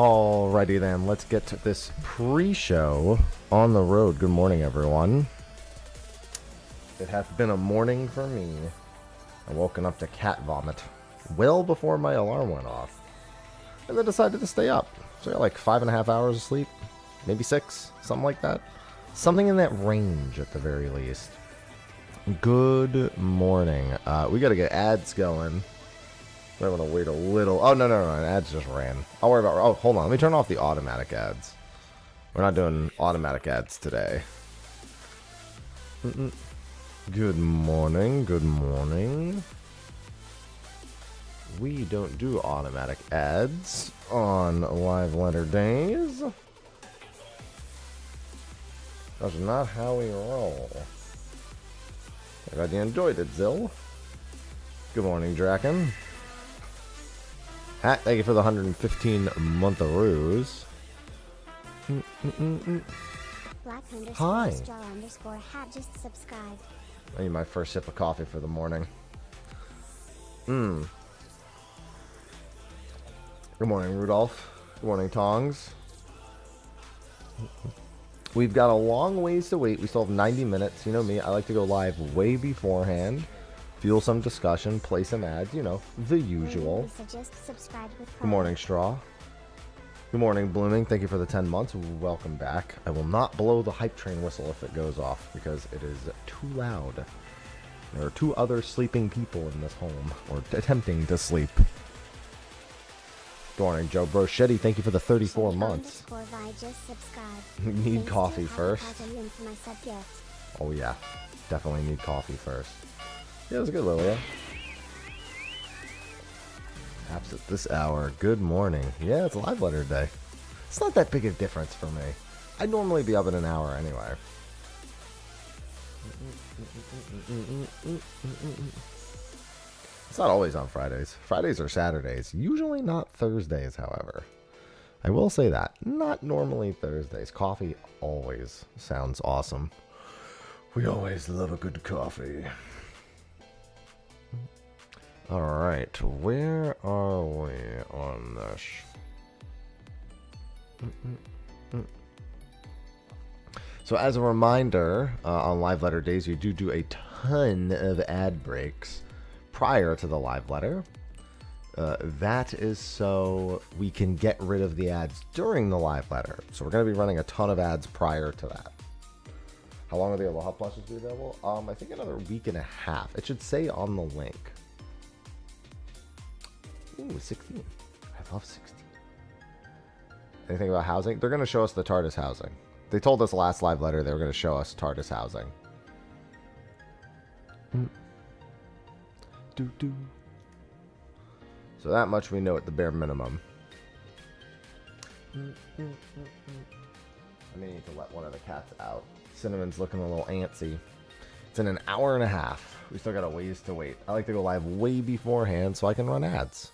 Alrighty then, let's get to this pre-show on the road. Good morning, everyone. It hath been a morning for me. I woken up to cat vomit well before my alarm went off, and then decided to stay up. So I got like 5.5 hours of sleep, maybe 6, something like that. Something in that range at the very least. Good morning. We gotta get ads going. I want to wait a little. Oh, no, ads just ran. I'll worry about... Oh, hold on. Let me turn off the automatic ads. We're not doing automatic ads today. Good morning. Good morning. We don't do automatic ads on live letter days. That's not how we roll. I glad you enjoyed it, Zill. Good morning, Draken. Hat, thank you for the 115 month-a-roos. Hi. Just subscribe. I need my first sip of coffee for the morning. Good morning, Rudolph. Good morning, Tongs. We've got a long ways to wait. We still have 90 minutes. You know me, I like to go live way beforehand. Fuel some discussion, play some ads, you know, the usual. Good morning, Straw. Good morning, Blooming. Thank you for the 10 months. Welcome back. I will not blow the hype train whistle if it goes off because it is too loud. There are 2 other sleeping people in this home, or attempting to sleep. Good morning, Joe Brochetti. Thank you for the 34 months. You need coffee first. Oh yeah, definitely need coffee first. Yeah, it was good, Lilia. Apps at this hour. Good morning. Yeah, it's live letter day. It's not that big a difference for me. I'd normally be up in an hour anyway. It's not always on Fridays. Fridays or Saturdays. Usually not Thursdays, however. I will say that. Not normally Thursdays. Coffee always sounds awesome. We always love a good coffee. Alright, where are we on this? So as a reminder, on live letter days, you do a ton of ad breaks prior to the live letter. That is so we can get rid of the ads during the live letter. So we're going to be running a ton of ads prior to that. How long are the Aloha plushes be available? I think another week and a half. It should say on the link. Ooh, 16. I love 16. Anything about housing? They're going to show us the TARDIS housing. They told us last live letter they were going to show us TARDIS housing. So that much we know at the bare minimum. I may need to let one of the cats out. Cinnamon's looking a little antsy. It's in an hour and a half. We still got a ways to wait. I like to go live way beforehand so I can run ads.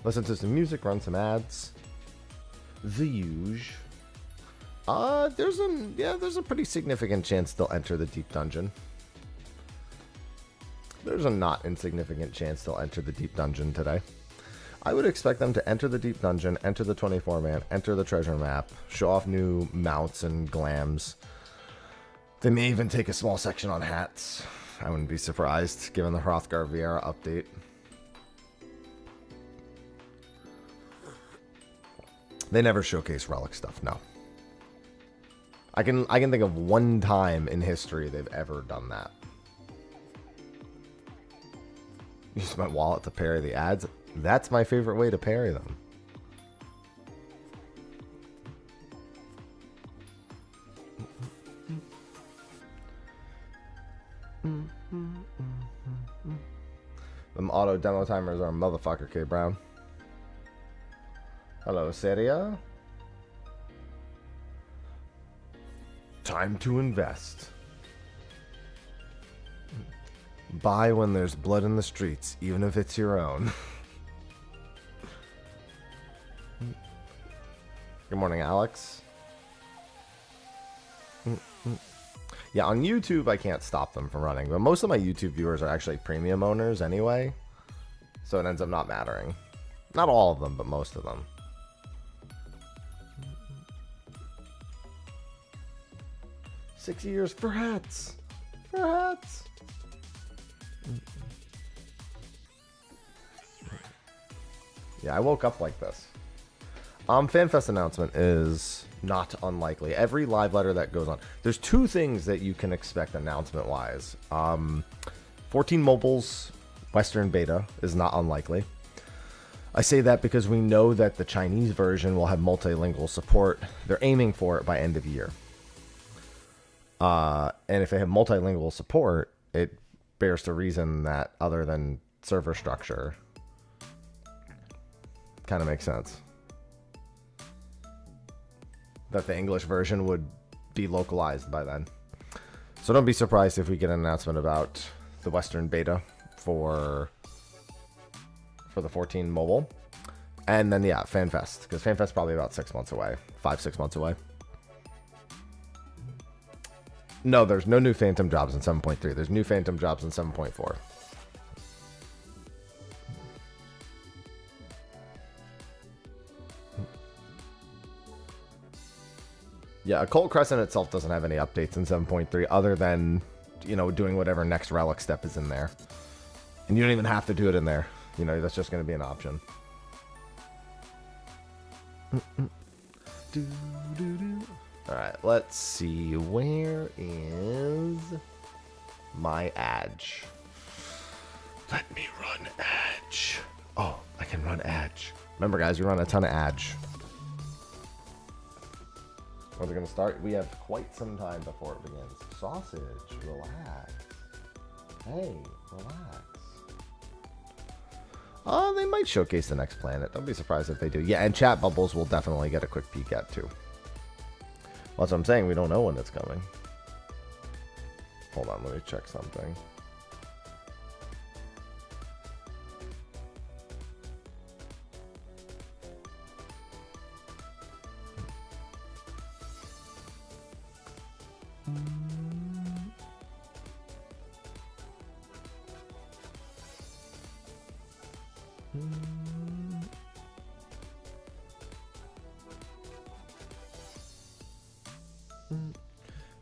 Listen to some music, run some ads. The huge. There's a pretty significant chance they'll enter the deep dungeon. There's a not insignificant chance they'll enter the deep dungeon today. I would expect them to enter the deep dungeon, enter the 24-man, enter the treasure map, show off new mounts and glams. They may even take a small section on hats. I wouldn't be surprised, given the Hrothgar Vieira update. They never showcase Relic stuff, no. I can think of one time in history they've ever done that. Use my wallet to parry the ads. That's my favorite way to parry them. Them auto demo timers are a motherfucker, K Brown. Hello, Seria. Time to invest. Buy when there's blood in the streets, even if it's your own. Good morning, Alex. Yeah, on YouTube, I can't stop them from running, but most of my YouTube viewers are actually premium owners anyway, so it ends up not mattering. Not all of them, but most of them. Six years for hats. For hats. Yeah, I woke up like this. FanFest announcement is not unlikely. Every live letter that goes on. There's two things that you can expect announcement-wise. 14 Mobile's Western beta is not unlikely. I say that because we know that the Chinese version will have multilingual support. They're aiming for it by end of year. And if they have multilingual support, it bears to reason that other than server structure, kind of makes sense that the English version would be localized by then. So don't be surprised if we get an announcement about the Western beta for the 14 mobile. And then, yeah, FanFest, because FanFest is probably about 6 months away, 5-6 months away. No, there's no new Phantom jobs in 7.3. There's new Phantom jobs in 7.4. Yeah, Occult Crescent itself doesn't have any updates in 7.3 other than, you know, doing whatever next Relic step is in there. And you don't even have to do it in there. You know, that's just going to be an option. Alright, let's see. Where is my Edge? Let me run Edge. Oh, I can run Edge. Remember, guys, we run a ton of Edge. When they're going to start, we have quite some time before it begins. Sausage, relax. Hey, relax. Oh, they might showcase the next planet. Don't be surprised if they do. Yeah, and chat bubbles will definitely get a quick peek at, too. Well, that's what I'm saying. We don't know when it's coming. Hold on, let me check something.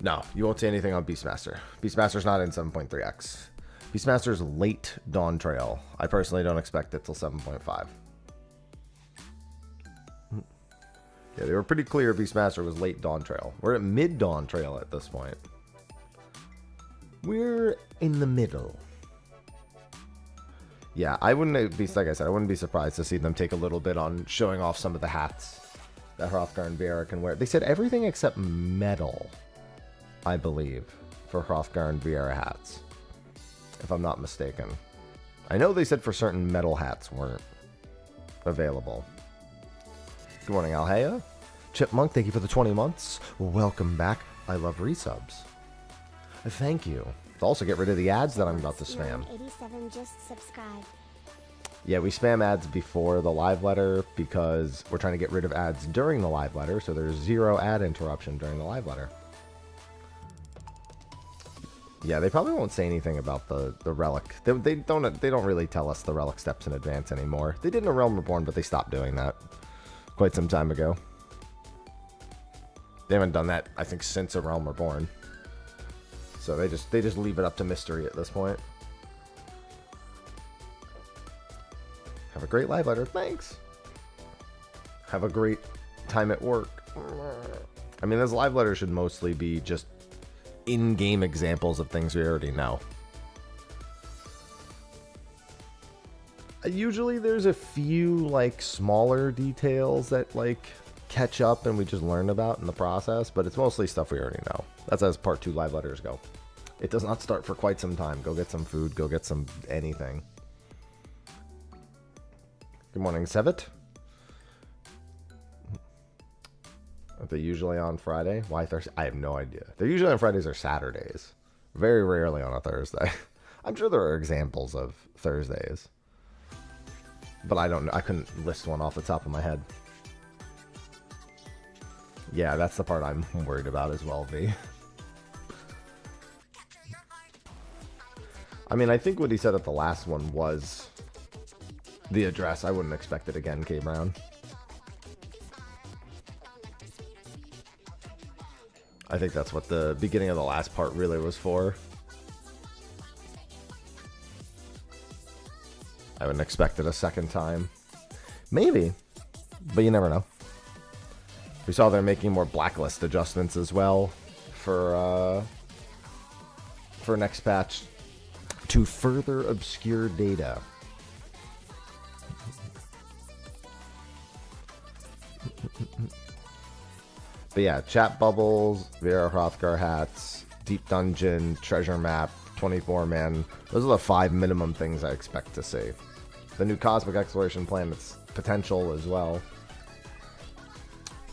No, you won't see anything on Beastmaster. Beastmaster's not in 7.3X. Beastmaster's late Dawn Trail. I personally don't expect it till 7.5. Yeah, they were pretty clear Beastmaster was late Dawn Trail. We're at mid Dawn Trail at this point. We're in the middle. Yeah, I wouldn't be, like I said, I wouldn't be surprised to see them take a little bit on showing off some of the hats that Hrothgar and Vieira can wear. They said everything except metal, I believe, for Hrothgar and Vieira hats, if I'm not mistaken. I know they said for certain metal hats weren't available. Good morning, Alhea. Chipmunk, thank you for the 20 months. Welcome back. I love resubs. Thank you. To also get rid of the ads that I'm about to spam. 87 just subscribe. Yeah, we spam ads before the live letter because we're trying to get rid of ads during the live letter, so there's 0 ad interruption during the live letter. Yeah, they probably won't say anything about the Relic. They don't really tell us the Relic steps in advance anymore. They did in A Realm Reborn, but they stopped doing that quite some time ago. They haven't done that, I think, since A Realm Reborn. So they just leave it up to mystery at this point. Have a great live letter. Thanks. Have a great time at work. I mean, this live letter should mostly be just in-game examples of things we already know. Usually there's a few like smaller details that like catch up and we just learn about in the process, but it's mostly stuff we already know. That's as part 2 live letters go. It does not start for quite some time. Go get some food, go get some anything. Good morning, Sevet. Are they usually on Friday? Why Thursday? I have no idea. They're usually on Fridays or Saturdays. Very rarely on a Thursday. I'm sure there are examples of Thursdays, but I don't know. I couldn't list one off the top of my head. Yeah, that's the part I'm worried about as well, V. I mean, I think what he said at the last one was the address. I wouldn't expect it again, K Brown. I think that's what the beginning of the last part really was for. I wouldn't expect it a second time. Maybe, but you never know. We saw they're making more blacklist adjustments as well for next patch to further obscure data. But yeah, chat bubbles, Vera Hrothgar hats, deep dungeon, treasure map, 24-man. Those are the 5 minimum things I expect to see. The new cosmic exploration planet's potential as well.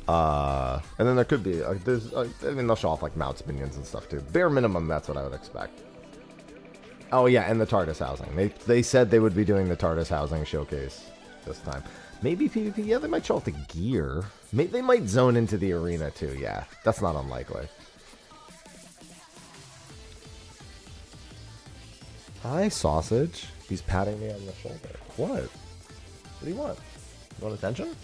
And then there could be, I mean, they'll show off like mounts, minions, and stuff too. Bare minimum, that's what I would expect. Oh yeah, and the TARDIS housing. They said they would be doing the TARDIS housing showcase this time. Maybe PvP, yeah, they might show off the gear. They might zone into the arena too, yeah. That's not unlikely. Hi, sausage. He's patting me on the shoulder. What? What do you want? You want attention?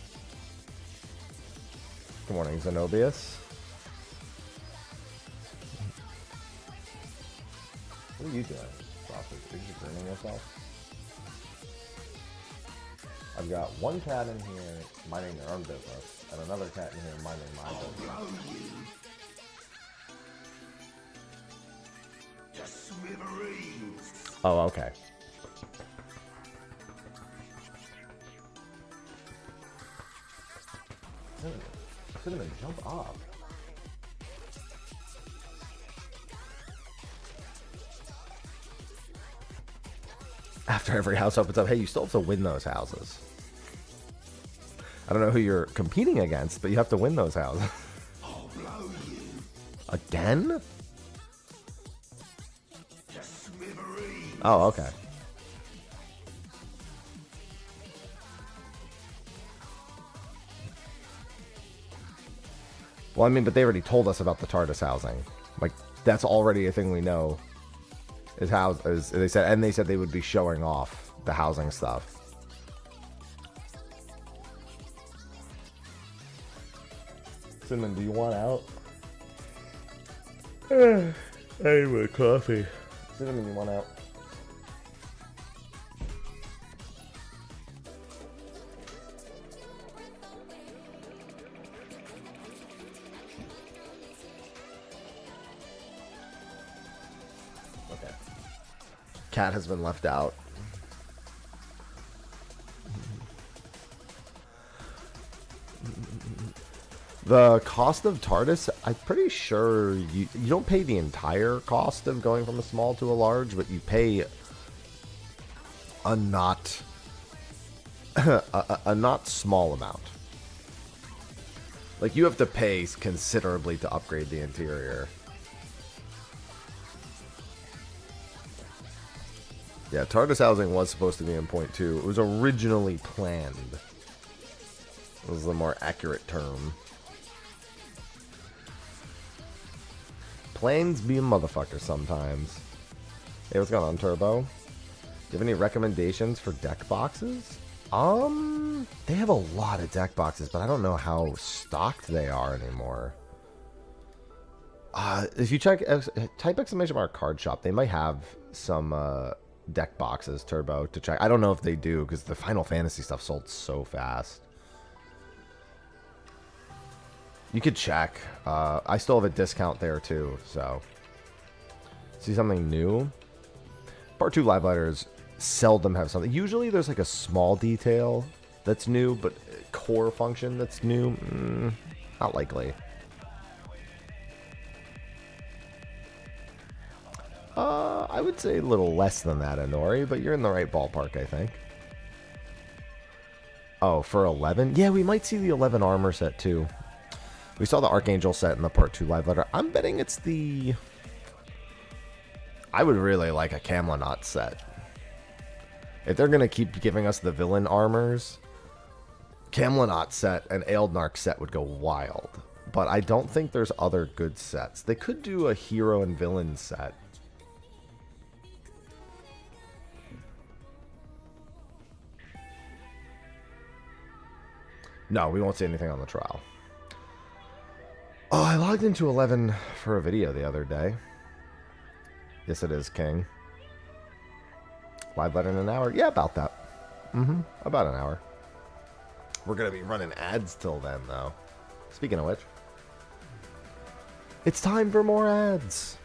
Good morning, Zenobius. What are you doing, sausage? Are you burning yourself? I've got one cat in here minding their own business, and another cat in here minding my business. Oh, okay. Cinnamon, jump up. After every house opens up, hey, you still have to win those houses. I don't know who you're competing against, but you have to win those houses. I'll blow you. Again? Oh, okay. Well, I mean, but they already told us about the TARDIS housing. Like, that's already a thing we know. Is how they said, and they said they would be showing off the housing stuff. Cinnamon, do you want out? I need my coffee. Cinnamon, you want out? Okay. Cat has been left out. The cost of TARDIS, I'm pretty sure you don't pay the entire cost of going from a small to a large, but you pay a not a not small amount. Like, you have to pay considerably to upgrade the interior. Yeah, TARDIS housing was supposed to be in point 2. It was originally planned. It was the more accurate term. Planes be a motherfucker sometimes. Hey, what's going on, Turbo? Do you have any recommendations for deck boxes? They have a lot of deck boxes, but I don't know how stocked they are anymore. If you type exclamation mark card shop, they might have some deck boxes, Turbo, to check. I don't know if they do, because the Final Fantasy stuff sold so fast. You could check. I still have a discount there too, so. See something new? Part 2 live lighters seldom have something. Usually there's like a small detail that's new, but core function that's new, not likely. I would say a little less than that, Anori, but you're in the right ballpark, I think. Oh, for 11? Yeah, we might see the 11 armor set too. We saw the Archangel set in the Part 2 live letter. I'm betting it's the... I would really like a Camlonaut set. If they're going to keep giving us the villain armors, Camlonaut set and Ealdnark set would go wild. But I don't think there's other good sets. They could do a hero and villain set. No, we won't see anything on the trial. Oh, I logged into 11 for a video the other day. Yes, it is, King. Live letter in an hour? Yeah, about that. About an hour. We're going to be running ads till then, though. Speaking of which, it's time for more ads.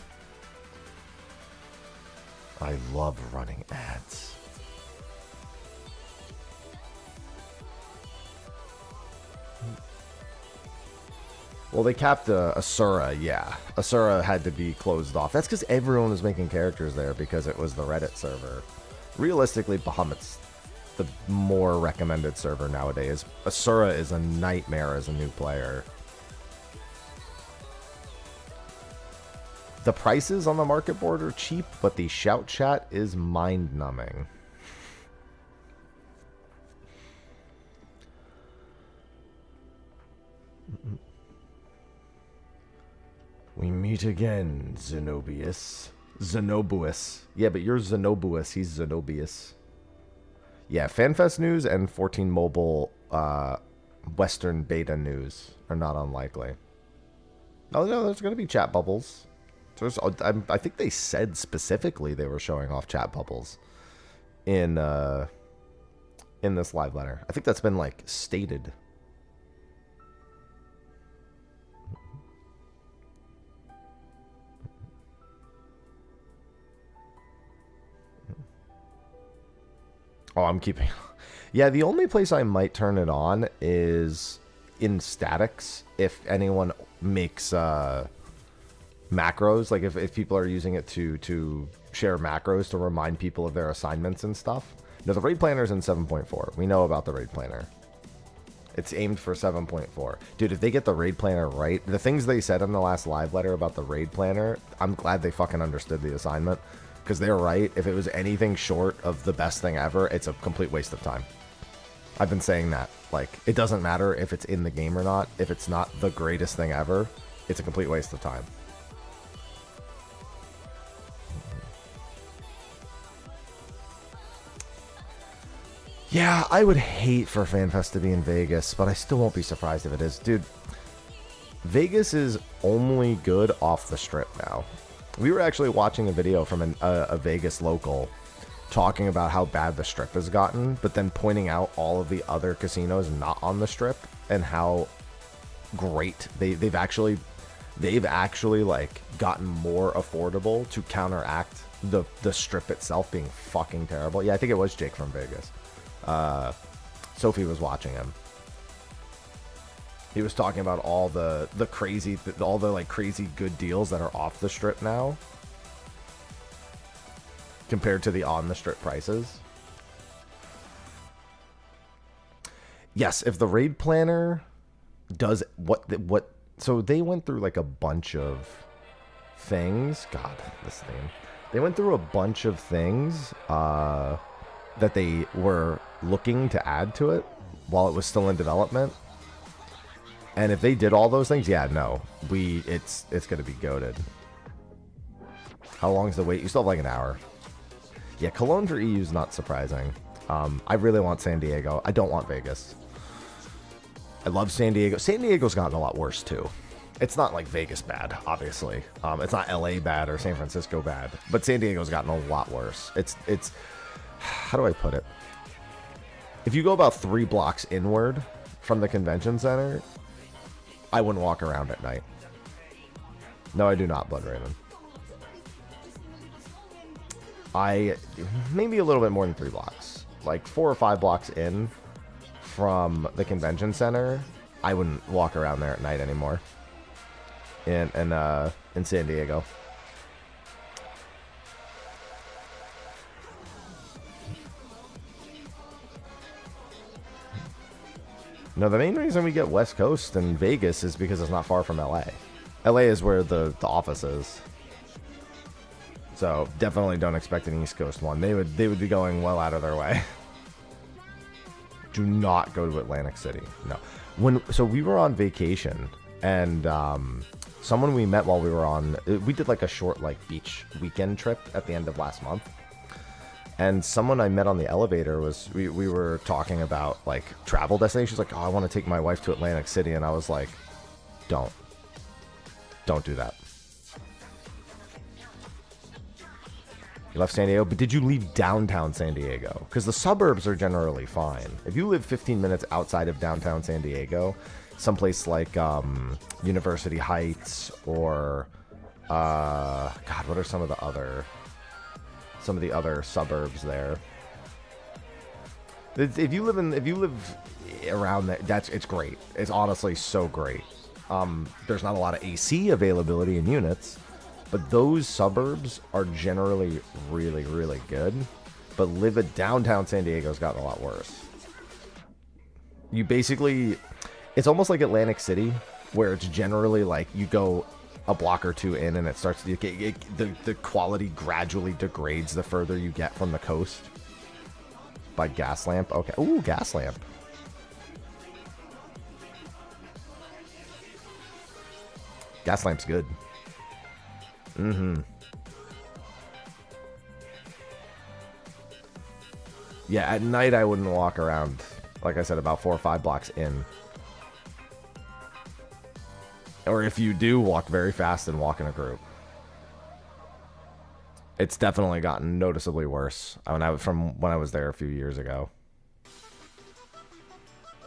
I love running ads. Well, they capped Asura, yeah. Asura had to be closed off. That's because everyone was making characters there because it was the Reddit server. Realistically, Bahamut's the more recommended server nowadays. Asura is a nightmare as a new player. The prices on the market board are cheap, but the shout chat is mind-numbing. We meet again, Zenobius. Zenobuus. Yeah, but you're Zenobuus. He's Zenobius. Yeah, FanFest news and 14 mobile Western beta news are not unlikely. Oh, no, there's going to be chat bubbles. I think they said specifically they were showing off chat bubbles in this live letter. I think that's been, like, stated. Oh, I'm keeping... Yeah, the only place I might turn it on is in statics if anyone makes macros. Like, if people are using it to share macros to remind people of their assignments and stuff. No, the raid planner is in 7.4. We know about the raid planner. It's aimed for 7.4. Dude, if they get the raid planner right, the things they said in the last live letter about the raid planner, I'm glad they fucking understood the assignment. Because they're right. If it was anything short of the best thing ever, it's a complete waste of time. I've been saying that. Like, it doesn't matter if it's in the game or not. If it's not the greatest thing ever, it's a complete waste of time. Yeah, I would hate for FanFest to be in Vegas, but I still won't be surprised if it is. Dude, Vegas is only good off the strip now. We were actually watching a video from a Vegas local talking about how bad the strip has gotten, but then pointing out all of the other casinos not on the strip and how great they've actually like gotten more affordable to counteract the strip itself being fucking terrible. Yeah, I think it was Jake from Vegas. Sophie was watching him. He was talking about all the crazy, all the like crazy good deals that are off the strip now compared to the on the strip prices. Yes, if the raid planner does what, so they went through like a bunch of things. God, this thing. They went through a bunch of things that they were looking to add to it while it was still in development. And if they did all those things, yeah, no, it's gonna be goated. How long is the wait? You still have like an hour. Yeah, Cologne for EU is not surprising. I really want San Diego. I don't want Vegas. I love San Diego. San Diego's gotten a lot worse too. It's not like Vegas bad, obviously. It's not LA bad or San Francisco bad, but San Diego's gotten a lot worse. It's how do I put it? If you go about 3 blocks inward from the convention center, I wouldn't walk around at night. No, I do not, Blood Raven. Maybe a little bit more than 3 blocks. Like 4 or 5 blocks in from the convention center, I wouldn't walk around there at night anymore. In San Diego. No, the main reason we get West Coast and Vegas is because it's not far from LA. LA is where the office is. So definitely don't expect an East Coast one. They would be going well out of their way. Do not go to Atlantic City. No. So we were on vacation and someone we met while we were on, we did like a short like beach weekend trip at the end of last month. And someone I met on the elevator was, we were talking about, like, travel destinations. Like, oh, I want to take my wife to Atlantic City. And I was like, don't do that. You left San Diego, but did you leave downtown San Diego? Because the suburbs are generally fine. If you live 15 minutes outside of downtown San Diego, someplace like University Heights or God, what are some of the other suburbs there? If you live around that, it's great. It's honestly so great. There's not a lot of AC availability in units, but those suburbs are generally really, really good. But live at downtown San Diego's gotten a lot worse. You basically, it's almost like Atlantic City, where it's generally like you go a block or two in and it starts to the quality gradually degrades the further you get from the coast. By gas lamp. Okay. Ooh, gas lamp. Gas lamp's good. Mm-hmm. Yeah, at night I wouldn't walk around, like I said, about 4 or 5 blocks in. Or if you do, walk very fast and walk in a group. It's definitely gotten noticeably worse from when I was there a few years ago.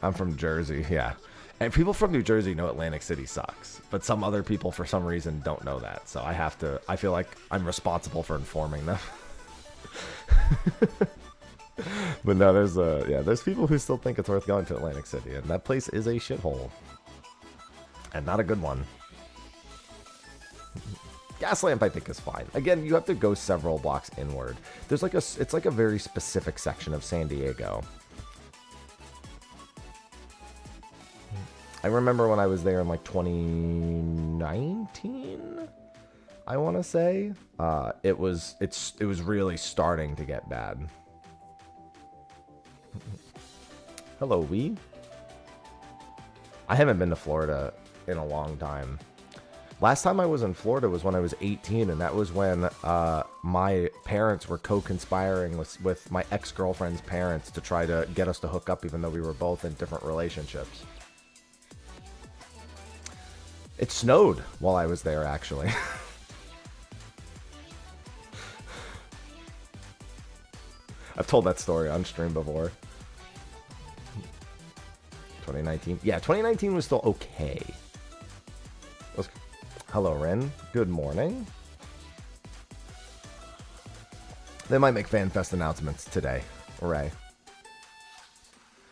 I'm from Jersey, yeah. And people from New Jersey know Atlantic City sucks. But some other people, for some reason, don't know that. So I feel like I'm responsible for informing them. But no, there's people who still think it's worth going to Atlantic City. And that place is a shithole. And not a good one. Gas lamp, I think, is fine. Again, you have to go several blocks inward. There's like it's like a very specific section of San Diego. I remember when I was there in like 2019, I want to say, it was really starting to get bad. Hello, Wee. I haven't been to Florida in a long time. Last time I was in Florida was when I was 18, and that was when my parents were co-conspiring with my ex-girlfriend's parents to try to get us to hook up, even though we were both in different relationships. It snowed while I was there, actually. I've told that story on stream before. 2019. Yeah, 2019 was still okay. Hello, Ren. Good morning. They might make FanFest announcements today. Hooray.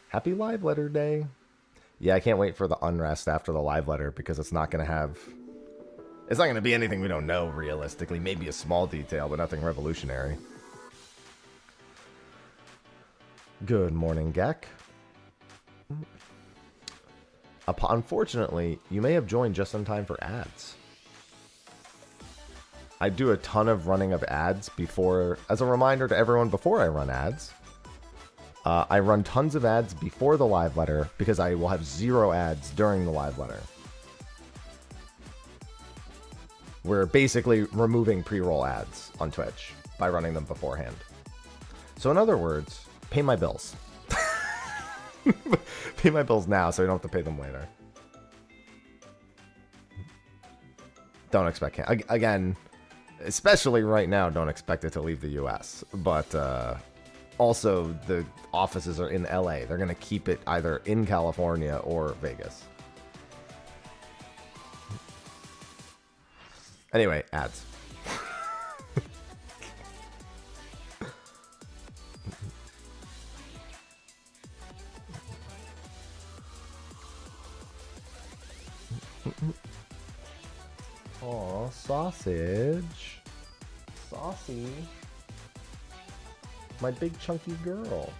Happy Live Letter Day. Yeah, I can't wait for the unrest after the live letter because it's not going to be anything we don't know, realistically. Maybe a small detail, but nothing revolutionary. Good morning, Gek. Unfortunately, you may have joined just in time for ads. I do a ton of running of ads before, as a reminder to everyone before I run ads. I run tons of ads before the live letter because I will have 0 ads during the live letter. We're basically removing pre-roll ads on Twitch by running them beforehand. So in other words, pay my bills. Pay my bills now so you don't have to pay them later. Don't expect it. Again, especially right now, don't expect it to leave the US. But also, the offices are in LA. They're going to keep it either in California or Vegas. Anyway, ads. Aw, sausage. Saucy. My big chunky girl.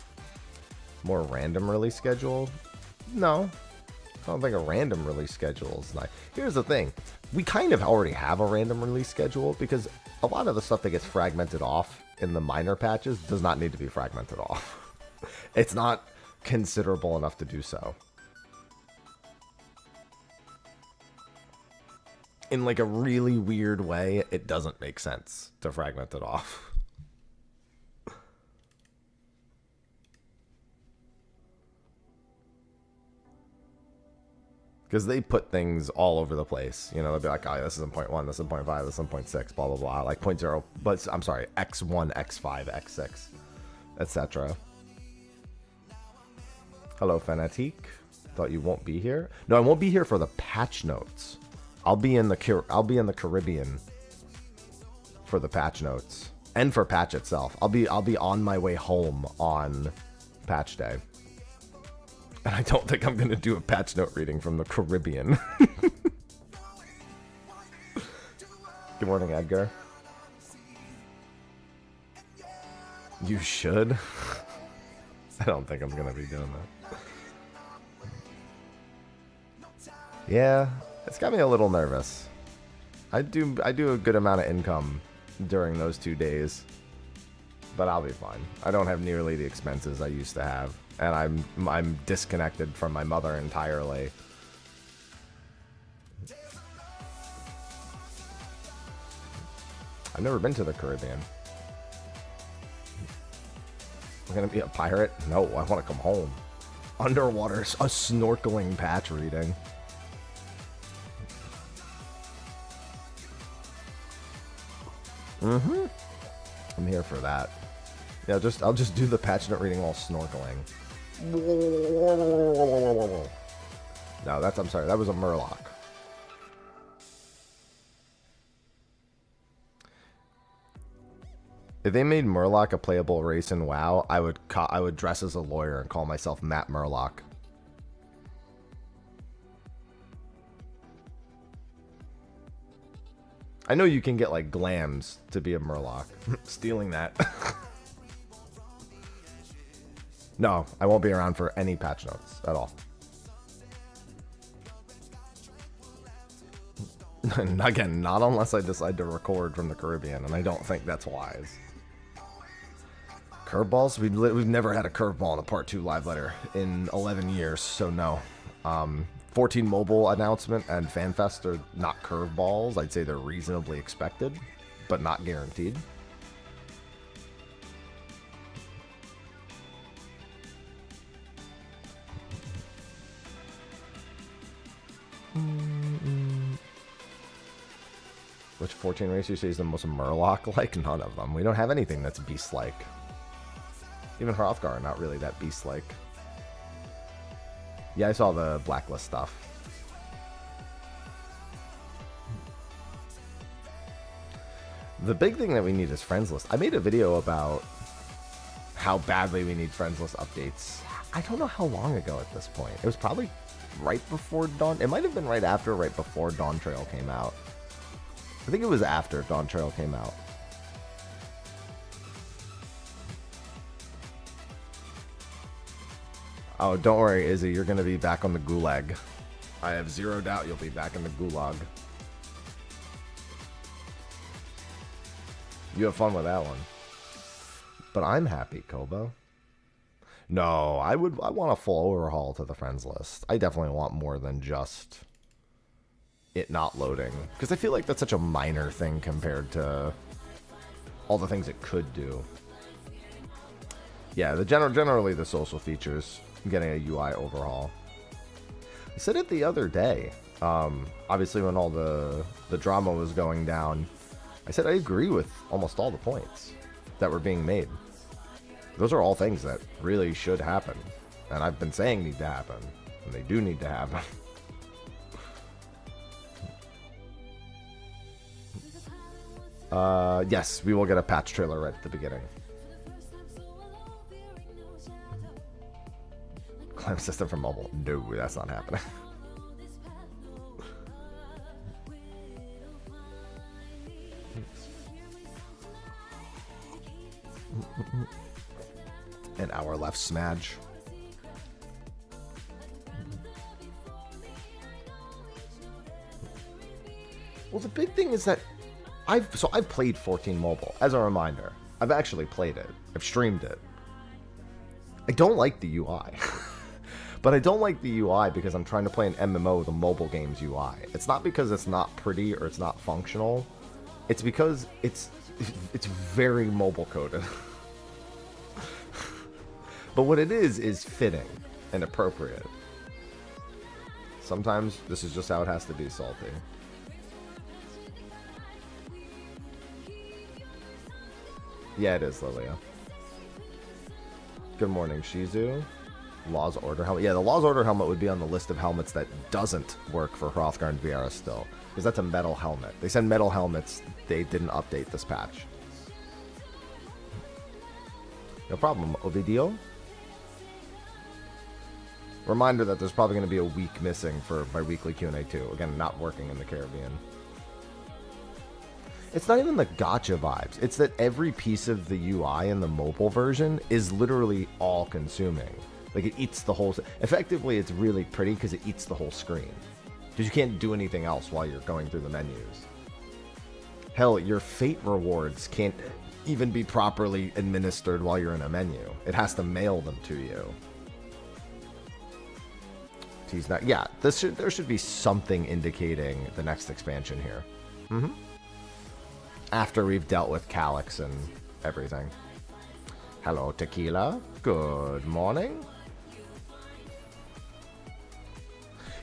More random release schedule? No. I don't think a random release schedule is nice. Here's the thing. We kind of already have a random release schedule because a lot of the stuff that gets fragmented off in the minor patches does not need to be fragmented off. It's not considerable enough to do so. In like a really weird way, it doesn't make sense to fragment it off. Because they put things all over the place. You know, they'll be like, oh, this is in point 1, this is in point 5, this is in point 6, blah, blah, blah. Like point 0, but I'm sorry, X1, X5, X6, etc. Hello, Fanatique. Thought you won't be here. No, I won't be here for the patch notes. I'll be in the Caribbean for the patch notes and for patch itself. I'll be on my way home on patch day. And I don't think I'm going to do a patch note reading from the Caribbean. Good morning, Edgar. You should. I don't think I'm going to be doing that. Yeah, it's got me a little nervous. I do a good amount of income during those 2 days. But I'll be fine. I don't have nearly the expenses I used to have. And I'm disconnected from my mother entirely. I've never been to the Caribbean. I'm gonna be a pirate? No, I want to come home. Underwater, a snorkeling patch reading. Mm-hmm. I'm here for that. Yeah, I'll just do the patch note reading while snorkeling. No, I'm sorry, that was a Murloc. If they made Murloc a playable race in WoW, I would dress as a lawyer and call myself Matt Murloc. I know you can get like glams to be a Murloc. Stealing that. No, I won't be around for any patch notes at all. Again, not unless I decide to record from the Caribbean, and I don't think that's wise. Curveballs? We've never had a curveball in a Part 2 live letter in 11 years, so no. 14 mobile announcement and FanFest are not curveballs. I'd say they're reasonably expected, but not guaranteed. Which 14 race you say is the most Murloc-like? None of them. We don't have anything that's beast-like. Even Hrothgar are not really that beast-like. Yeah, I saw the Blacklist stuff. The big thing that we need is friends list. I made a video about how badly we need friends list updates. I don't know how long ago at this point. It was probably right before Dawn. It might have been right after, right before Dawn Trail came out. I think it was after Dawn Trail came out. Oh, don't worry, Izzy. You're going to be back on the Gulag. I have zero doubt you'll be back in the Gulag. You have fun with that one. But I'm happy, Kobo. No, I want a full overhaul to the friends list. I definitely want more than just it not loading. Because I feel like that's such a minor thing compared to all the things it could do. Yeah, generally the social features, getting a UI overhaul. I said it the other day. Obviously when all the drama was going down, I said I agree with almost all the points that were being made. Those are all things that really should happen. And I've been saying need to happen. And they do need to happen. Yes, we will get a patch trailer right at the beginning. Climb system for mobile. No, that's not happening. An hour left, Smudge. Well, the big thing is that I've played 14 mobile. As a reminder, I've actually played it. I've streamed it. I don't like the UI. But I don't like the UI because I'm trying to play an MMO with a mobile game's UI. It's not because it's not pretty or it's not functional. It's because it's very mobile coded. But what it is fitting and appropriate. Sometimes this is just how it has to be, Salty. Yeah, it is, Lilia. Good morning, Shizu. Law's Order helmet. Yeah, the Law's Order helmet would be on the list of helmets that doesn't work for Hrothgar and Viera still. Because that's a metal helmet. They said metal helmets, they didn't update this patch. No problem, Ovidio. Reminder that there's probably going to be a week missing for my weekly Q&A too. Again, not working in the Caribbean. It's not even the gacha vibes. It's that every piece of the UI in the mobile version is literally all-consuming. Like, it eats the whole... Effectively, it's really pretty because it eats the whole screen. Because you can't do anything else while you're going through the menus. Hell, your fate rewards can't even be properly administered while you're in a menu. It has to mail them to you. He's not... Yeah, there should be something indicating the next expansion here. Mm-hmm. After we've dealt with Calyx and everything. Hello, Tequila. Good morning.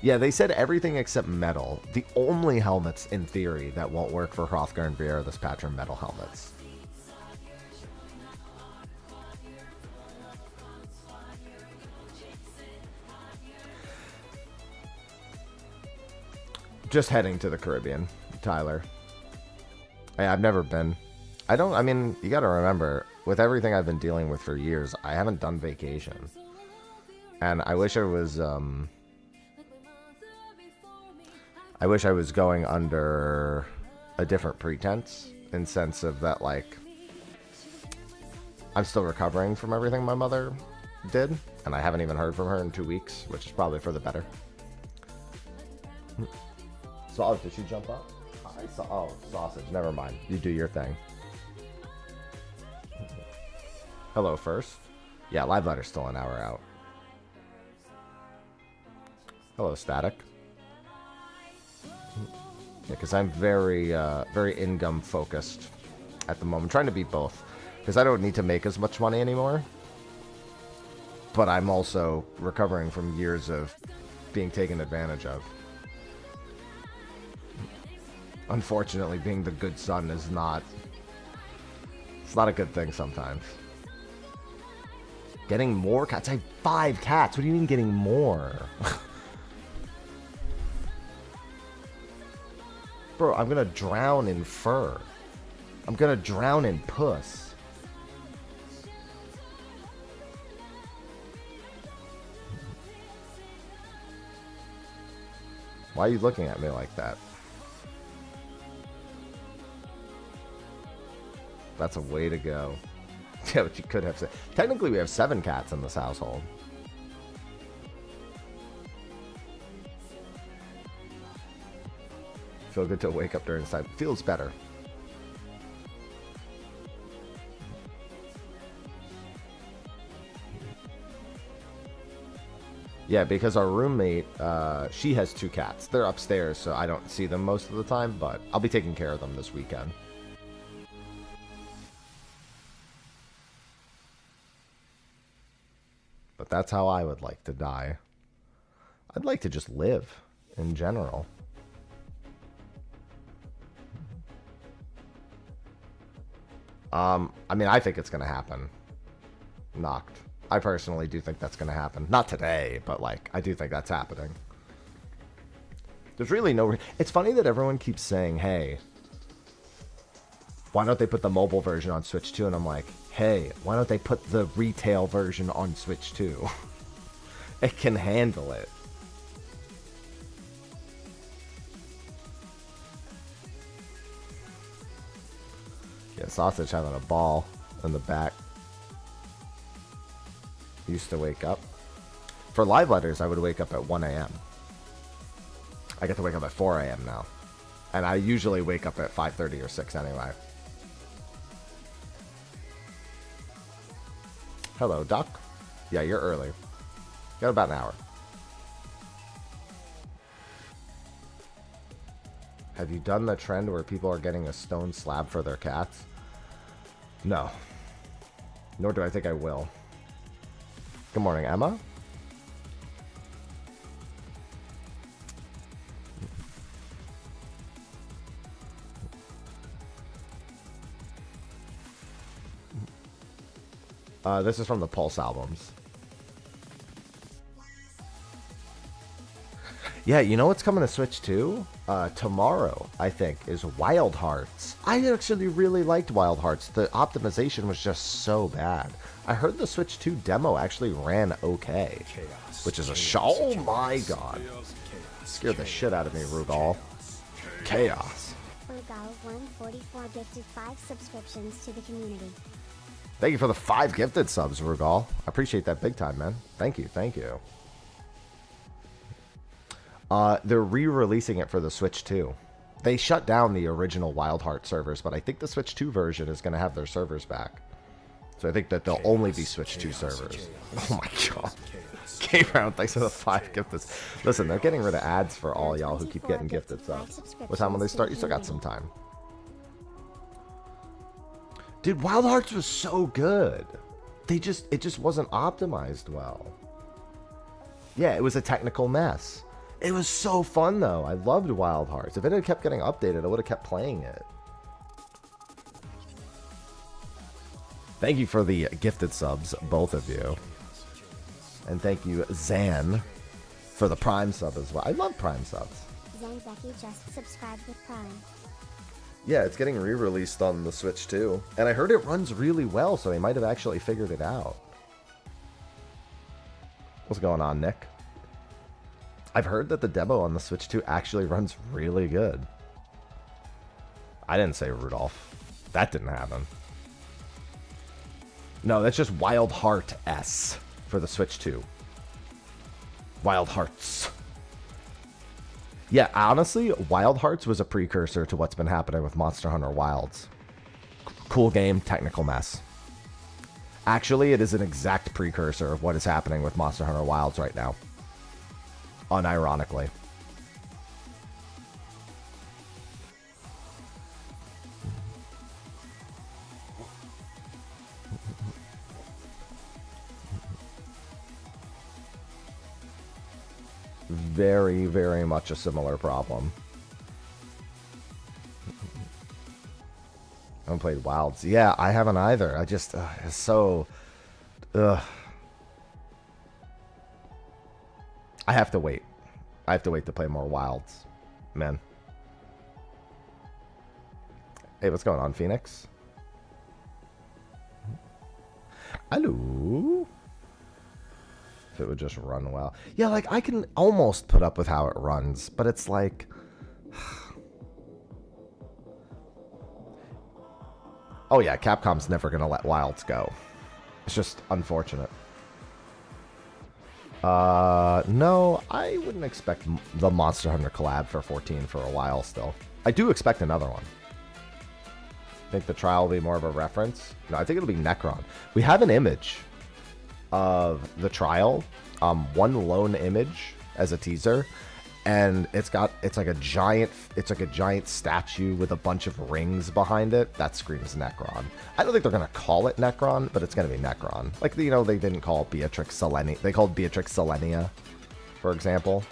Yeah, they said everything except metal. The only helmets, in theory, that won't work for Hrothgar and Viera this patch are metal helmets. Just heading to the Caribbean, Tyler. Hey, I've never been. I mean, you gotta remember, with everything I've been dealing with for years, I haven't done vacation. And I wish I was going under a different pretense, in sense of that, like, I'm still recovering from everything my mother did, and I haven't even heard from her in 2 weeks, which is probably for the better. So, did she jump up? Oh, sausage. Never mind. You do your thing. Hello, first. Yeah, live letter's still an hour out. Hello, Static. Yeah, because I'm very in-gum focused at the moment. I'm trying to be both. Because I don't need to make as much money anymore. But I'm also recovering from years of being taken advantage of. Unfortunately, being the good son is not... It's not a good thing sometimes. Getting more cats? I have 5 cats. What do you mean getting more? Bro, I'm gonna drown in fur. I'm gonna drown in puss. Why are you looking at me like that? That's a way to go. Yeah, but you could have said. Technically, we have 7 cats in this household. Feel good to wake up during this time. Feels better. Yeah, because our roommate, she has 2 cats. They're upstairs, so I don't see them most of the time, but I'll be taking care of them this weekend. But that's how I would like to die. I'd like to just live, in general. I mean, I think it's going to happen. Knocked. I personally do think that's going to happen. Not today, but, like, I do think that's happening. There's really no... It's funny that everyone keeps saying, hey, why don't they put the mobile version on Switch 2? And I'm like, hey, why don't they put the retail version on Switch 2? It can handle it. Yeah, Sausage having a ball in the back. Used to wake up. For live letters, I would wake up at 1 a.m. I get to wake up at 4 a.m. now. And I usually wake up at 5:30 or 6 anyway. Hello, Doc. Yeah, you're early. Got about an hour. Have you done the trend where people are getting a stone slab for their cats? No. Nor do I think I will. Good morning, Emma. This is from the Pulse albums. Yeah, you know what's coming to Switch too? Tomorrow, I think, is Wild Hearts. I actually really liked Wild Hearts. The optimization was just so bad. I heard the Switch 2 demo actually ran okay. Which is a show. Oh my god. Scared the shit out of me, Rugal. Chaos. Rugal 144 gifted 5 subscriptions to the community. Thank you for the 5 gifted subs, Rugal. I appreciate that big time, man. Thank you, thank you. They're re-releasing it for the Switch 2. They shut down the original Wild Heart servers, but I think the Switch 2 version is going to have their servers back. So I think that they'll only be Switch 2 servers. Oh my god. K-Round, thanks for the 5 gifted. Listen, they're getting rid of ads for all y'all who keep getting gifted subs. What time will they start? You still got some time. Dude, Wild Hearts was so good. It just wasn't optimized well. Yeah, it was a technical mess. It was so fun, though. I loved Wild Hearts. If it had kept getting updated, I would have kept playing it. Thank you for the gifted subs, both of you. And thank you, Zan, for the Prime sub as well. I love Prime subs. Zanzeki just subscribed with Prime. Yeah, it's getting re-released on the Switch, too. And I heard it runs really well, so they might have actually figured it out. What's going on, Nick? I've heard that the demo on the Switch 2 actually runs really good. I didn't say Rudolph. That didn't happen. No, that's just Wild Heart S for the Switch 2. Wild Hearts. Yeah, honestly, Wild Hearts was a precursor to what's been happening with Monster Hunter Wilds. Cool game, technical mess. Actually, it is an exact precursor of what is happening with Monster Hunter Wilds right now. Unironically. Very, very much a similar problem. I haven't played Wilds. Yeah, I haven't either. I just, it's so... I have to wait. I have to wait to play more Wilds. Man. Hey, what's going on, Phoenix? Hello? If it would just run well. Yeah, like, I can almost put up with how it runs, but it's like... Oh yeah, Capcom's never going to let Wilds go. It's just unfortunate. No, I wouldn't expect the Monster Hunter collab for 14 for a while still. I do expect another one. Think the trial will be more of a reference? No, I think it'll be Necron. We have an image of the trial, one lone image as a teaser, and it's like a giant statue with a bunch of rings behind it. That screams Necron. I don't think they're gonna call it Necron, but it's gonna be Necron. Like, you know, they didn't call Beatrix Selenia. They called Beatrix Selenia, for example.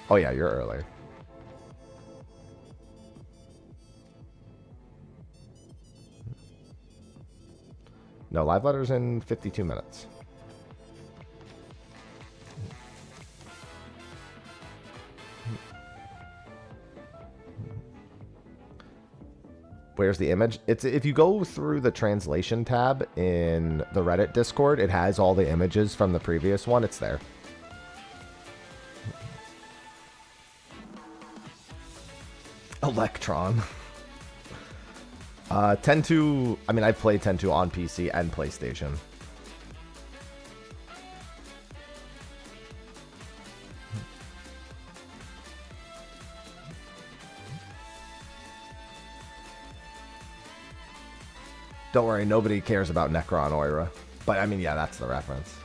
Oh yeah, you're early. No, live letters in 52 minutes. Where's the image? It's if you go through the translation tab in the Reddit Discord, it has all the images from the previous one. It's there. Electron. 10-2, I mean, I've played 10-2 on PC and PlayStation. Don't worry, nobody cares about Necron Oira. But, I mean, yeah, that's the reference.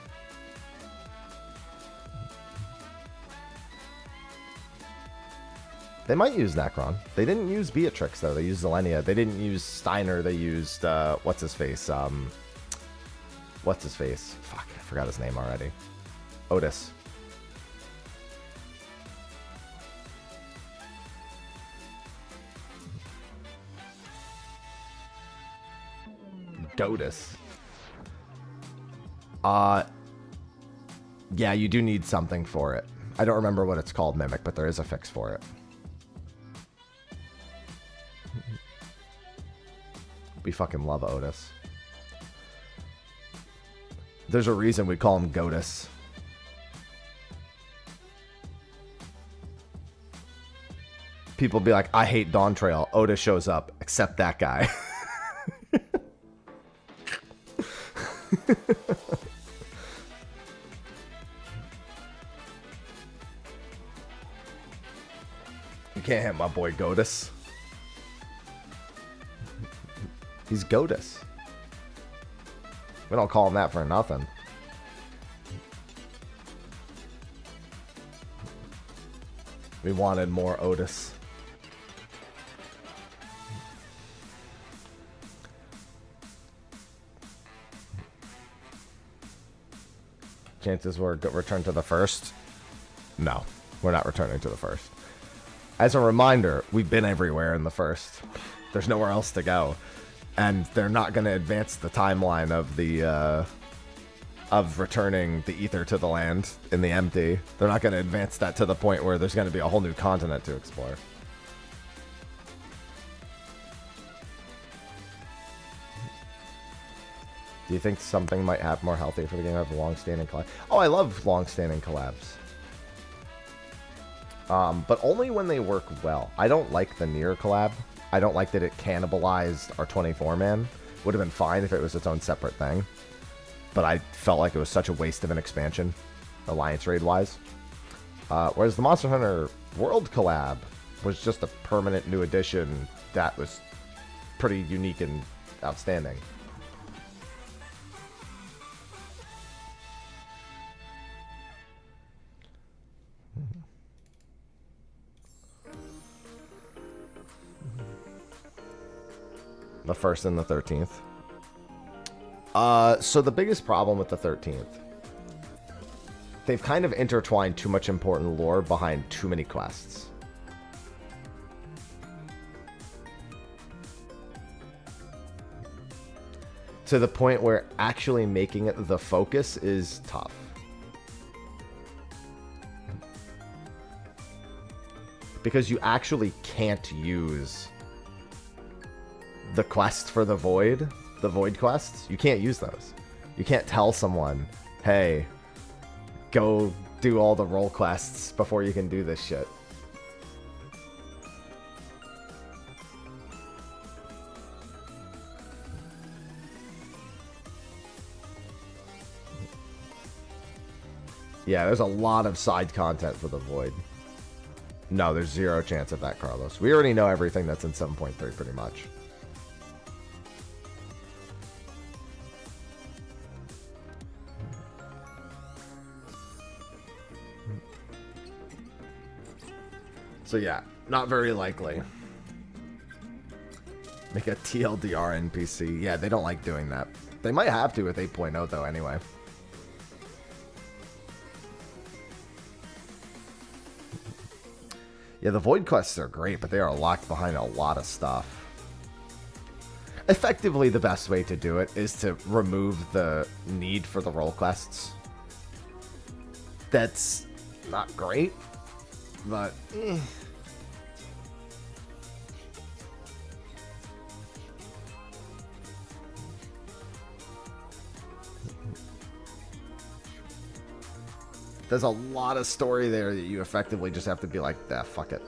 They might use Necron. They didn't use Beatrix, though. They used Zelenia. They didn't use Steiner. They used, what's-his-face? What's-his-face? Fuck, I forgot his name already. Otis. Dotus. Yeah, you do need something for it. I don't remember what it's called, Mimic, but there is a fix for it. We fucking love Otis. There's a reason we call him Goatus. People be like, I hate Dawn Trail. Otis shows up, except that guy. You can't hit my boy Goatus. He's Goatus. We don't call him that for nothing. We wanted more Otis. Chances we're return to the first? No, we're not returning to the first. As a reminder, we've been everywhere in the first. There's nowhere else to go. And they're not going to advance the timeline of the of returning the ether to the land in the empty. They're not going to advance that to the point where there's going to be a whole new continent to explore. Do you think something might have more healthy for the game of a long-standing collab? Oh, I love long-standing collabs. But only when they work well. I don't like the Nier collab. I don't like that it cannibalized our 24-man. Would have been fine if it was its own separate thing. But I felt like it was such a waste of an expansion, Alliance Raid-wise. Whereas the Monster Hunter World collab was just a permanent new addition that was pretty unique and outstanding. The first and the 13th. So the biggest problem with the 13th, they've kind of intertwined too much important lore behind too many quests. To the point where actually making it the focus is tough. Because you actually can't use the quest for the void quests. You can't use those. You can't tell someone, hey, go do all the role quests before you can do this shit. Yeah, there's a lot of side content for the void. No, there's zero chance of that, Carlos. We already know everything that's in 7.3 pretty much. So yeah, not very likely. Make a TLDR NPC. Yeah, they don't like doing that. They might have to with 8.0 though anyway. Yeah, the void quests are great, but they are locked behind a lot of stuff. Effectively, the best way to do it is to remove the need for the role quests. That's not great, but there's a lot of story there that you effectively just have to be like, ah, fuck it.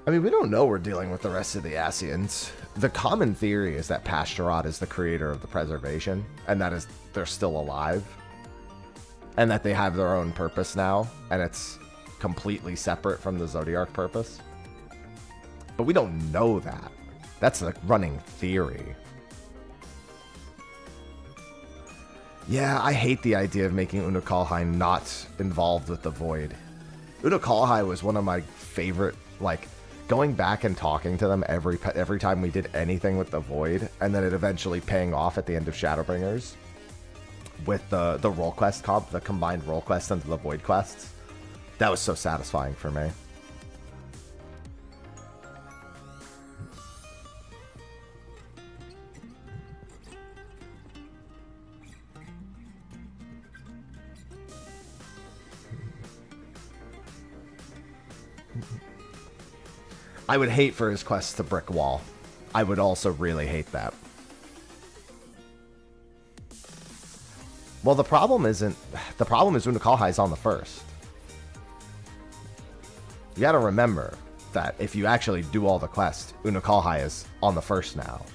I mean, we don't know we're dealing with the rest of the Asians. The common theory is that Pastorod is the creator of the preservation, and that is they're still alive, and that they have their own purpose now, and it's completely separate from the Zodiac purpose. But we don't know that. That's the running theory. Yeah, I hate the idea of making Unokalhai not involved with the Void. Unokalhai was one of my favorite, like, going back and talking to them every time we did anything with the Void, and then it eventually paying off at the end of Shadowbringers with the role quest comp, the combined role quest into the Void quests. That was so satisfying for me. I would hate for his quest to brick wall. I would also really hate that. Well, the problem is Unocalhai is on the first. You gotta remember that if you actually do all the quests, Unocalhai is on the first now.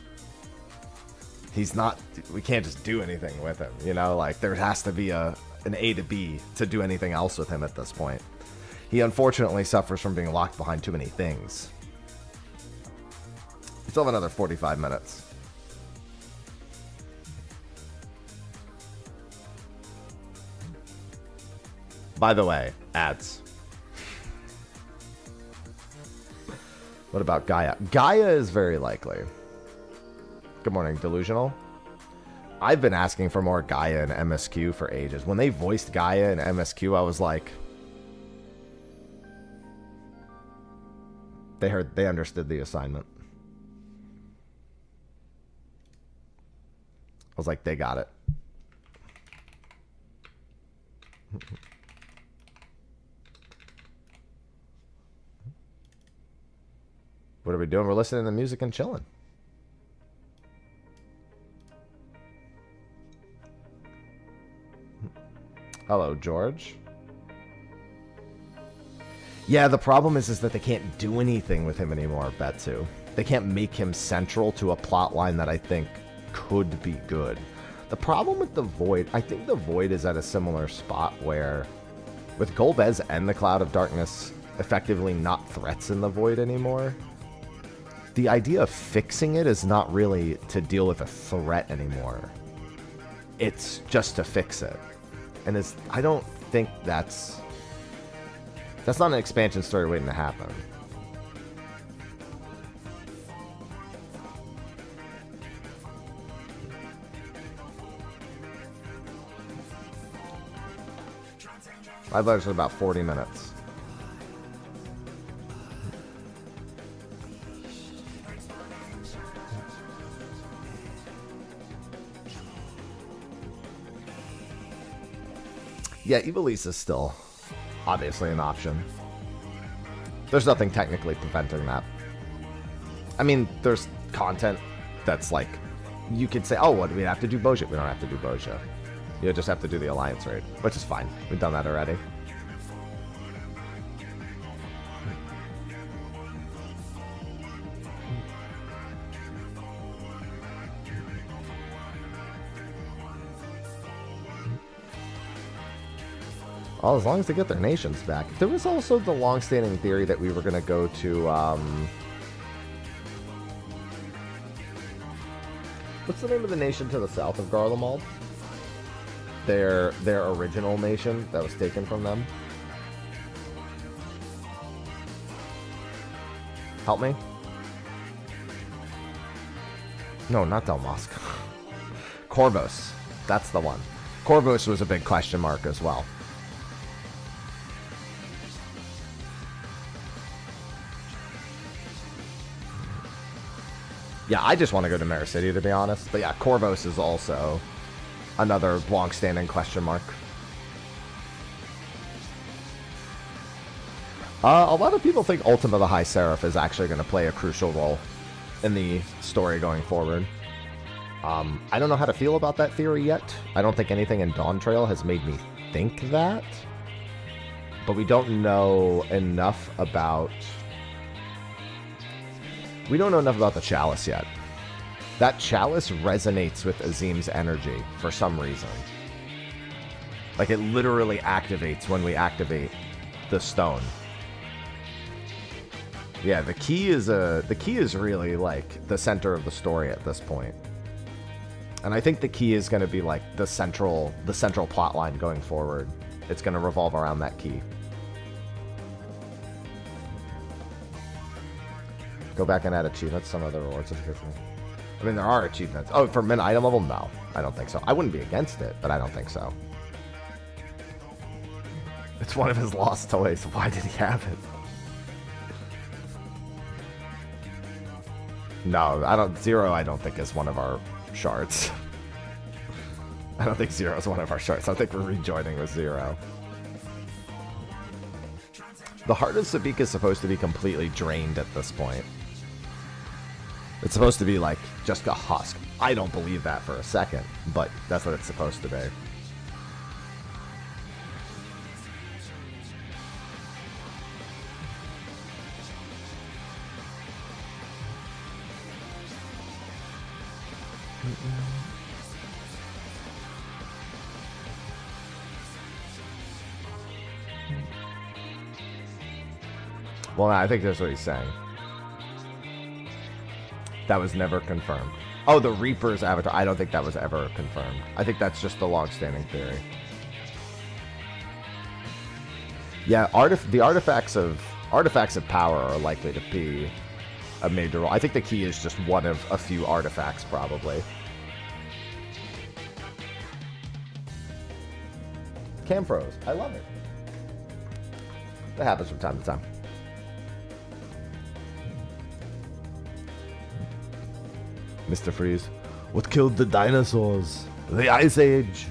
He's not, we can't just do anything with him, you know? Like, there has to be an A to B to do anything else with him at this point. He unfortunately suffers from being locked behind too many things. We still have another 45 minutes. By the way, ads. What about Gaia? Gaia is very likely. Good morning, Delusional. I've been asking for more Gaia in MSQ for ages. When they voiced Gaia in MSQ, I was like... They understood the assignment. I was like, they got it. What are we doing? We're listening to music and chilling. Hello, George. Yeah, the problem is that they can't do anything with him anymore, Betsu. They can't make him central to a plot line that I think could be good. The problem with the Void, I think the Void is at a similar spot where, with Golbez and the Cloud of Darkness effectively not threats in the Void anymore, the idea of fixing it is not really to deal with a threat anymore. It's just to fix it. And I don't think that's not an expansion story waiting to happen. I've lectured about 40 minutes. Yeah, Evilise is still obviously an option. There's nothing technically preventing that. I mean, there's content that's like, you could say, oh, what do we have to do Boja? We don't have to do Boja. You just have to do the Alliance raid, which is fine. We've done that already. Well, as long as they get their nations back. There was also the long-standing theory that we were going to go to, what's the name of the nation to the south of Garlemald? Their original nation that was taken from them. Help me? No, not Delmosk. Corvos. That's the one. Corvos was a big question mark as well. Yeah, I just want to go to Mare City, to be honest. But yeah, Corvos is also another long-standing question mark. A lot of people think Ultima the High Seraph is actually going to play a crucial role in the story going forward. I don't know how to feel about that theory yet. I don't think anything in Dawn Trail has made me think that. But we don't know enough about... We don't know enough about the Chalice yet. That Chalice resonates with Azim's energy for some reason. Like, it literally activates when we activate the stone. Yeah, the key is really, like, the center of the story at this point. And I think the key is going to be, like, the central plot line going forward. It's going to revolve around that key. Go back and add achievements. Some other rewards. I mean, there are achievements. Oh, for min item level? No, I don't think so. I wouldn't be against it, but I don't think so. It's one of his lost toys. Why did he have it? No, I don't. Zero, I don't think is one of our shards. I don't think Zero is one of our shards. I think we're rejoining with Zero. The heart of Sabik is supposed to be completely drained at this point. It's supposed to be like just a husk. I don't believe that for a second, but that's what it's supposed to be. Well, I think that's what he's saying. That was never confirmed. Oh, the Reaper's avatar. I don't think that was ever confirmed. I think that's just the long-standing theory. Yeah, the artifacts of power are likely to be a major role. I think the key is just one of a few artifacts, probably. Cam froze. I love it. That happens from time to time. Mr. Freeze. What killed the dinosaurs? The Ice Age.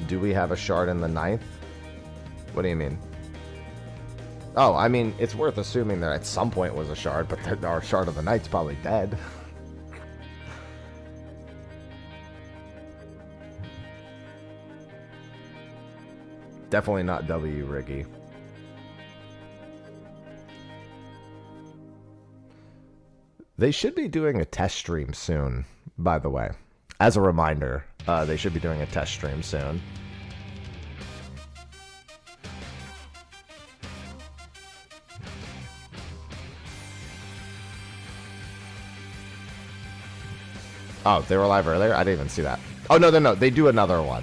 Do we have a shard in the 9th? What do you mean? Oh, I mean, it's worth assuming there at some point was a shard, but our shard of the night's probably dead. Definitely not W. Riggy. They should be doing a test stream soon, by the way. As a reminder, they should be doing a test stream soon. Oh, they were live earlier? I didn't even see that. Oh, no, no, no. They do another one.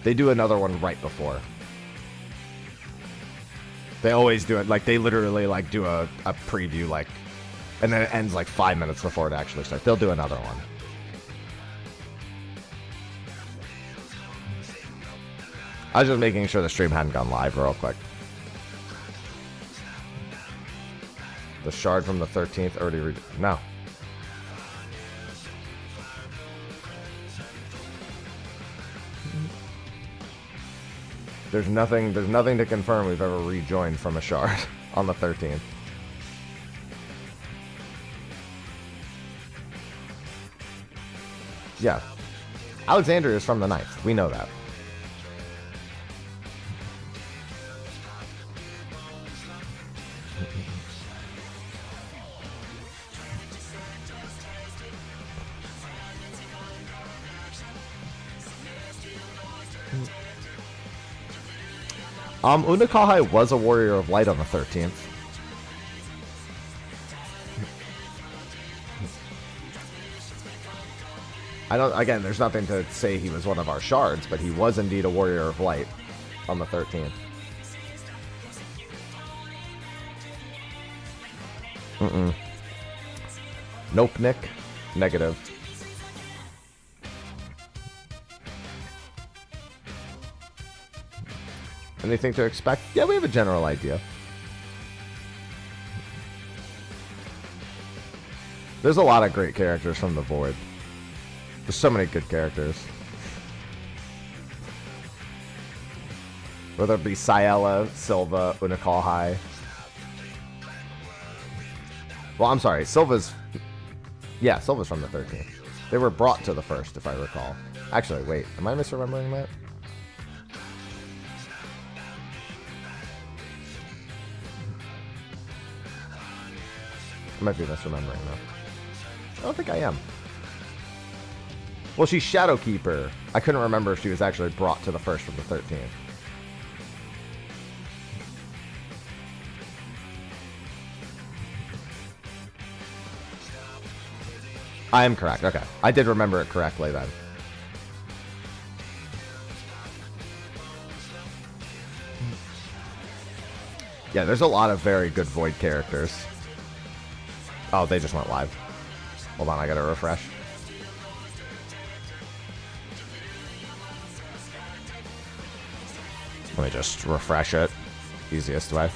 They do another one right before. They always do it. Like, they literally, like, do a preview, like... And then it ends like 5 minutes before it actually starts. They'll do another one. I was just making sure the stream hadn't gone live real quick. The shard from the 13th already no. There's nothing to confirm we've ever rejoined from a shard on the 13th. Yeah. Alexandria is from the 9th. We know that. Unokahai was a warrior of light on the 13th. Again, there's nothing to say he was one of our shards, but he was indeed a warrior of light on the 13th. Nope, Nick. Negative. Anything to expect? Yeah, we have a general idea. There's a lot of great characters from the Void. There's so many good characters. Whether it be Ciela, Silva, Unokahai. Well, I'm sorry, Silva's... Yeah, Silva's from the 13th. They were brought to the 1st, if I recall. Actually, wait, am I misremembering that? I might be misremembering that. I don't think I am. Well, she's Shadowkeeper. I couldn't remember if she was actually brought to the 1st from the 13th. I am correct. Okay. I did remember it correctly then. Yeah, there's a lot of very good Void characters. Oh, they just went live. Hold on, I gotta refresh. Let me just refresh it. Easiest way.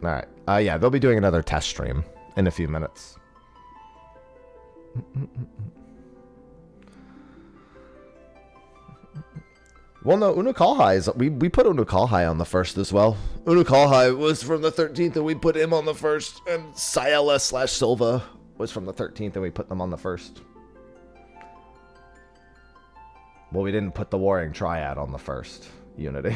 Alright. Yeah, they'll be doing another test stream in a few minutes. Well, no, Unokalhai is... We put Unokalhai on the first as well. Unokalhai was from the 13th, and we put him on the first. And Syela/Silva was from the 13th, and we put them on the first. Well, we didn't put the Warring Triad on the first Unity.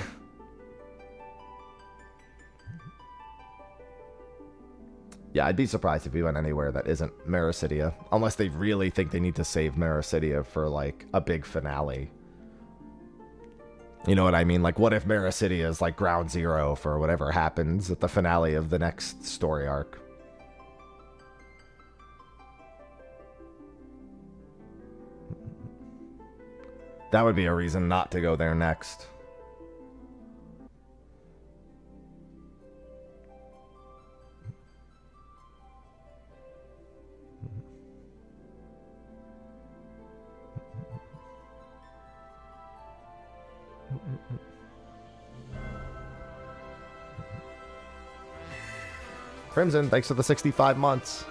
Yeah, I'd be surprised if we went anywhere that isn't Mericidia. Unless they really think they need to save Mericidia for, like, a big finale. You know what I mean? Like, what if Mericidia is, like, ground zero for whatever happens at the finale of the next story arc? That would be a reason not to go there next. Crimson, thanks for the 65 months.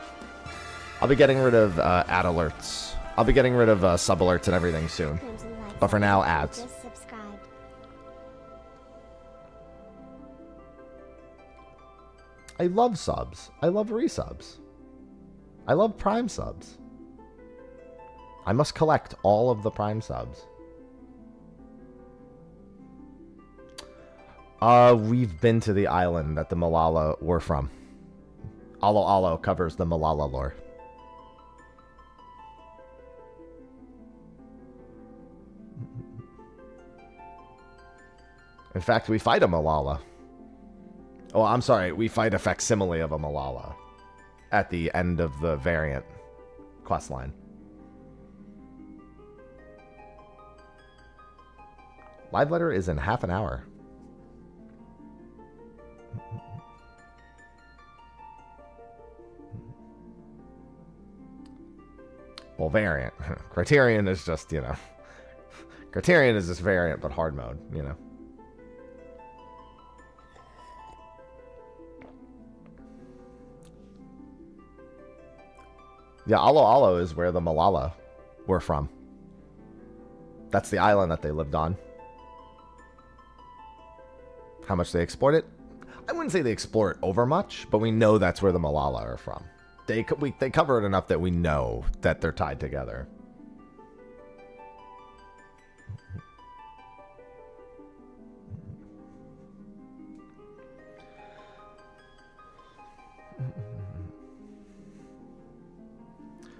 I'll be getting rid of ad alerts. I'll be getting rid of sub alerts and everything soon. But for now, ads. Just subscribed. I love subs. I love resubs. I love Prime subs. I must collect all of the Prime subs. We've been to the island that the Malala were from. Alo Alo covers the Malala lore. In fact, we fight a Malala. Oh, I'm sorry. We fight a facsimile of a Malala at the end of the variant questline. Live letter is in half an hour. Well, variant. Criterion is just, you know. Criterion is just variant, but hard mode, you know. Yeah, Alo Alo is where the Malala were from. That's the island that they lived on. How much they explored it? I wouldn't say they explore it over much, but we know that's where the Malala are from. They cover it enough that we know that they're tied together.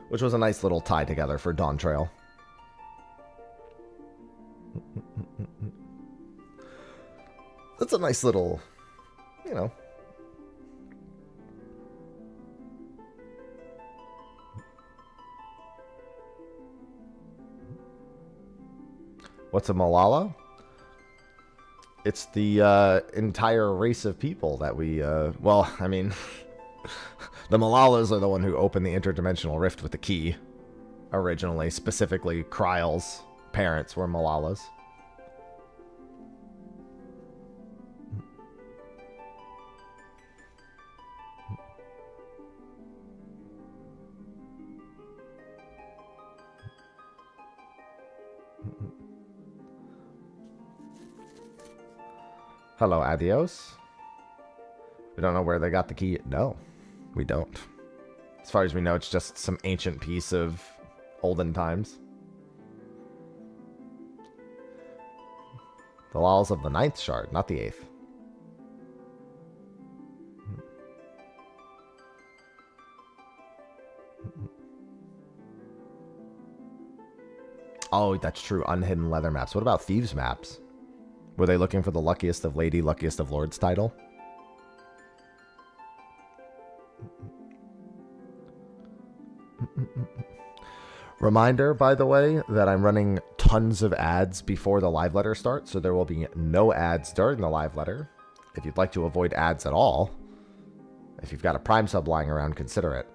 Which was a nice little tie together for Dawn Trail. That's a nice little, you know. What's a Malala? It's the entire race of people that we, well, I mean, the Malalas are the one who opened the interdimensional rift with the key. Originally, specifically, Kryle's parents were Malalas. Hello, Adios. We don't know where they got the key. No, we don't. As far as we know, it's just some ancient piece of olden times. The laws of the 9th shard, not the 8th. Oh, that's true. Unhidden leather maps. What about thieves maps? Were they looking for the luckiest of lady, luckiest of lords title? Reminder, by the way, that I'm running tons of ads before the live letter starts, so there will be no ads during the live letter. If you'd like to avoid ads at all, if you've got a Prime sub lying around, consider it.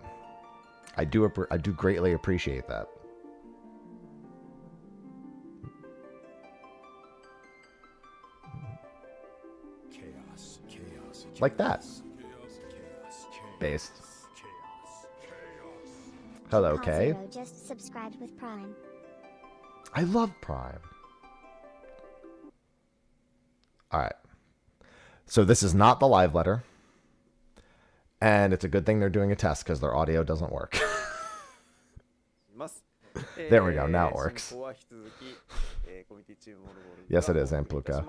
I do greatly appreciate that. Like that. Based. Hello, Kay. Just subscribed with Prime. I love Prime. Alright. So this is not the live letter. And it's a good thing they're doing a test because their audio doesn't work. There we go. Now it works. Yes, it is, Ampluka.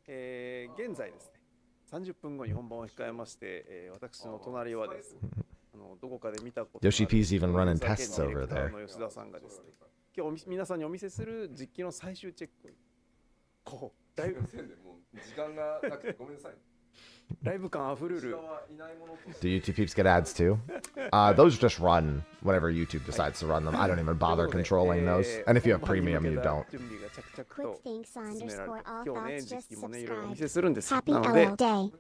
現在ですね、30分後に本番を控えまして、私の隣はですね、どこかで見たことがある Yoshi P's even running tests over there. 吉田さんがですね、今日皆さんにお見せする実機の最終チェック。こう、だいぶ時間がなくてごめんなさい。ライブ感あふれる。Do YouTube peeps get ads too? Those just run whenever YouTube decides to run them. I don't even bother controlling those. And if you have premium, you don't. Quick thanks underscore all 今日ね、 thoughts 実 just 機もね、いろいろお見せ subscribed. するんです。 Happy なので、 LL day.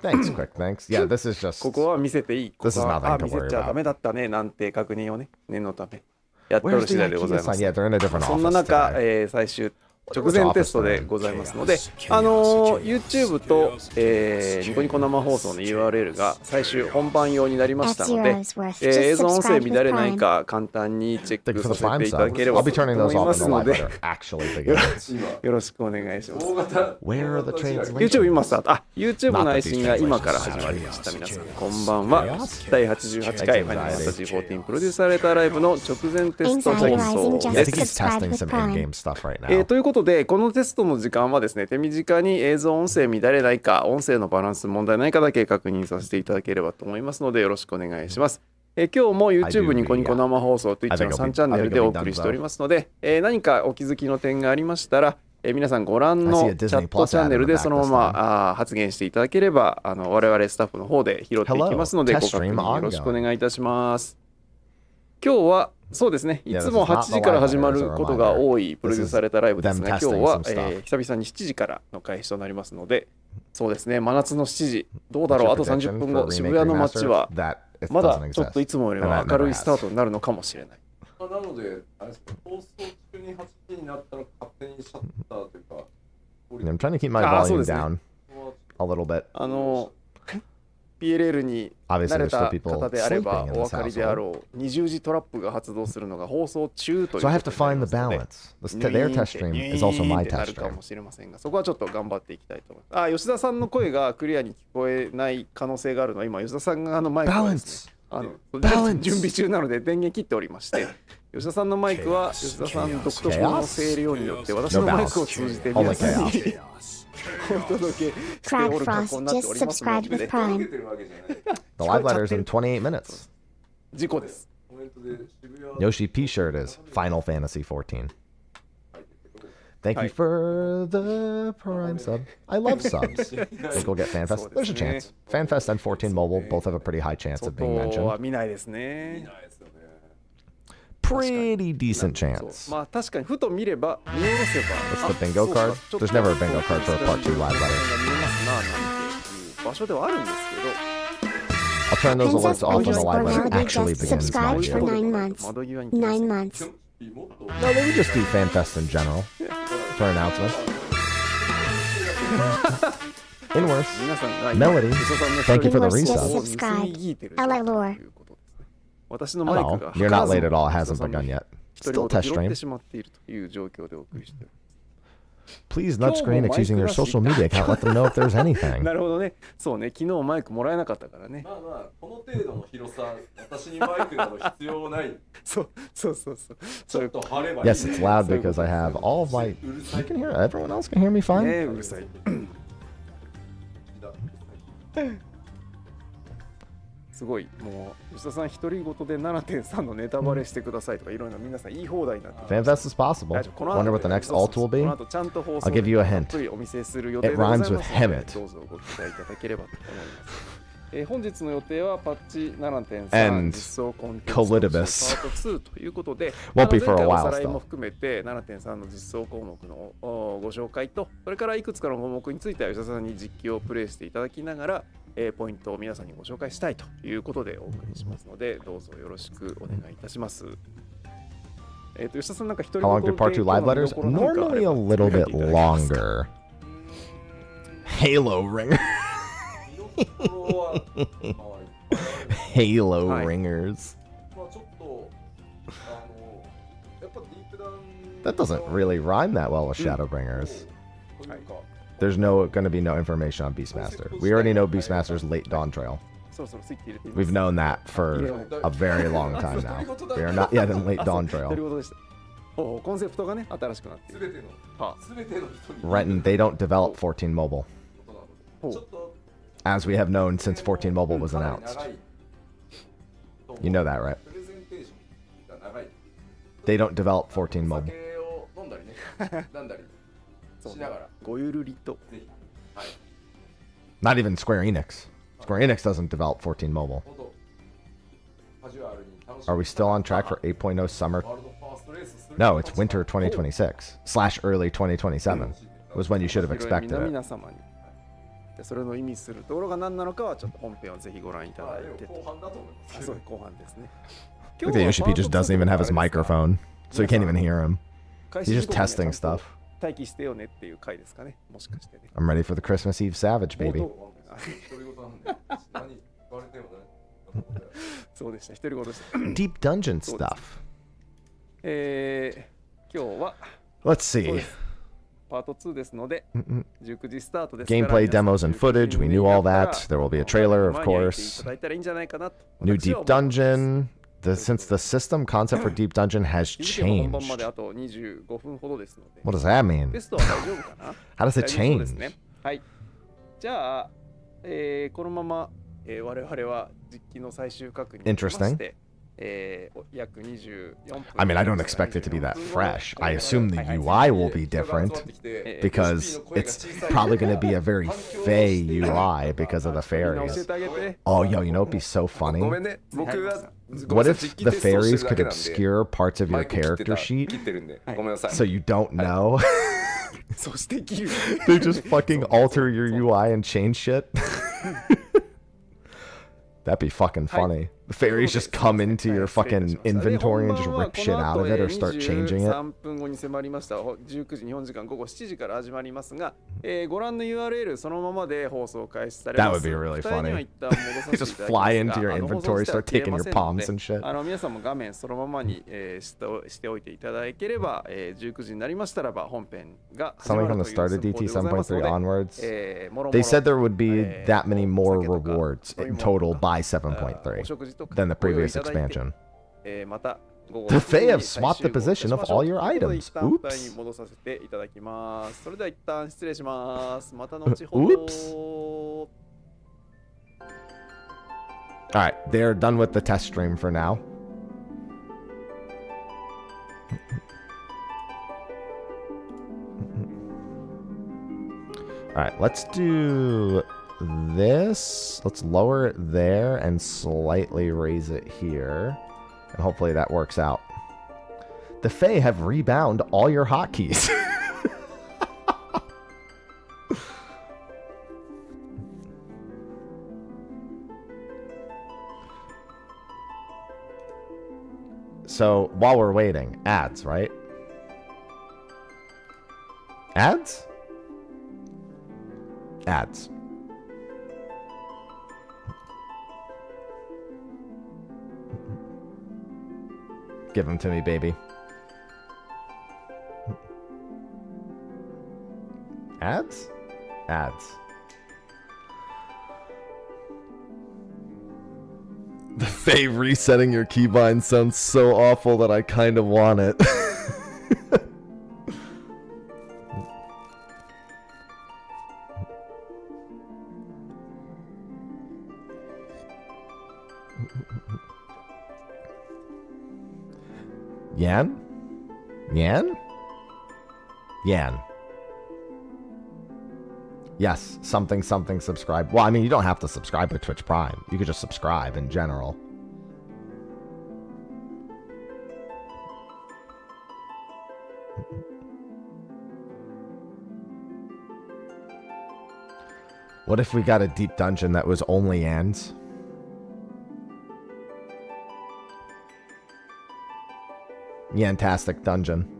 Thanks, quick thanks. Yeah, this is just... ここは見せていい。こ This is こは nothing to 見せ worry ちゃ about. ダメだったねなんて確認をね、念のためやってお Where's る the 次第でござい IKEA ま sign? す。 Yeah, they're in a different そんな office 中、 today. 最終直前テストでございますので、YouTube と、ニコニコ生放送の URL が最終本番用になりましたので、映像音声乱れないか簡単にチェッ Thank ク you for さ the せて Prime いただけ subs. れば I'll be と turning 思 those い off ま when す the の live で、 letter actually begins. よろしくお願いします。 Where are the translations? YouTube 今スタート。あ、YouTube の配信が今から始まりました。皆さん、こんばんは。第88回ファイナルファンタジー14プロデュースされたライブの直前テスト放送 Yeah, I で think す。 he's testing some in-game stuff right now. ということで、このテストの時間はですね、手短に映像音声乱れないか、音声のバランス問題ないかだけ確認させていただければと思いますので、よろしくお願いします。今日も YouTube ニコニコ生放送 Twitch の3チャンネルでお送りしておりますので、何かお気づきの点がありましたら、皆さんご覧のチャットチャンネルでそのまま発言していただければ、我々スタッフの方で拾っていきますので、ご確認よろしくお願いいたします。今日はそうですね、いつも8時から始まることが多いプロデュースされたライブですが、今日は、久々に7時からの開始となりますので、そうですね、真夏の7時、どうだろう、あと30分後、渋谷の街はまだちょっといつもよりは明るいスタートになるのかもしれない。なので、放送中に8時になったら勝手にシャッターというか、I'm trying to keep my volume down a little bit. PLL に慣れた方であればお分かりであろう20時トラップが発動するのが放送中ということになりますので、their test stream is also my な test るか stream. もしれませんが、そこはちょっと頑張っていきたいと思います。吉田さんの声がクリアに聞こえない可能性があるのは、今吉田さんがマイクをですね、準備中なので電源切っておりまして、吉田さんのマイクは吉田さん独特の声量によって私のマイクを通じて皆さんにお届けしておる格好になっておりますので、ね、The live letter is in 28 minutes. 事故です。 Yoshi P shirt is Final Fantasy 14. Thank you for the Prime sub. I love subs. Think we'll get FanFest. There's a chance. FanFest and 14 Mobile both have a pretty high chance of being 外は mentioned. 見ないですね。Pretty decent chance. まあ確かにふと見れば見下ろせば What's the bingo card? There's never a bingo card for a part 2 live letter. 見えますななんていう場所ではあるんですけど、 I'll turn those alerts Princess off when the live underscore letter Melody actually just begins. subscribed Mind for you. 9 months. 窓際に来ます 9 months. No, they would just do FanFest in general for announcements. In worse, 皆さんが Melody, 吉田さんの thank you for the Viewers just resub. を盗み聞いてると LL Lore. いうことですね。私のマイク Hello. が You're not late at all. It hasn't begun yet. 一人 Still ご test と拾って stream. しまっているという状況でお送りしている。 Please nudge Screenix using your social media account. Let them know if there's anything. なるほどね。そうね。昨日マイクもらえなかったからね。まあまあこの程度の広さ、私にマイクなど必要ない。そうそうそうそう。ちょっと張ればいい。Yes, it's loud because I have all of my. You can hear. Everyone else can hear me ね fine. うるさい。すごい。もう吉田さん独り言で 7.3 のネタバレしてくださいとかいろいろ皆さん言い放題になってます。 FanFest is possible. この後 Wonder what the next alt will こ be. の後ちゃんと放送 I'll give you a たっ hint. ぷりお見せする予定で It ござい rhymes ますの with で Hemet. どうぞご期待いただければと思います。本日の予定はパッチ 7.3 And 実装コンテンツ Colidibus パート2ということで Won't be for a 前回 while おさらいも still. 含めて 7.3 の実装項目のご紹介とそれからいくつかの項目については吉田さんに実機をプレイしていただきながらポイントを皆さんにご紹介したいということでお送りしますのでどうぞよろしくお願いいたします。吉田さんなんか一人 How long did part 2 live letters? Normally a little bit longer. Halo ringer. 見どころはまあいっぱいある Halo はい ringers. まあちょっとやっぱディープダウン That doesn't really rhyme that well with Shadowbringers. というか There's going to be no information on Beastmaster. We already know Beastmaster's late dawn trail. そろそろスイッチ入れてみます We've known that for a very long time now. We are not yet in late dawn という trail. ことでしたコンセプトがね新しくなっている全ての人に Renton, they don't develop 14 mobile, ほうちょっと as we have known since 14 mobile was announced. 長い You know that, right? プレゼンテーションが長い They don't develop 14お mobile. 酒を飲んだりね飲んだりしながらごゆるりとぜひはい Not even Square Enix. Square Enix doesn't develop 14 mobile. 本当カジュアルに楽し Are we still on track for 8.0 summer? ワールドファーストレースする No, it's winter 2026 / early 2027 was when you should have 広い expected it. 皆様にでそれの意味するところが何なのかはちょっと本編をぜひご覧いたまあだいてでも後半だと思いますあそう後半ですね Look at Yoshi P just doesn't even have his microphone, so you can't even hear him. 開 He's 始 just 時刻には testing ちゃん stuff. と待機してよねっていう回ですかねもしかしてね I'm ready for the Christmas Eve Savage, 冒 baby. 頭独り言なんで何言われてもねそうでした独り言でした Deep dungeon stuff. 今日は Let's そう see. ですパート2ですので19時スタートです Gameplay, demos, and footage. We knew all that. There will be a trailer, of いた course. だいたらいいんじゃないかなと New 私は Deep 思います Dungeon. Since the system concept for Deep Dungeon has 日付も本番ま changed. であと25分ほどですので What does that mean? テストは大丈夫かな How does it 大丈夫です change? ね。はい。じゃあ、このまま、我々は実機の最終確認をしまして、約24分。 I mean, I don't expect it to be that fresh. I assume the UI will be different because it's probably going to be a very fey UI because of the みんな教え fairies. てあげて。 Oh, yo, you know what'd be so funny? ごめんね僕が What if the fairies could obscure parts of your character 切 sheet ってるんでごめんなさい so you don't know? そして切る。 They just fucking alter your UI and change shit? That'd be fucking funny. The fairies just come into your fucking inventory and just rip shit out of it or start changing it. 3分後に迫りました19時日本時間午後7時から始まりますが、ご覧の URL そのままで放送開始されます。 That would be really 二人には funny. 一旦戻させていただきます Just が fly into your 放送 inventory, 自体は start taking your 消えま palms せん and shit. ので皆さんも画面そのままに、しておいていただければ、19時になりましたらば本編が始ま Something る from と the いう start of 速報で DT ございますの 7.3 で onwards. もろもろ They said there would be that many お more 酒とか rewards 飲み in 物 total とか by お 7.3食事とか than the ご用意い previous ただいて expansion. また午後 The Fae have 最 swapped the 終号いたし position of ましょう all your ということで items. 一旦舞台 Oops. に戻させていただきます。それでは一旦失礼します。また後ほど。 Alright, they're done with the test stream for now. Alright, let's do this. Let's lower it there and slightly raise it here. And hopefully that works out. The Fae have rebound all your hotkeys. So, while we're waiting, ads, right? Ads? Ads. Give them to me, baby. Ads? Ads. The Fae resetting your keybind sounds so awful that I kind of want it. Yan? Yan? Yan. Yes, something subscribe. Well, I mean, you don't have to subscribe to Twitch Prime. You could just subscribe in general. What if we got a deep dungeon that was only Yans? Yantastic dungeon.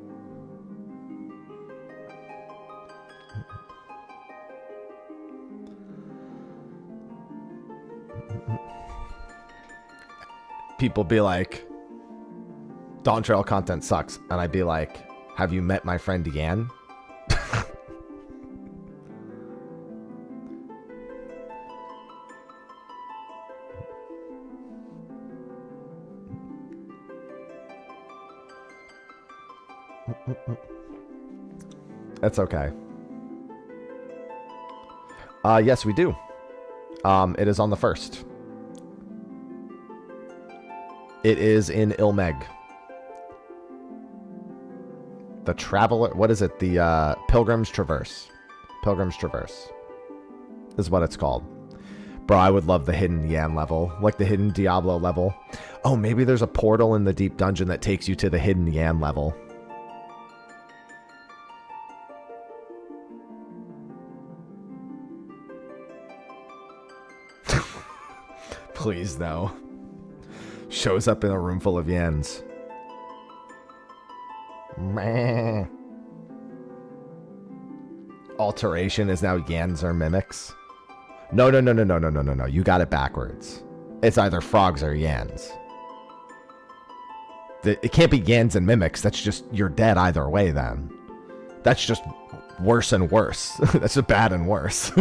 People be like, Dawn Trail content sucks. And I'd be like, have you met my friend Yan? That's okay. Yes, we do. It is on the 1st. It is in Ilmeg. The Traveler... What is it? The Pilgrim's Traverse. Pilgrim's Traverse is what it's called. Bro, I would love the hidden Yan level. Like the hidden Diablo level. Oh, maybe there's a portal in the deep dungeon that takes you to the hidden Yan level. Please, no. Shows up in a room full of Yans. Meh. Alteration is now Yans or mimics. No. You got it backwards. It's either frogs or Yans. It can't be Yans and mimics. That's just, you're dead either way then. That's just worse and worse. That's just bad and worse.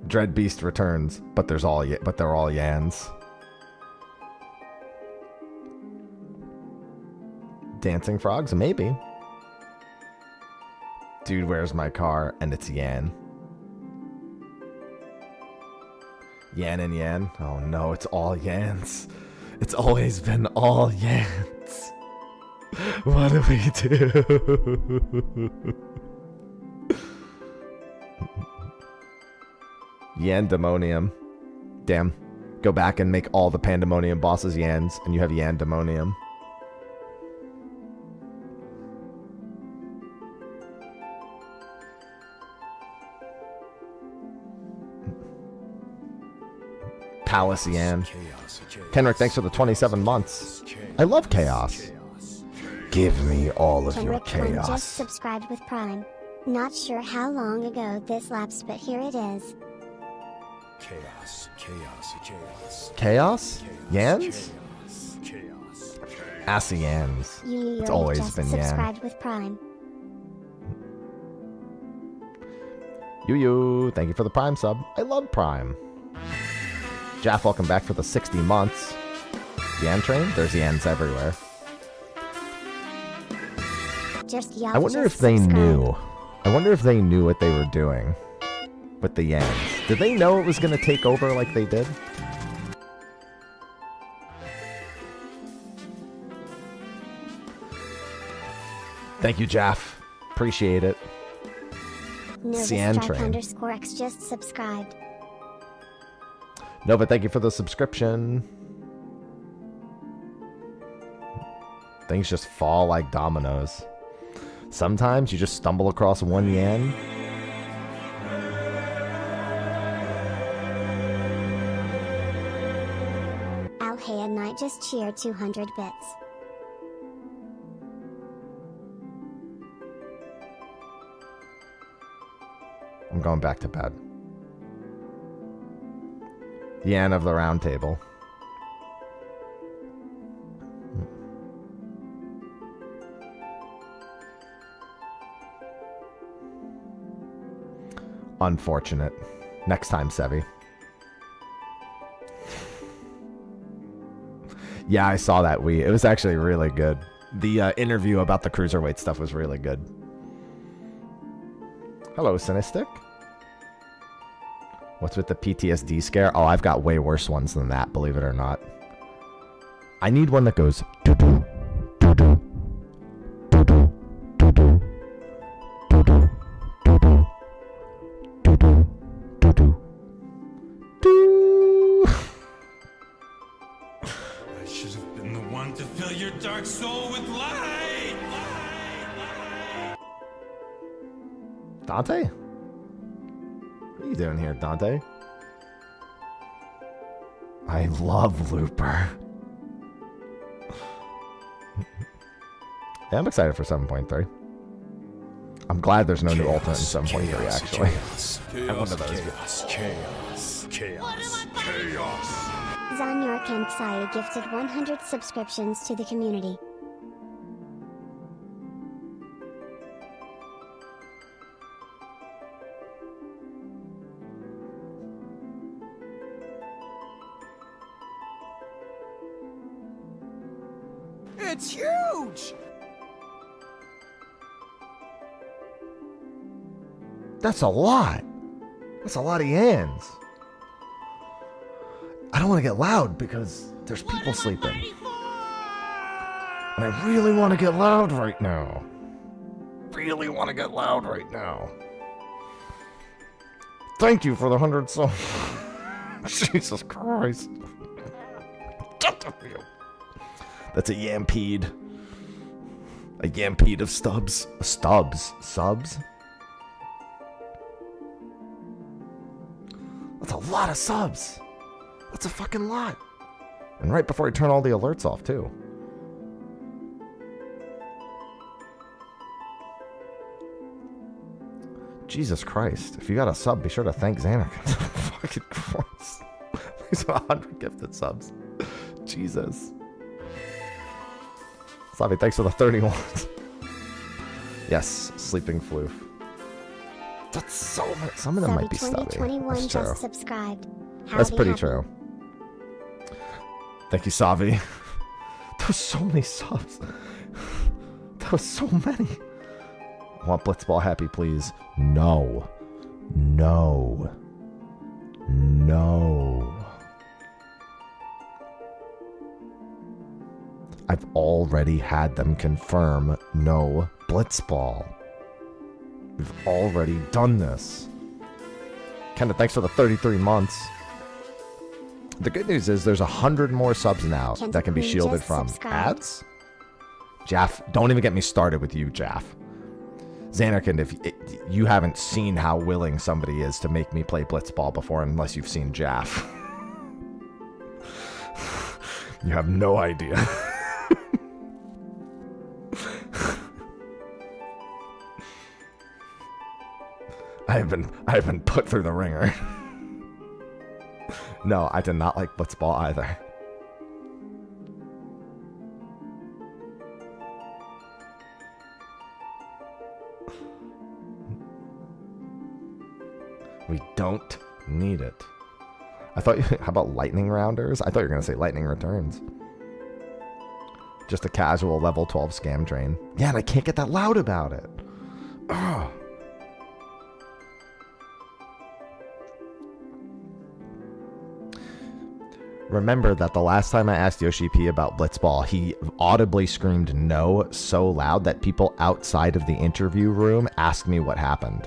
Dread Beast returns, but they're all Yans. Dancing frogs, maybe. Dude, where's my car? And it's Yan. Yan and Yan. Oh no, it's all Yans. It's always been all Yans. What do we do? Yandemonium. Damn. Go back and make all the Pandemonium bosses Yans, and you have Yandemonium. Palace Yan. Kenrick, thanks for the 27 months. I love chaos. Give me all of your chaos. Just subscribed with Prime. Not sure how long ago this lapsed, but here it is. Chaos? Yans? Assy Yans. It's always just been Yan. Subscribed with Prime. Yu, thank you for the Prime sub. I love Prime. Jaff, welcome back for the 60 months. Yan train? There's Yans everywhere. I wonder if they knew. I wonder if they knew what they were doing with the Yans. Did they know it was going to take over like they did? Thank you, Jaff. Appreciate it. Cian train. _X just subscribed. Nova, thank you for the subscription. Things just fall like dominoes. Sometimes you just stumble across one Yan. Alhaya Knight just cheered 200 bits. I'm going back to bed. Yan of the Round Table. Unfortunate. Next time, Sevi. Yeah, I saw that. It was actually really good. The interview about the cruiserweight stuff was really good. Hello, Sinistic. What's with the PTSD scare? Oh, I've got way worse ones than that, believe it or not. I need one that goes doo-doo, doo-doo, want to fill your dark soul with light. Dante? What are you doing here, Dante? I love Looper. Yeah, I'm excited for 7.3. I'm glad there's no new alternate in 7.3, actually. I'm one of those. Chaos. Zanyor Kentsai gifted 100 subscriptions to the community. It's huge. That's a lot. That's a lot of yans. I don't want to get loud because there's people sleeping. And I really want to get loud right now. Really want to get loud right now. Thank you for the 100 songs. Jesus Christ. That's a yampede. A yampede of stubs. Stubs? Subs? That's a lot of subs. That's a fucking lot. And right before I turn all the alerts off, too. Jesus Christ. If you got a sub, be sure to thank Xanax. Fucking Christ. These are 100 gifted subs. Jesus. Slavi, thanks for the 31. Yes, sleeping floof. That's so much. Some of them might be stubby. 2021 That's true. just subscribed. That's Howdy, pretty howdy. true. Thank you, Savi. There was so many subs. There was so many. Want Blitzball happy, please? No. No. No. I've already had them confirm no Blitzball. We've already done this. Kenda, thanks for the 33 months. The good news is there's 100 more subs now that can be shielded from ads. Jaff, don't even get me started with you, Jaff. Xanarkand, if you haven't seen how willing somebody is to make me play Blitzball before unless you've seen Jaff. You have no idea. I've been put through the ringer. No, I did not like Blitzball either. We don't need it. I thought how about lightning rounders? I thought you were gonna say lightning returns. Just a casual level 12 scam train. Yeah, and I can't get that loud about it. Ugh. Remember that the last time I asked Yoshi P about Blitzball, he audibly screamed no so loud that people outside of the interview room asked me what happened.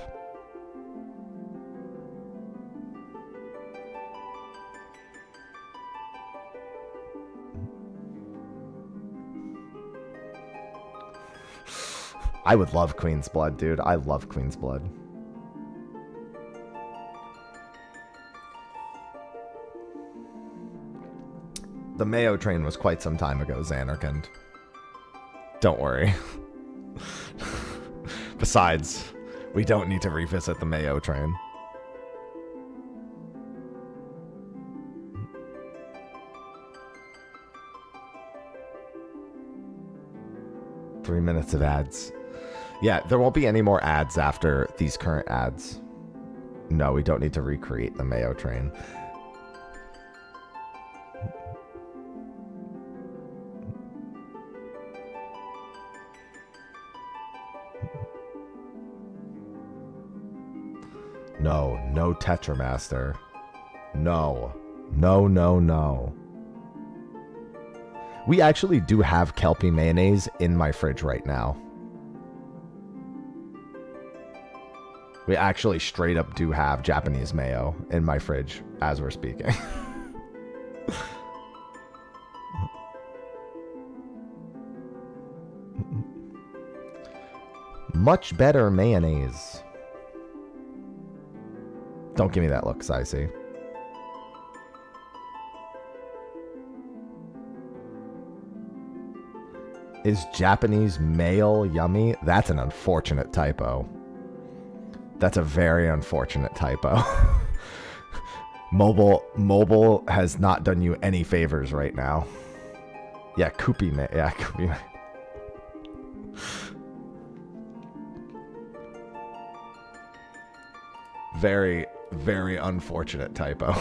I would love Queen's Blood, dude. I love Queen's Blood. The Mayo train was quite some time ago, Xanarkand. Don't worry. Besides, we don't need to revisit the Mayo train. Three minutes of ads. Yeah, there won't be any more ads after these current ads. No, we don't need to recreate the Mayo train. No, no Tetramaster. No. No, no, no. We actually do have Kelpie mayonnaise in my fridge right now. We actually straight up do have Japanese mayo in my fridge as we're speaking. Much better mayonnaise. Don't give me that look, Sicey. Is Japanese mail yummy? That's an unfortunate typo. That's a very unfortunate typo. Mobile has not done you any favors right now. Yeah, Koopy mail. Yeah, Koopy mail. Very, very unfortunate typo.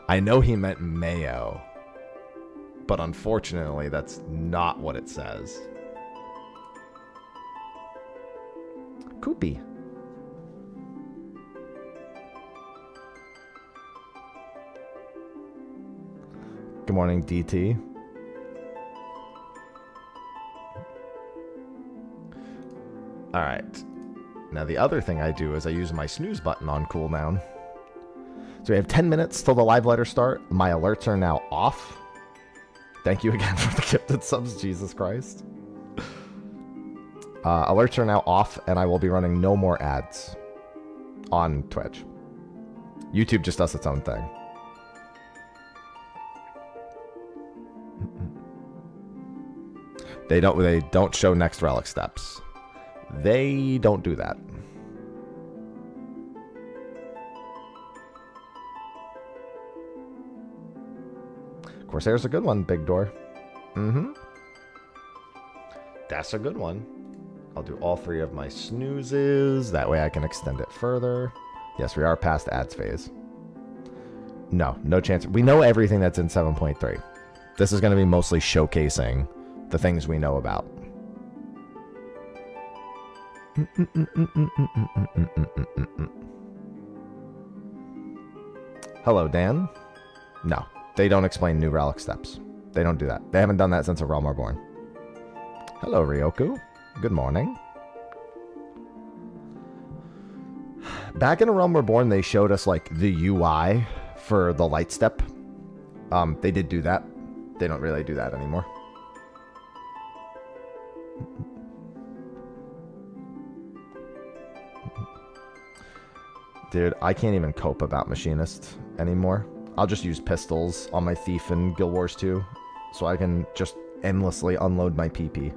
I know he meant mayo, but unfortunately, that's not what it says. Koopy. Good morning, DT. All right. Now, the other thing I do is I use my snooze button on cooldown. So we have 10 minutes till the live letter start. My alerts are now off. Thank you again for the gifted subs, Jesus Christ. Alerts are now off, and I will be running no more ads on Twitch. YouTube just does its own thing. They don't show next relic steps. They don't do that. Corsair's a good one, Big Door. Mm-hmm. That's a good one. I'll do all 3 of my snoozes. That way I can extend it further. Yes, we are past ads phase. No chance. We know everything that's in 7.3. This is going to be mostly showcasing the things we know about. Hello, Dan. No, they don't explain new relic steps. They don't do that. They haven't done that since A Realm Reborn. Hello, Ryoku. Good morning. Back in A Realm Reborn, they showed us like the UI for the light step. They did do that. They don't really do that anymore. Dude, I can't even cope about Machinist anymore. I'll just use pistols on my Thief in Guild Wars 2, so I can just endlessly unload my PP.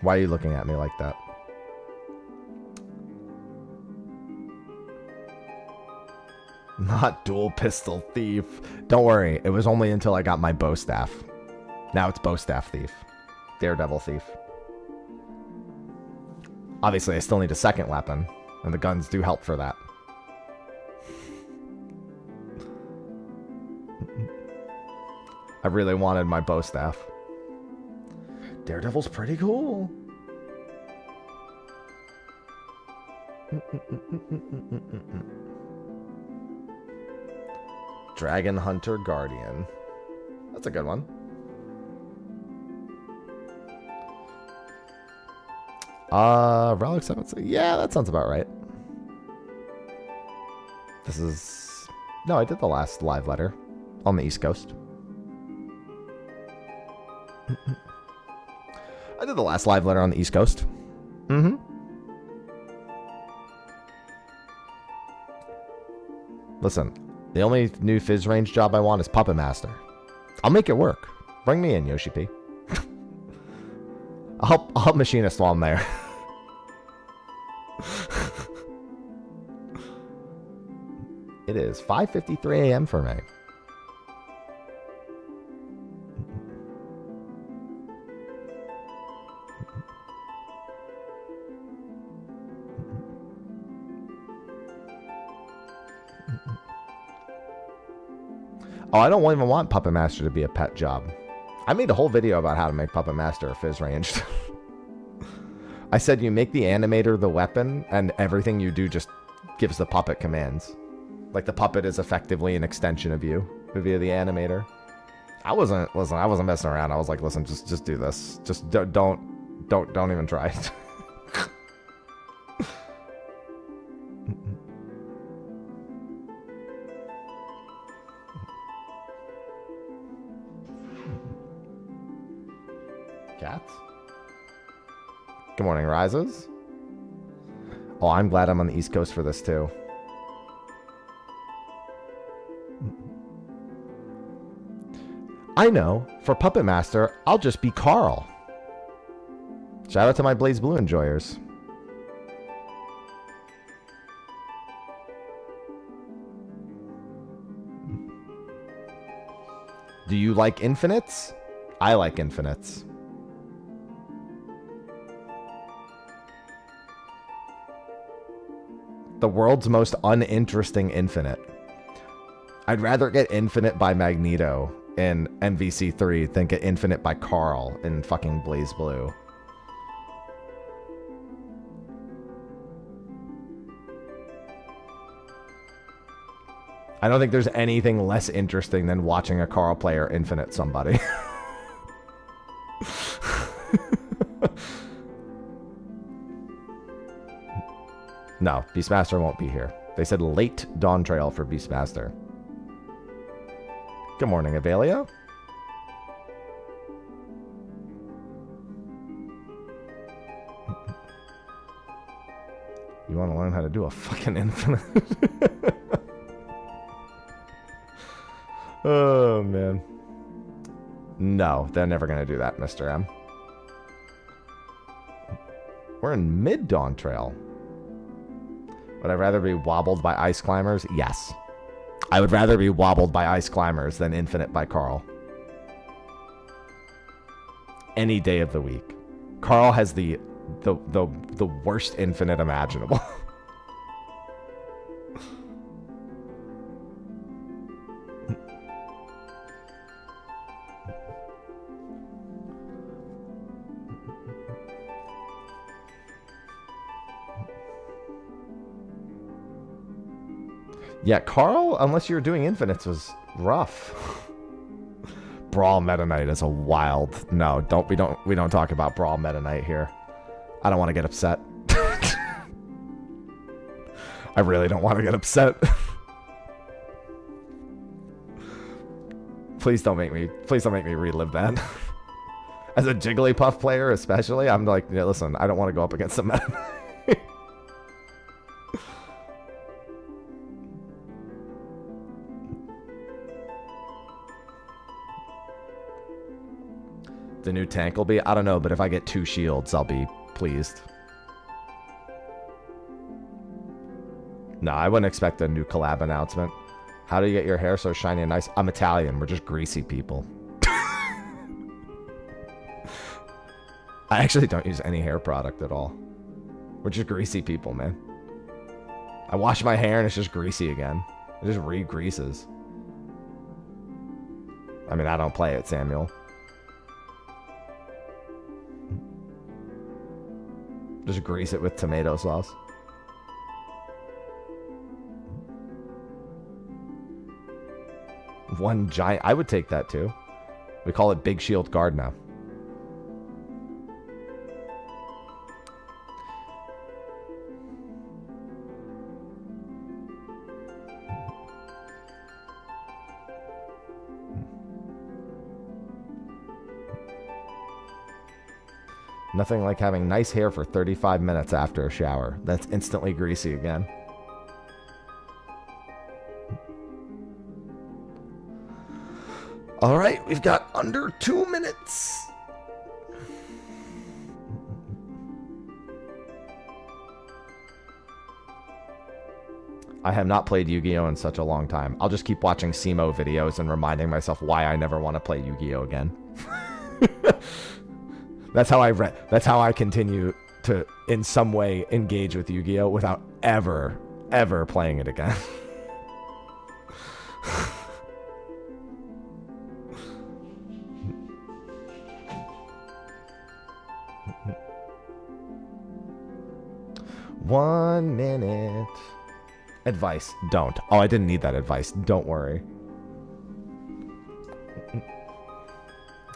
Why are you looking at me like that? Not dual pistol thief. Don't worry, it was only until I got my bow staff. Now it's bow staff thief. Daredevil thief. Obviously, I still need a second weapon, and the guns do help for that. I really wanted my bow staff. Daredevil's pretty cool. Dragon Hunter Guardian. That's a good one. Relic 7. Yeah, that sounds about right. This is... No, I did the last live letter on the East Coast. I did the last live letter on the East Coast. Mm-hmm. Listen, the only new Fizz range job I want is Puppet Master. I'll make it work. Bring me in, Yoshi P. I'll help Machinist while I'm there. It is 5:53 a.m. for me. Oh, I don't even want Puppet Master to be a pet job. I made a whole video about how to make Puppet Master a Fizz ranged. I said you make the animator the weapon, and everything you do just gives the puppet commands. Like the puppet is effectively an extension of you via the animator. I wasn't messing around. I was like, listen, just do this. Just don't even try it. chat. Good morning, Rises. Oh, I'm glad I'm on the East Coast for this, too. I know. For Puppet Master, I'll just be Carl. Shout out to my Blaze Blue enjoyers. Do you like infinites? I like infinites. The world's most uninteresting infinite. I'd rather get infinite by Magneto in MVC3 than get infinite by Carl in fucking Blaze Blue. I don't think there's anything less interesting than watching a Carl player infinite somebody. No, Beastmaster won't be here. They said late Dawn Trail for Beastmaster. Good morning, Avelia. You want to learn how to do a fucking infinite? Oh, man. No, they're never going to do that, Mr. M. We're in mid-Dawn Trail. Would I rather be wobbled by ice climbers? Yes. I would rather be wobbled by ice climbers than infinite by Carl. Any day of the week. Carl has the worst infinite imaginable. Yeah, Carl, unless you're doing infinites, was rough. Brawl Meta Knight is a wild. No, we don't talk about Brawl Meta Knight here. I don't want to get upset. I really don't want to get upset. Please don't make me relive that. As a Jigglypuff player, especially, I'm like, yeah, listen, I don't want to go up against the Meta Knight. The new tank will be? I don't know, but if I get 2 shields, I'll be pleased. No, I wouldn't expect a new collab announcement. How do you get your hair so shiny and nice? I'm Italian. We're just greasy people. I actually don't use any hair product at all. We're just greasy people, man. I wash my hair and it's just greasy again. It just re-greases. I mean, I don't play it, Samuel. Just grease it with tomato sauce. One giant... I would take that too. We call it Big Shield Guard now. Nothing like having nice hair for 35 minutes after a shower. That's instantly greasy again. All right, we've got under 2 minutes. I have not played Yu-Gi-Oh! In such a long time. I'll just keep watching Simo videos and reminding myself why I never want to play Yu-Gi-Oh! Again. That's how I continue to, in some way, engage with Yu-Gi-Oh! Without ever playing it again. One minute. Advice, don't. Oh, I didn't need that advice. Don't worry.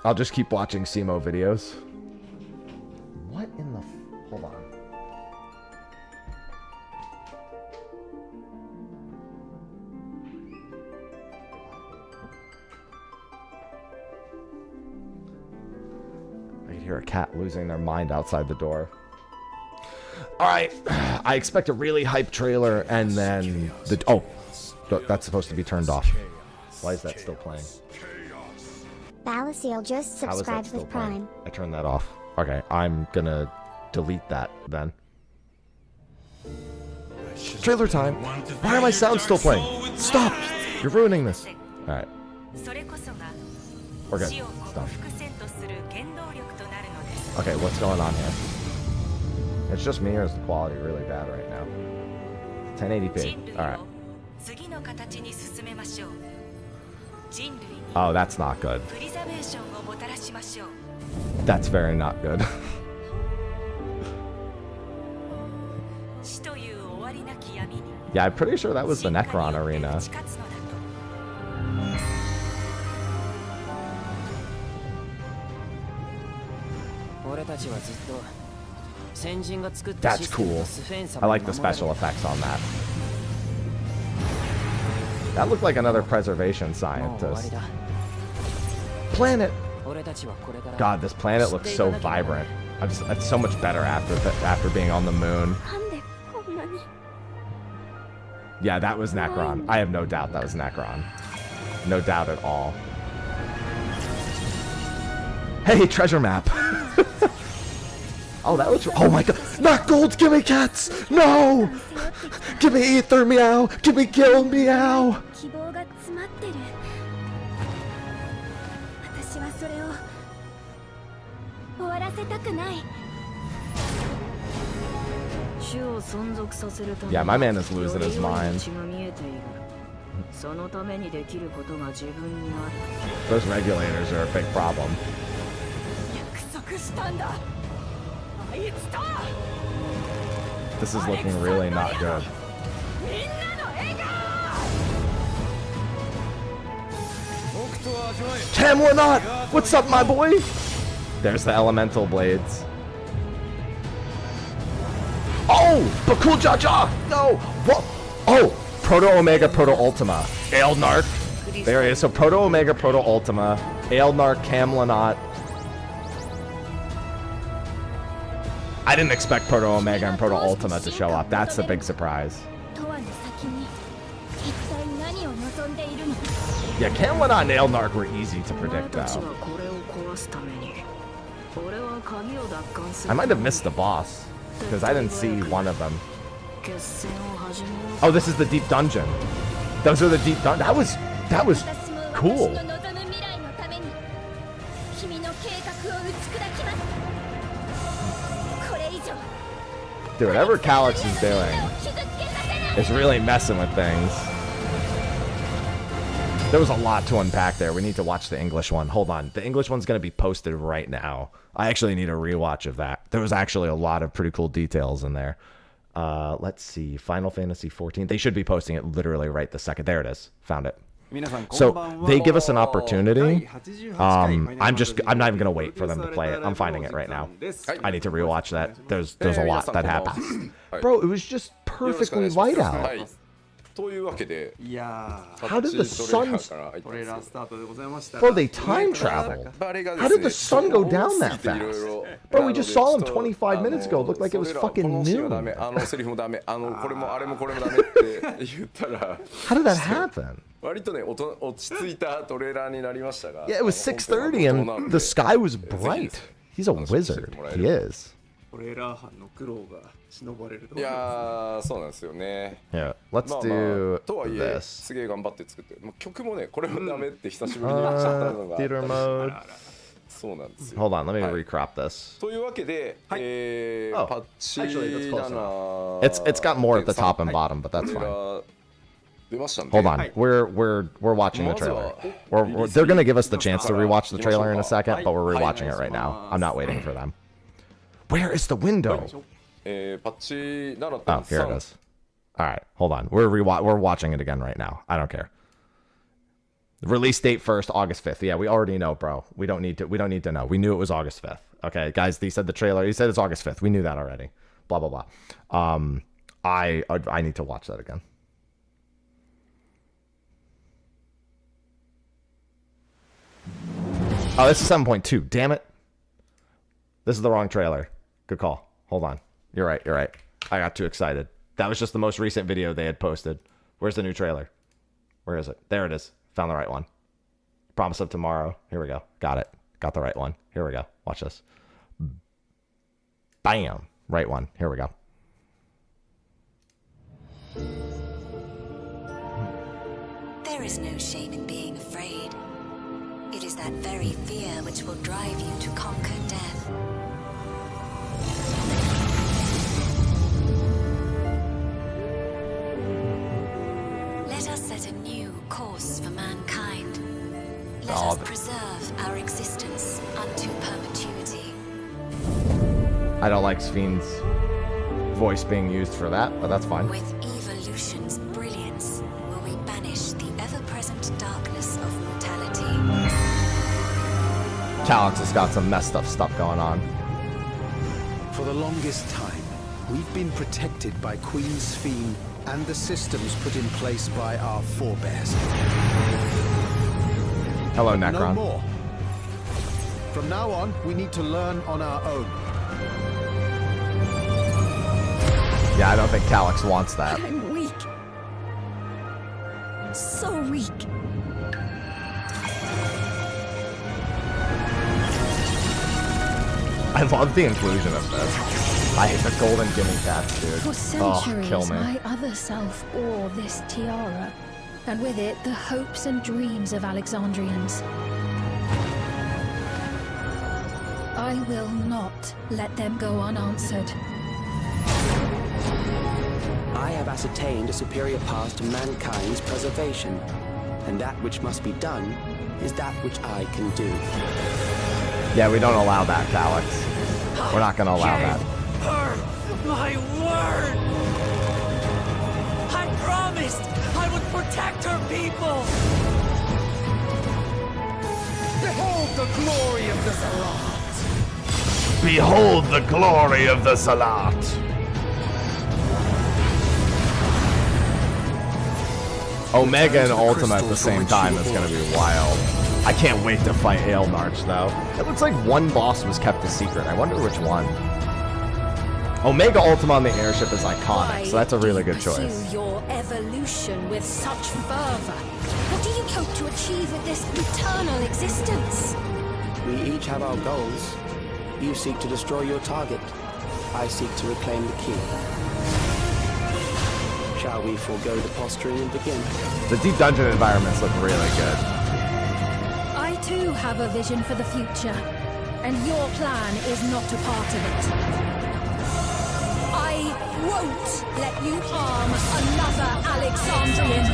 I'll just keep watching Simo videos. What in the... Hold on. I can hear hear a cat losing their mind outside the door. Alright, I expect a really hype trailer, and then the... Oh, that's supposed to be turned off. Why is that still playing? Balasil just How is that subscribed still with playing? Prime. I turned that off. Okay, I'm gonna delete that then. Trailer time! Why are my sounds still playing? Stop! You're ruining this! Alright. We're good. It's done. Okay, what's going on here? It's just me, or is the quality really bad right now? 1080p. Alright. Oh, that's not good. That's very not good. Yeah, I'm pretty sure that was the Necron arena. That's cool. I like the special effects on that. That looked like another preservation scientist. Planet! God, this planet looks so vibrant. It's so much better after being on the moon. Yeah, that was Necron. I have no doubt that was Necron. No doubt at all. Hey, treasure map! Oh, that was... Oh my god! Not gold! Give me cats! No! Give me ether, meow! Give me kill, meow! Yeah, my man is losing his mind. Those regulators are a big problem. This is looking really not good. Camlanot! What's up, my boy? There's the elemental blades. Oh! Bakul Jaja! No! What? Oh! Proto Omega, Proto Ultima. Aeldnark. There he is. So Proto Omega, Proto Ultima. Aeldnark, Camlanot. I didn't expect Proto Omega and Proto Ultima to show up. That's the big surprise. Yeah, Camlanot and Aeldnark were easy to predict, though. I might have missed the boss, because I didn't see one of them. Oh, this is the deep dungeon. Those are the deep dungeons. That was cool. Dude, whatever Calyx is doing is really messing with things. There was a lot to unpack there. We need to watch the English one. Hold on. The English one's going to be posted right now. I actually need a rewatch of that. There was actually a lot of pretty cool details in there. Let's see. Final Fantasy 14. They should be posting it literally right the second. There it is. Found it. So they give us an opportunity. I'm not even going to wait for them to play it. I'm finding it right now. I need to rewatch that. There's a lot that happens. Bro, it was just perfectly light out. How did the sun... Bro, they time traveled. How did the sun go down that fast? Bro, we just saw him 25 minutes ago. It looked like it was fucking noon. How did that happen? Yeah, it was 6:30 and the sky was bright. He's a wizard. He is. Yeah, let's do this. Theater mode. Hold on, let me recrop this. Oh, actually, that's close enough. It's got more at the top and bottom, but that's fine. Hold on, we're watching the trailer. They're gonna give us the chance to rewatch the trailer in a second, but we're rewatching it right now. I'm not waiting for them. Where is the window? Oh, here it is. All right, hold on. We're watching it again right now. I don't care. Release date first, August 5th. Yeah, we already know, bro. We don't need to know. We knew it was August 5th. Okay, guys. He said the trailer. He said it's August 5th. We knew that already. Blah blah blah. I need to watch that again. Oh, this is 7.2. Damn it. This is the wrong trailer. Good call. Hold on. You're right. You're right. I got too excited. That was just the most recent video they had posted. Where's the new trailer? Where is it? There it is. Found the right one. Promise of Tomorrow. Here we go. Got it. Got the right one. Here we go. Watch this. Bam. Right one. Here we go. There is no shame in being afraid. It is that very fear which will drive you to conquer death. Let us set a new course for mankind. Let us preserve our existence unto perpetuity. I don't like Sven's voice being used for that, but that's fine. With evolution's brilliance, will we banish the ever-present darkness of mortality. Calyx has got some messed up stuff going on. For the longest time, we've been protected by Queen Sven and the systems put in place by our forebears. Hello, No Necron. more. From now on, we need to learn on our own. Yeah, I don't think Calyx wants that. I'm weak. So weak. I love the inclusion of this. I hate the golden gimme cats, dude. For centuries, kill me. my other self bore this tiara, and with it the hopes and dreams of Alexandrians. I will not let them go unanswered. I have ascertained a superior path to mankind's preservation, and that which must be done is that which I can do. Yeah, we don't allow that, Calyx. We're not gonna allow that. Her my word! I promised I would protect her people! Behold the glory of the Salat! Behold the glory of the Salat! Omega and Ultima at the same time is gonna be wild. I can't wait to fight Aelnarch, though. It looks like one boss was kept a secret. I wonder which one. Omega Ultima on the airship is iconic, so that's a really good choice. Pursue your evolution with such fervor. What do you hope to achieve with this eternal existence? We each have our goals. You seek to destroy your target. I seek to reclaim the key. Shall we forego the posturing and begin? The deep dungeon environments look really good. I too have a vision for the future, and your plan is not a part of it. I won't let you harm another Alexandrian.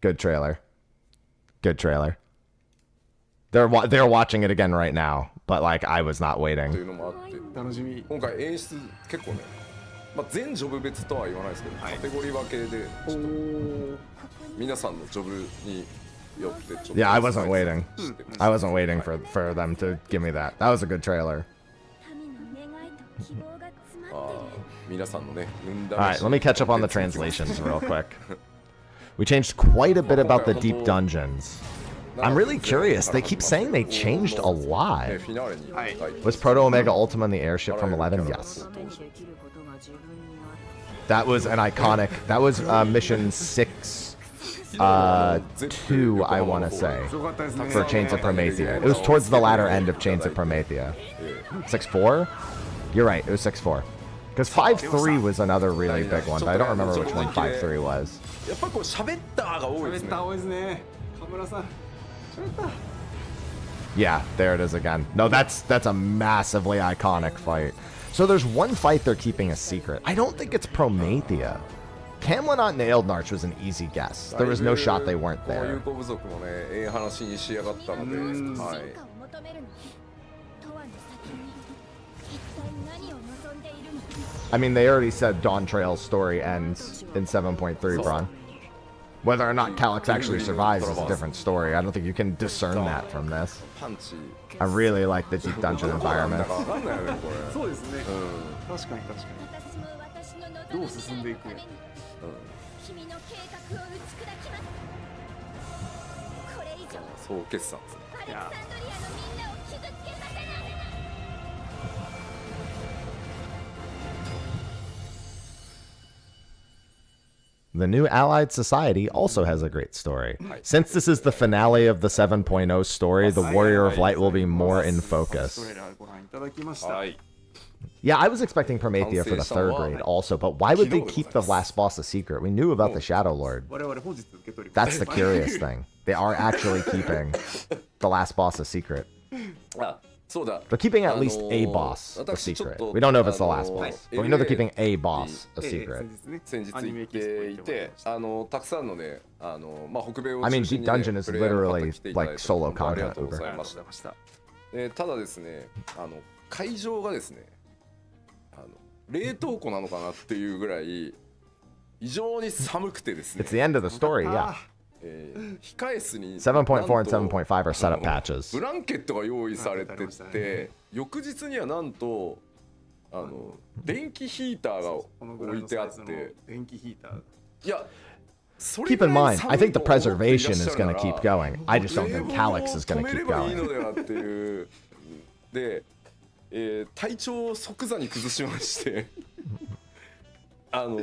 Good trailer. Good trailer. They're watching it again right now, but like I was not という waiting. のもあって楽しみ。今回演出結構ね、まあ、全ジョブ別とは言わないですけど、カテゴリー分けでちょっと皆さんのジョブによってちょっと Yeah, I wasn't waiting. してます I wasn't waiting for them to give me that. That was a good trailer. 皆さんのね、 All right, let me catch up on the translations real quick. We changed quite a bit about the deep dungeons. I'm really curious. They keep saying they changed a lot. フィナーレに書いて Was Proto Omega Ultima in the airship from 11? Yes. That was an iconic. That was mission 6, 2, I want to say, for Chains of Promethea. It was towards the latter end of Chains of Promethea. 6-4? You're right. It was 6-4. Because 5-3 was another really big one, but I don't remember which one 5-3 was. やっぱこう喋ったが多いですね。喋った多いですね。カムラさん。喋った。 Yeah, there it is again. No, that's a massively iconic fight. So there's one fight they're keeping a secret. I don't think it's Promethea. Camelot and Aeldnarch was an easy guess. There was no shot they weren't この there. 友好部族もね、ええ話に仕上がったので、はい。 I mean, they already said Dawn Trail's story ends in 7.3, Braun. Whether or not Calyx actually survives is a different story. I don't think you can discern that from this. パンチ。 I really like the deep dungeon なん environment. だかわかんないよね、これ。そうですね。確かに確かに。どう進んでいくんや。君の計画を打ち砕きます。これ以上総決算ですね。アレクサンドリアのみんなを傷つけさせない。The new Allied Society also has a great story. Since this is the finale of the 7.0 story, the Warrior of Light will be more in スト focus. レーラーご覧いただきました。はい Yeah, I was expecting Promethea for the third raid also, but why would they keep the last boss a secret? We knew about the Shadow Lord. 我々本日受け取ります。 That's the curious thing. They are actually keeping the last boss a secret. あそうだ They're keeping at least a boss a 私ちょっ secret. と We don't know if it's the last boss, but we know they're LA keeping a boss a ええ secret. 先日アニメ行っキスポていてたくさんのねまあ北米を I mean, 中心に、 Deep ね、 Dungeon is プレイヤーの方 literally 来ていただい like て solo 本当ありが content とうござ Uber. いましたただですね会場がですね冷凍庫なのかなっていうぐらい異常に寒くてですね It's the end of the story, yeah. 控え室に 7.4 and なんと7.5 are setup patches. ブランケットが用意されてて翌日にはなんと電気ヒーターがこのぐらい置いてあっのサイズのて電気ヒーター。いやそれ Keep ぐ in らい mind, I think the 寒いと思っていらっしゃ preservation is るな going ら to keep going. I just don't think 冷房 Calyx is を going 止 to めれ keep ばいいの going. ではっていうで、体調を即座に崩しまして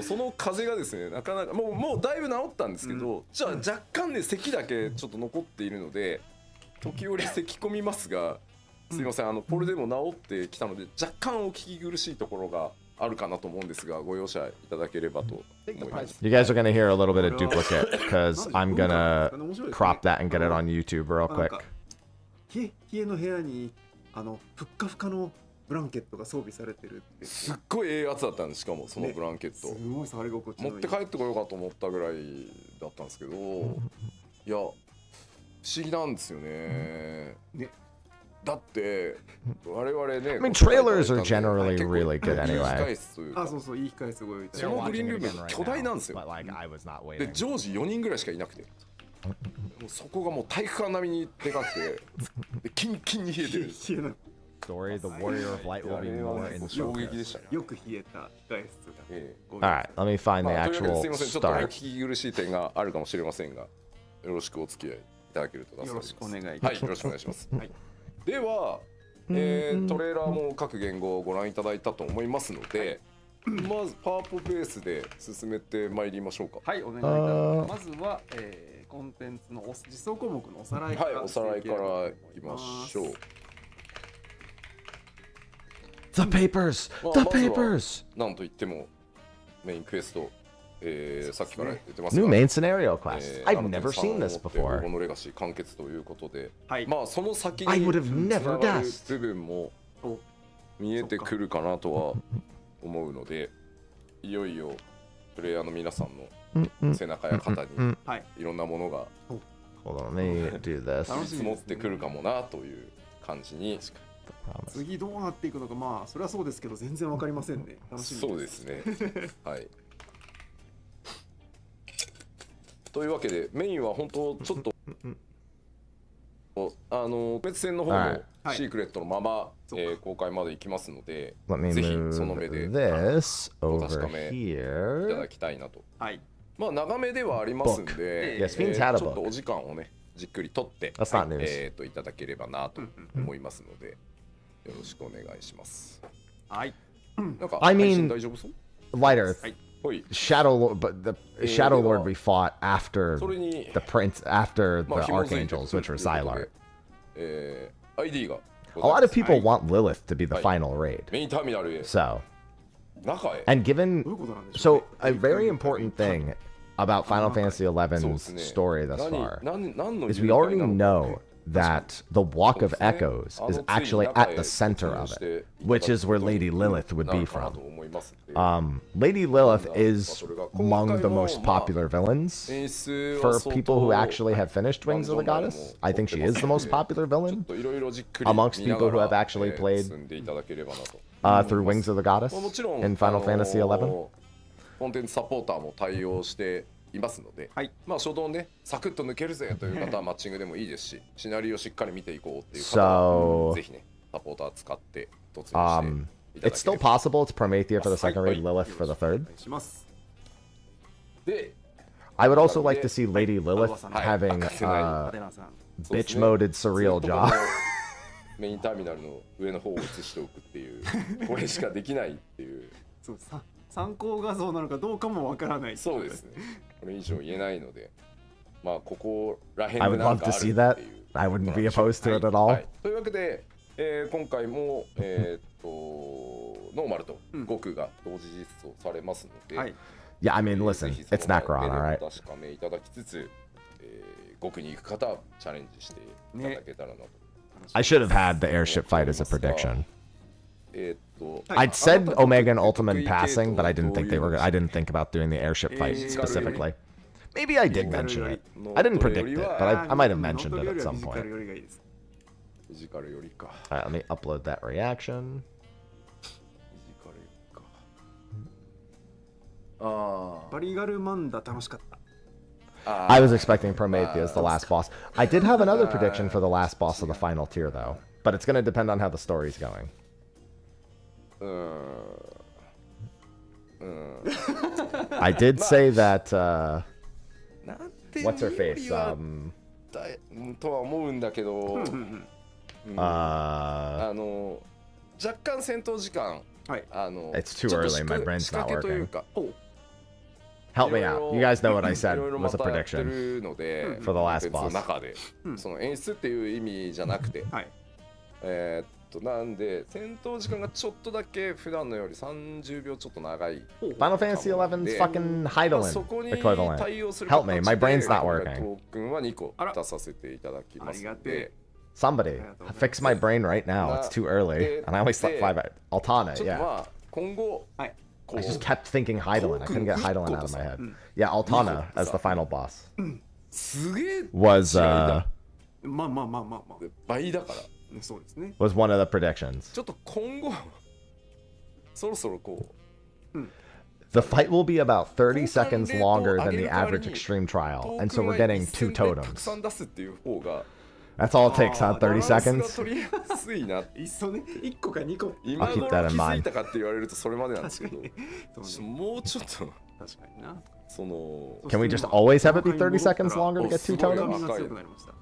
その風邪がですねなかなかもうだいぶ治ったんですけど、じゃあ若干ね咳だけちょっと残っているので時折咳込みますがすいませんこれでも治ってきたので若干お聞き苦しいところがあるかなと思うんですがご容赦いただければと思います。 You guys are going to hear a little bit of duplicate because I'm going to crop that and get it on YouTube real なん quick. か冷えの部屋にふっかふかのブランケットが装備されてるってすっごいええやつだったんですしかもそのブランケット、すごい触り心地のいい。持って帰ってこようかと思ったぐらいだったんですけどいや不思議なんですよね。ねだって我々ね I mean, trailers are generally really good anyway. あ、そうそう、いい控えすごい。そのグリーンルーム巨大なんですよ。 But like, I was not で waiting. 常時4人ぐらいしかいなくてもうそこがもう体育館並みにでかくてでキンキンに冷えてる。冷えの Story, the Warrior of Light will be more in 衝撃 focus. でしたね。よく冷えた控え室が。ええ Alright, let me find the まあというわけ actual ですいませんちょっとお聞 start. き苦しい点があるかもしれませんがよろしくお付き合いいただけると助かります。よろしくお願いいたします。はい、よろしくお願いします。はいでは、トレーラーも各言語をご覧いただいたと思いますので、まずパワポベースで進めてまいりましょうか。はい、お願いいたします。まずは、コンテンツの実装項目のおさらいかはい、ら、おさらいからいきましょう。 The papers! まあ The まずは papers! なんといってもメインクエスト、さっきから言ってますが New main scenario quest. あ I've の never seen this 黄金 before. のレガシー完結ということで、はいまあその先 I に would have つ never ながる guessed. 部分もお見えてくるかなとは思うのでいよいよプレイヤーの皆さんの背中や肩にはい、いろんなものが Hold on, let me do this. 積もってくるかもなという感じに Promise. 次どうなっていくのか、まあそれはそうですけど全然わかりませんね。楽しみそうですねはいというわけでメインは本当ちょっと特別戦の方はいのシークレットのまま、公開まで行きますので Let me ぜひその目で move this お確 over かめいた here. だきたいなとはい、まあ長めではありますんで、 Yes, Fiends had a ちょっと book. お時間をねじっくり取って That's not news. いただければなと思いますのでよろしくお願いします。はい、なんか I mean- 配信大丈夫そう？ Light Earth. はい、ほい。 Shadow Lord, but the Shadow Lord we fought after それに the prince, after まあ the 紐づいて archangels, くる which were ということ Xylar. で ID が A lot of people はい want Lilith to be the はい final raid. メインターミナルへ So, 中へ and given どういうことなんでしょう so a very important thing about Final Fantasy そうで XI's すね story thus far 何の is we 誘導 already なのか know that the Walk of そうですね Echoes is つい actually 中へ at the center of 突入し it, て which is where いただくことに Lady Lilith would な be るかな from. と思いますんで Lady Lilith is among the most popular villains 演出は for 相当 people who actually have finished Wings of the Goddess. I think she is the most popular ちょっ villain といろいろじっくり amongst 見な people が who ら have actually played 進んでいただければなと through Wings of the Goddess まあもちろん in Final Fantasy 11. コンテンツサポーターも対応していますので、はいまあ初動ねサクッと抜けるぜという方はマッチングでもいいですしシナリオしっかり見ていこうっていう方は So ぜひねサポーター使って突入していただ it's け still れば possible it's Promethea for the second raid, Right. Lilith for the third. お願いします。で I would also like to see Lady Lilith having bitch moded surreal jaw. メインターミナルの上の方を映しておくっていうこれしかできないっていうそう参考画像なのかどうかもわからない。そうですね。これ以上言えないので、まあここら辺 I で would なん love か to あるって see いう that. I wouldn't be opposed to it at all. はい、というわけで、今回もノーマルと5区が同時実装されますので、はい。Yeah, I mean, listen, it's Necron, all right? 確かめいただきつつ、5区に行く方はチャレンジしていただけたらなと。I should have had the airship fight as a prediction. はい、 I'd said Omega and Ultimate passing, but I didn't think they were. I didn't think about doing the airship fight specifically. Maybe I did mention it. I didn't predict it, but I might have mentioned it at some point. よりがいいです。フィジカルよりか。 All right, let me upload that reaction. フィジカルよりか。あバリガルマンダ楽しかった。あ。 I was expecting Prometheus, the last boss. I did have another prediction for the last boss of the final tier, though, but it's going to depend on how the story's going. I did say that. What's her face? とは思うんだけど、若干戦闘時間、It's too early. My brain's 仕掛 not けという working. か、 Help me out. You guys know what I said いろいろ was ま a たやって prediction. るので、 For the last 別の boss. 中で、その演出っていう意味じゃなくて、はい。なんで戦闘時間がちょっとだけ普段のより30秒ちょっと長い。 Final Fantasy XI's fucking そ Heidelin こに equivalent. 対応する Help me, my brain's not ト working. ークンは2個出させていただきますので。 Somebody fix my brain right now. It's too early, and I only slept 5 hours. Altana, ちょっと yeah. まあ今後、はい。こ I う just kept thinking Heidelin. I couldn't get Heidelin out of my head. Yeah, Altana as the final boss すげえ was まあまあまあまあまあ。倍だから。そうですね。 was one of the predictions. ちょっと今後そろそろこう The fight will be about 30 seconds longer than the average extreme trial, and so we're getting 2たく totems. さん出すっていう方が That's all it takes, huh? 30バランスが seconds? 取りやすいな。いっそね、1個か2個。今 I'll 頃 keep that 気 in づい mind. たかって言われるとそれまでなんですけど、そうね。もうちょっと確かにな。その Can we just always have it be 30 seconds longer to get 2 totems? が強くなりました。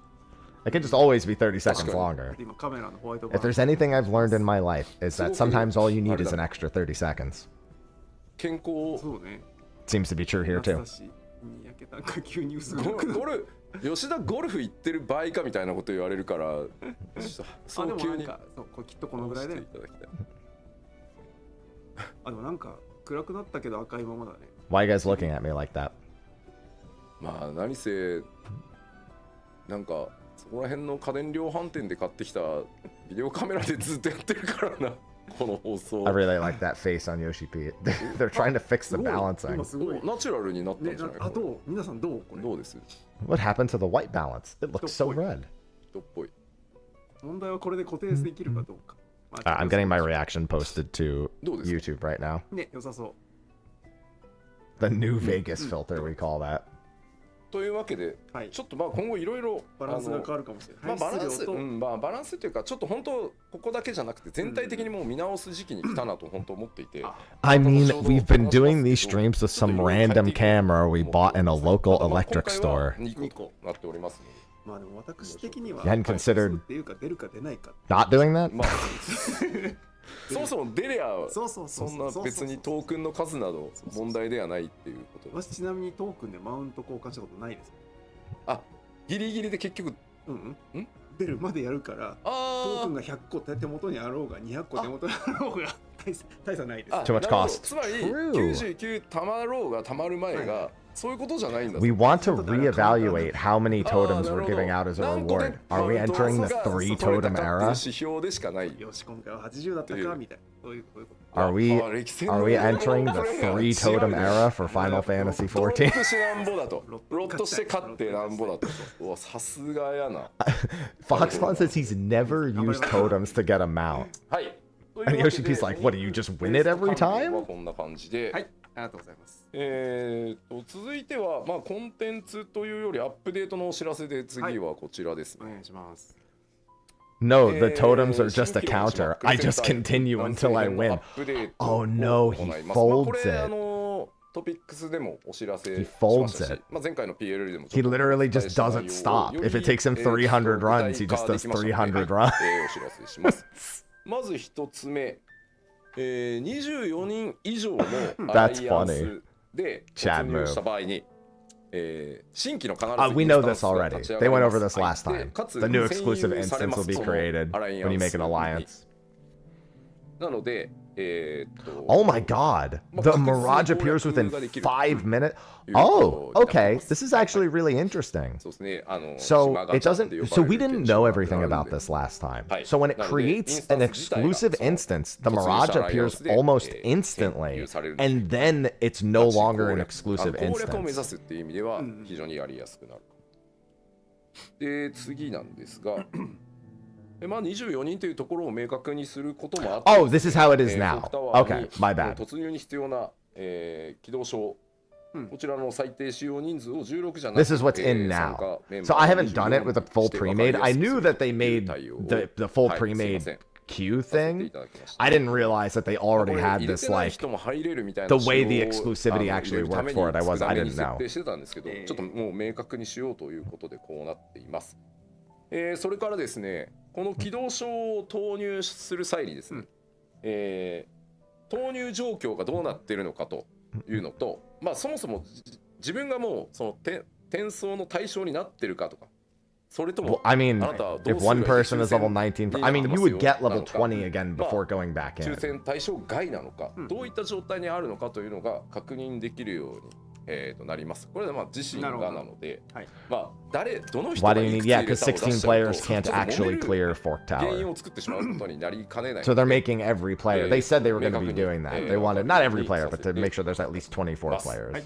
It can just always be 30 seconds longer. 今カメラのホワイト If there's anything I've learned in my life, is that sometimes all you need is an extra 30 seconds. 健康そうね。 Seems to be true here 夏 too. だし、にやけたんか急に薄くゴル吉田ゴルフ行ってる場合かみたいなこと言われるからでもそう急になんかそうこれきっとこのぐらいでしていただきたい。でもなんか暗くなったけど赤いままだね。 Why are you guys looking at me like that? まあ何せなんかそこら辺の家電量販店で買ってきたビデオカメラでずっとやってるからなこの放送。 I really like that face on Yoshi P. They're trying to fix the 今 balancing. すごい。ナチュラルになったんねじゃない、あと皆さんどうこれ。どうです？ What happened to the white balance? It looks so red. 人っぽい。問題はこれで固定できるかどうか。I'm getting my reaction posted to どうですか？ YouTube right now. ね、良さそう。 The new Vegas filter, we call that. というわけで、はいちょっとまあ今後いろいろバランスが変わるかもしれない。まあバランス、排出量とまあバランスっていうかちょっと本当ここだけじゃなくて全体的にもう見直す時期に来たなと本当思っていて。 I mean, we've been doing these streams with some random camera we bought in a local electric store. 2個となっておりますので。まあでも私的には You hadn't considered っていうか出るか出ないか。 not doing that? まあそもそも出りゃそうそうそう。そんな別にトークンの数など問題ではないっていうこと。私ちなみにトークンでマウント交換したことないです。あ、ギリギリで結局出るまでやるからトークンが100個手元にあろうが200個手元にあろうが大差ないです。Too much cost. つまり True. 99たまろうがたまる前がそういうことじゃないんだ。 We want to reevaluate how many totems we're giving out as a reward. Are we entering the 3 totem era? 指標でしかない。よし今回は80だったかみたいな。そういうこと。 Are we entering the 3 totem era for Final Fantasy ロッ XIV? トしてなんぼだと。ロットして勝ってなんぼだと。うわさすがやな。 Foxconn says he's never used totems to get a mount. はい。 And Yoshi P's like, what, do you just win it every time? こんな感じで。はい。ありがとうございます。続いてはまあコンテンツというよりアップデートのお知らせで次はこちらですね。お願いします。 No, the totems are just a counter. I just continue until I win. Oh no, he folds it. トピックスでもお知らせ He し folds ましたし it. 前回の PL でも He literally just doesn't stop. If it takes him 300 runs, he just does 300 runs. お知らせしますまず一つ目、24人以上のアライアンスで突入した場合に新規の必ず We know this already. They went over this last time. The new exclusive instance will be created when you make an alliance. なのでOh my god. The Mirage appears within 5 minutes. Oh, okay. This is actually really interesting. So it doesn't. So we didn't know everything about this last time. So when it creates an exclusive instance, the Mirage appears almost instantly, and then it's no longer an exclusive 攻略を目指 instance. すっていう意味では非常にやりやすくなる。で次なんですが。まあ24人というところを明確にすることもあって、Oh, this is how it is now. Okay, my bad. 突入に必要な、起動証、こちらの最低使用人数を16じゃなくて This is what's in now. So I haven't done it with a full pre-made. I knew that they made the full pre-made queue thing. I didn't realize that they already had this like the way the exclusivity actually worked for it. I didn't know. 設定してたんですけど、ちょっともう明確にしようということでこうなっています。それからですね、この起動証を投入する際にですね、投入状況がどうなっているのかというのと、まあそもそも自分がもうその転送の対象になってるかとか、それとも I mean, if one person is level 19, I mean, you would get level 20 again before going back 抽 in. 選対象外なのか、どういった状態にあるのかというのが確認できるように。なります。これはまあ自身がなので、まあどの人 Why が do you い need? くつ Yeah, 入れ because たを出し 16 ちゃう players と can't ちょっと揉め actually る clear Fork 原因 Tower. を作ってしまうことになりかねない。 So they're making every player. They said they were going to be doing that. They wanted not every player, but to make sure there's at least 24 players.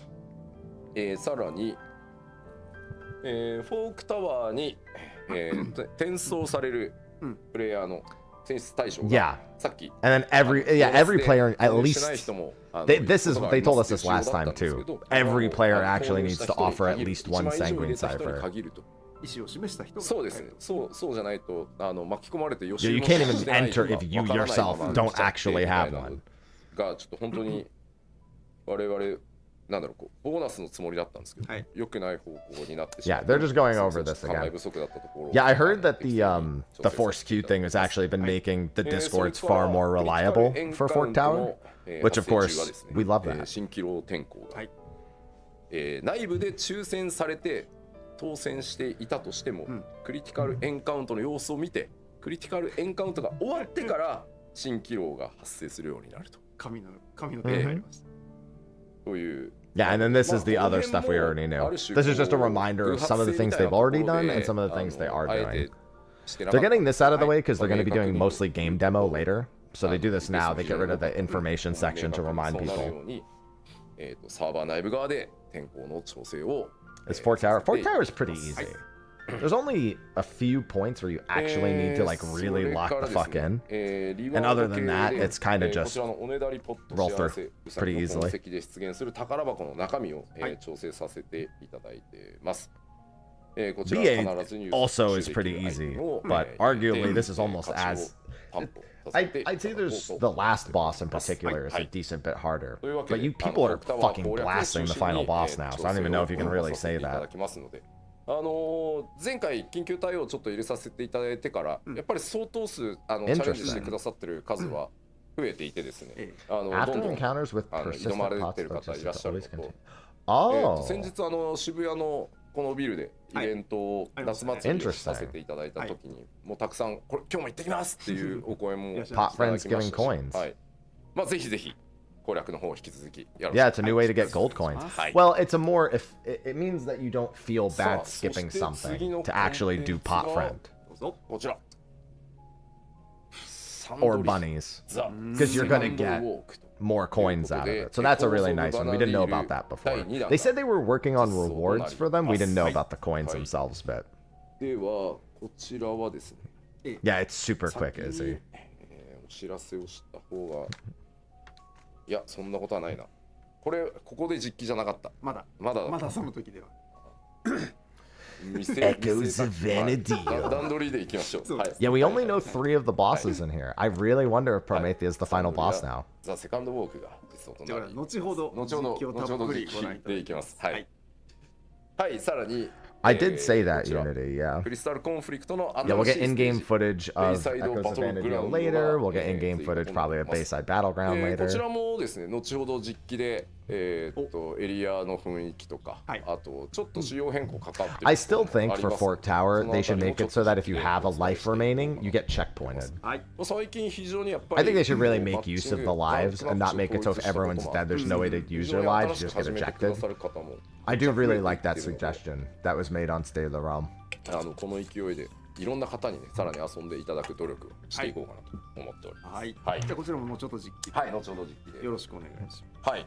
さらに、フォークタワーに、転送されるプレイヤーの選出対象 Yeah. がさっき And then every player at least this is what they told us this last time too. Every player actually needs to offer at least one sanguine cipher. 意思を示した人そうですね。そうじゃないと巻き込まれて予 You 習 can't も even してない人 enter が if you わからないま yourself ま don't 来ちゃって actually みた have いなの one. がちょっと本当に我々なんだろうボーナスのつもりだったんですけど、良くない方向になってしまう。Yeah, they're just going over this 考え again. 不足だったところ。 Yeah, I heard that the force queue thing has actually been making the discords far more reliable for Fork Tower, which of course we love that. 新機能転向が、内部で抽選されて当選していたとしても、クリティカルエンカウントの様子を見て、クリティカルエンカウントが終わってから新機能が発生するようになると。神の手になります。という。Yeah, and then this is the other stuff we already knew. This is just a reminder of some of the things they've already done and some of the things they are doing. They're getting this out of the way because they're going to be doing mostly game demo later. So they do this now. They get rid of the information section to remind people. サーバー内部側で天候の調整を。It's Fork Tower. Fork Tower is pretty easy. There's only a few points where you actually need to like really lock the fuck in. And other than that, it's kind of just roll through pretty easily. BA also is pretty easy, but arguably this is almost as... I'd say there's the last boss in particular is a decent bit harder, but people are fucking blasting the final boss now, so I don't even know if you can really say that. 前回緊急対応をちょっと入れさせていただいてからやっぱり相当数チャレンジしてくださってる数は増えていてですね、どんどん挑まれてる方いらっしゃると、先日渋谷のこのビルでイベントを夏祭りをさせていただいた時にもうたくさんこれ今日も行ってきますっていうお声もいただきましたし、はい、まあぜひぜひ。Yeah, it's a new way to get gold coins. Well, it's a more if it means that you don't feel bad skipping something to actually do pot friend or bunnies because you're gonna get more coins out of it. So that's a really nice one. We didn't know about that before. They said they were working on rewards for them. We didn't know about the coins themselves, but yeah, it's super quick, Izzy. いや、そんなことはないな。ここで実機じゃなかった。まだその時では。Echoes of Vanadil. 段取りでいきましょう。はい。 Yeah, we only know 3 of the bosses in here. I really wonder if Promethea is the final boss now. ザ・セカンドウォークが実装とじゃあなり、後ほど後ほど実況たっぷりご覧いただでいきます。はい。はい、さらに I did say that, こちら Unity, yeah. クリスタルコンフリクトの Yeah, we'll 新 get しいステー in-game ジ footage of Bayside Echoes of Battleground Vanadil later. We'll get が in-game footage, probably a Bayside Battleground こち later. らもですね、後ほど実機で、エリアの雰囲気とか、あとちょっと仕様変更かかってる I still think あり for ます Fort Tower, その they あた should りも make ちょ it っと so that if you have a お伝え life して remaining, you get checkpointed. 最近非常にやっぱ I り think they should really make use of the lives and not make it so if everyone's dead, there's no way to use their lives, you just get ejected. I do really like that suggestion that was made on Stay of the Realm. この勢いでいろんな方にね、さらに遊んでいただく努力をしていこうかなと思っております。はい。はい。じゃあこちらも後ほど実機はい、後ほど実機でよろしくお願いします。はい。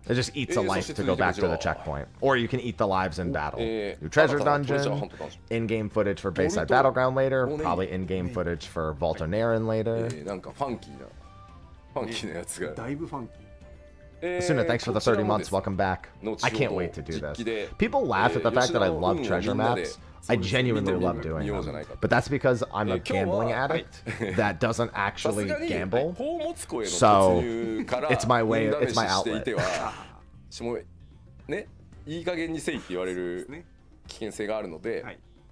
It just eats a life to go back to the checkpoint. Or you can eat the lives in battle. New treasure dungeon, in-game footage for Bayside Battleground later, probably in-game footage for Voltonarin later. なんかファンキーなやつが。だいぶファンキー。 Asuna, thanks for the 30 months. Welcome back. I can't wait to do this. People laugh at the fact that I love treasure maps. I genuinely love doing them. But that's because I'm a gambling addict that doesn't actually gamble. So it's my way, it's my outlet. ね、いい加減にせいって言われる危険性があるので、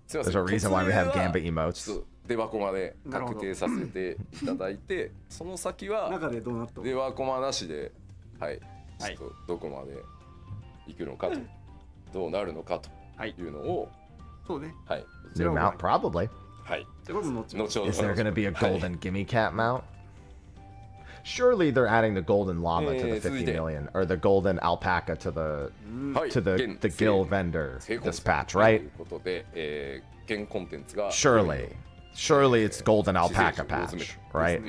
すみませ There's ん。 a reason why we have gambit emotes. デバコマで確定させていただいて、その先は中でどうなったの？デバコマなしで、はい、ちょっとどこまで行くのかと、どうなるのかというのを、そうね。はい。 New mount, probably. はい。じゃあこれも後ほど。 Is there going to be a golden gimme cat mount? Surely they're adding the golden llama to the 50 million, or the golden alpaca to the guild vendor dispatch, right? Surely it's golden alpaca patch, right?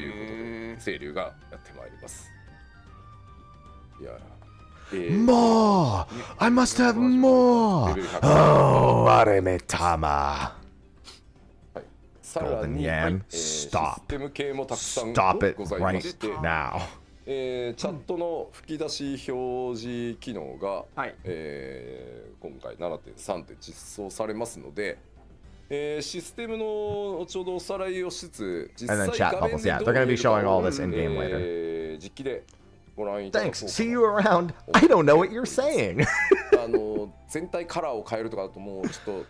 More! I must have more! Oh, Aremetama! Golden Yan, stop. Stop it right now. チャットの吹き出し表示機能が、今回 7.3 で実装されますので、システムの後ほどおさらいをしつつ、実際 And then chat bubbles, yeah, they're going to be showing all this in game later. 実機でご覧いただこうか Thanks, see you around. I don't know what you're saying. 全体カラーを変えるとかだともうちょっと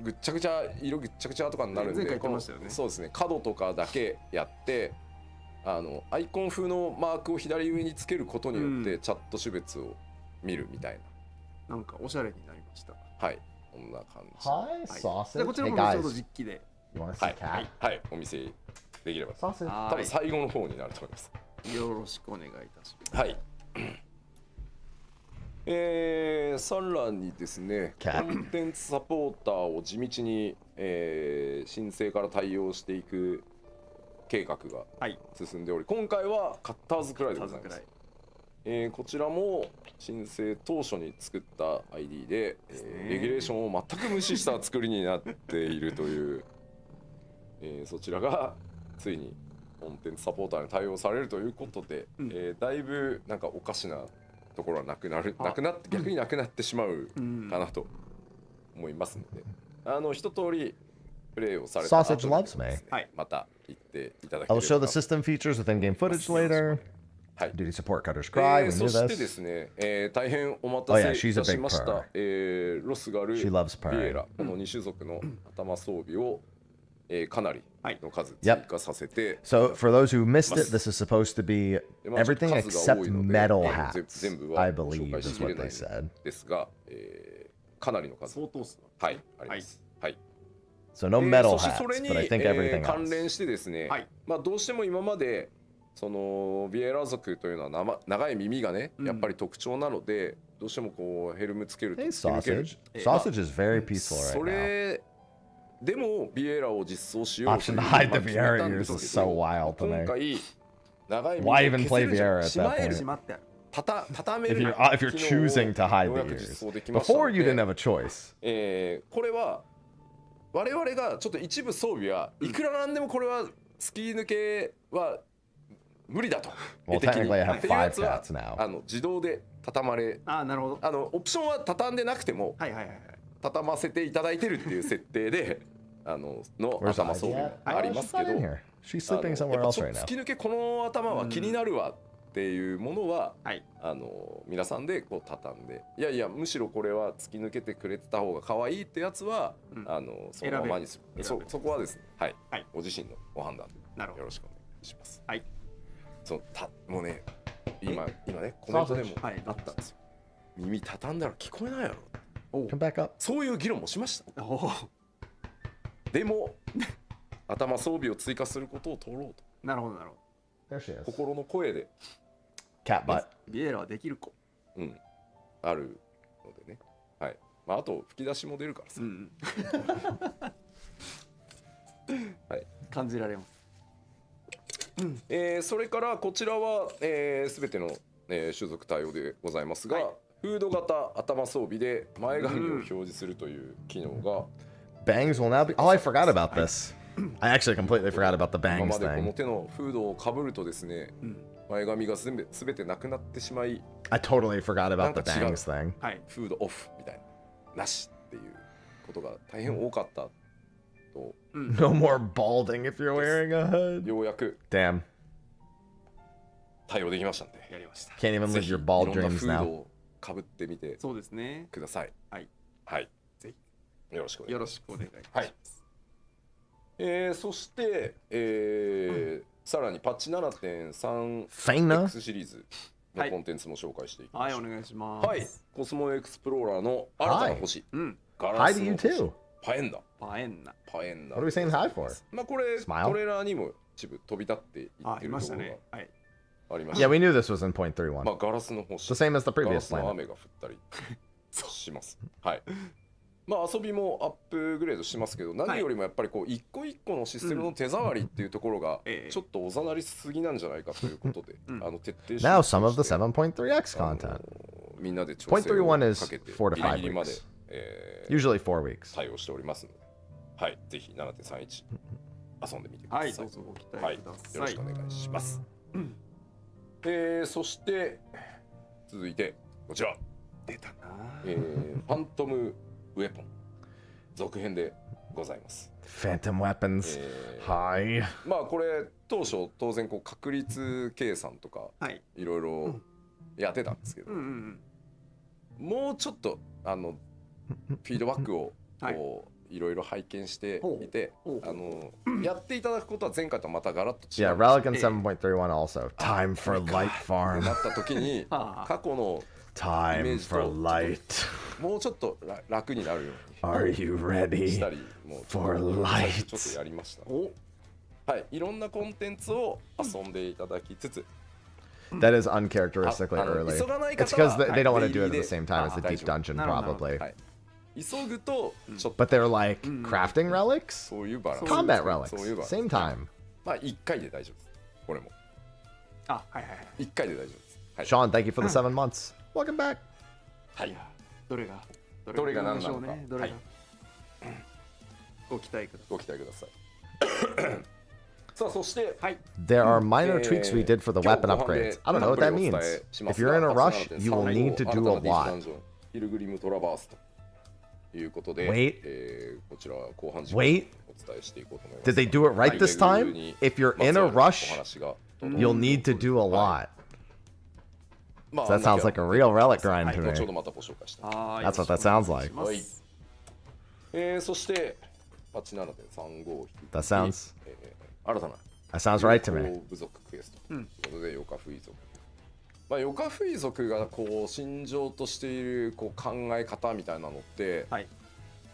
ぐっちゃぐちゃ色ぐっちゃぐちゃとかになるんで、そうですね、角とかだけやってアイコン風のマークを左上につけることによってチャット種別を見るみたいな、なんかおしゃれになりました。はい、こんな感じ。Hi, sausage. じゃあこちらも後ほど実機で、はい、お見せできれば。多分最後の方になると思います。よろしくお願いいたします。はい。さらにですね、コンテンツサポーターを地道に、申請から対応していく計画が進んでおり、今回はカッターズくらいでございます。こちらも申請当初に作った ID で、レギュレーションを全く無視した作りになっているという、そちらがついにコンテンツサポーターに対応されるということで、だいぶなんかおかしなところはなくなって逆になくなってしまうかなと思いますので、一通りプレイをされた後にですね、 Sausage loves me. また行っていただければ。 I'll show the system features with in-game footage later. Duty support Cutter's Cry, we knew そしてで this. すね、大変お待たせいたしました、ロスガル、ビ She エラ、この2種族の頭装備を、かなりの数追加させて、So for those who missed it, this is supposed to be everything except metal hats, I believe is what they said. ですが、かなりの数、相当数、はい、あります。はい。So no metal そして hats, それに but I think everything 関 else. 連してですね、まあどうしても今までそのビエラ族というのは長い耳がね、やっぱり特徴なので、どうしてもこうヘルムつけると Hey, sausage. Sausage is very peaceful そ right now. れでもビエラを実装しようと Option to hide the Viera ears is so wild to 今 me. 回長い耳を Why even play 削るじゃ Viera ん at しま that える point? 畳め If る you're 機 choosing to 能を hide よう the やく ears. 実装できましたの Before you で didn't have a choice. これは我々がちょっと一部装備はいくらなんでもこれは突き抜けは無理だと。Well, technically I have っていうやつ 5 は cats now. 自動で畳まれ、なるほど。オプションは畳んでなくても、畳ませていただいてるっていう設定での頭装備もありますけど、She's sleeping somewhere やっぱ else ちょっ right と now. 突き抜けこの頭は気になるわっていうものは、はい皆さんでこう畳んで、いやいやむしろこれは突き抜けてくれてた方が可愛いってやつは、そのままにする。そこはですね、はい、ご自身のご判断でよろしくお願いします。はい。もうね、今ねコメントでもあったんですよ。耳畳んだら聞こえないやろ。Come back up. そういう議論もしました。でも頭装備を追加することを取ろうと。なるほどなるほど。 There she is. 心の声で Cat butt. ビエラはできる子。あるのでね。はい。まああと吹き出しも出るからさ。はい。感じられます。それからこちらはすべての種族対応でございますが、フード型頭装備で前髪を表示するという機能が。Bangs will now be. Oh, I forgot about this. I actually completely forgot about the 今 bangs までこ thing. の手のフードをかぶるとですね、前髪がすべてなくなってしまい、 I totally forgot な about ん the か違う bangs thing. フードオフみたいななしっていうことが大変多かったと、 No more balding if you're wearing a hood. ようやく Damn. 対応できましたんで、やりました。 Can't even ぜ live ひ your い bald ろんな dreams フード now. をかぶってみてそうですね。ください。はい。はい。ぜよろしくお願いします。ひよろしくお願いします。はい。そして、さらにパッチ 7.3 Faina? X シリーズのコンテンツも紹介していきまはい、しょう。お願いします。はい。コスモエクスプローラーの新たな星、ガ Hi ラ to ス you の星 too. パエンダ。パエンナ。パエンダ。 What are we saying hi for? まあこれ Smile? トレーラーにも一部飛び立っていってあ、いるましたね。ところがはい。ありました Yeah, we knew this was in point ま 31. あガラスの星 The same as the ガラ previous スの planet. 雨が降ったりします。はい。まあ遊びもアップグレードしますけど、何よりもやっぱりこう一個一個のシステムの手触りっていうところがちょっとおざなりすぎなんじゃないかということで、徹底して Now some of the 7.3x content. みんなで調整 Point を 31 is かけて 4 to ギ 5リギリまで weeks. Usually 4 weeks. 対応しておりますので、はい、ぜひ 7.31 遊んでみてください。はい、どうぞご期待はい、ください。よろしくお願いします。そして続いてこちら、出たな。ファントムウェポン続編でございます。 Phantom weapons. Hi. まあこれ当初当然こう確率計算とかはい。いろいろやってたんですけど、もうちょっとフィードバックをこういろいろ拝見していて、やっていただくことは前回とまたガラッと違 Yeah, う Relic and 7.31 also. Time for light って farm. なった時に過去の Time for light. もうちょっと楽になるよう Are you に ready したりもう for ちょ light? っとやりました。はい、いろんなコンテンツを遊んでいただきつつ、 That is uncharacteristically early. 急がない方 It's because は they don't want to do it at デイリー the で same time as the deep dungeon, なるほど probably. はい、急ぐとちょっと But they're like crafting relics, そういうバランス、 combat relics, そういうバランス same time. まあ1回で大丈夫です。これもあ、はいはいはい。 1回で大丈夫です。はい、 Sean, thank you for the 7 months. Welcome back. はいどれがどれが何なのかどれがどれがはいご期待ください。ご期待ください。さあそして、はい、 There are minor tweaks we did for the 今日 weapon 後半で upgrades. I don't know what that たっぷり means. お伝えしま If す you're が in a パ rush, ッチ you will 7.3 need to 新 do た a なディープダン lot. ジョンヒルグリムトラバースということで、 Wait. こちらは後半時間 Wait. お伝えしていこうと思います。 Did they do it right this time? If you're in a rush, you'll need to do a lot. まあ So that sounds like a real relic grind はい to 後ほ me. どまたご紹介したい。はい That's what that sounds like. はいそしてパッチ 7.35 That sounds 新たな that sounds right to me. 部族クエストということでヨカフイ族、まあ、ヨカフイ族がこう心情としているこう考え方みたいなのって、はい。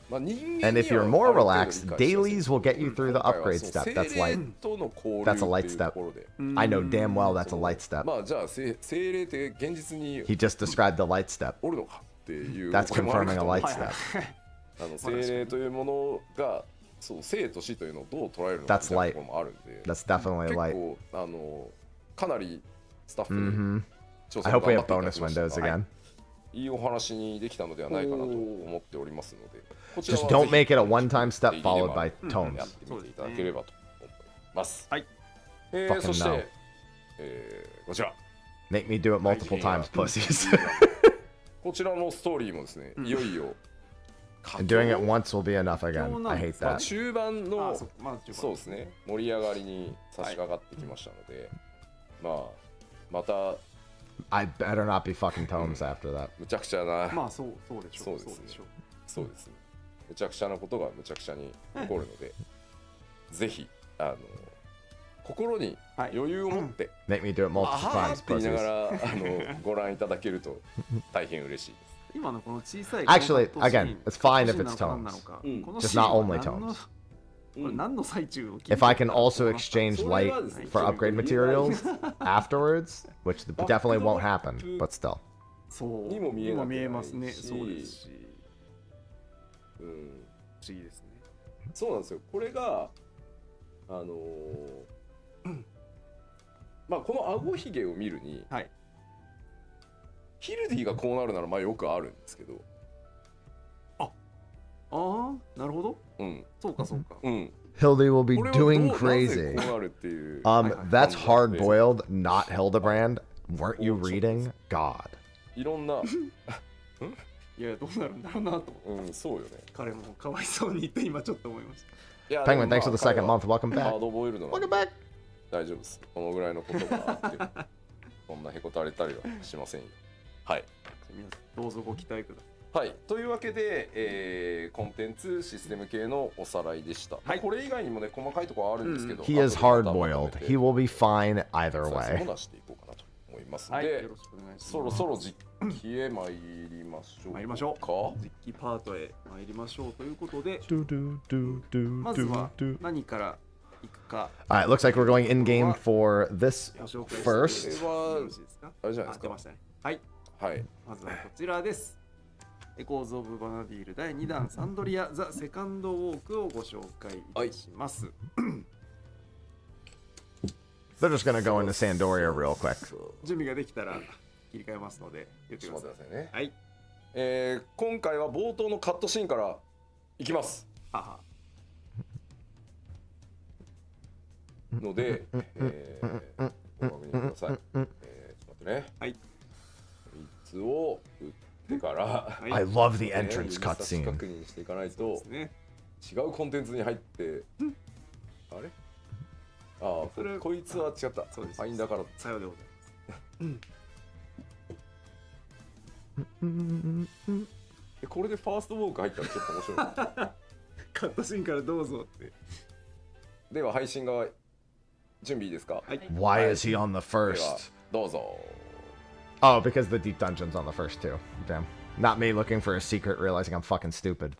まあ、人間 And に if you're は more ある程度 relaxed, 理解しやすい dailies will get you through the 今回は upgrade その step. That's 精 light. 霊との交流 That's a って light いうと step. ころで I know damn well that's a light step. まあじゃあ精霊って現実に He just described the light step. おるのかっていう That's これもある confirming か a と思う light step. 精霊というものがそう生と死というのをどう捉えるのか That's みたいな light. ところもあるんで That's definitely 結 light. 構かなりスタッフ Mm-hmm. に調査 I を hope we 頑張 have っていただ bonus きました windows が、 again. いいお話にできたのではないかなと思っておりますので、こちら Just は don't ぜひ make it a one-time step デイリーで followed も by や tones. ってみていただければと思います。はい。そし Fucking no. て、こちら Make me do it multiple times, pussies. こちらのストーリーもですね、いよいよ And doing it once will be enough 佳境 again. I hate まあ that. 中盤あのそうまあ中盤そうですね盛り上がりに差し掛かってきましたので、まあまた I better not be fucking Tomes after that. むちゃくちゃな、まあそうでしょう。そうですねでしょう。そうですねむちゃくちゃなことがむちゃくちゃに起こるので、ぜひ心に余裕を持って、 Make me do it あ multiple はー times, って言いなが pussies. らご覧いただけると大変嬉しいです。今のこの小さい Actually, このカットシーン again, it's fine if カット it's シーンなのか何なのか tones. この Just シーン not は only 何の tones. これ何の最中を If I can also exchange それ light はですね for upgrade materials afterwards, which definitely won't happen, but still. そうにも見えなくないしますね。そうですし、うん、不思議ですね。そうなんですよ。これがまあこの顎ひげを見るに、はい。ヒルディがこうなるならまあよくあるんですけど、ああ、なるほど。うん、そうかそうか。うん。 Hildy will be これは doing なぜ crazy. こうなるっていう。 That's hard boiled, not Hildebrand. Weren't you reading? God. いろんな、いやどうなるんだろうなと。うん、そうよね。彼もかわいそうにって今ちょっと思いました。いや Penguin, でも thanks for the まあ second month. Welcome ハ back. ードボイルドな Welcome back. 大丈夫です。このぐらいのことがあって、そんなへこたれたりはしませんよ。はい。皆さんどうぞご期待ください。はい、というわけで、コンテンツシステム系のおさらいでした、はいこれ以外にもね細かいところはあるんですけど、 He is 後でまた hard まと boiled. めて He will be fine either おさらい way. も出していこうかなと思いますのはい、で、よろしくお願いします。そろそろ実機へ参りましょうか。参りましょ実機パートへ参りましょうということで、 Do, まずは何からいくか All right, looks like we're going in game for this ご紹介して first. よろしいですか？あれじゃないですか。出ましたね。はい、はい。まずはこちらです。エコーズ・オブ・バナディール第2弾サンドリア・ザ・セカンド・ウォークをご紹介いたします。They're just gonna go into Sandoria real quick. 準備ができたら切り替えますので言ってちょっください。と待ってくださいね。はい。今回は冒頭のカットシーンからいきますはは。ので、ご確認ください。ちょっと待ってね。はい。 3つを打ってから、はい I love the ね entrance 指差し cutscene. 確認していかないとですね。違うコンテンツに入って、あれああそれこいつは違った。そうですファインだから。さようでございこれでファーストウォーク入ったらちょっと面白い。ます。カットシーンからどうぞって。では配信が準備いいですか？はい。 Why is he on the では first? どうぞ。 Oh, because the deep dungeon's on the first too. Damn. Not me looking for a secret, realizing I'm fucking stupid.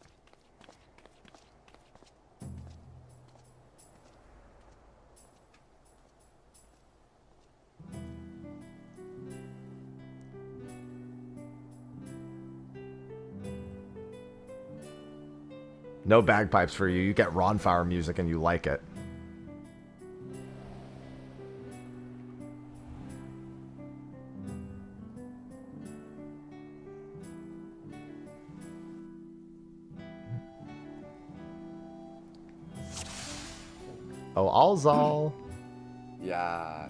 No bagpipes for you. You get Ronfire music and you like it. Oh, Alzal. いや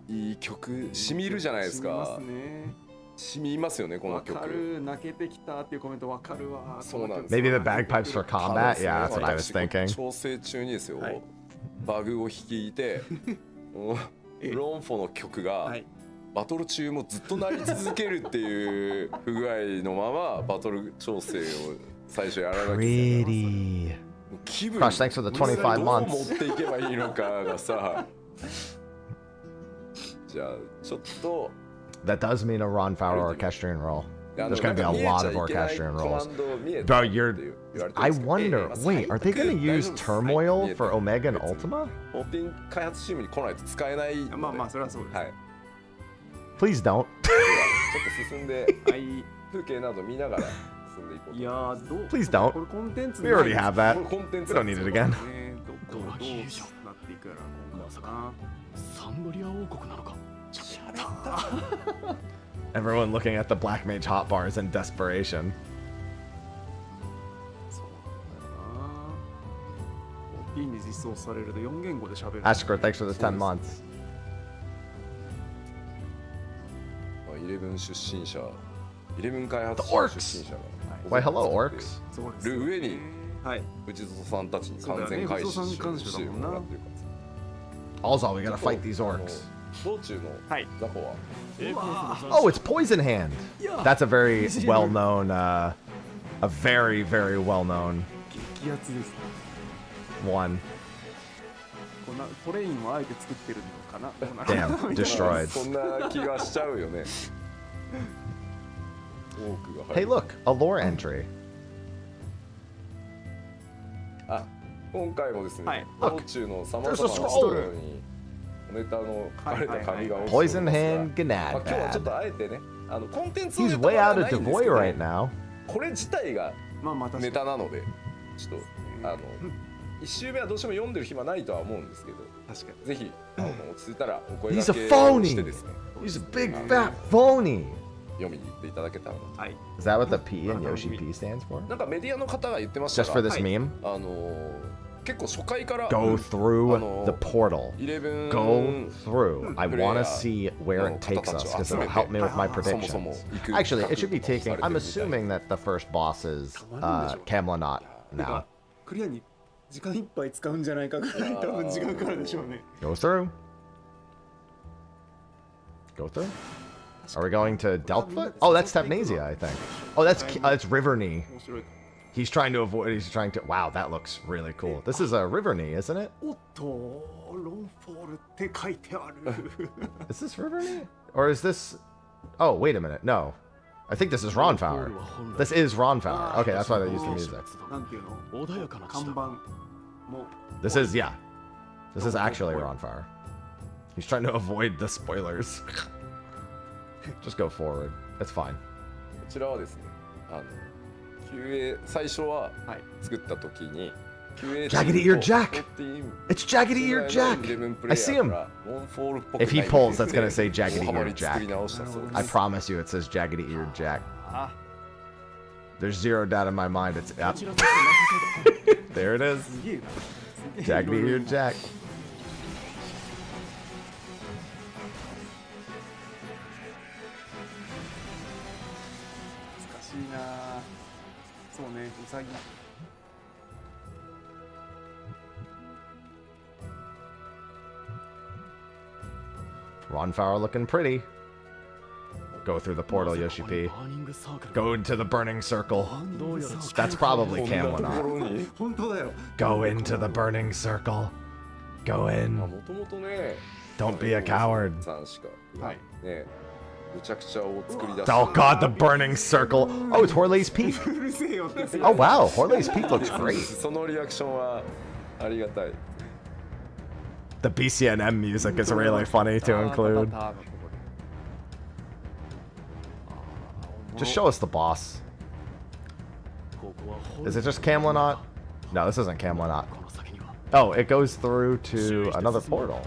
ーいい曲しみるじゃないです染みまかす。ね。しみますよねこのわか曲。る。泣けてきたっていうコメントわかるわ。そうなんです Maybe the bagpipes for combat? Yeah, that's what I was 私 thinking. 調整中にですよ、はいバグを弾いてロンフォの曲が、はい。バトル中もずっと鳴り続けるっていう不具合のままバトル調整を最初やらなきゃいけない。 Pretty. 気分 Crush, thanks for the 25どう months. 持っていけばいいのかがさじゃあちょっと That does mean a Ronfire orchestrion roll. There's going to be a lot of orchestrion rolls. Bro, you're... I wonder... Wait, are they going to use Turmoil for Omega and Ultima? モッティン開発チームに来ないと使えないのでまあまあそれはそうです。はい、 Please don't. ちょっと進んではい。風景など見ながら進んでいこうといやーどう Please don't. これコンテンツ We already have こ that. れコンテンツ We don't need it again. ねどうなっていくやら今後かな。サンドリア王国なのか。 Everyone looking at the Black Mage hotbars in desperation. そうなんだよな。P に実装されると4言語で喋る。 Ashkor, thanks for the 10 months. まあ11出身者11開発 The 者 orcs 出身者が Why, hello, orcs. そうでする上にはい内蔵さんたちに完全回収してもらってるから。 Also, we gotta fight these orcs. 道中のはい雑魚は Oh, it's Poison Hand. That's a very well-known, a very, very well-known 激アツですね one. こんなトレインをあえて作ってるのかなどうなのか Damn, destroyed. そんな気がしちゃうよね。多くが Hey, look, a lore entry. あ、今回もですね、はい道中のさまざまな There's a ス scroll. トーリーにネタの書かれた紙が落ちており Poison ますが Hand まあ今日はちょっ Gnad. とあえてね、コンテンツ He's ネタ way は out な of いんですけ Devoy ど right now. これ自体がまあまあ確かにネタなので、ちょっと1周目はどうしても読んでる暇ないとは思うんですけど、確かにぜひ落ち着いたらお声 He's 掛 a けを phony. してですね、 He's a big fat phony. 読みに行っていただけたらなと。はい Is that what the P in Yoshi P stands for? なんかメディアの方が言ってました Just が for this meme? 結構初回から Go through ano, the portal. 11 Go through. I want to see where it takes us because it'll help me with my そもそも predictions. 行く Actually, it should be 覚悟 taking. されてる I'm みたい assuming that the first boss is Camelot なん now. かクリアに時間いっぱい使うんじゃないかぐらい多分時間かかるでしょうね Go through. Go through. Are we going to Delphi? Oh, that's Tavnasia, I think. Oh, that's Riverney. 面白い He's trying to avoid. He's trying to. Wow, that looks really cool. This is a Riverney, isn't it? おっとロンフォールって書いてある Is this Riverney? Or is this? Oh, wait a minute. No, I think this is Ronflower. This is Ronflower. Okay, that's why they use the music. なんていうの穏やかな地だ看板も This is yeah. This is actually Ronflower. He's trying to avoid the spoilers. Just go forward. It's fine. こちらはですね、QA 最初は作った時に QA Jaggedy Ear Jack! It's Jaggedy Ear Jack! I see him. If he pulls, that's gonna say Jaggedy Ear Jack. I promise you, it says Jaggedy Ear Jack. There's zero doubt in my mind. It's up. There it is. Jaggedy Ear Jack. 難しいなそうねウサギ Ronflower looking pretty. Go through the portal, Yoshi P. Go into the burning circle. That's probably Camelot. 本当だよ Go into the burning circle. Go in. もともとね Don't be a coward. さんしかはいねむちゃくちゃを作り出して Oh god, the burning circle. Oh, it's Horley's Peak. うるせえよって Oh wow, Horley's Peak looks great. そのリアクションはありがたい The BCNM music is really funny to include. Just show us the boss. Is it just Camelot? No, this isn't Camelot. Oh, it goes through to another portal.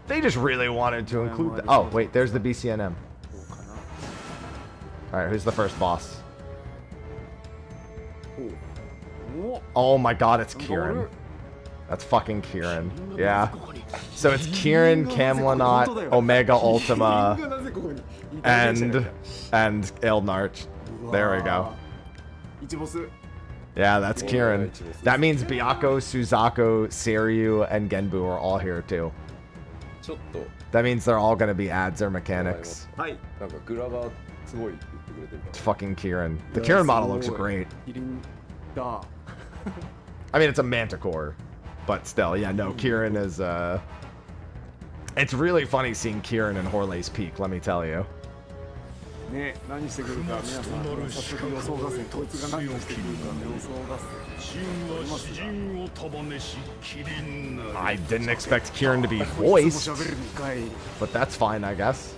They just really wanted to include the... Oh, wait, there's the BCNM. Alright, who's the first boss? Oh my god, it's Kieran. That's fucking Kieran. Yeah. So it's Kieran, Camelot, Omega Ultima, and Eldnarch. There we go. 一ボス Yeah, that's Kieran. That means Byakko, Suzaku, Seiryu, and Genbu are all here too. ちょっと That means they're all gonna be ads or mechanics. はい なんかグラバーすごいって言ってくれてるか It's ら fucking Kieran. The Kieran model looks great. キリンだ I mean, it's a Manticore, but still, yeah, no, Kieran is, It's really funny seeing Kieran in Horley's Peak, let me tell you. ね何してくるか皆さん早速予想合戦こいつが何をしてくるかの予想合戦 I didn't expect Kieran to be voiced, 喋るんかい but that's fine, I guess.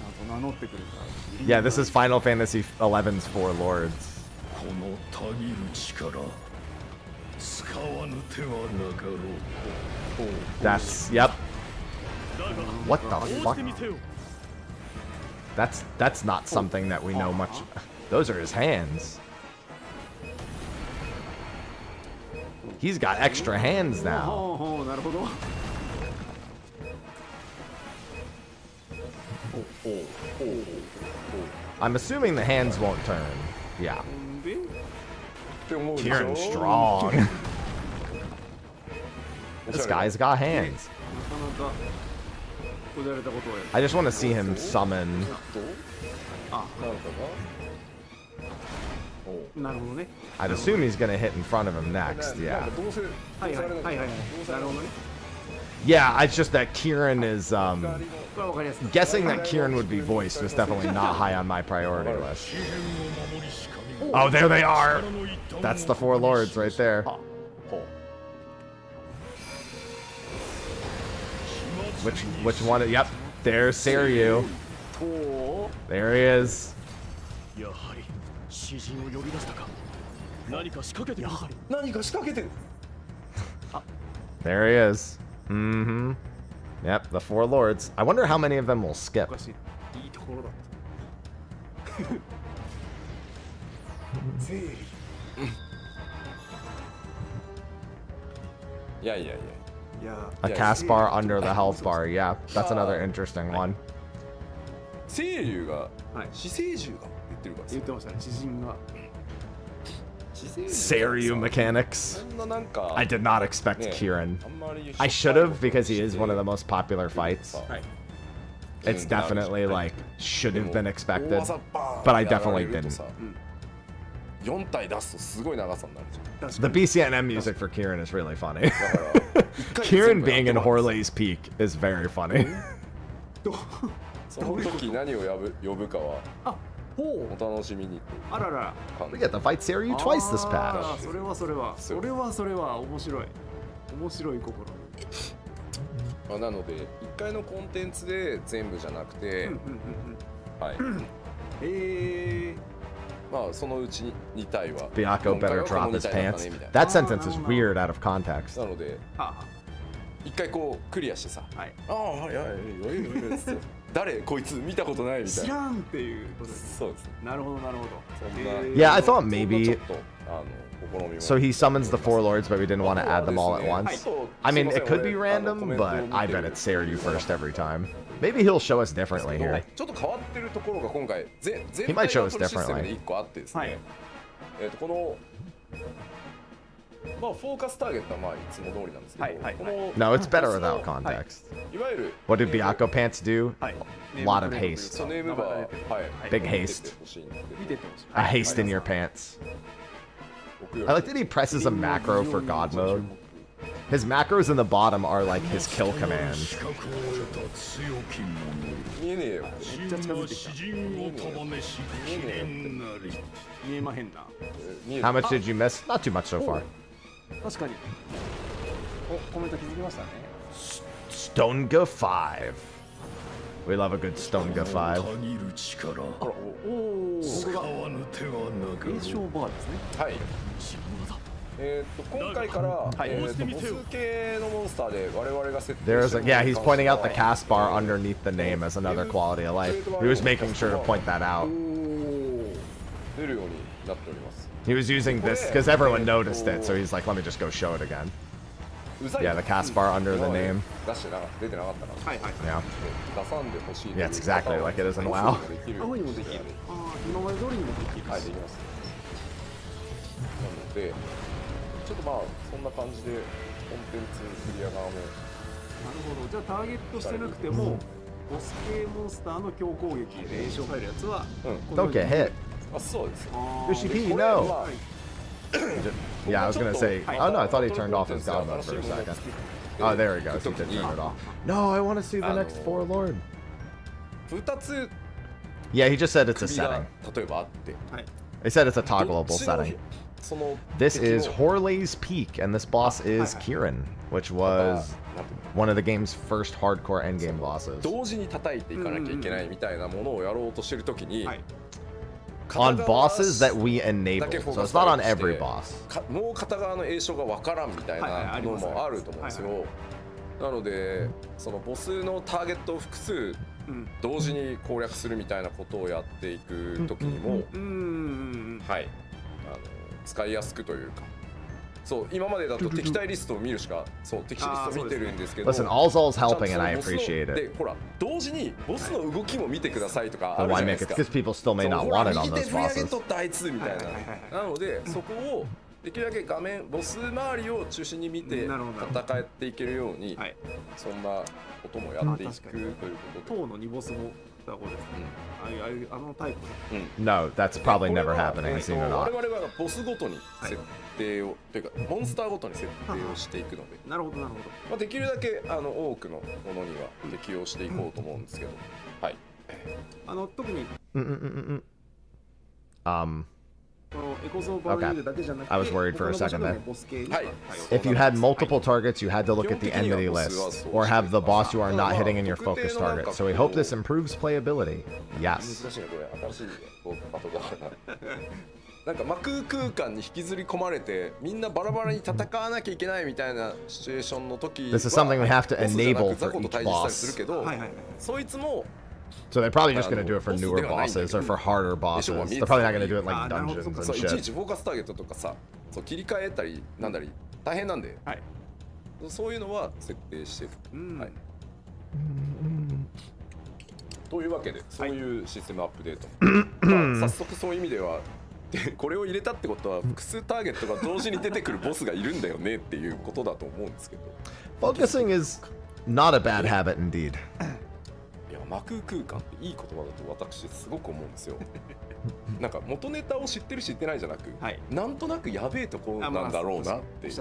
あと名乗ってくるか Yeah, this is Final Fantasy XI's Four Lords. このたぎる力使わぬ手はなかろう That's, yep. What the fuck? That's not something that we know much. Those are his hands. He's got extra hands now. ほうほうなるほど I'm assuming the hands won't turn. Yeah. でって思うでしょ Kieran strong. This guy's got hands. なかなかこじゃれたことをやる。 I just want to see him summon. あ、なんかなるほどね。 I'd assume he's gonna hit in front of him な next. なん Yeah. かどうせはいはいはいはいはい。なるほどね。 Yeah, it's just that Kieran is これはわかりやすい。 guessing that Kieran would be voiced was definitely not high on my priority list. Oh, there they are. That's the four lords right there. Which one? Yep, there's Seiryu. There he is. やはり詩人を呼び出したか。何か仕掛けてる。何か仕掛けてる There he is. Mm-hmm. Yep, the four lords. I wonder how many of them will skip. おかしい。いいところだった。ゼリー。いやいやいやいや、 A cast bar under the health bar. Yeah, that's another interesting one. 清流がはい。死生獣が言ってるからさ言ってましたね。詩人が。死生獣 Seiryu mechanics. そんななんか I did not expect ね Kieran. あんまり I should have because he is one of the most popular fights. はい。 It's definitely like should have been 大 expected, 技バーン but I やら definitely れると didn't. さ4体出すとすごい長さになるじゃん The BCNM music for Kieran is really funny. だから一回で Kieran 全部や being っ in てもらって Horley's Peak is very funny. その時何を呼ぶかはあ、ほう。お楽しみにあらら。と We get to fight Seiryu twice this あ patch. ーそれはそれは。それはそれは面白い。面白い試み。まあなので1回のコンテンツで全部じゃなくてはいまあそのうち2体は Byakko 今回 better はこの drop 2 his 体だった pants. ねみたいな That sentence is weird out of context. なのでは1回こうクリアしてさあ、はい。ああはいはいはいはいつって誰こいつ見たことないみたいな知らんっていうことです。そうですねなるほどなるほど。そんな Yeah, I thought そんなちょ maybe. っと試みも So he summons the four lords, but we didn't want to add them all at once. I mean, it could be すいません random, 俺 but I bet it's Seiryu first every time. Maybe he'll show us differently here. ちょっと変わってるところが今回全 He might show us 体バトルシステム differently. で1個あってですはいねこのまあフォーカスターゲットはまあいつも通りなんですけどはいはいこの No, it's better ボスの without context. いわゆる What did Byakko pants do? はい。 A lot of haste. そうネームバーはい Big 見て haste. てほしいんですけど見ててほしい。 A haste in your pants. 僕より I like that he presses a macro for God mode. His macros in the bottom are like his kill command. 資格を得た強き者。見えねえよ真の詩人を束ねし記念なり。見えまへんな。見えね How much did you miss? Not too much so far. 確かに。お、コメント気づきましたね。 Stonga 5. We love a good Stonga 5. たぎる力。おお、使本当だ。わぬ手はなかろう。栄唱バーですね。はい自分だ。今回からボス系のモンスターで我々が設定 There's した a, yeah, he's pointing out the cast bar underneath the name as another quality of life. He was making sure to point that out. 出るようになっております He was using this because everyone noticed it, so he's like, let me just go show it again. うざい Yeah, the cast bar under the name. 出してなかった出てなかったからはいはい。 Yeah. 出さんでほしい Yeah, it's exactly like it is in WoW. 青にもできる。ああ、今まで通りにもできる。はいできますなのでちょっとまあそんな感じでコンテンツクリア側もなるほど。じゃあターゲットしてなくても、ボス系モンスターの強攻撃で炎症入るやつは、うんDon't get hit. あそうです Yoshi P, これ no. まあ Yeah, I was gonna say. Oh no, I thought he turned off his god mode for a second. Oh, there he goes. He did turn it off. No, I want to see the next four lord. 2つ Yeah, he just said it's a 首が setting. 例えばあって He said it's a ど toggleable っちの setting. その This 敵の is Horley's Peak, and this boss is Kieran, which was なんていうの one of the game's first hardcore endgame bosses. 同時に叩いていかなきゃいけないみたいなものをやろうとしてるときに、はい。 On bosses that we enable, so it's not on every boss. もう片側の栄唱が分からんみたいなのもあると思うんですよ。なのでそのボスのターゲットを複数同時に攻略するみたいなことをやっていくときにも、はい、使いやすくというかそう今までだと敵対リストを見るしかそう敵対リストを見てるんですけど Listen, all's ちゃんと helping, and I ボスの appreciate it. でほら同時にボスの動きも見てくださいとかあ But るじゃ why ない make で it? すか Because people still may そう not ほら want it on 右手 those 振り上げ bosses. とったあいつみたいななのでそこをできるだけ画面ボス周りを中心に見て戦っていけるようにそんなこともやっていくということで当の2ボスも双子ですね、あのタイプで、No, that's probably never happening. I've seen it 我 not. 々はボスごとに設定を、というかモンスターごとに設定をしていくので、なるほどなるほど、まあ、できるだけ多くのものには適用していこうと思うんですけど、はい特にこのエコゾーバルルだけじゃなくて I was worried for a second there. ボス系に If you had multiple targets, you had to look at the enemy list, or have the boss you are not hitting in your focus target. So we hope this improves playability. Yes. 難しいねこれ新しいバトルだからなんか幕空間に引きずり込まれてみんなバラバラに戦わなきゃいけないみたいなシチュエーションの時は This is something we have to ボスじゃな enable く雑 for 魚と each 対峙したりする boss. けどそいつも So they're probably just going to do it for newer bosses or for harder bosses. They're probably not going to do it like dungeons and そういちい shit. ちフォーカスターゲットとかさそう切り替えたりなんだり大変なんで、そういうのは設定してる、はい、というわけでそういうシステムアップデート、まあ、早速そういう意味ではでこれを入れたってことは複数ターゲットが同時に出てくるボスがいるんだよねっていうことだと思うんですけど Focusing is not a bad habit indeed. いや幕空間っていい言葉だと私すごく思うんですよなんか元ネタを知ってる知ってないじゃなく、なんとなくやべえとこなんだろうなっていう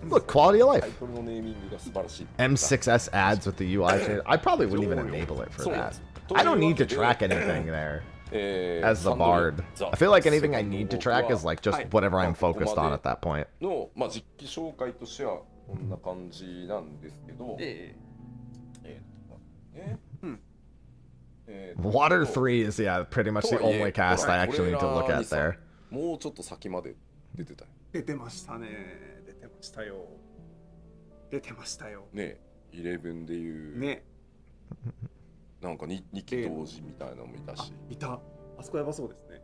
Look, quality of タ life. イトルのネーミングが素晴らしい M6S ads with the UI change. I probably wouldn't even enable it for that. I don't need to track anything there as the bard. I feel like anything I need to track is like just whatever I'm focused on at that point. の、まあ、実機紹介としてはこんな感じなんですけど、Water 3 is, yeah, pretty much the only cast I actually need to look at there. もうちょっと先まで出てたよ。出てましたね。出てましたよ。出てましたよ。ねえ、11でいう。ね。なんか2期同時みたいなのもいたし。いた。あそこやばそうですね。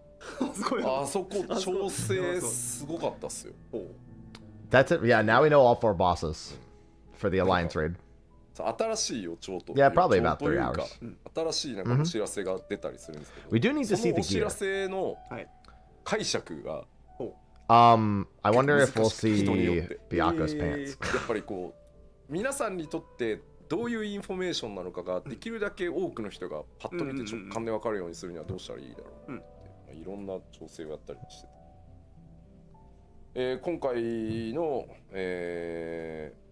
あそこ調整すごかったっすよ。That's it. Yeah, now we know all 4 bosses for the Alliance raid. 新しい予兆と Yeah, probably about 3 hours. 新しいなんかお知らせが出たりするんですけど、 We do need to そ see の the お知ら gear. せの解釈が I wonder if we'll 人によっ see て Byako's pants. やっぱりこう皆さんにとってどういうインフォメーションなのかができるだけ多くの人がパッと見て直感で分かるようにするにはどうしたらいいだろうって、まあ、いろんな調整をやったりしてて、今回の、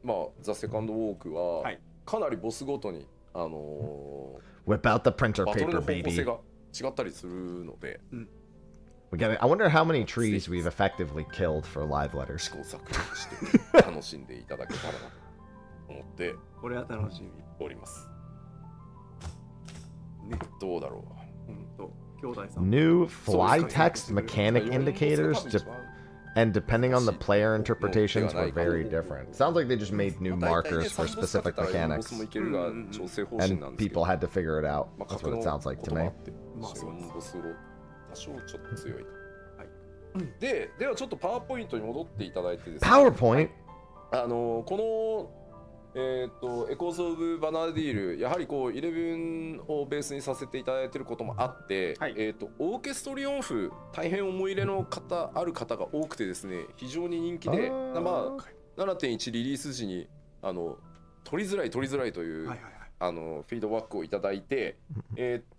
まあザ・セカンドウォークは、かなりボスごとにWhip out the printer バトル paper, の方向 baby. 性が違ったりするので、 We get it. I wonder how many trees we've effectively killed for live letters. 試行錯誤して楽しんでいただけたらなと思ってこれは楽しみおります。どうだろう。兄弟さん。 New fly text mechanic indicators, and depending on the player interpretations, were very different. Sounds like they just made new markers for specific mechanics, and people had to figure it out. That's what it sounds like to me. 多少ちょっと強い。ではちょっとパワーポイントに戻っていただいてですね。 PowerPoint? このエコーズ・オブ・バナーディール、やはりこう11をベースにさせていただいていることもあって、オーケストリオン譜大変思い入れのある方が多くてですね、非常に人気で、まあ 7.1 リリース時に取りづらいという、フィードバックをいただいて、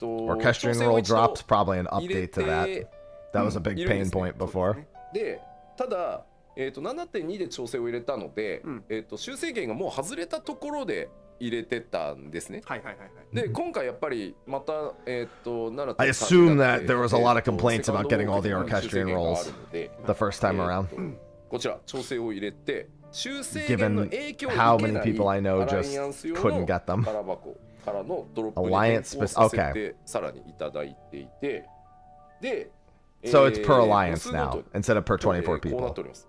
Orchestrion roll drops, probably an update to that. That was a big pain point before. で、ただ7.2 で調整を入れたので、修正源がもう外れたところで入れてたんですね。で、今回やっぱりまた7.3 I assume that there was a lot of complaints about getting all the Orchestrion rolls the first time around. こちら調整を入れて、修正源の Given 影響を how 受け many ない people I know アラ just イアンス用 couldn't の get them. 空箱からのドロップに Alliance 変更させ okay. てさらにいただいていて、で、 So it's per alliance ボスごと now に instead of per 24こうな people. っております。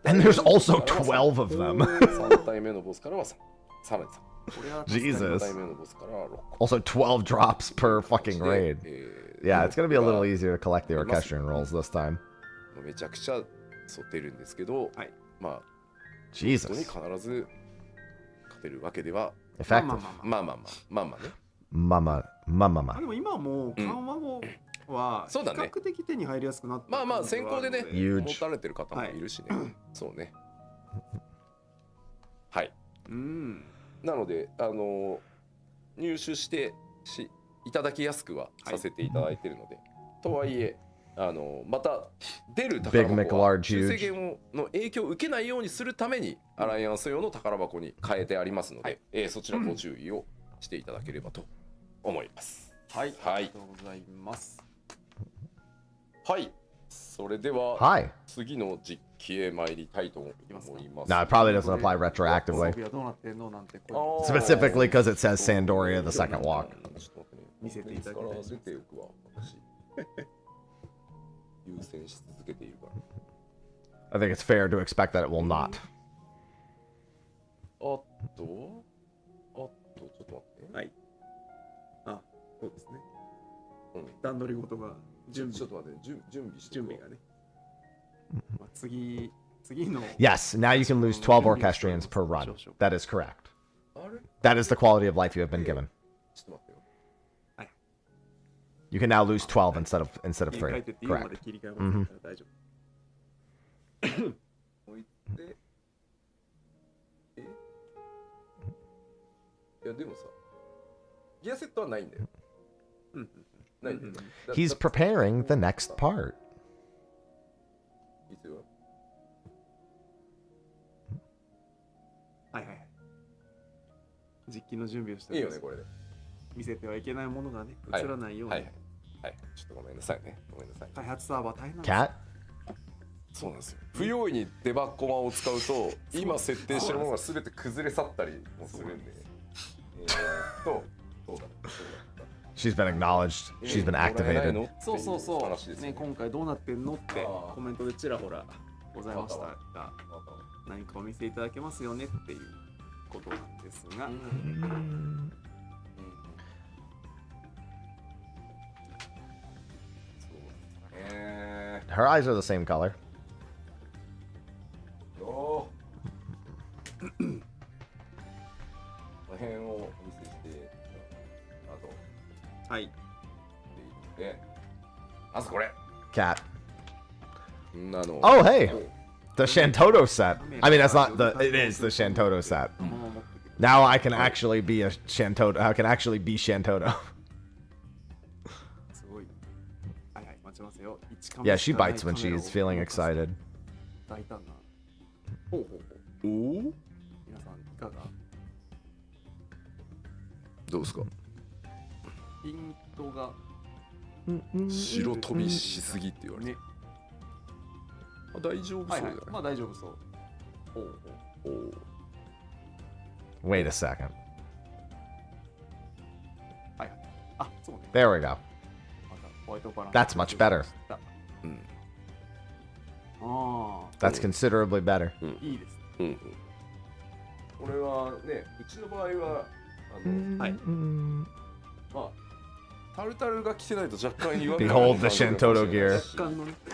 And there's also 12 of them. 3体目のボスからはさらに Jesus. 3体目のボスからは6個。 Also 12 drops per fucking raid. Yeah, it's gonna be a little easier to collect the Orchestrion rolls this time. めちゃくちゃ出るんですけど、まあ本当 Jesus. に必ず勝てるわけでは Effective. まあまあまあまあまあね。でも今はもう緩和後は比そうだね較的手に入りやすくなってるまあまあ先行でね Huge. 持たれてる方もいるしね、そうね。はい。なので入手していただきやすくはさせていただいてるので、とはいえまた出る宝 Big, 箱は McLarge, 修正源の影響を受けないようにするためにアライアンス用の宝箱に変えてありますので、そちらご注意をしていただければと思います。はい、はい、ありがとうございます。はい、それでは Hi. 次の実機へ参りたいと思います。 No, it probably doesn't apply retroactively. 装備はどうなってんのなんてこ Specifically because it says Sandoria the second walk. ちょっと待ってね、見せていただきたいから出ておくわ、私優先し続けているから。 I think it's fair to expect that it will not. ちょっと待って。はい。あ、そうですね。うん。段取り事が準備。ちょっと待って、準備して。準備がね。まあ、次の。Yes, now you can lose 12 orchestrions per run. That is correct. That is the quality of life you have been given. ちょっと待ってよ。はい。You can now lose 12 instead of 3. Correct. 切り替えますから大丈夫。置いて。いやでもさ、ギアセットはないんだよ。ないんだよ。He's preparing the next part. いつよ。はいはい。実機の準備をしていいよねこれで。見せてはいけないものがね映らないように。はいはい。ちょっとごめんなさいね。ごめんなさい。開発サーバー大変なんです。 Cat? そうなんですよ。不用意にデバッコマを使うと今設定してるものが全て崩れ去ったりもするんで。そうだ。She's been acknowledged. She's been activated. そう。ね、今回どうなってんのってコメントでちらほらございましたが、何かお見せいただけますよねっていうことなんですが。Her eyes are the same color. この辺をお見せしてあとはいでまずこれ Cat. Oh, hey! The Shantoto set. I mean, that's not the... It is the Shantoto set. Now I can actually be a Shantoto. I can actually be Shantoto. Yeah, she bites when she's feeling excited. 大胆な。ほう。皆さんいかが？どうですか？ピントが白飛びしすぎって言われて。大丈夫そうだね。まあ大丈夫そう。Wait a second. はい。あ、そうね。 There we go. That's much better. That's considerably better. いいですね。これはね、うちの場合ははい。まあタルタルが着てないと若干違和感。 Behold the Shantoto gear.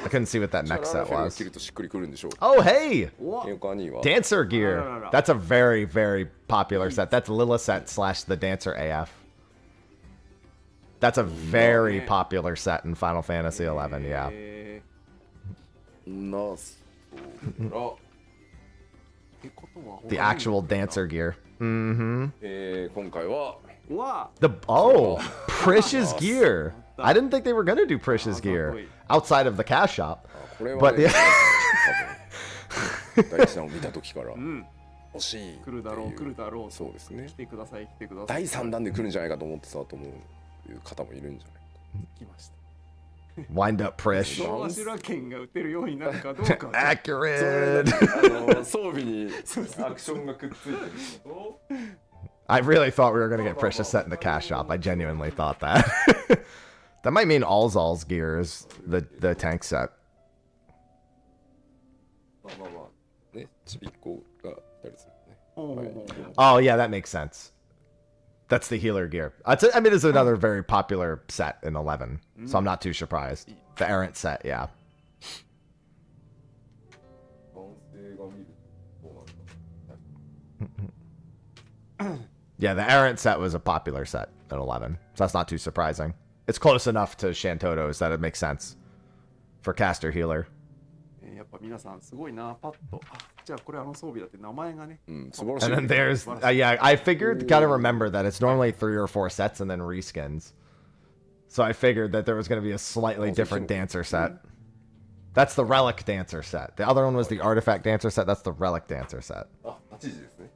I couldn't see what that next set was. 着るとしっくりくるんでしょう。 Oh, hey! 他には Dancer gear. That's a very, very popular set. That's Lilith / the Dancer AF. That's a very popular set in Final Fantasy XI, yeah. The actual dancer gear. Mm-hmm. Prish's gear. I didn't think they were gonna do Prish's gear outside of the cash shop. But the 第一弾を見た時から欲しい。来るだろう。そうですね。来てください。第3弾で来るんじゃないかと思ってたと思う方もいるんじゃないか。来ました。Wind up Prish. Accurate. I really thought we were gonna get Prish set in the cash shop. I genuinely thought that. That might mean Alzal's gear is the tank set. Oh yeah, that makes sense. That's the healer gear. I mean, it's another very popular set in 11, so I'm not too surprised. The errant set, yeah. Yeah, the errant set was a popular set at 11, so that's not too surprising. It's close enough to Shantoto's that it makes sense for caster healer. やっぱ皆さんすごいな、パッと。あ、じゃあこれ装備だって名前がね。素晴らしい。 And then there's, yeah, I figured, gotta remember that it's normally 3 or 4 sets and then reskins. So I figured that there was going to be a slightly different dancer set. That's the Relic dancer set. The other one was the Artifact dancer set. That's the Relic dancer set. あ、8時ですね。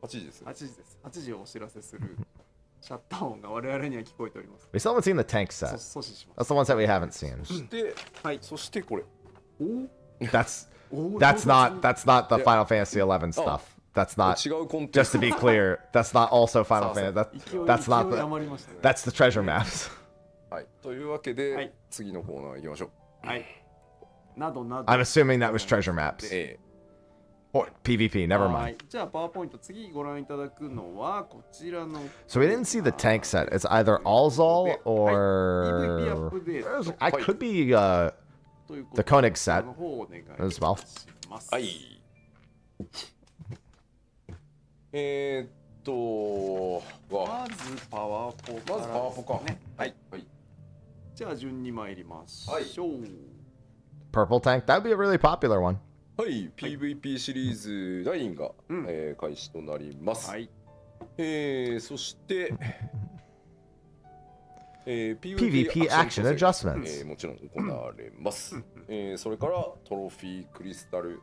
8時ですね。 8時です。8時をお知らせするシャッター音が我々には聞こえております。 We still haven't seen the tank set. That's the ones that we haven't seen. そしてこれ。 That's not the Final Fantasy 11 stuff. That's not, just to be clear, that's not also Final Fantasy. That's not the, that's the treasure maps. はい。というわけで、次のコーナー行きましょう。はい。などなど。 I'm assuming that was treasure maps. Or PvP, never は mind. い。じゃあパワーポイント次ご覧いただくのはこちらの。 So we didn't see the tank set. It's either Alzal or I could be the Koenig set as well. はい。まずパワーポから。まずパワーポか。はい。じゃあ順に参りましょう。Purple tank, that would be a really popular one. はい、PVP シリーズ9が、開始となります。はい。そして、PVP action adjustments. もちろん行われます。それからトロフィークリスタル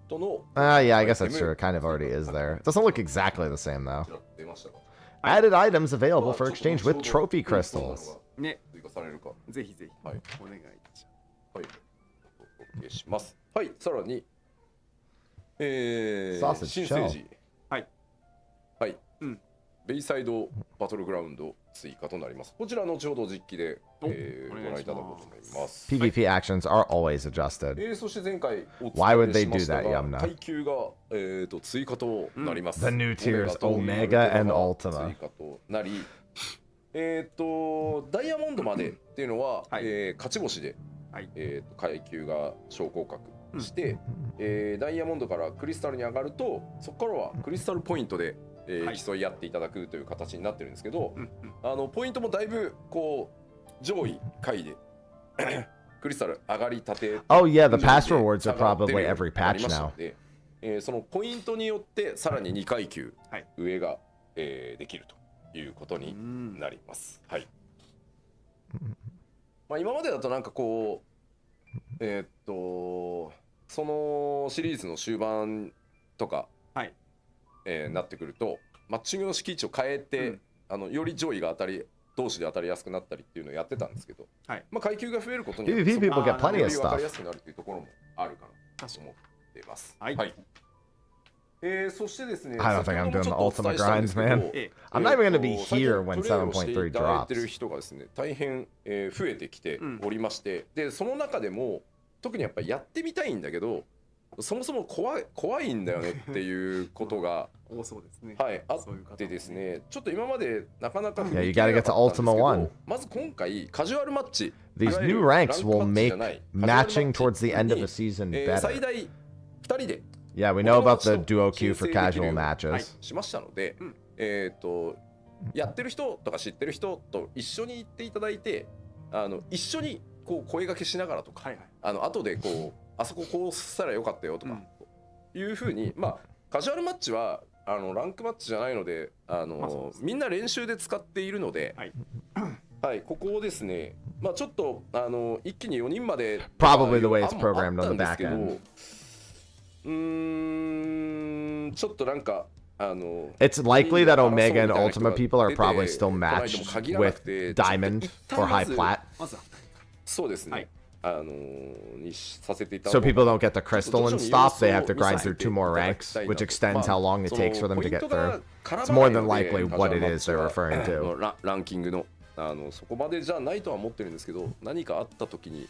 との。Yeah, I guess that's true. It kind of already is there. It doesn't look exactly the same though. Added items available for exchange with trophy crystals. ね。追加されるか。ぜひぜひ。はい。お願いいたします。はい。お願いします。はい、さらに、Sausage 新生児。はい。はい。ベイサイドバトルグラウンド追加となります。こちら後ほど実機で、ご覧いただこうと思います。PvP actions are always adjusted. そして前回お伝 Why would え they しま do した that, が、 Yamna? 階級が、追加となります。 The new tiers, Omega and Ultima. 追加となり、ダイヤモンドまでっていうのは、勝ち星で、階級が昇降格して、ダイヤモンドからクリスタルに上がると、そこからはクリスタルポイントで、競い合っていただくという形になってるんですけど、ポイントもだいぶこう上位下位でクリスタル上がりたて。Oh yeah, the past rewards are probably every patch now. そのポイントによってさらに2階級上が、できるということになります。はい。まあ今までだとなんかこうそのシリーズの終盤とか、なってくるとマッチングの敷地を変えて、より上位が同士で当たりやすくなったりっていうのをやってたんですけど、まあ階級が増えることによって PvP people get plenty of より分か stuff. りやすくなるっていうところもあるかなと思っています。はい。そしてですね、 I don't think I'm doing the Ultima grinds, man. I'm not even going to be here when 7.3 drops. 人がですね、大変増えてきておりまして、でその中でも特にやっぱりやってみたいんだけど、そもそも怖いんだよねっていうことが多そうですね。はい、あってですね、ちょっと今までなかなか Yeah, you gotta get to Ultima 1. まず今回カジュアルマッチ These new ranks will make matching towards the end of the season 最 better. 大2人で Yeah, we know about the duo queue for casual matches. しましたので、やってる人とか知ってる人と一緒に行っていただいて、一緒にこう声掛けしながらとか、後でこうあそここうしたらよかったよとか、いうふうに、まあカジュアルマッチはランクマッチじゃないので、みんな練習で使っているので、はい、ここをですね、まあちょっと一気に4人まで Probably the way it's programmed on the back end. ちょっとなんかIt's likely that Omega and Ultima people are probably still matched with Diamond or High Plat. そうですね。にさせていた So people don't get the crystal and stop, they have to grind through 2 more ranks, which extends how long it takes for them to get through. It's more than likely what it is they're referring to. ランキングのそこまでじゃないとは思ってるんですけど、何かあった時に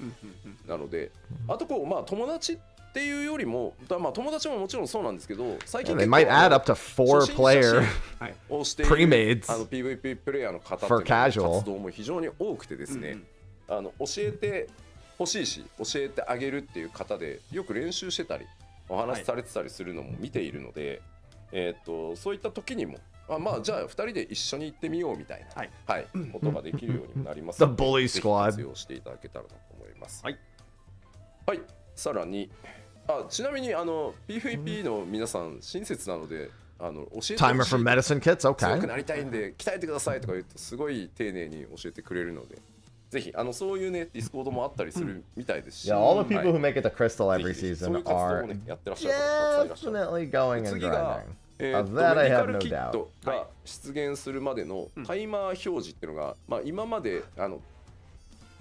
なので、あとこうまあ友達っていうよりも、まあ友達ももちろんそうなんですけど、最近 They might add up to 4 player をしている pre-mades PVP プレイヤーの方っていう for casual. 活動も非常に多くてですね、教えて欲しいし教えてあげるっていう方でよく練習してたりお話しされてたりするのも見ているので、そういった時にもまあじゃあ2人で一緒に行ってみようみたいな、はいことができるようにもなりますので The Bully ぜひ Squad 活用していただけたらなと思います。はい、さらにちなみにPVP の皆さん親切なので教えてほしい Timer for medicine kits? 強 Okay. くなりたいんで鍛えてくださいとか言うとすごい丁寧に教えてくれるのでぜひそういうねディスコードもあったりするみたいですし、 Yeah, all the people who make it to Crystal every ぜひ season そういう活動 are をねやってらっしゃる方がたくさんいらっしゃる。 definitely going and 次が grinding. Of that I メディカ have ル no キッ doubt. トが出現するまでのタイマー表示っていうのが、まあ、今まで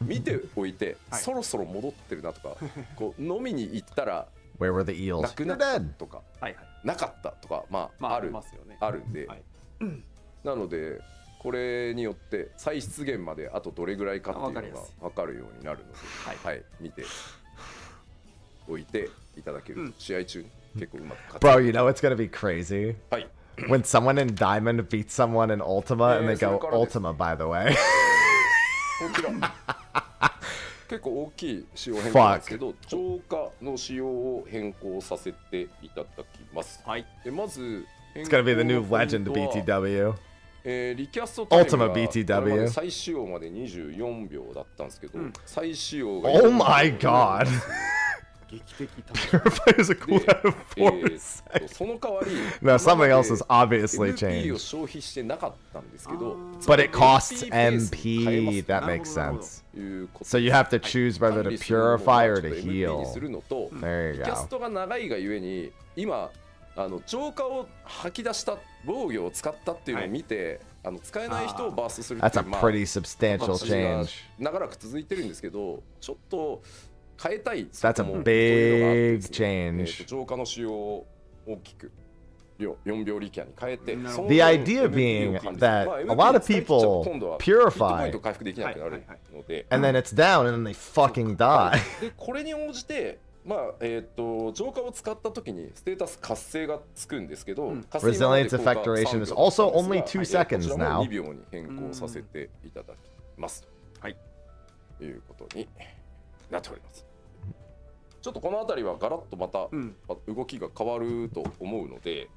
見ておいてそろそろ戻ってるなとかこう飲みに行ったら Where were the eels? なくな They're った dead. とかなかったとかまああるますよね。あるんで、なのでこれによって再出現まであとどれぐらいかっていうのが分かるようになるので、はい見ておいていただけると試合中に結構うまく活 Bro, you know it's gonna be crazy? はい When someone in Diamond beats someone in Ultima and they go, それからです。 Ultima, by the way. こちら結構大きい仕様変更なんですけど浄化の仕様を変更させていただきます。でまず It's gonna be the new 変 legend 更ポイントは BTW. リキャストタイム Ultima がこれま BTW で再使用まで24秒だったんですけど、再使用が Oh my god. 劇的 Purifiers a cooldown of 4 seconds. その代わり No, something else has 今まで obviously MP を changed. 消費してなかったんですけど But it costs MP ペースに変えます MP. That makes sense. ということ So you have to choose whether to 管理するのを purify or ちょっ to と MP にす heal. るのと There リ you キャス go. トが長いがゆえに今浄化を吐き出した防御を使ったっていうのを見て、使えない人をバーストするってい That's う a まあ pretty substantial 形が change. 長らく続いてるんですけどちょっと変えたい That's a そこもというのがあってですね big change. 浄化の使用を大きく4秒力也に変えて The idea being that a lot of people purify ヒットポイント回復できなくなるので and then it's down and then they fucking die. でこれに応じてまあ浄化を使った時にステータス活性がつくんですけど、活性今まで Resilience 効果 effect duration is 3秒 also だったん only ですが 2 seconds こちらも now. 2秒に変更させていただきますということになっております。ちょっとこの辺りはガラッとまた動きが変わると思うので、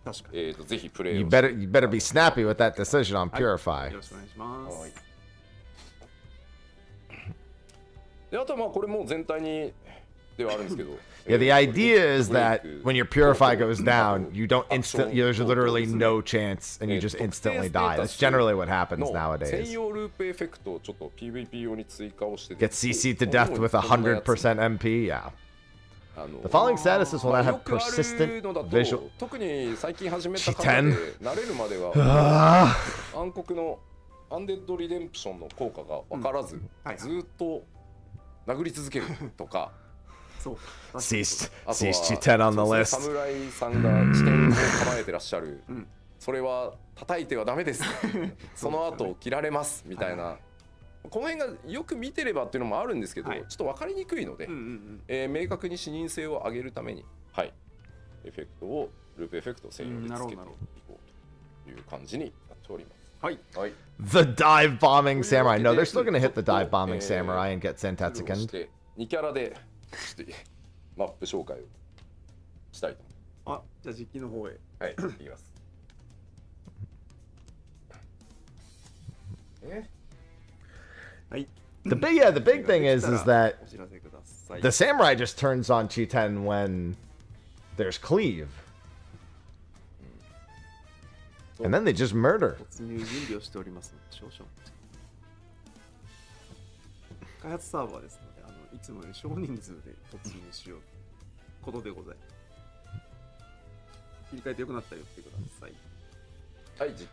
ぜひプレイ You を better be snappy with that decision on purify. よろしくお願いします。はいであとはまあこれも全体にではあるんですけど Yeah, the idea is that when your purify goes down, you don't there's literally no chance and you just instantly die. That's generally what happens 専 nowadays. 用ループエフェクトをちょっと PVP 用に追加をして Get CC'd to death with 100% MP, yeah. The following statuses will not have persistent visual. 特に最近始めた方で G10 慣れるまでは暗黒のアンデッドリデンプションの効果が分からず、ずっと殴り続けるとかCeased あとは G10 on the そうで list. すね侍さんが視点を構えてらっしゃる、それは叩いてはダメですその後切られますみたいな、この辺がよく見てればっていうのもあるんですけど、ちょっと分かりにくいので、明確に視認性を上げるために、エフェクトをループエフェクトを専用でつけていこうという感じになっております。The dive bombing samurai. No, they're still gonna hit the dive bombing samurai and get Sentatsuken. 2キャラでちょっとマップ紹介をしたいと思います。じゃあ実機の方へ。はい、いきます。The big thing is that the samurai just turns on Chi-10 when there's cleave. And then they just murder. 突入準備をしておりますので少々。開発サーバーですので、いつもより少人数で突入しようということでございます。切り替えてよくなったら言ってください。はい、大丈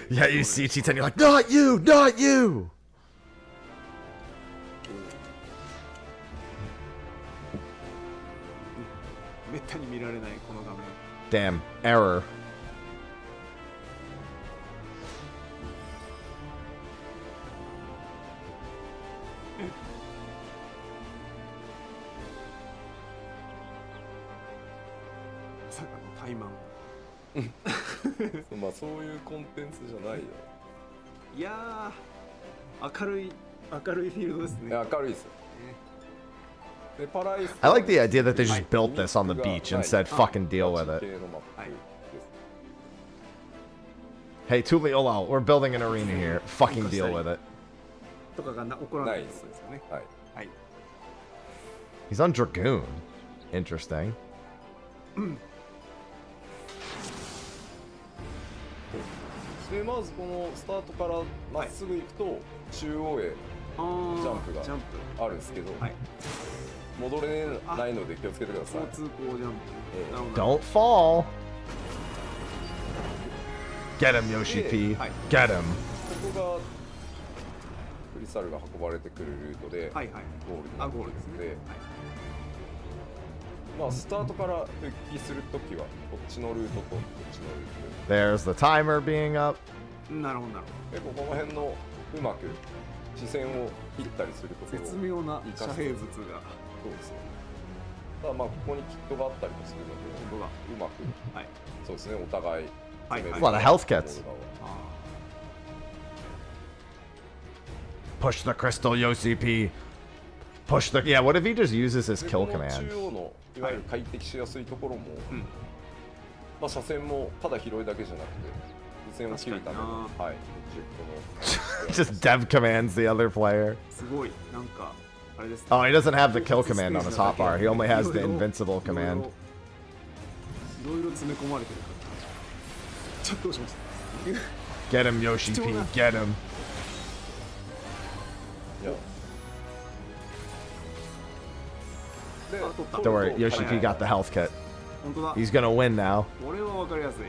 夫。 Yeah, you see Chi-10, you're like, not you, not you! めったに見られないこの画面。 Damn, error. まさかのタイマン。まあそういうコンテンツじゃないよ。いやー、明るいフィールドですね。明るいですよ。でパライス I like the idea that they just built this on the beach and said fucking deal with it. 系のマップです。Hey, Tuliolo, we're building an arena here. Fucking deal with it. とかが起こらないですよね。はい。はい。 He's on Dragoon. Interesting. でまずこのスタートからまっすぐ行くと中央へジャンプがあるんですけど、戻れないので気をつけてください。交通行ジャンプ。Don't fall. Get him, Yoshi P. Get him. ここがクリスタルが運ばれてくるルートでゴールになってるので、まあスタートから復帰するときはこっちのルートとこっちのルート。 There's the timer being up. なるほどなるほど。結構この辺のうまく視線を切ったりするところを絶妙な遮蔽物が。そうですね。ただまあここにキットがあったりもするので、うまく、はい、そうですね、お互いA lot of health kits. Push the crystal, Yoshi P. Push the... Yeah, what if he just uses his kill この command? 中央のいわゆる快適しやすいところも、まあ車線もただ広いだけじゃなくて視線を切るための、はい、Just dev commands the other player. すごいなんかあれですね。 Oh, he doesn't have the kill command on his hotbar. He only has the invincible command. いろいろ詰め込まれてる。ちょっとどうしました。 Get him, Yoshi P. Get him. Don't worry, Yoshi P got the health kit. He's gonna win now. これはわかりやすい。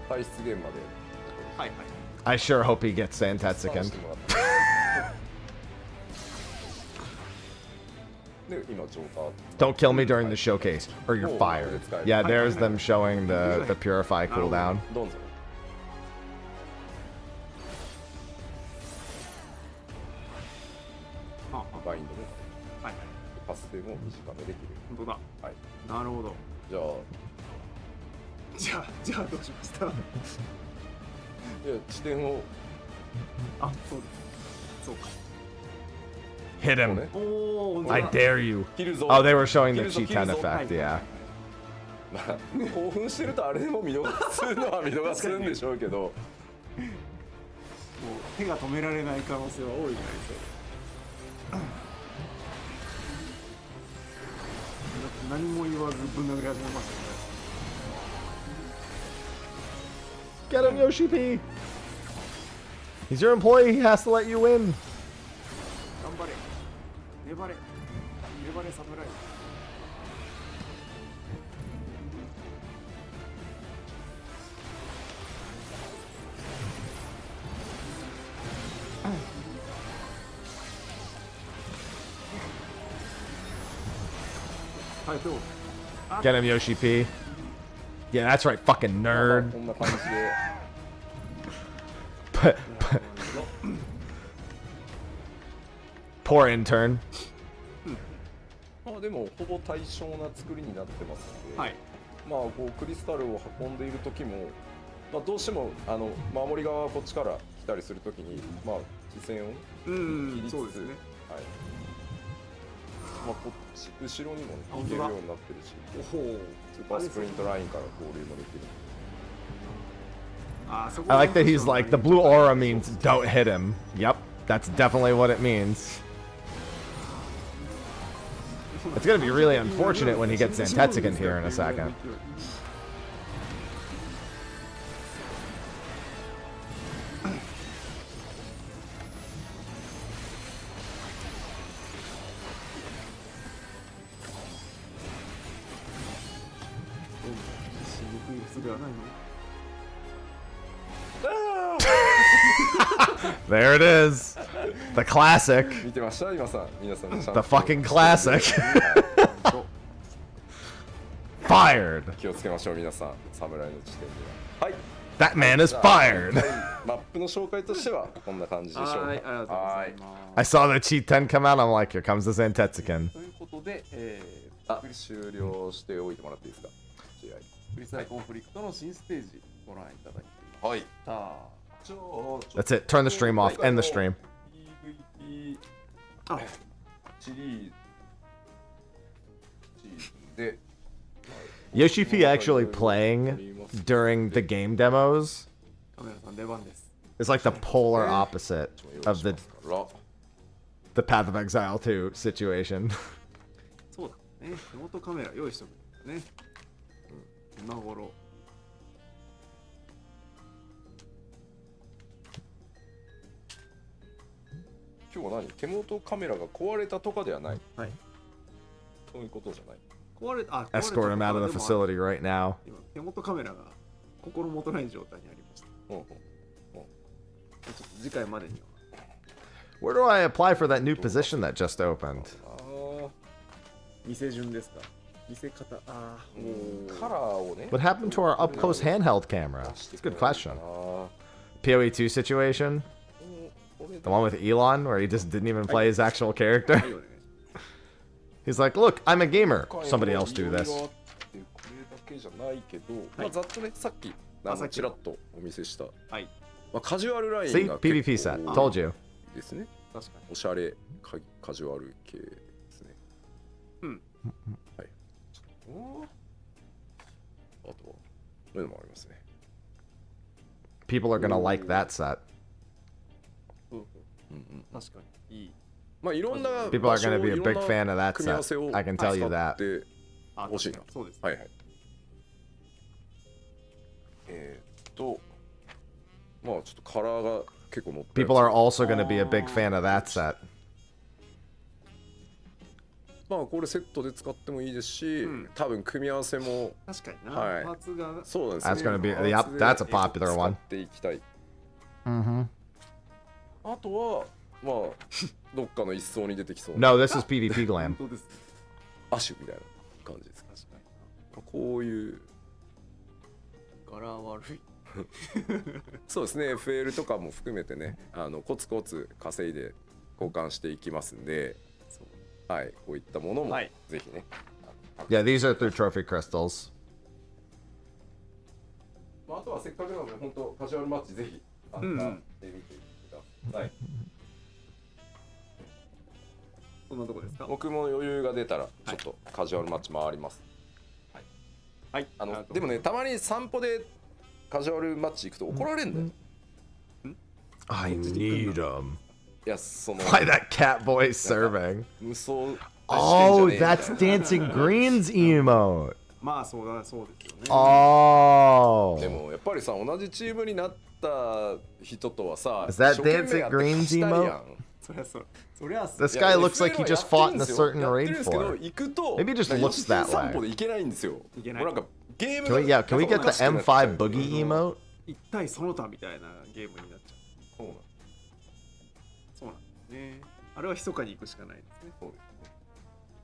退出現場で。はいはい。 I sure hope he gets Santetsuken. で今ジョーカー。 Don't kill me during the showcase, or you're fired. Yeah, there's them showing the Purify cooldown. どうぞ。バインドね。はい。パスでも短めできる。本当だ。はい。なるほど。じゃあどうしました。いや地点を。あ、そうです。そうか。 Hit him. Oh, I dare you. Oh, they were showing the Chi-10 effect, yeah. 興奮してるとあれでも見逃すのは見逃すんでしょうけど、もう手が止められない可能性は多いじゃないですか。何も言わずぶん殴り始めましたね。 Get him, Yoshi P. He's your employee. He has to let you win. 頑張れ。粘れ。粘れ侍。はい、どう？ Get him, Yoshi P. Yeah, that's right, fucking nerd. こんな感じで。Poor intern. まあでもほぼ対称な作りになってますので、はい、まあこうクリスタルを運んでいる時も、まあどうしても守り側はこっちから来たりする時に、まあ視線を切りつつ、そうですね。はい。まあこっち後ろにもね行けるようになってるし、スーパースプリントラインから合流もできる。I like that he's like, the blue aura means don't hit him. Yep, that's definitely what it means. It's gonna be really unfortunate when he gets Santetsuken here in a second. There it is. The classic. 見てました皆さん。The fucking classic. Fired. 気をつけましょう皆さん。侍の地点では。はい。 That man is fired. マップの紹介としてはこんな感じでしょうか。はい、ありがとうございます。 I saw the Chi-10 come out. I'm like, here comes the Santetsuken. ということで、終了しておいてもらっていいですか。クリスタルコンフリクトの新ステージご覧いただいています。はい。 That's it. Turn the stream off. End the stream. シリーズで Yoshi P actually playing during the game demos カメラさん出番です。 is like the polar opposite of the Path of Exile 2 situation. そうだね。手元カメラ用意しとくんだね。今頃。今日は何？手元カメラが壊れたとかではない。はい。そういうことじゃない。壊れた。Escort him out of the facility right now. 今手元カメラが心もとない状態にありました。ちょっと次回までには。Where do I apply for that new position that just opened? 見せ順ですか？見せ方。カラーをね。 What happened to our up close handheld camera? It's a good question. PoE 2 situation? The one with Elon where he just didn't even play his actual character? He's like, look, I'm a gamer. Somebody else do this. これだけじゃないけど、まあざっとね、さっきちらっとお見せした。はい。まあカジュアルライン See? が PvP set. Told you. ですね。確かに。おしゃれカジュアル系ですね。うん。はい。あとはこういうのもありますね。People are gonna like that set. 確かにいい。まあいろんな People are gonna be a big fan of that set. I can tell you that. 欲しいな。そうです。はいはい。まあちょっとカラーが結構乗って。People are also gonna be a big fan of that set. まあこれセットで使ってもいいですし、多分組み合わせも確かにな。はい。パーツがそうなんですね。That's gonna be, yep, that's a popular one. 使っていきたい。Mm-hmm. あとはまあどっかの一層に出てきそう。No, this is PvP glam. そうです。アシュみたいな感じです。確かに。こういう柄悪い。そうですね。FL とかも含めてね、コツコツ稼いで交換していきますんで、はい、こういったものもぜひね。Yeah, these are through trophy crystals. まああとはせっかくなので本当カジュアルマッチぜひ参加してみてください。そんなとこですか？僕も余裕が出たらちょっとカジュアルマッチ回ります。はい。でもね、たまに散歩でカジュアルマッチ行くと怒られるんだよ。I need them. いや、その Why that cat boy serving? 無双。Oh, that's Dancing Green's emote. まあそうですよね。Oh. でもやっぱりさ、同じチームになった人とはさ、 Is that Dancing Green's emote? そりゃそう。そりゃそう。 This guy looks like he just fought in a certain raid け for ど it. 行くと Maybe he just looks that 散歩 way. で行けないんですよ。行けない。なんかゲーム Can we get the M5 boogie emote? 一体その他みたいなゲームになっちゃう。そうなんですね。あれは密かに行くしかないですね。そうですね。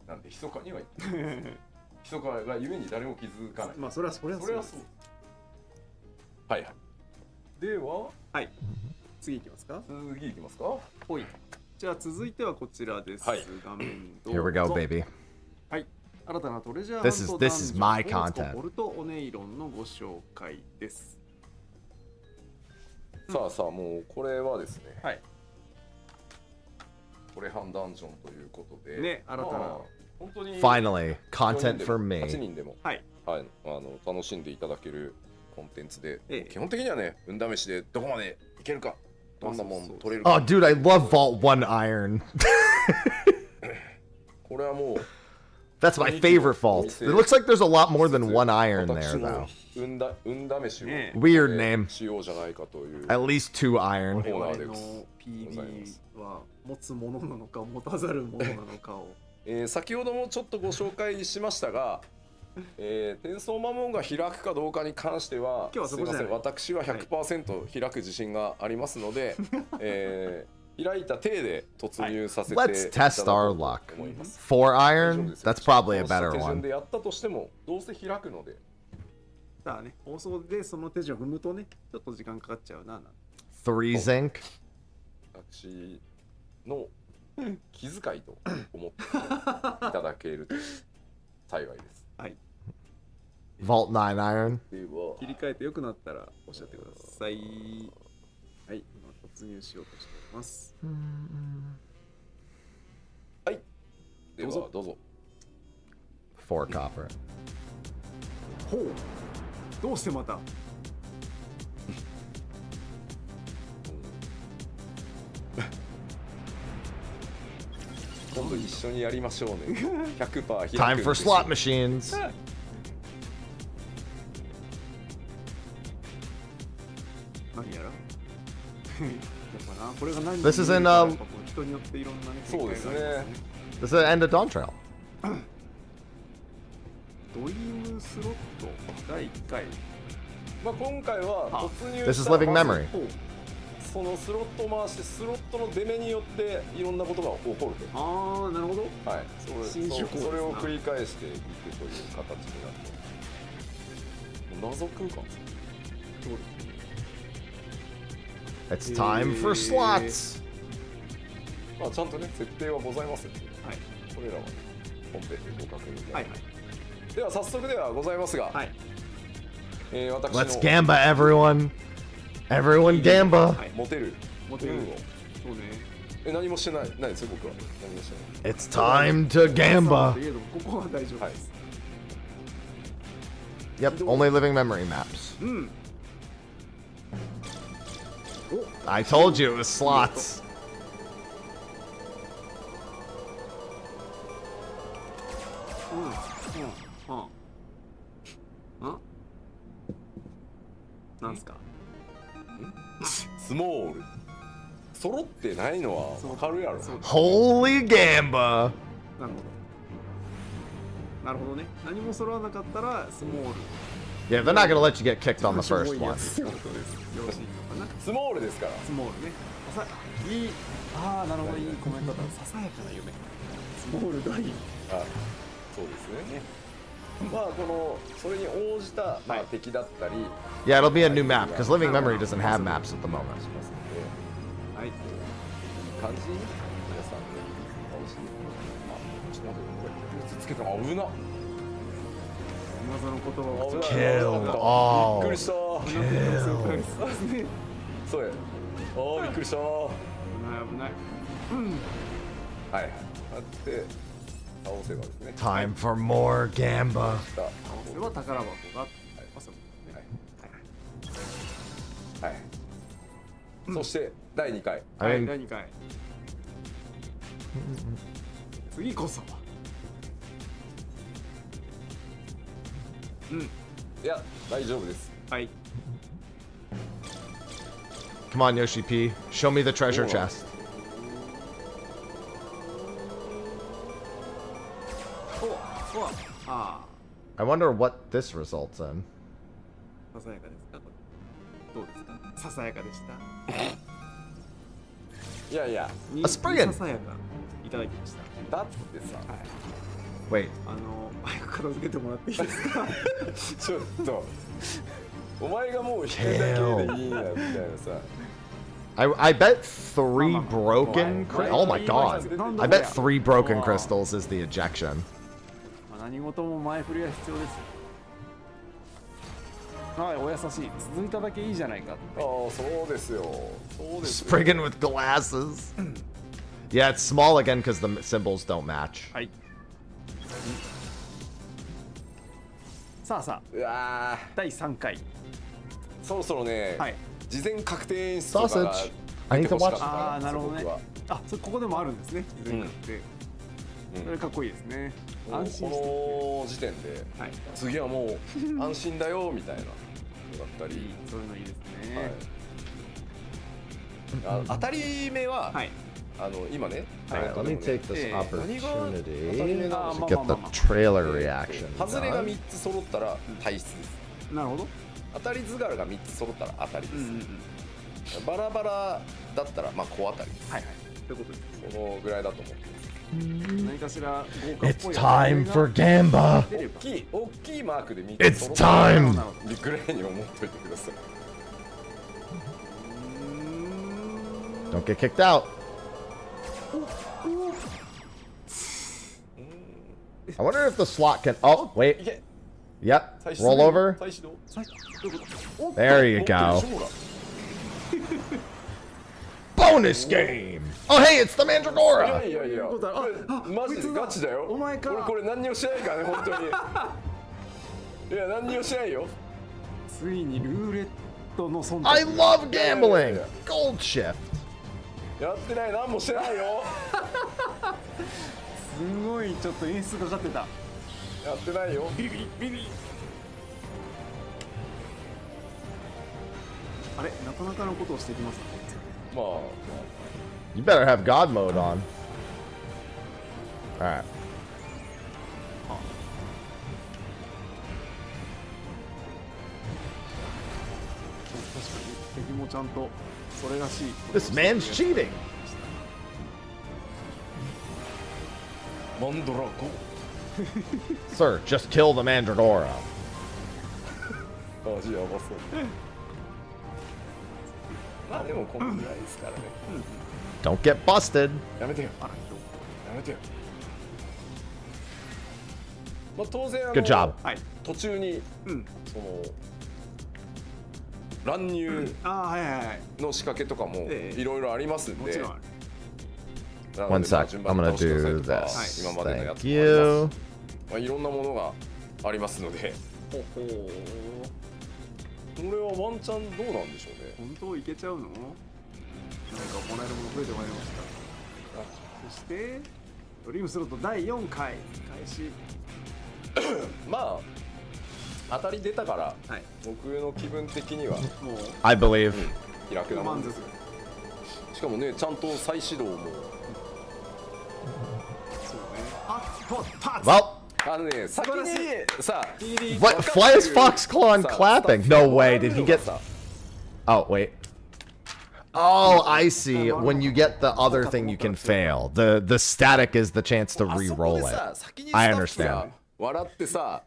なんで密かには行ってないです。密かがゆえに誰も気づかない。まあそれはそう。はいはい。では、はい。次行きますか？次行きますか？はい。じゃあ続いてはこちらです。画面どうぞ。 Here we go, baby. はい。新たなトレジャー This is my content. ボルトオネイロンのご紹介です。さあさあ、もうこれはですね。はい。これ半ダンジョンということで。ね、新たな。本当に Finally, content for me. 8人でも、はい、楽しんでいただけるコンテンツで、基本的にはね、運試しでどこまでいけるか、どんなもん取れるか。Oh, dude, I love Vault 1 Iron. これはもう That's my favorite vault. It looks like there's a lot more than one iron there, though. Weird name. At least 2 iron. 我々の PB は持つものなのか持たざるものなのかを。先ほどもちょっとご紹介しましたが、転送魔文が開くかどうかに関してはすみません、私は 100% 開く自信がありますので、開いた体で突入させていただこうと思います。 4 iron? That's probably a better one. 手順でやったとしてもどうせ開くので。さあね、放送でその手順を踏むとね、ちょっと時間かかっちゃうな。3 zinc? 私の気遣いと思っていただけると幸いです。はい。Vault 9 iron? 切り替えて良くなったらおっしゃってください。はい、今突入しようとしています。はい。ではどうぞ。 4 copper. ほう。どうしてまた。今度一緒にやりましょうね。100%開くんですよ。 Time for slot machines. 何やら。やっぱな、これが何 This is in 人によっていろんなね。そうですね。 This is the end of Dawn Trail. ドリームスロット第1回。まあ今回は突入 This is したら living まず memory. そのスロットを回してスロットの出目によっていろんなことが起こると。ああ、なるほど。はい。新手法ですなそれを繰り返していくという形になって謎空間ですね。そうですね。 It's time for slots. まあちゃんとね設定はございますよ。はい。これらは本編でご確認で。はいはい。では早速ではございますが、はい。私 Let's の gamba, everyone. Everyone gamba. はい。モテるモテる。運をそうね。何もしてないですよ僕は。何もしてない。 It's time to gamba. といえどもここは大丈夫はいです。 Yep, only living memory maps. うん。 I told you it was slots. なんすか。スモール揃ってないのは分かるやろ。 Holy gamba. なるほど。なるほどね。何も揃わなかったらスモール。 Yeah, they're not gonna let you get kicked on the first one. よろしいのかな。スモールですから。スモールね。いい。ああ、なるほど、いいコメントだ。ささやかな夢。スモールがいい。あ、そうですね。まあこのそれに応じたまあ敵だったり。 Yeah, it'll be a new map because living memory doesn't have maps at the moment. はい。感じ皆さんね。楽しい。あ、ちょっと待って、これつけたの危な。謎の言葉を Kill びっ all. くりした。そうや。ああびっくりした。危ない。はい。あって倒せばですね。 Time for more gamba. それは宝箱が。はい。そして第2回。はい、 I 第 mean, 2回。次こそは。いや大丈夫です。はい。 come on, Yoshi P. Show me the treasure Cool. chest. あ I wonder what this results in. あ、ささやかですか。これどうですか。ささやかでした。いやいや。A spriggan. ささやかいただきました。だってさ。Wait, 早く片付けてもらっていいですか。ちょっと。お前がもう引くだけでいいやみたいなさ。I bet 3 broken. Oh my god! I bet 3 broken crystals is the ejection. 何事も前振りは必要です。はい、お優しい。続いただけいいじゃないか。ああ、そうですよ。そうですよ。 Spriggan with glasses. Yeah, it's small again because the symbols don't match. はい。さあさあ、うわー第3回。そろそろね、はい。事前確定演出とかが Sausage. I 出 need て to ほしか watch. ったああ、なるほどね僕は。あ、ここでもあるんですね。事前確定。それかっこいいですね。安心して。この時点で、はい。次はもう安心だよみたいなのだったり、そういうのいいですね。はい、当たり目は、はい。今ね、 Alright, let me take this 何が当たり目 opportunity なの to get the trailer reaction. 外れが done. 3つ揃ったら退出です。なるほど。当たり図柄が3つ揃ったら当たりです。うんうんうん。バラバラだったらまあ小当たりです。はいはい。ということです。このぐらいだと思ってます。何かしら豪華っ It's ぽい。 time for gamba. 大きいマークで3 It's つ揃ったら time. ぐらいに思っといてください。Don't get kicked out. I wonder if the slot can. Oh, wait. いけ Yep. 再始 Roll over. 再始動 There you go. Bonus game. Oh, hey, it's the いや Mandragora. いやいやこれマジでガチだよ。お前か俺これ何にもしてないからね本当に。いや何にもしないよ。ついにルーレットの忖度。 I love gambling! Gold shift! やってない、何もしてないよ。すごいちょっと演出かかってた。やってないよ。ビリビリビリ。あれ、なかなかのことをしてきますね。まあ You better have God mode on. Alright. 確かに敵もちゃんとそれらしい。 This man's cheating! マンドラゴ Sir, just kill the Mandragora. 味やばそう。まあでもこんぐらいですからね。 Don't get busted. やめてよ。やめてよ。まあ当然Good job. はい。途中に、その乱入ああ、はいはいはい。の仕掛けとかもいろいろありますんで。もちろんある。なの One でまあ sec. 順 I'm 番に gonna 倒してください do とか this. 今までのやつ Thank もあり you. ます。まあいろんなものがありますので。ほほー。これはワンチャンどうなんでしょうね。本当いけちゃうの？なんかもらえるもの増えてまいりました。そしてドリームスロット第4回開始。まあ当たり出たから、はい、僕の気分的にはもう I believe. 気楽なもんです。しかもねちゃんと再始動も。そうね。Well, 先にさ what? Fly his fox claw and clapping. No way. Did he get? Oh wait. Oh, I see. When you get the other thing, you can fail. The static is the chance to re-roll it. I understand. 笑ってさ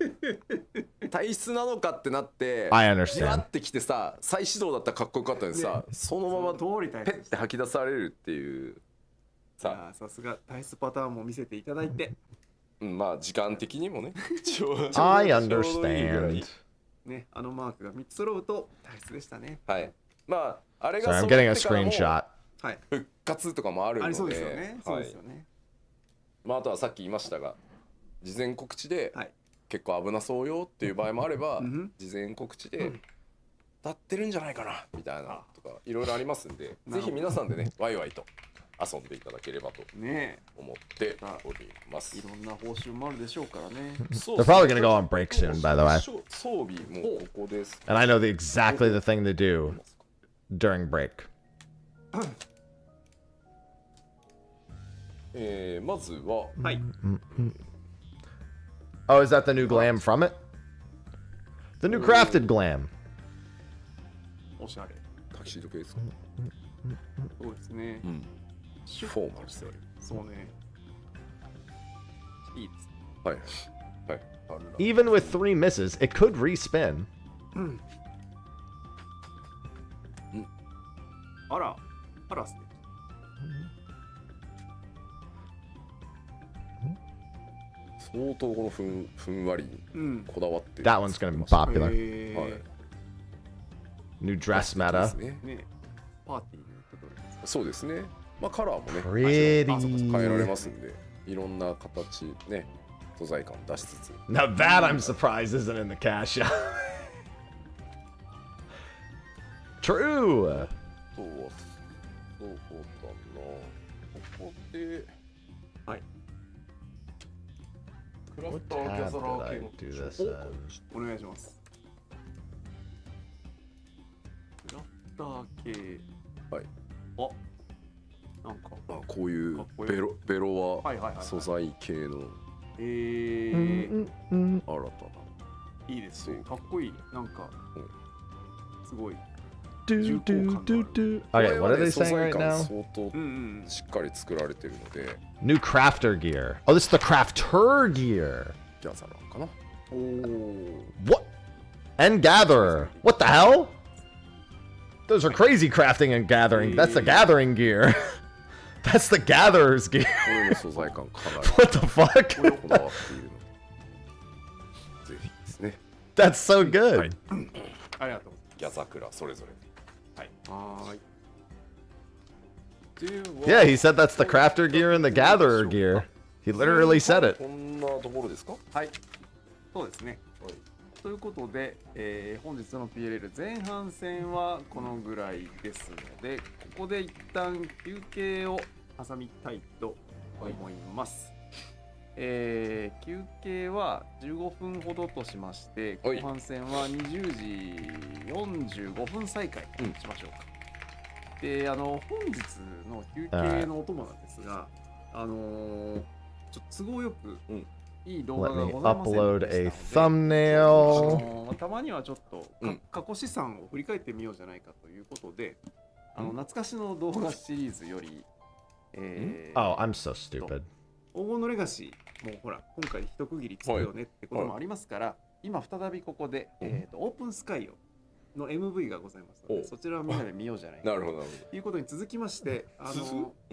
体質なのかってなって I understand. じわってきてさ再始動だったらかっこよかったのにさ、そのままペッて吐き出されるっていうさあ、さすが体質パターンも見せていただいて、まあ時間的にもねI understand. ね、あのマークが3つ揃うと体質でしたね。はい。まああれが Sorry, I'm getting a screenshot. はい。復活とかもあるので、そうですよね。そうですよね。まああとはさっき言いましたが、事前告知で結構危なそうよっていう場合もあれば、事前告知で立ってるんじゃないかなみたいなとかいろいろありますんで、ぜひ皆さんでねワイワイと遊んでいただければと思っております。いろんな報酬もあるでしょうからね。 They're probably gonna go on break soon, by the way. 装備もここです。 And I know exactly the thing to do during break. まずは、はい。Oh, is that the new glam from it? The new crafted glam. おしゃれ。タキシードケースか。そうですね。フォーマルしてある。そうね。いいです。はい。はい。 Even with 3 misses, it could respin. あら、あら素敵。相当このふんわりにこだわってる。 That one's gonna be popular. はい。 New dress meta. ね、パーティーのところです。そうですね。まあカラーもね、 Pretty. 変えられますんで、いろんな形ね、素材感出しつつ。 Now that I'm surprised isn't in the cash shop. True. そうだな。ここで、はい。クラフ What ターギャ tab ザラ did ー I 系の do this in? お願いします。クラフター系。はい。なんかこういうベロはいはいはいははい素材系のい新たな。いいですね。かっこいい。なんかすごい。 Do, do, do, do. Okay, what are they saying right now? 相当しっかり作られてるので。 New crafter gear. Oh, this is the crafter gear. ギャザラーかな。What? And gatherer. What the hell? Those are crazy crafting and gathering. That's the gathering gear. That's the gatherer's gear. これの素材感かなり What the fuck? こだわっているので。ぜひですね。 That's so good. はい。ありがとう。ギャザクラそれぞれ。はい。はーい。 Yeah, he said that's the crafter gear and the gatherer gear. He literally said it. こんなところですか。はい。そうですね。ということで、本日の PLL 前半戦はこのぐらいですので、ここで一旦休憩を挟みたいと思います。休憩は15分ほどとしまして、後半戦は20時45分再開としましょうか。で、本日の休憩のお供なんですが、ちょっと都合よく、いい動画がございませんでしたので、たまにはちょっと過去資産を振り返ってみようじゃないかということで、懐かしの動画シリーズより、Oh, I'm so stupid. 黄金のレガシーもうほら今回一区切りつくよねってこともありますから、今再びここで、オープンスカイの MV がございますので、そちらをみんなで見ようじゃないかということに続きまして、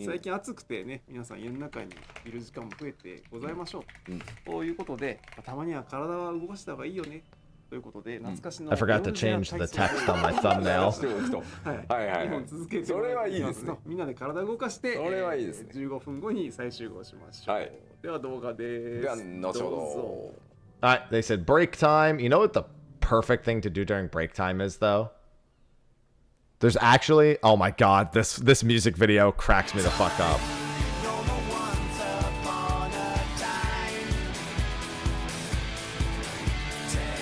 最近暑くてね、皆さん家の中にいる時間も増えてございましょう、ということで、たまには体は動かした方がいいよねということで、懐かしの I forgot to change the text on my thumbnail. 2本続けてもらいますと、みんなで体を動かして、15分後に再集合しましょう。では動画です。では後ほど。Alright, they said break time. You know what the perfect thing to do during break time is, though? There's actually, oh my god, this music video cracks me the fuck up.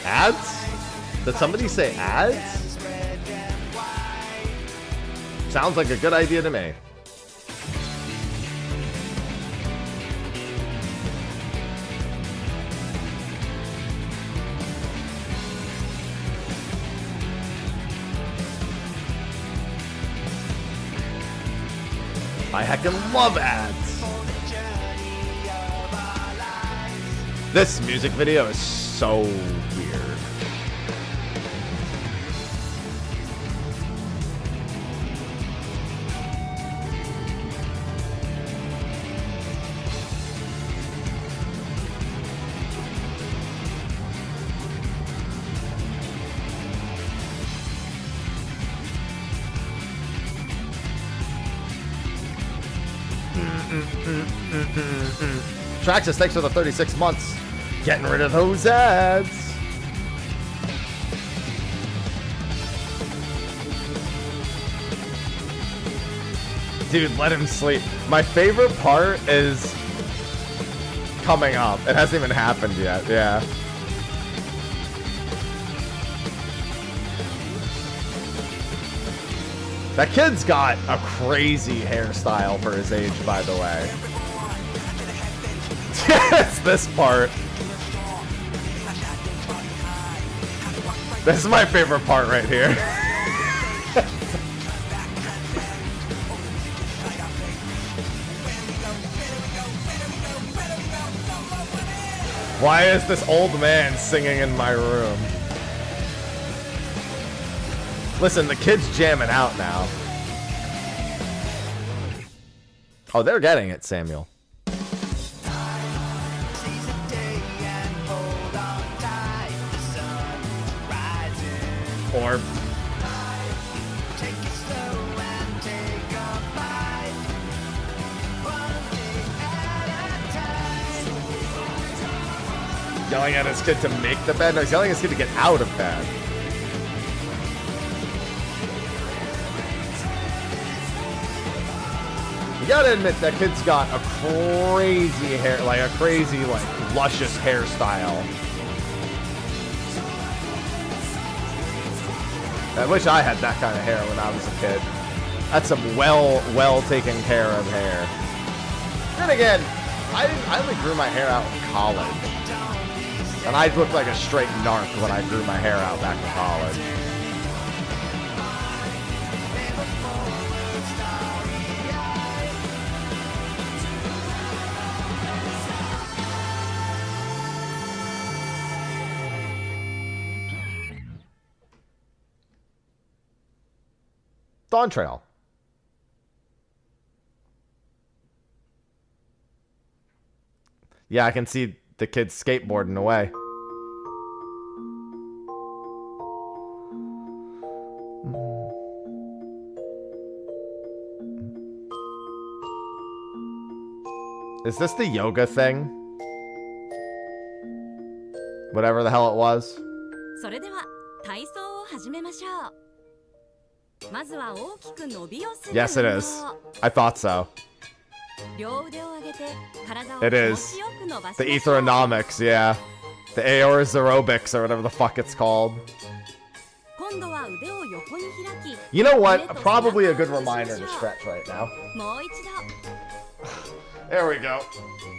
Ads? Did somebody say ads? Sounds like a good idea to me. I heckin' love ads. This music video is so weird. Traxxas, thanks for the 36 months. Getting rid of those ads. Dude, let him sleep. My favorite part is coming up. It hasn't even happened yet. Yeah. That kid's got a crazy hairstyle for his age, by the way. It's this part. This is my favorite part right here. Why is this old man singing in my room? Listen, the kid's jamming out now. Oh, they're getting it, Samuel. Or yelling at his kid to make the bed? No, he's yelling at his kid to get out of bed. You gotta admit that kid's got a crazy hair, like a crazy, like, luscious hairstyle. I wish I had that kind of hair when I was a kid. That's some well taken care of hair. Then again, I only grew my hair out in college. And I looked like a straight narc when I grew my hair out back in college. Dawn Trail. Yeah, I can see the kids skateboarding away. Is this the yoga thing? Whatever the hell it was. それでは体操を始めましょう。まずは大きく伸びをする。 Yes, it is. I thought so. 両腕を上げて体を It 気持 is. ちよく伸ばし The ましょう。 Etheronomics, yeah. The Aor's aerobics or whatever the fuck it's called. 今度は腕を横に開き、 You know what? 胸と Probably a good 背中を下ろし reminder ま to しょう。 stretch right now. もう一 There we go.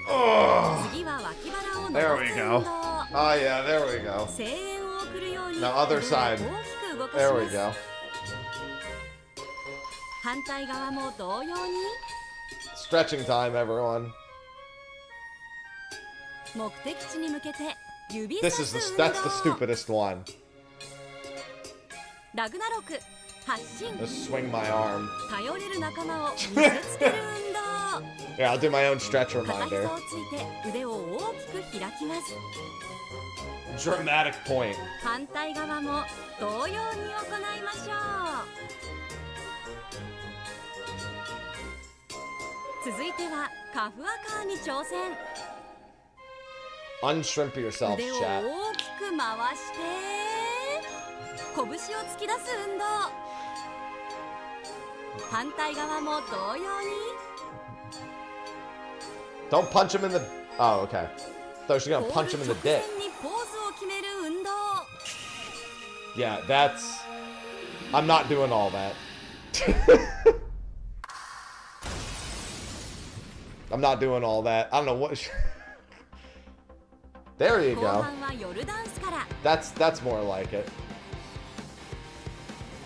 度。 Oh. 次は脇腹を伸 There ば we す go. 運動。 Oh yeah, there we go. 声援を送るように Now other 腕を side. 大きく動かし There ま we す。 go. 反対側も同様に。 Stretching time, everyone. 目的地に向けて指 This さ is す the 運動。 that's the stupidest one. ラグナロク発進。 Just swing my arm. 頼れる仲間を見せつける運動。 Yeah, I'll do my own stretch 片膝 reminder. をついて腕を大きく開きます。 Dramatic point. 反対側も同様に行いましょう。続いてはカフアカーに挑戦。 Unshrimp yourself, 腕を chat. 大きく回して拳を突き出す運動。反対側も同様に。 Don't punch him in the. Oh, okay. Thought she was gonna punch him in the ゴール dick. 直前にポーズを決める運動。 Yeah, that's. I'm not doing all that. I'm not doing all that. I don't know what. There you 後 go. 半はヨルダンスから。 That's more like it.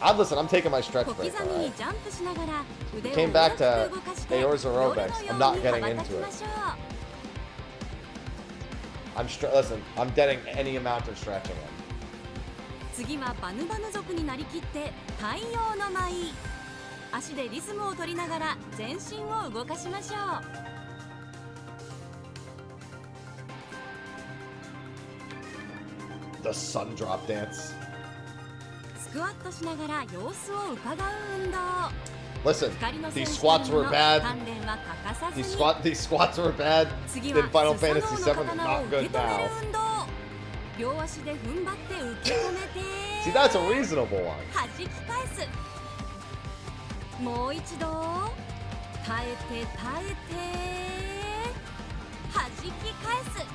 Listen, I'm taking my stretch 小刻み break. に Alright? ジャンプしながら腕を Came 大 back きく to 動かして Aor's 夜の aerobics. よ I'm う not に getting 羽ば into たき it. ましょう。 Listen, I'm getting any amount of stretching in. 次はバヌバヌ族になりきって太陽の舞。足でリズムを取りながら全身を動かしましょう。 The sun drop dance. スクワットしながら様子を伺う運動。 Listen, 光の these 戦士 squats たる were の bad. 鍛錬は欠かさずに。 These squats were bad 次 in は Final スサノ Fantasy ー VII. の刀を Not 受け good 止め now. る運動。両足で踏ん張って受け止めて See, that's a reasonable one. 弾き返す。もう一度耐えて耐えて弾き返す。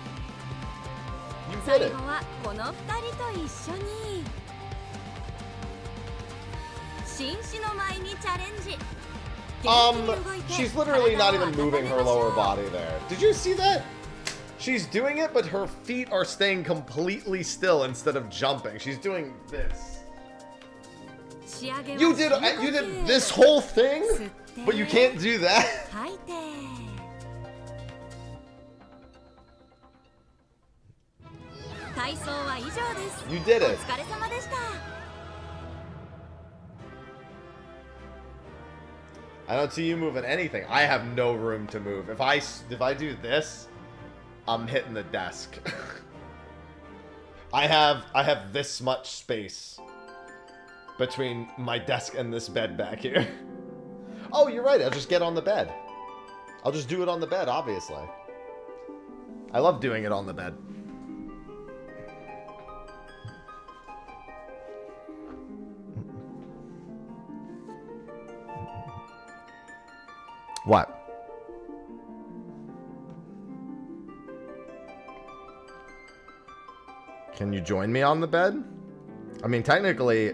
You 最 did 後 it. はこの2人と一緒に紳士の舞にチャレンジ。元気に動いて She's literally not 体を even moving 温め her ましょう。 lower body there. Did you see that? She's doing it, but her feet are staying completely still instead of jumping. She's doing this. 仕上げは You did this whole thing, but you can't do that. 吐いて体操は以上です。 You did お it. 疲れ様でした。 I don't see you moving anything. I have no room to move. If I do this, I'm hitting the desk. I have this much space between my desk and this bed back here. Oh, you're right. I'll just get on the bed. I'll just do it on the bed, obviously. I love doing it on the bed. What? Can you join me on the bed? I mean, technically,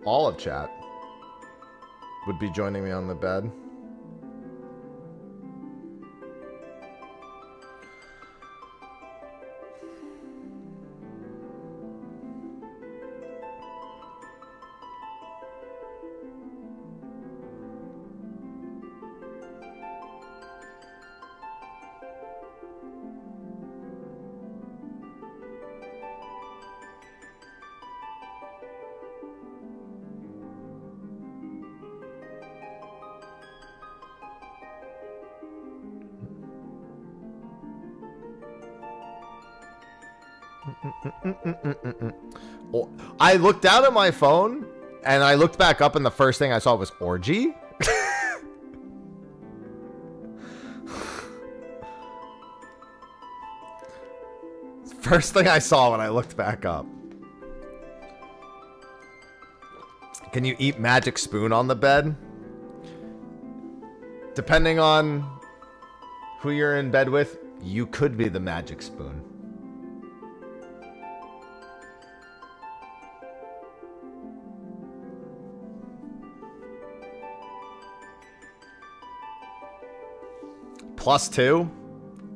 all of chat would be joining me on the bed. Well, I looked down at my phone and I looked back up and the first thing I saw was orgy. First thing I saw when I looked back up. Can you eat magic spoon on the bed? Depending on who you're in bed with, you could be the magic spoon. +2?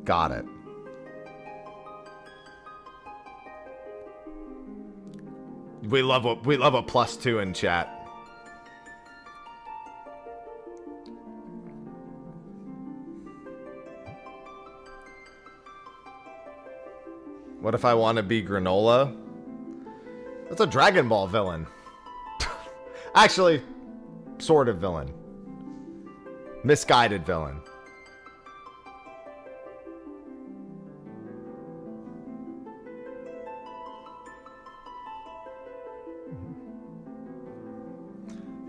Got it. We love a +2 in chat. What if I want to be granola? That's a Dragon Ball villain. Actually, sort of villain. Misguided villain.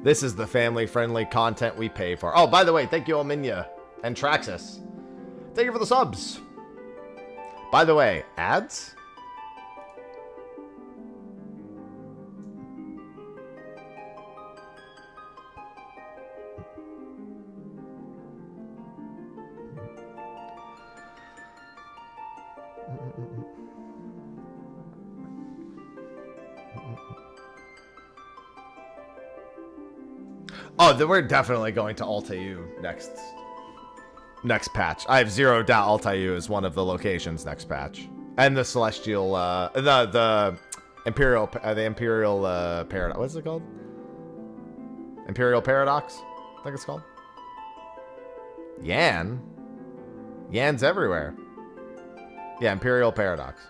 This is the family-friendly content we pay for. Oh, by the way, thank you, Ominya and Traxxas. Thank you for the subs. By the way, ads? Oh, then we're definitely going to Altair next patch. I have zero doubt Altair is one of the locations next patch, and the Celestial, the Imperial Paradox. What's it called? Imperial Paradox, I think it's called. Yan's everywhere. Yeah, Imperial Paradox.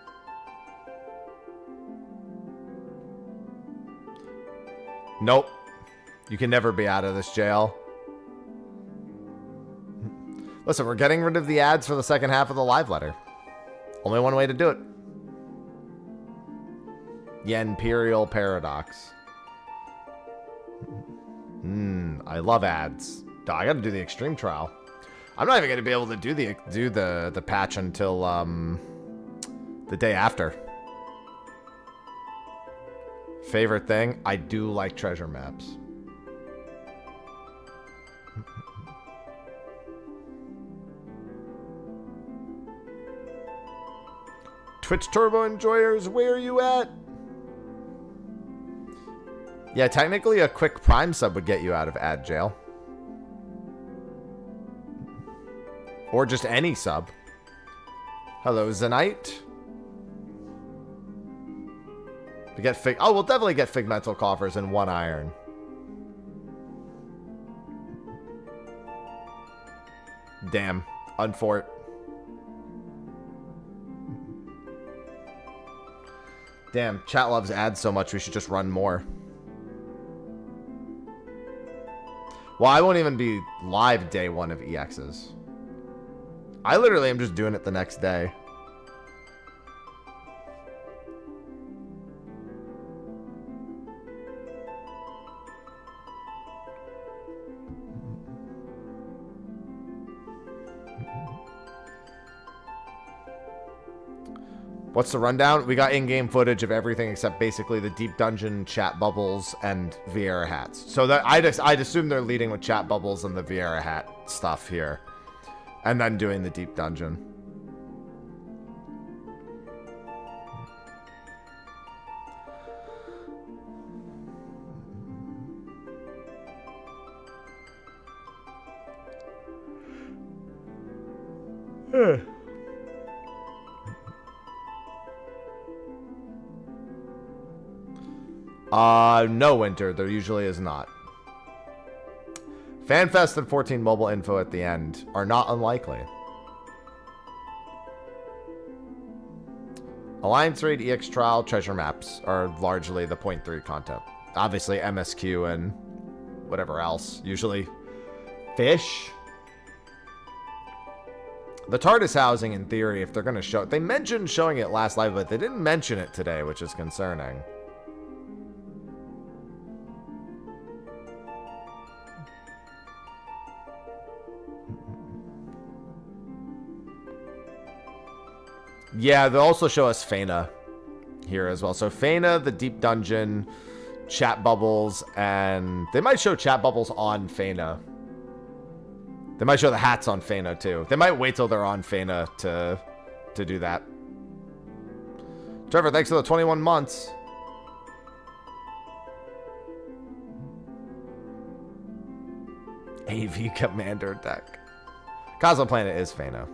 Nope. You can never be out of this jail. Listen, we're getting rid of the ads for the second half of the live letter. Only one way to do it. Yeah, Imperial Paradox. I love ads. I gotta do the extreme trial. I'm not even gonna be able to do the patch until the day after. Favorite thing? I do like treasure maps. Twitch Turbo enjoyers, where are you at? Yeah, technically a quick Prime sub would get you out of ad jail. Or just any sub. Hello, Zenite. We get we'll definitely get Figmental Coffers and 1 iron. Damn. Unfort. Damn, chat loves ads so much we should just run more. Well, I won't even be live day 1 of EXs. I literally am just doing it the next day. What's the rundown? We got in-game footage of everything except basically the deep dungeon, chat bubbles, and Vieira hats. So that I'd assume they're leading with chat bubbles and the Vieira hat stuff here, and then doing the deep dungeon. No, Winter. There usually is not. FanFest and 14 mobile info at the end are not unlikely. Alliance Raid, EX Trial, Treasure Maps are largely the .3 content. Obviously, MSQ and whatever else. Usually, fish. The TARDIS housing, in theory, if they're going to show it. They mentioned showing it last live, but they didn't mention it today, which is concerning. Yeah, they'll also show us Fena here as well. So Fena, the Deep Dungeon, chat bubbles, and they might show chat bubbles on Fena. They might show the hats on Fena too. They might wait till they're on Fena to do that. Trevor, thanks for the 21 months. AV Commander deck. Cosmo Planet is Fena.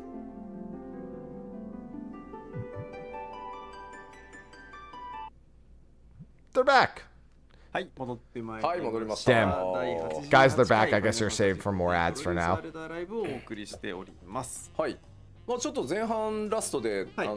They're back. はい戻ってまいりました。はい戻りました。 Damn. 第88 Guys, they're back. 回 I guess you're saved for more ads for now. プロデュースされたライブをお送りしております。はい。まあちょっと前半ラストで、はい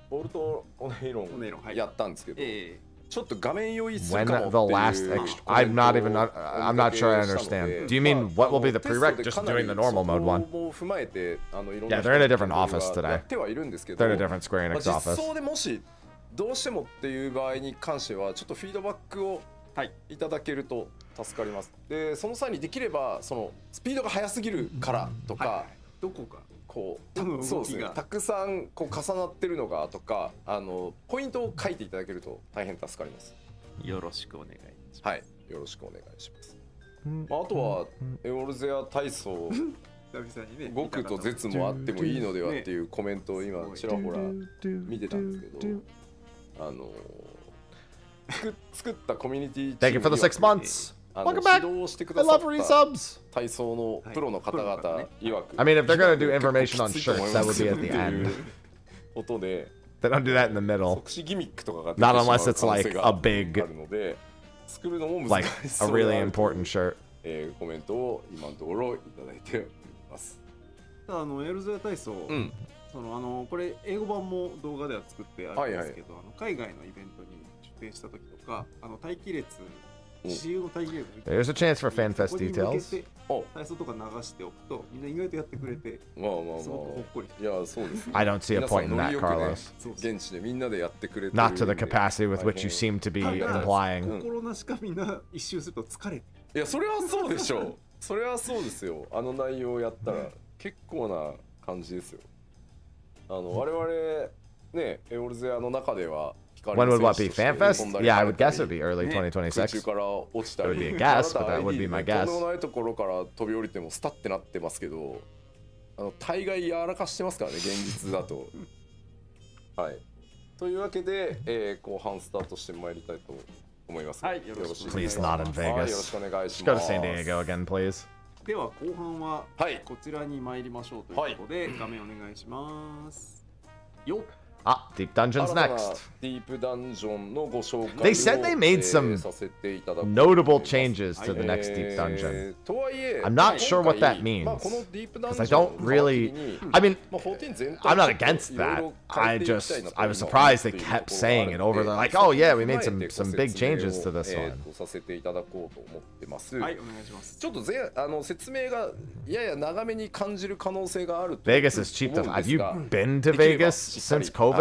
ボルトオネイロンはいやったんですけど、えちょっと画面用意する When かもっていう the last extra, I'm not even. I'm not sure I understand. Do you mean what will be the prereq? Just doing the normal mode one. も踏まえてYeah, they're in a different office today. やってはいるんですけど、 They're in a different Square まあ Enix 実 office. 装でもしどうしてもっていう場合に関してはちょっとフィードバックをいただけると助かります。でその際にできればそのスピードが速すぎるからとか、どこかこうそうですね、たくさんこう重なってるのがとかポイントを書いていただけると大変助かります。よろしくお願いします。はい、よろしくお願いします。まあ、あとはエオルゼア体操久々にね極と絶もあってもいいのではっていうコメントを今ちらほら見てたんですけど、作ったコミュニティ Thank you for the 6 months. Welcome back. 指導してく I ださ love った resubs. 体操のプロの方々曰く I mean, if they're gonna do information on shirts, that would be at the end. 音で They don't do that in the middle. 即死ギミックとかが Not unless it's like a big, あるので作るのも難 like し a そう really だなという important shirt. コメントを今のところいただいております。ただエルゼア体操、んそのこれ英語版も動画では作ってあるんですけど、海外のイベントに出展した時とか待機列私有の待機列 There's a chance for FanFest details. 体操とか流しておくとみんな意外とやってくれてまあまあまあすごくほっこり。いやそうですね。 I don't see a point in that, 皆さんノリよくね Carlos. 現地でみんなでやってくれてる Not to the capacity with which you seem to be ただ implying. 心なしかみんな一周すると疲れていやそれはそうでしょう。それはそうですよ。あの内容をやったら結構な感じですよ。我々ねエオルゼアの中では When would what be? FanFest? Yeah, I would guess it would be early 空 2026. 中から落ちたり It would be a guess, but that would be my とん guess. でもないところから飛び降りてもスタってなってますけど大概柔らかしてますからね現実だと。はいというわけで、後半スタートしてまいりたいと思います。はいよろしくお願いし Please ま not す。 in はいよろ Vegas. しくお願いし Just ま go す。 to San Diego again, please. では後半ははいこちらに参りましょうということで、画面お願いしますよっ。 Ah, Deep Dungeon's 新たな next. ディープダンジョンのご紹介を They said they made some させていただく Notable changes to the next Deep Dungeon. とはいえ I'm not sure what that まあ means. このディープダン Because ジ I ョン don't really. I mean, まあ14全体 I'm not against that. I was surprised they kept saying it over. They're like, oh yeah, we made some big changes to this one. させていただこうと思ってます。はいお願いします。ちょっと説明がやや長めに感じる可能性があると Vegas is cheap to. 思うん Have です you が been to できれば Vegas しっかり since COVID?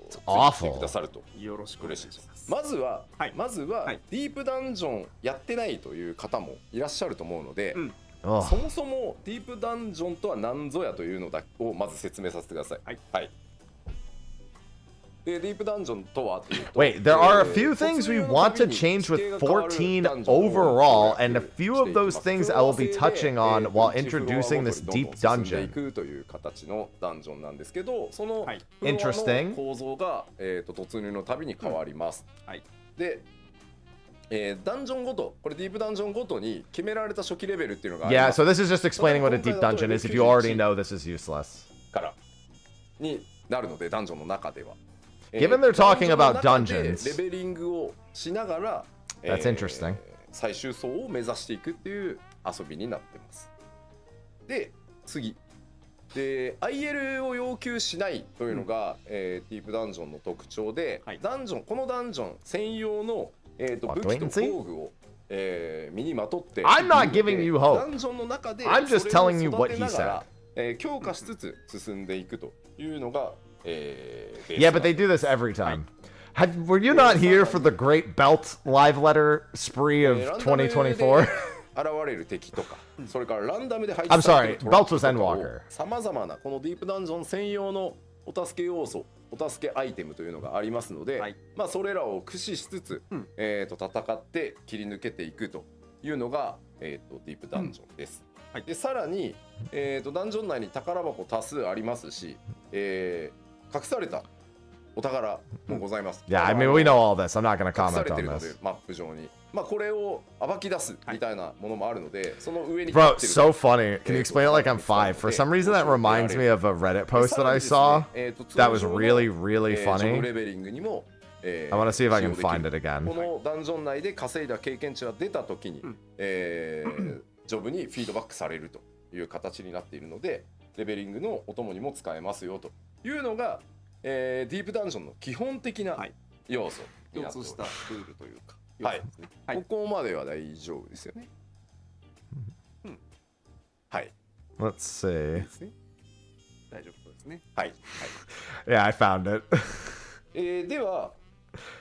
ついて awful. くださるとよろしくお願いし嬉しいで。ますす。まずは、はいまずは、はいディープダンジョンやってないという方もいらっしゃると思うので、うんそ Oh. もそもディープダンジョンとは何ぞやというのをまず説明させてください。はいでディープダンジョンとはというと Wait, there are a few things we want to change with 14 overall, and a few of those things I will be touching on while introducing this deep 進んでい dungeon. くという形のダンジョンなんですけど、そのフロア Interesting. の構造が、突入のたびに変わります。はいで、ダンジョンごと、これディープダンジョンごとに決められた初期レベルっていうのがありま Yeah, す so this is just explaining what a deep dungeon is. If you already know, this is useless. からになるので、ダンジョンの中では。 Given they're talking about ダンジョンの dungeons 中でレベリングをしながら、 That's interesting. 最終層を目指していくっていう遊びになってます。で、次。で、IL を要求しないというのが、ディープダンジョンの特徴で、はいこのダンジョン専用の、武 What, 器と latency? 工具を、身にまとって I'm not giving you hope. ダンジョンの中で I'm just それを telling you what 育てな he がら強化しつつ進んでいくというのが、Yeah, but they do this every time. Were you not here for the Great Belt live letter spree of 2024? 現れる敵とか、それからランダムで配 I'm 置され sorry, ているトラッ Belt プ was とかを Endwalker. さまざまなこのディープダンジョン専用のお助け要素お助けアイテムというのがありますので、まあそれらを駆使しつつ、戦って切り抜けていくというのが、ディープダンジョンです。でさらに、ダンジョン内に宝箱多数ありますし、隠されたお宝もございます。Yeah, I mean we know all this. I'm not going to comment on this. マップ上に、まあこれを暴き出すみたいなものもあるので、その上に Bro, so funny. Can you explain it like I'm 5? For some reason that reminds me of a Reddit post that I saw. That was really, really funny. I want to see if I can find it again. このダンジョン内で稼いだ経験値が出た時に、ジョブにフィードバックされるという形になっているので、レベリングのお供にも使えますよというのが、ディープダンジョンの基本的な要素になっております。共通したルールというか、はい、ここまでは大丈夫ですよね。はい。 Let's see. 大丈夫ですね。はい。Yeah, I found it. では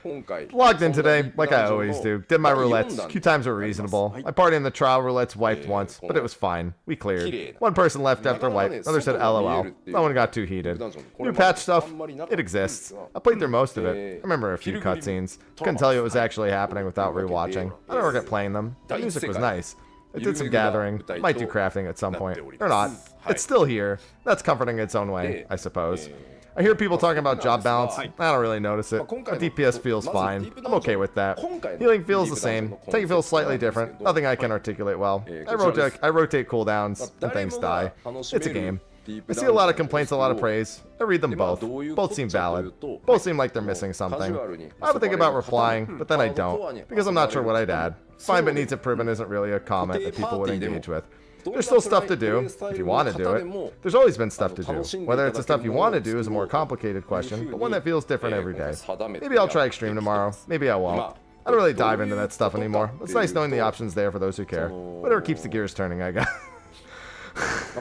今回 Logged in today, like I always do. Did my roulettes. Queue times were reasonable. My party in the trial roulettes wiped once, but it was fine. We cleared. One person left after wipe. Another said LOL. No one got too heated. New patch stuff. It exists. I played through most of it. I remember a few cutscenes. Couldn't tell you what was actually happening without rewatching. I don't regret playing them. The music was nice. It did some gathering. Might do crafting at some point. Or not. It's still here. That's comforting in its own way, I suppose. I hear people talking about job balance. I don't really notice it. My DPS feels fine. I'm okay with that. Healing feels the same. Tank feels slightly different. Nothing I can articulate well. I rotate cooldowns and things die. It's a game. I see a lot of complaints, a lot of praise. I read them both. Both seem valid. Both seem like they're missing something. I would think about replying, but then I don't, because I'm not sure what I'd add. Fine but needs improvement isn't really a comment that people would engage with. There's still stuff to do, if you want to do it. There's always been stuff to do. Whether it's the stuff you want to do is a more complicated question, but one that feels different every day. Maybe I'll try Extreme tomorrow, maybe I won't. I don't really dive into that stuff anymore. It's nice knowing the options there for those who care. Whatever keeps the gears turning, I guess.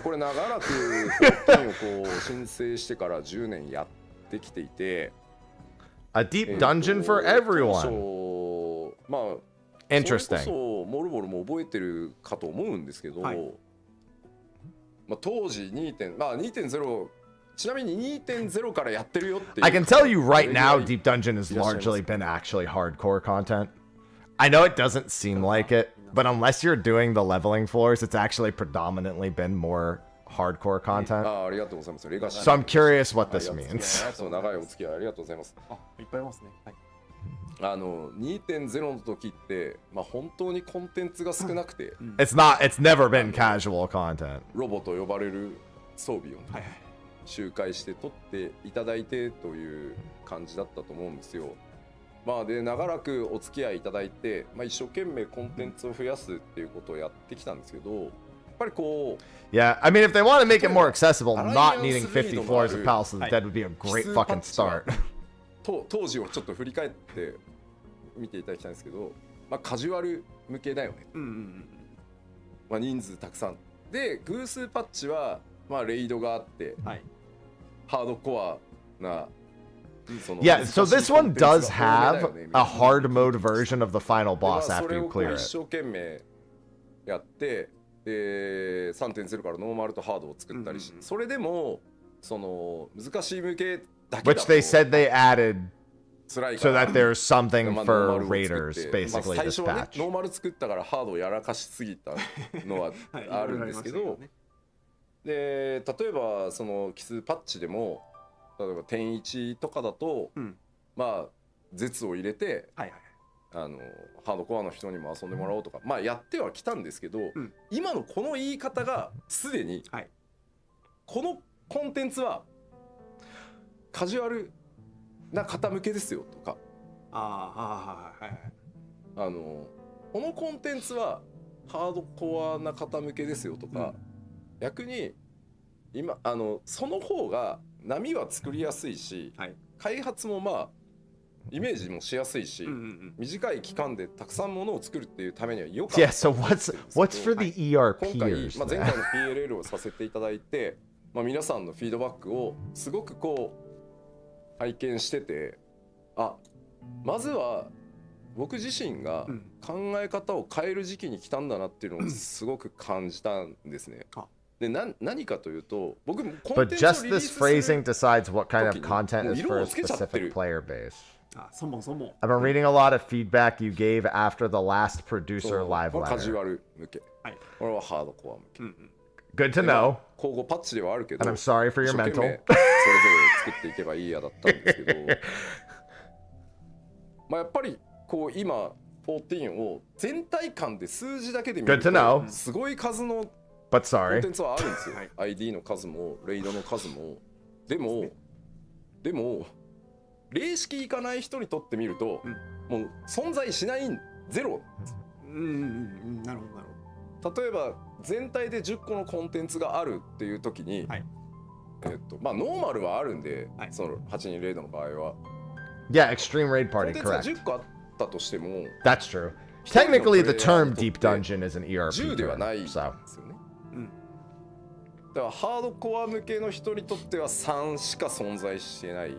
これ長らくをこう申請してから10年やってきていて A deep dungeon for everyone. まあ Interesting. それこそモルボルも覚えてるかと思うんですけど、まあ当時2.0 ちなみに 2.0 からやってるよっていう I can tell you right now, Deep Dungeon has largely been actually hardcore content. I know it doesn't seem like it, but unless you're doing the leveling floors, it's actually predominantly been more hardcore content. ありがとうございます。So I'm curious what this means. そう長いお付き合いありがとうございます。いっぱいいますね。はい。2.0 の時って、まあ、本当にコンテンツが少なくて、it's never been casual content. ロボと呼ばれる装備を、ね周回して取っていただいてという感じだったと思うんですよ。まあで長らくお付き合いいただいて、まあ、一生懸命コンテンツを増やすっていうことをやってきたんですけど、やっぱりこう Yeah, I mean if they want to make it more accessible, not needing 50 floors of Palace of the Dead would be a great fucking start. 当時をちょっと振り返って見ていただきたいんですけど、まあカジュアル向けだよね。まあ人数たくさんで偶数パッチはまあレイドがあって、ハードコアな。Yeah, so this one does have a hard mode version of the final boss after you clear it. 一生懸命やってで 3.0 からノーマルとハードを作ったりし、それでもその難しい向けだけだと Which they said they added so that there's something for raiders, basically, 最 this 初はね patch. ノーマル作ったからハードをやらかしすぎたのはあるんですけどで例えばその奇数パッチでも例えば点1とかだと、まあ絶を入れて、ハードコアの人にも遊んでもらおうとか、まあやってはきたんですけど、今のこの言い方がすでに、このコンテンツはカジュアルな方向けですよとか、このコンテンツはハードコアな方向けですよとか、逆に今その方が波は作りやすいし、開発もまあイメージもしやすいし、短い期間でたくさんものを作るっていうためにはよかった。Yeah, so what's for the ERPers? 今回、まあ、前回の PLL をさせていただいて、まあ、皆さんのフィードバックをすごくこう拝見してて、まずは僕自身が考え方を変える時期に来たんだなっていうのをすごく感じたんですね。で何かというと僕もコン But テンツを just リリー this スする phrasing decides what kind of 時に content もう is 色 for を a つけちゃってる specific player base. そもそも I've been reading a lot of feedback you gave after the last producer live カジュ letter. アル向け、これはハードコア向け、 Good to know. 交互パッチではあるけど And I'm sorry for your 一生懸命 mental. それぞれ作っていけばいいやだったんですけどまあやっぱりこう今14を全体感で数字だけで見る Good to know. とすごい数の But コン sorry. テンツはあるんですよ、ID の数もレイドの数もでも霊式行かない人にとってみると、もう存在しないゼロ。なるほどなるほ例えば全体で10個のコンテンツがあるっていう時に、まあノーマルはあるんで、その8人レイドの場合は Yeah, Extreme Raid コン Party, テンツが correct. 10個あったとしても That's true. Technically, the term Deep Dungeon is an ERP 10ではない term, んです so. よね。だからハードコア向けの人にとっては3しか存在してない、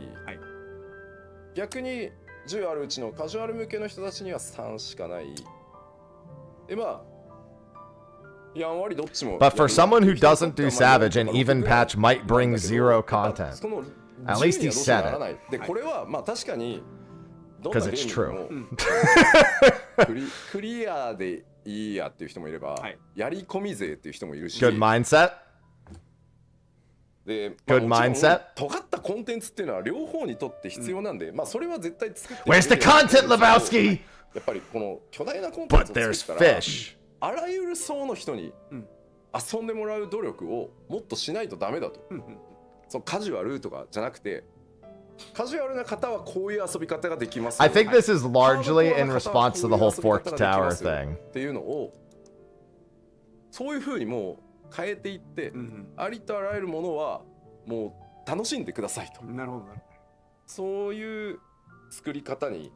逆に10あるうちのカジュアル向けの人たちには3しかない。でまあやんわりどっちも But for someone who doesn't do Savage, an even patch might bring zero content. その At least he 10にはどうしても said なら it. ないでこれはまあ確かにどんな Because ゲ it's ームでもクリアでいいやっていう人もいれば、やり込み勢っていう人もいるし Good mindset. で、Good まあもちろん mindset. 尖ったコンテンツっていうのは両方にとって必要なんで、まあそれは絶対作って Where's the content, Lebowski? やっぱりこの巨大なコンテン But ツを there's 作ったら fish. あらゆる層の人に遊んでもらう努力をもっとしないとダメだと、そうカジュアルとかじゃなくてカジュアルな方はこういう遊び方ができます I think this is largely in response to the whole Forked Tower thing. っていうのをそういう風にもう変えていって、ありとあらゆるものはもう楽しんでくださいと。なるほどなるほど。そういう作り方に、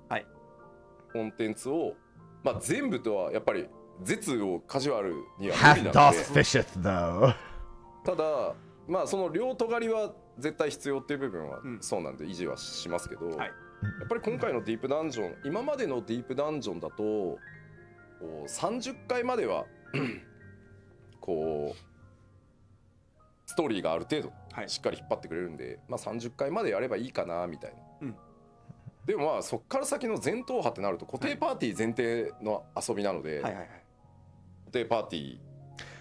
コンテンツをまあ全部とはやっぱり絶をカジュアルには無理 Half なの doth で fisheth, though. ただまあその両尖りは絶対必要っていう部分はそうなんで維持はしますけど、やっぱり今回のディープダンジョン今までのディープダンジョンだとこう30回まではこうストーリーがある程度しっかり引っ張ってくれるんで、まあ30回までやればいいかなみたいな、でもまあそっから先の前頭波ってなると固定パーティー前提の遊びなので、固定パーティー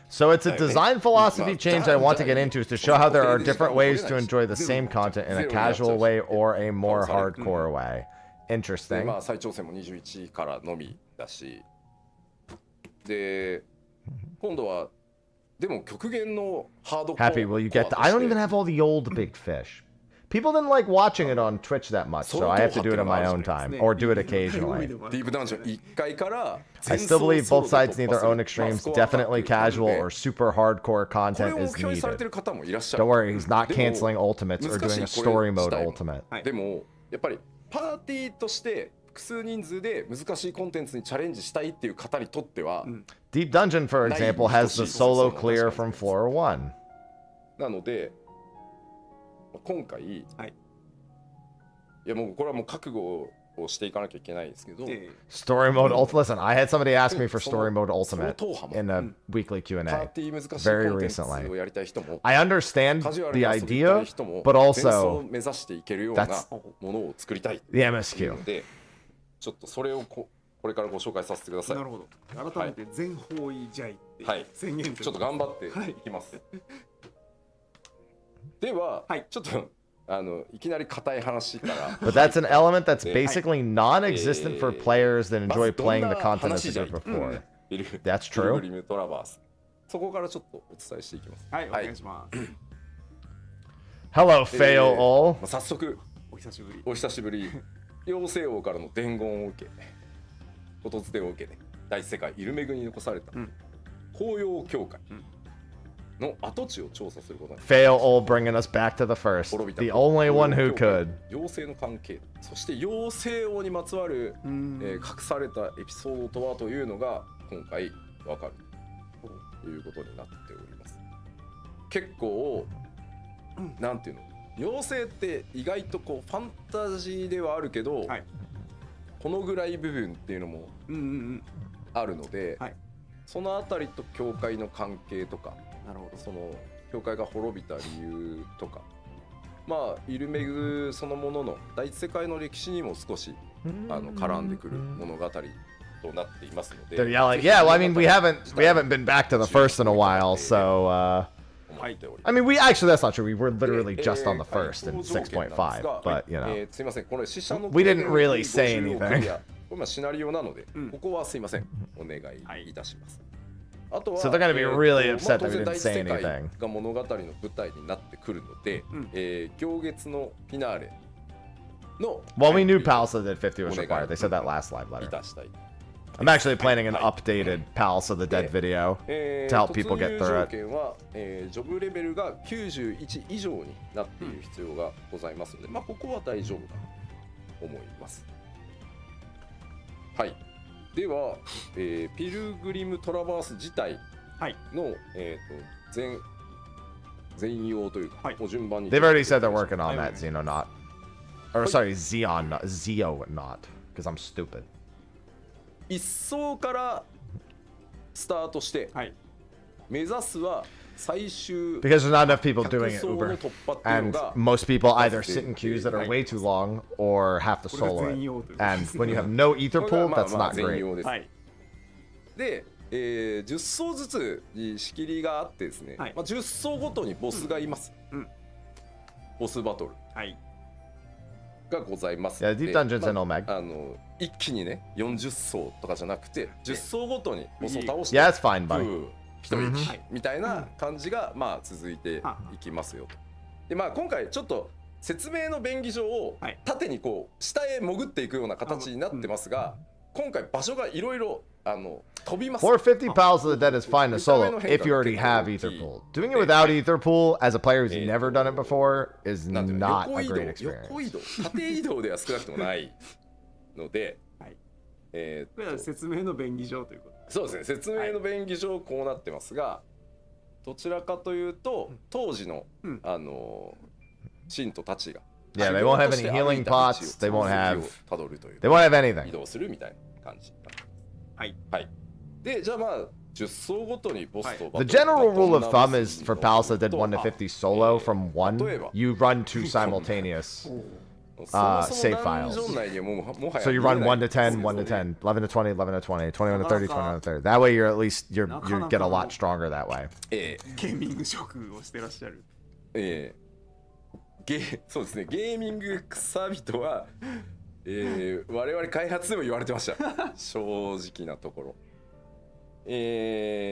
So it's a design philosophy change I want to get into to show how there are different ways to enjoy the same content in a casual way or a more hardcore way. で Interesting. まあ再挑戦も21からのみだし、で今度はでも極限のハードコア Happy, will you get I don't even have all the old big fish. People didn't like watching it on Twitch that much, so I have to do it on my own time or do it occasionally. ディープダンジョン1回から I still believe both sides need their own extremes. Definitely casual or super hardcore これ content を is 目標にされ needed. てる方もいらっしゃる。 Don't worry, he's not でも canceling ultimates or 難し doing い a story こ mode れ自体も ultimate. でもやっぱりパーティーとして複数人数で難しいコンテンツにチャレンジしたいっていう方にとっては、Deep Dungeon, for example, has the solo clear from floor 1. なので今回、いやもうこれはもう覚悟をしていかなきゃいけないですけど、 Story mode ultimate. Listen, I had somebody ask me for story mode ultimate 相当派も in a weekly パー Q&A ティー難しいコ very ンテンツ recently. をやりたい人も I understand カジュアル the に遊びたい idea, 人も but 前走を also 目指していけるような that's ものを作りたい the MSQ. のでちょっとそれをこれからご紹介させてください。なるほど。改めて全方位試合ってはい、宣言ちょっと頑張っていきます。では、ちょっといきなり硬い話から。 But that's an element that's basically non-existent for players that enjoy playing the content as a group before. That's ビル true. グリムトラバース。そこからちょっとお伝えしていきます。はい、お願いします。 Hello, Fail all. 早速お久しぶり。お久しぶり。妖精王からの伝言を受け、ことづてを受けて、大世界イルメグに残された紅葉教会の跡地を調査することに。 Fail all, bringing us back to the first. The only one who could. 妖精の関係、そして妖精王にまつわる、隠されたエピソードとはというのが今回わかるということになっております。結構なんていうの、妖精って意外とこうファンタジーではあるけど、このぐらい部分っていうのもあるので、そのあたりと教会の関係とか、なるほど。その教会が滅びた理由とか、まあイルメグそのものの第一世界の歴史にも少し絡んでくる物語となっていますので。They're yelling, yeah, well, I mean, we haven't been back to the first in a while, so, I mean, actually, that's not true. We were literally just on the first in 6.5, but, you know, すいません、これ死者の we didn't really say anything. これシナリオなので、ここはすいません、お願いいたします。あとは、 So they're gonna be really upset that we didn't say anything. が物語の舞台になってくるので、行月のフィナーレの Well, we knew Palace of the Dead 50 was required. They said that last live い letter. たしたい。 I'm actually planning an updated Palace of the Dead video to help people get through 突入条件は、ジョブレベルが91以上になっている必要がございますので、まあここは大丈夫かと思います。はい。では、ピルグリムトラバース自体の、全容というか、もう順番に。 They've already said they're working on that Xenonot. Or sorry, Zeo not, because I'm stupid. 一層からスタートして、目指すは最終 Because there's not enough people doing it, Uber. And most people either sit in queues that are way too long or have to solo it. And when you have no ether pool, that's not great. で、10層ずつに仕切りがあってですね、まあ、10層ごとにボスがいます。ボスバトルがございます。Yeah, Deep Dungeons and Omeg. 一気にね、40層とかじゃなくて、10層ごとにボスを倒して、Yeah, that's fine, buddy. 一息みたいな感じがまあ続いていきますよと。でまあ今回ちょっと説明の便宜上を縦にこう下へ潜っていくような形になってますが、今回場所がいろいろ飛びます。 450 Palace of the Dead is fine to solo if you already have ether pool. Doing it without ether pool as a player who's never done it before is not a great experience. 横移動、縦移動では少なくともないので、これは説明の便宜上ということ。そうですね、説明の便宜上こうなってますが、どちらかというと当時の信徒たちが Yeah, they won't have any healing pots. They won't have anything. 移動するみたいな感じ。はいはい。でじゃあまあ10層ごとにボスと The general rule of thumb is for Palace of the Dead 1 to 50 solo from 1, you run 2 simultaneous save files. So you run 1 to 10, 1 to 10, 11 to 20, 11 to 20, 21 to 30, 21 to 30. That way you're at least you get a lot stronger that way. ゲーミング職をしてらっしゃる。そうですね、ゲーミング草人は、我々開発でも言われてました正直なところ。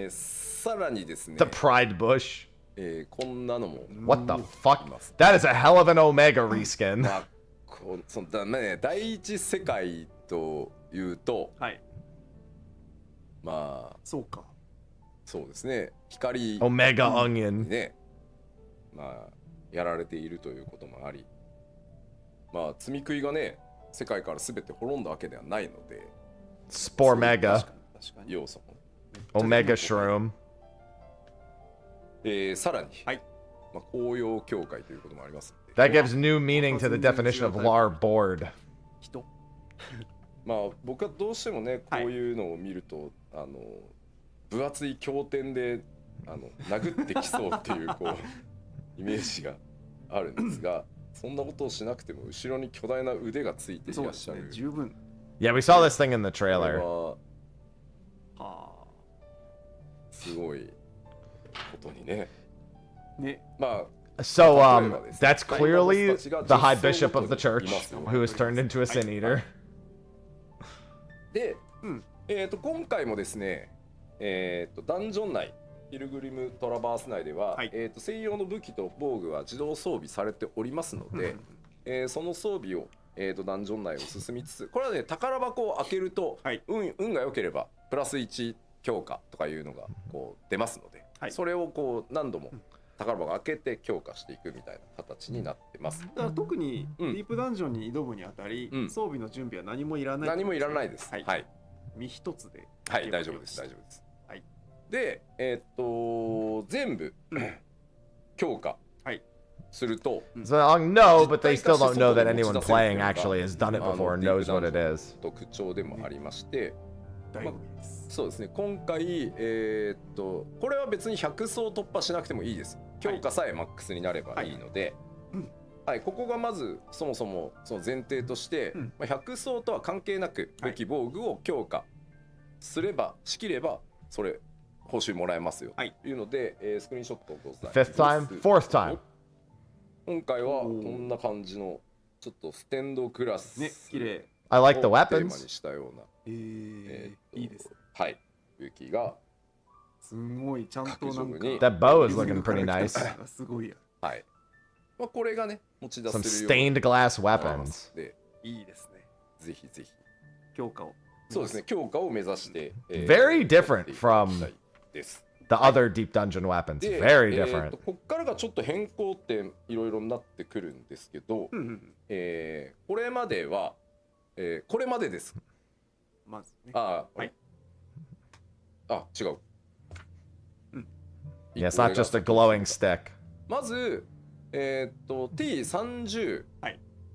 さらにですね The Pride Bush. こんなのも What the fuck? That is a hell of an Omega reskin. まあそんなね、第一世界というと、まあそうか、そうですね、光 Omega Onion ね、まあやられているということもあり、まあ積み食いがね世界から全て滅んだわけではないので、 Spore Mega 要素も Omega Shroom。 さらに、まあ、紅葉教会ということもあります。 That gives new meaning to the definition of Lar Board。 まあ僕はどうしてもねこういうのを見ると、分厚い経典で殴ってきそうっていうこうイメージがあるんですが、そんなことをしなくても後ろに巨大な腕がついていらっしゃる。十分。 Yeah, we saw this thing in the trailer。 すごいことにね。まあ。 So that's clearly the High Bishop of the Church who was turned into a Sin Eater。 で、今回もですね、ダンジョン内、ピルグリムトラバース内では、専用の武器と防具は自動装備されておりますので、その装備を、ダンジョン内を進みつつ、これはね、宝箱を開けると、運が良ければプラス1強化とかいうのがこう出ますので、それをこう何度も宝箱を開けて強化していくみたいな形になってます。だから特にディープダンジョンに挑むにあたり、装備の準備は何もいらない。何もいらないです。はい。身一つで。はい、大丈夫です。大丈夫です。はい。で、全部強化すると。So no, but they still don't know that anyone playing actually has done it before and knows what it is. 特徴でもありまして、醍醐味です。そうですね、今回これは別に100層突破しなくてもいいです。強化さえマックスになればいいので、はい、ここがまずそもそもその前提として、100層とは関係なく武器防具を強化すればしきればそれ報酬もらえますよというので、スクリーンショットをございます。 Fifth time, fourth time. 今回はこんな感じのちょっとステンドクラス、ね、綺麗。I like the テーマ weapons. にしたような、いいですね。はい、武器がすごいちゃんとなんか。That bow is looking pretty nice. すごいや。はい。まあこれがね持ち出 Some せるよう stained glass weapons. で、いいですね。ぜひぜひ強化を。そうですね、強化を目指して、Very different from です。the other deep dungeon weapons. で Very different. こっからがちょっと変更点いろいろになってくるんですけど、これまでは、これまでです。まずね。あ、はい。あ、違う。Yeah, it's not just a glowing stick. まず、T30、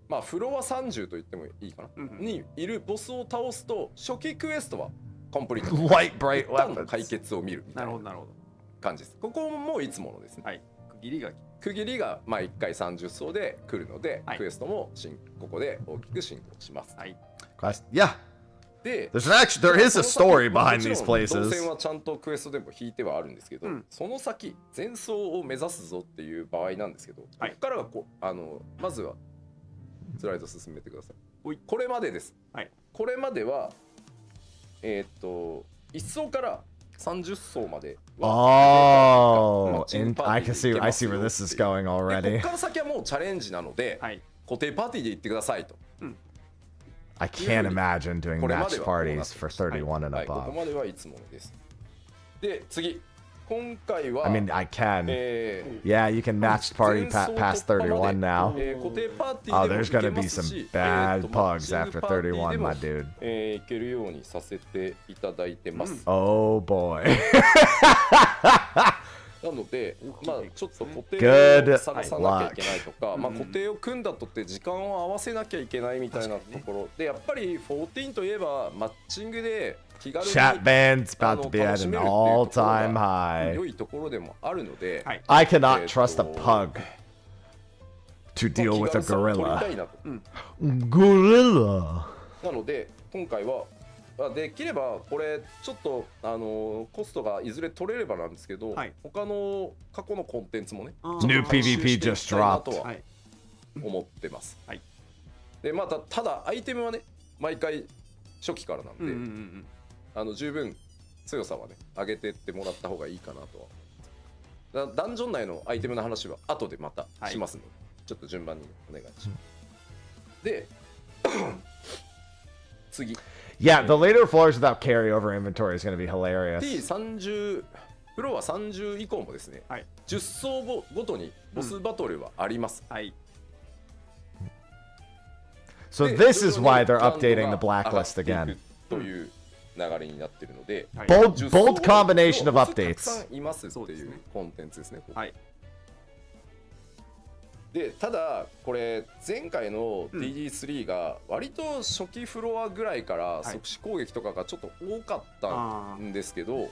まあフロア30と言ってもいいかな、にいるボスを倒すと初期クエストはコンプリート。Light bright 一旦の weapons. 解決を見るみたいな感じです。ここもいつものですね。はい。区切りがまあ1回30層で来るので、クエストもここで大きく進行します。はい。Yeah. で、there is a story behind these 動 places. 線はちゃんとクエストでも引いてはあるんですけど、その先前走を目指すぞっていう場合なんですけど、ここからがまずはスライド進めてください。これまでです。これまでは1層から30層までは Oh, I see where this is going こ already. こから先はもうチャレンジなので、固定パーティーで行ってくださいと。I can't imagine doing これま match ではこうなって parties for 31 and ここ above. まではいつものです。で、次。今回は I mean, I can. Yeah, you can match party past 31 now. 固定パーティ Oh, ーでも there's 行け gonna ま be す some し、 bad マッ pugs チング after パーティー 31, でも my dude. 行けるようにさせていただいてます。 Oh boy. なので、まあちょっと固定 Good を探さなきゃいけないとか、まあ固定を組んだとって時間を合わせなきゃいけないみたいなところで、やっぱり14といえばマッチングで気軽に Chat band's about to be at an all-time high. 良いところでもあるので、I cannot trust a pug to deal with a gorilla. Gorilla. なので今回はできればこれちょっとコストがいずれ取れればなんですけど、他の過去のコンテンツもね、 New PvP just とは dropped. 思ってます。でまただアイテムはね毎回初期からなんで、十分強さはね上げてってもらった方がいいかなとは。ダンジョン内のアイテムの話は後でまたしますので、ちょっと順番にお願いします。で次。Yeah, the later floors without carryover inventory is going to be hilarious. T30 フロア30以降もですね、10層ごとにボスバトルはあります。So this is why they're updating the blacklist again. という流れになっているので、bold combination of たく updates. さんいますっていうコンテンツですね。でただこれ前回の DD3 が割と初期フロアぐらいから即死攻撃とかがちょっと多かったんですけど、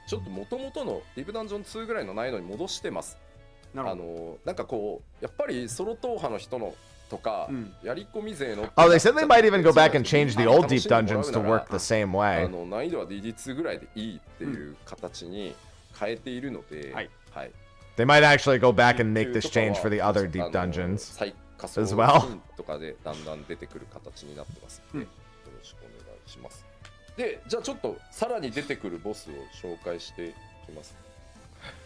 ちょっと元々のディープダンジョン2ぐらいの難易度に戻してます。なんかこうやっぱりソロ踏破の人のとか、やり込み勢の Oh, they said they might even go back and change the old deep dungeons to work the same way. 難易度は DD2 ぐらいでいいっていう形に変えているので、They might actually go back and make this change for the other deep dungeons as well. とかでだんだん出てくる形になってますので、よろしくお願いします。で、じゃあちょっとさらに出てくるボスを紹介していきます。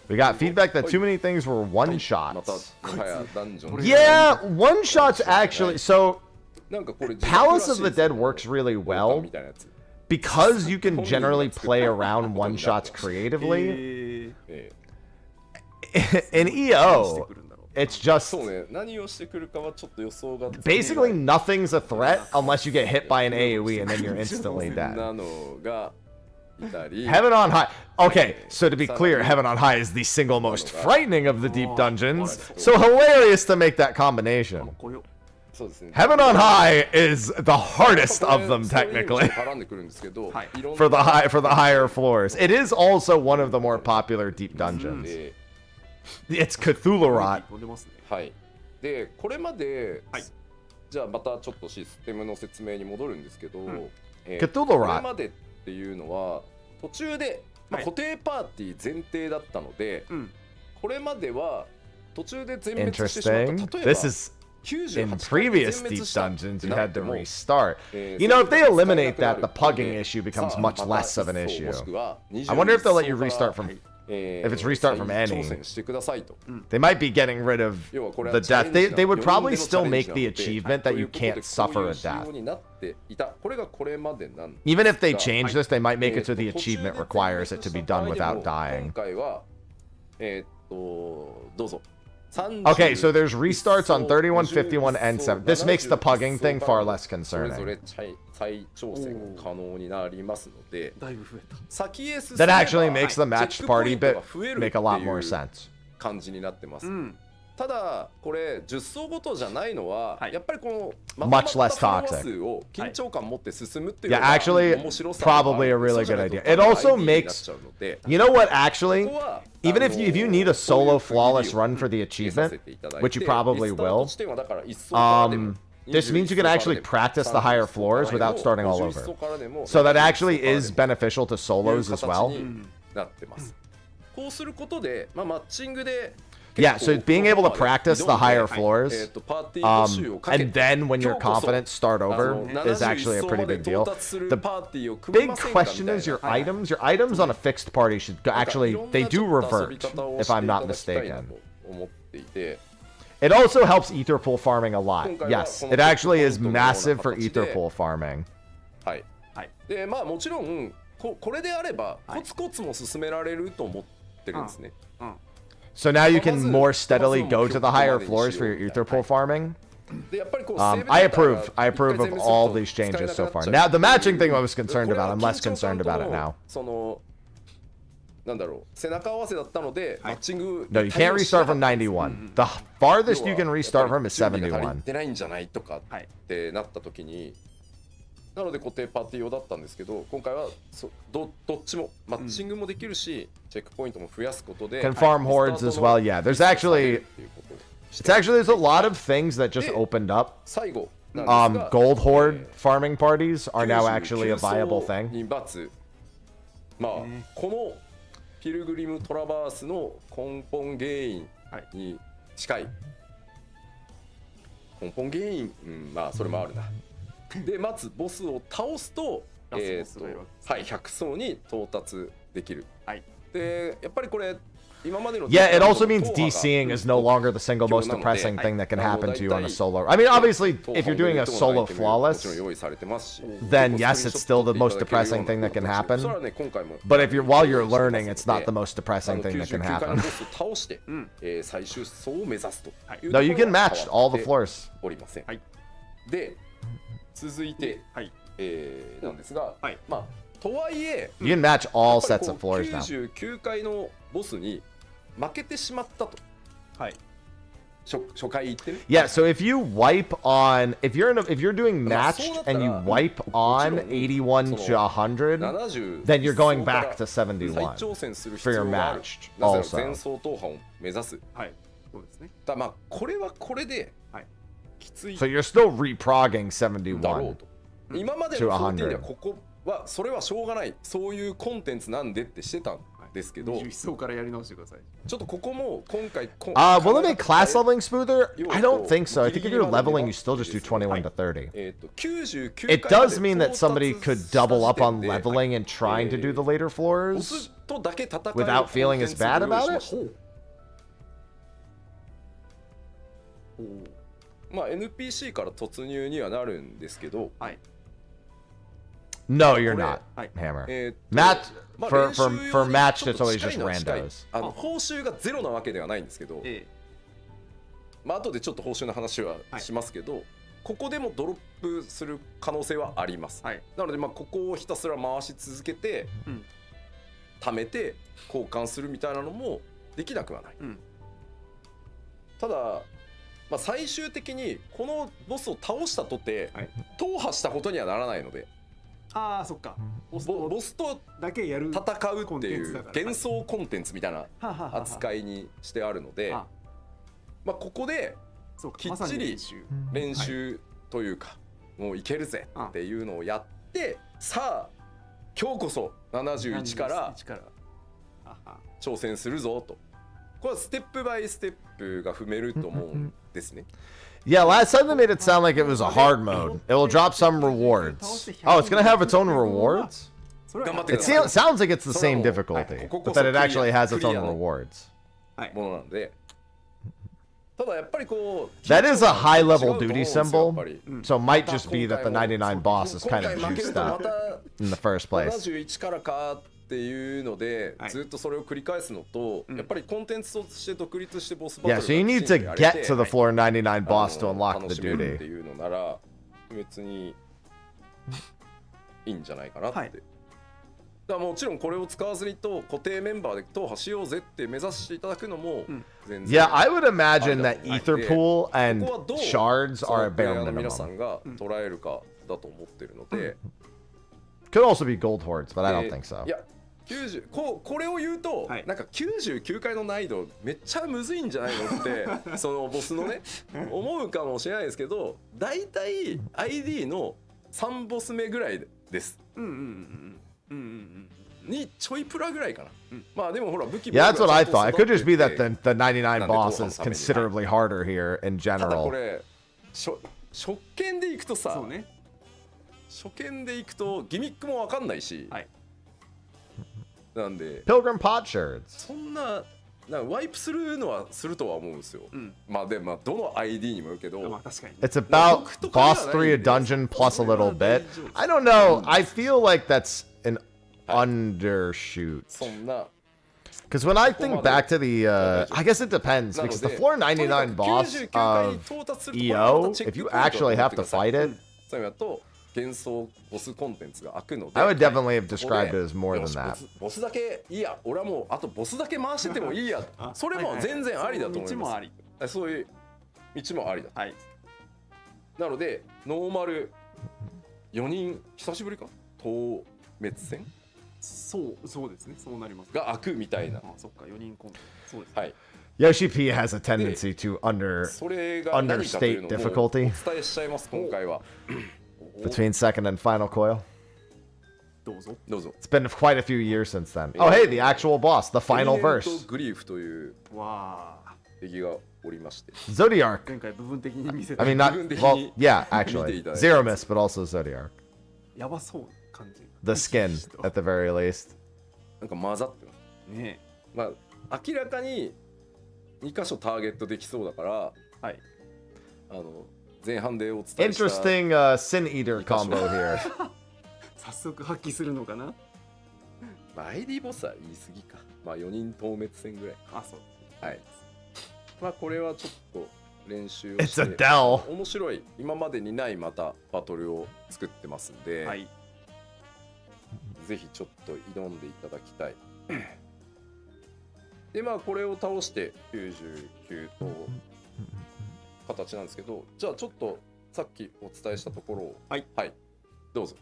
We got feedback that too many things were one shots. またもはやダンジョン。Yeah, one shots actually. So Palace of the Dead works really well because you can generally play around one shots creatively. In EO, it's just basically nothing's a threat unless you get hit by an AoE and then you're instantly dead. Heaven on High. Okay, so to be clear, Heaven on High is the single most frightening of the deep dungeons. So hilarious to make that combination. そうですね。 Heaven on High is the hardest of them technically 絡んでくるんですけど、 for the higher floors. It is also one of the more popular deep dungeons. It's Cthulhu Rot. 飛んでますね。はい。でこれまで、じゃあまたちょっとシステムの説明に戻るんですけど、Cthulhu これ Rot. までっていうのは途中で、固定パーティー前提だったので、これまでは途中で全滅してしまった。 Interesting. 例えば This is in previous deep dungeons you had to restart. You know, if they eliminate that, the pugging issue becomes much less of an issue. I wonder if they'll let you restart from, if it's restart from any. They might be getting rid of the death. They would probably still make the achievement that you can't suffer a death. Even if they change this, they might make it so the achievement requires it to be done without dying. Okay, so there's restarts on 31, 51, and 7. This makes the pugging thing far less concerning. That actually makes the matched party bit make a lot more sense. ただこれ10層ごとじゃないのは、やっぱりこの much less toxic. 数を緊張感持って進むっていう Yeah, actually, probably a really good idea. It also makes, you know what, actually, even if you need a solo flawless run for the achievement, which you probably will, this means you can actually practice the higher floors without starting all over. So that actually is beneficial to solos as well. Yeah, so being able to practice the higher floors, and then when you're confident, start over is actually a pretty big deal. The big question is your items. Your items on a fixed party should actually, they do revert, if I'm not mistaken. It also helps ether pool farming a lot. Yes, it actually is massive for ether pool farming. でまあもちろんこれであればコツコツも進められると思ってるんですね。 So now you can more steadily go to the higher floors for your ether pool farming. I approve of all these changes so far. Now the matching thing I was concerned about, I'm less concerned about it now. No, you can't restart from 91. The farthest you can restart from is 71. なので固定パーティー用だったんですけど、今回はどっちもマッチングもできるし、チェックポイントも増やすことで Can farm hordes as well. Yeah, there's actually there's a lot of things that just opened up. Gold horde farming parties are now actually a viable thing. まあこのピルグリムトラバースの根本原因に近い。根本原因、まあそれもあるな。 でまずボスを倒すと、はい、100層に到達できる。でやっぱりこれ今までの Yeah, it also means DCing is no longer the single most depressing thing that can happen to you on a solo. I mean, obviously, if you're doing a solo flawless, then yes, it's still the most depressing thing that can happen. But if while you're learning, it's not the most depressing thing that can happen. No, you can match all the floors. で続いて、なんですが、まあとはいえ、 You can match all sets of floors now. 99階のボスに負けてしまったと。はい。初回言ってる。Yeah, so if you wipe on, if you're doing matched and you wipe on 81 to 100, then you're going back to 71 for your matched also. 全層踏破を目指す。はい。そうですね。だまあこれはこれで。 So you're still reprogging 71今までの14ではここはそれはしょうがないそういうコンテンツなんでってしてたんですけど21層からやり直してくださいちょっとここも今回 will it make class leveling smoother? I don't think so. I think if you're leveling you still just do 21 to 30. It does mean that somebody could double up on leveling and trying to do the later floors without feeling as bad about it. まあ NPC から突入にはなるんですけど、はい。No, you're not, Hammer. Match for matched, it's always just randos. 報酬がゼロなわけではないんですけど、まあ後でちょっと報酬の話はしますけど、ここでもドロップする可能性はあります。はい。なのでまあここをひたすら回し続けて、貯めて交換するみたいなのもできなくはない。ただまあ、最終的にこのボスを倒したとて、踏破したことにはならないので、ああそっか、ボスとだけやる戦うっていう幻想コンテンツみたいな扱いにしてあるので、まあ、ここできっちり練習というか、もういけるぜっていうのをやって、さあ今日こそ71から挑戦するぞと。これはステップバイステップが踏めると思うんですね。Yeah, last time they made it sound like it was a hard mode. It will drop some rewards. Oh, it's going to have its own rewards? It sounds like it's the same difficulty, but that it actually has its own rewards. ものなので、ただやっぱりこう That is a high level duty symbol, so it might just be that the 99 boss is kind of juiced up in the first place. 71からかっていうので、ずっとそれを繰り返すのと、やっぱりコンテンツとして独立してボスバトル Yeah, so you need to get to the floor 99 boss to unlock the 楽しめるって duty. いうのなら別にいいんじゃないかなって。だからもちろんこれを使わずにと固定メンバーで踏破しようぜって目指していただくのも全然 Yeah, I would imagine that ether pool and shards are a bare 皆さ minimum. んが捉えるかだと思ってるので、 Could also be gold hordes, but I don't think so. いや90これを言うと、なんか99回の難易度めっちゃむずいんじゃないのってそのボスのね思うかもしれないですけど、だいたい ID の3ボス目ぐらいです。にちょいプラぐらいかな。まあでもほら武器 Yeah, that's what I thought. It could just be that the 99 boss is considerably harder here in ただこ general. れ初見でいくとさ、初見でいくとギミックもわかんないし、なんで Pilgrim Potsherds. そんなワイプするのはするとは思うんですよ。まあでもどの ID にもよるけど、 It's about boss 3 a dungeon plus a little bit. I don't know. I feel like that's an undershoot. そんな Because when I think back to the, I guess it depends, because the floor 99 boss of EO, if you actually have to fight it, そういうのだと幻想ボスコンテンツが開くので、 I would definitely have described it as more than that. ボスだけいいや、俺はもうあとボスだけ回しててもいいや、それも全然ありだと思います。そういう道もありだ。なのでノーマル4人久しぶりか透滅戦そうですね、そうなりますが開くみたいな。そっか、4人コンテンツ、そうです。はい。Yoshi P has a tendency to それが何かという understate のを difficulty お伝えしちゃいます今回は。 between second and final coil. どうぞ。どうぞ。 It's been quite a few years since then. Oh, hey, the actual boss, the final verse. グリーフという敵がおりまして。Zodiark. 前回部分的に見せた。 I mean, not well. Yeah, actually, Zero Miss, but also Zodiark. やばそう感じ。The skin, at the very least. なんか混ざってますね。まあ明らかに2箇所ターゲットできそうだから、はい。前半でお伝えした。 Interesting Sin Eater combo here. 早速発揮するのかな。まあ ID ボスは言い過ぎか。まあ4人透滅戦ぐらい。あ、そう。はい。まあこれはちょっと練習を It's して a Dell. 面白い今までにないまたバトルを作ってますんで、はい。ぜひちょっと挑んでいただきたい。でまあこれを倒して99と形なんですけど、じゃあちょっとさっきお伝えしたところをはいどうぞ。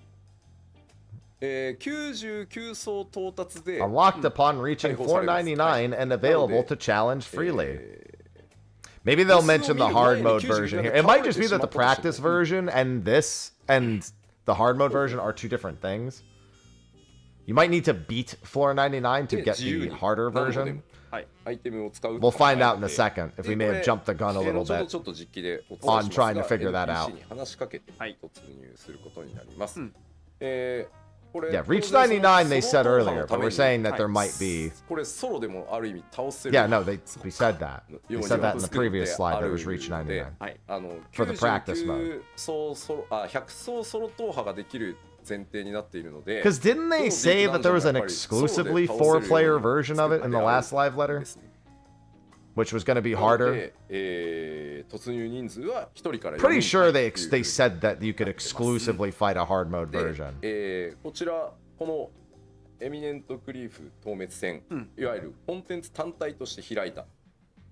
99層到達で Unlocked upon reaching 499 and available to challenge freely. Maybe they'll mention the hard mode version here. It might just be that the practice version and this and the hard mode version are two different things. You might need to beat floor 99 to get the harder version. アイテムを使う We'll find out in a second if we may have jumped the gun a little bit ちょっと実機でお伝えし on ますが trying to figure that out. NPC に話しかけて突入することになります。Yeah, reach 99 they said earlier, but we're saying that there might be. これソロでもある意味倒せる。 Yeah, no, we said that. We said that in the previous slide that was reach 99. For the practice mode. 100層ソロ踏破ができる前提になっているので。 Because didn't they say that there was an exclusively 4-player version of it in the last live letter? Which was going to be harder? 突入人数は1人から4人。 Pretty sure they said that you could exclusively fight a hard mode version. こちらこのエミネントクリーフ透滅戦、いわゆるコンテンツ単体として開いた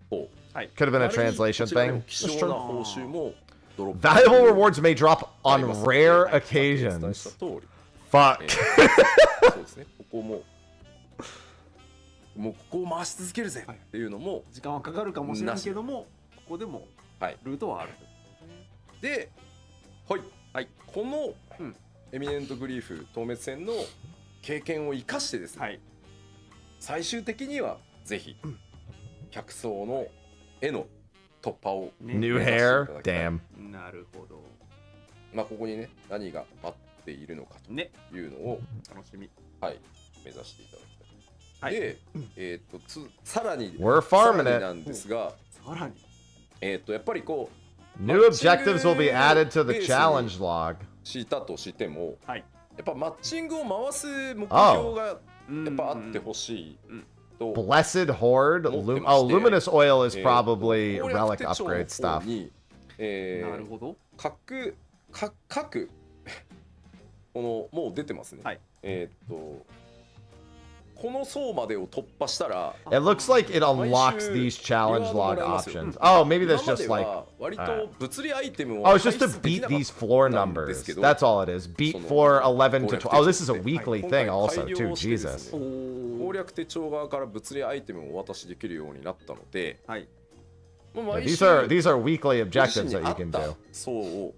ほう Could have been a 仮に translation こちらで thing. も希少な報酬もドロップ Valuable rewards may drop あ on りますので rare はいさっきお伝えした occasions. 通り Fuck. そうですね。ここもここを回し続けるぜっていうのも、時間はかかるかもしれないけども、ここでもはいルートはある。で、はい、この、エミネントグリーフ透滅戦の経験を生かしてですね、最終的にはぜひ客層の絵の突破を New hair? Damn. なるほど。まあここにね何が待っているのかというのを、楽しみ。はい、目指していただきたい。で、さらに We're farming it. なんですが、さらにやっぱりこう New objectives will be added to the challenge log. したとしても、はい、やっぱマッチングを回す目標がやっぱあってほしいと。Blessed Horde? Oh, Luminous Oil is probably Relic upgrade stuff. なるほど。各このもう出てますね。この層までを突破したら It looks like it unlocks these challenge log options. Oh, maybe that's just like. 割と物理アイテムを Oh, it's just to beat these floor numbers. That's all it is. Beat floor 11 to 12. Oh, this is a weekly thing also, too. Jesus. 攻略手帳側から物理アイテムをお渡しできるようになったので、These are weekly objectives that you can do. 層を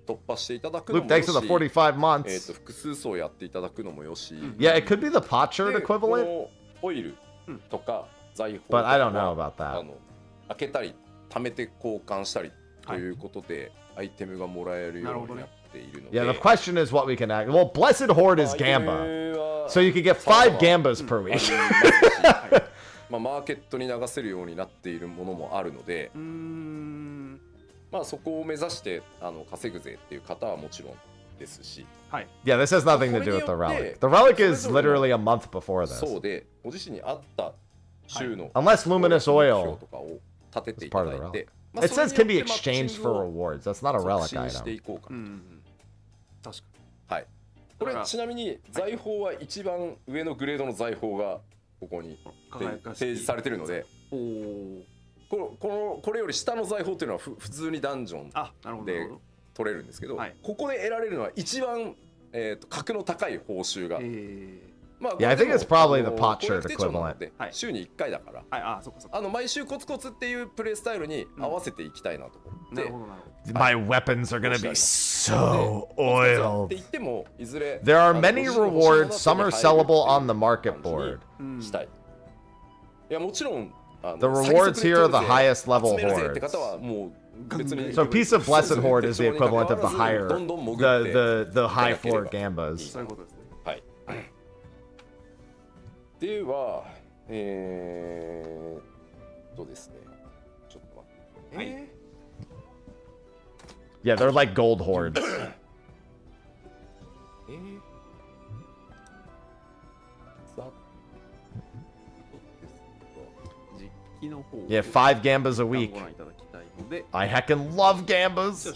突破していただくの Luke, もよ thanks し、 for the 45 months. 複数層やっていただくのもよし、 Yeah, it could be the potsherd で equivalent. このオイルとか財宝と But か I don't know about that. 開けたり貯めて交換したりということで、アイテムがもらえるようになっているので、 Yeah, the question is what we can act. Well, Blessed Horde is Gamba. So you could get 5 Gambas per week. まあマーケットに流せるようになっているものもあるので、まあそこを目指して稼ぐぜっていう方はもちろんですし、Yeah, this has nothing to do with the Relic. The Relic is literally a month before this. そうでご自身に合った週の Unless Luminous 目 Oil 標とかを立ててい is た part だ of the いて、 Relic. It says can be exchanged for rewards. That's not a Relic 促進して item. いこうかなと。確かはい。これちなみに財宝は一番上のグレードの財宝がここに提示されてるので、これより下の財宝っていうのは普通にダンジョンで取れるんですけど、ここで得られるのは一番格の高い報酬が。Yeah, I think it's probably the potsherd equivalent. 週に1回だから、毎週コツコツっていうプレイスタイルに合わせていきたいなと思って。My weapons are gonna be so oiled. って言ってもいずれ There are many rewards. Some are sellable on the market board. したい。いやもちろん The rewards here are the highest level hordes. So a piece of Blessed Horde is the equivalent of the higher, the high floor Gambas. はい。では、ですね。ちょっと待って。Yeah, they're like gold hordes. Yeah, 5 Gambas a week. I heckin' love Gambas.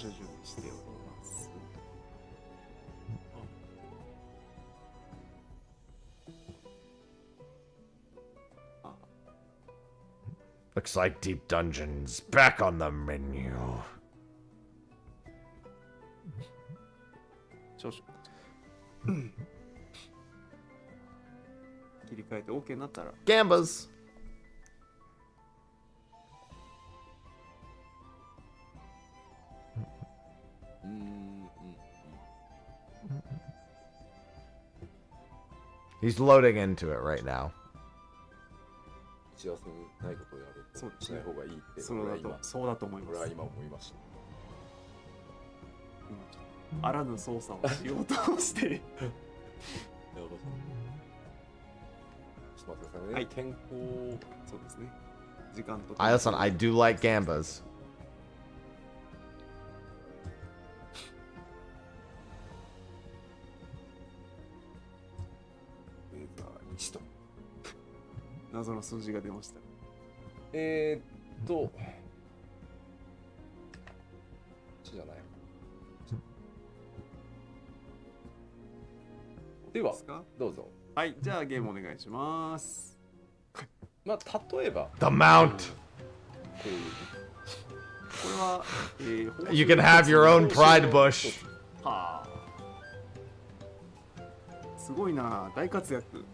Looks like Deep Dungeon's back on the menu. Gambas. He's loading into it right now. 打ち合わせにないことをやるとしない方がいいってそうだと思います。俺は今思いました。あらぬ操作をしようとして。ちょっと待ってくださいね。はい、健康。そうですね。時間と。Listen, I do like Gambas. 謎の数字が出ました。じゃない。ではどうぞ。はい、じゃあゲームお願いします。まあ例えば The Mount こういう。これは、You can have your own pride bush. はあ。すごいな、大活躍。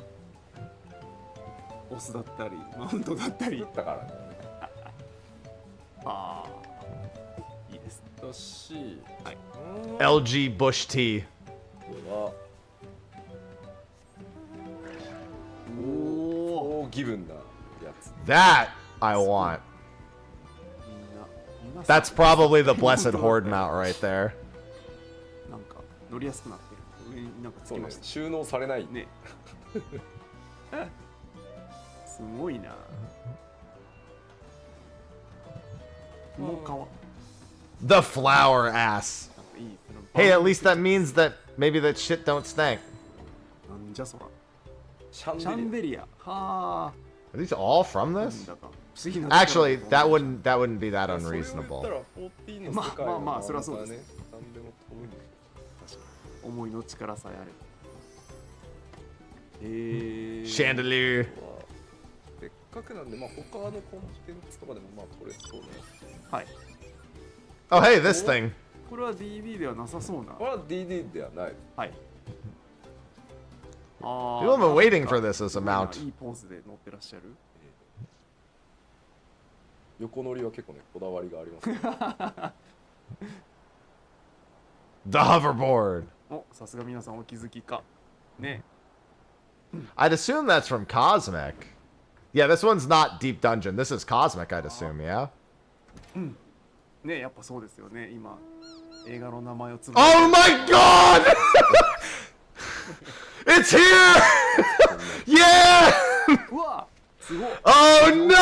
オスだったり、マウントだったり。だからね。ああ。いいです。だし、はい。LG Bush T. は。おお、ギブンなやつ。That I want. That's probably the Blessed Horde mount right there. なんか乗りやすくなってる。上になんかつきました。収納されないね。すごいな。もうかわ。The flower ass. Hey, at least that means that maybe that shit don't stink. なんじゃそら。シャンデリア。はあ。Are these all from this? Actually, that wouldn't be that unreasonable. まあまあそれはそうですね。思いの力さえあれば。Chandelier. せっかくなんで、まあ他のコンテンツとかでもまあ取れそうね。はい。Oh, hey, this thing. これは DD ではなさそうな。これは DD ではない。はい。People have been waiting for this as a mount. いいポーズで乗ってらっしゃる。横乗りは結構ね、こだわりがありますね。The hoverboard. お、さすが皆さんお気づきか。ね。I'd assume that's from Cosmic. Yeah, this one's not Deep Dungeon. This is Cosmic, I'd assume, yeah? ね、やっぱそうですよね。今映画の名前をつぶ。Oh my god! It's here! Yeah! うわ、すごい。Oh no!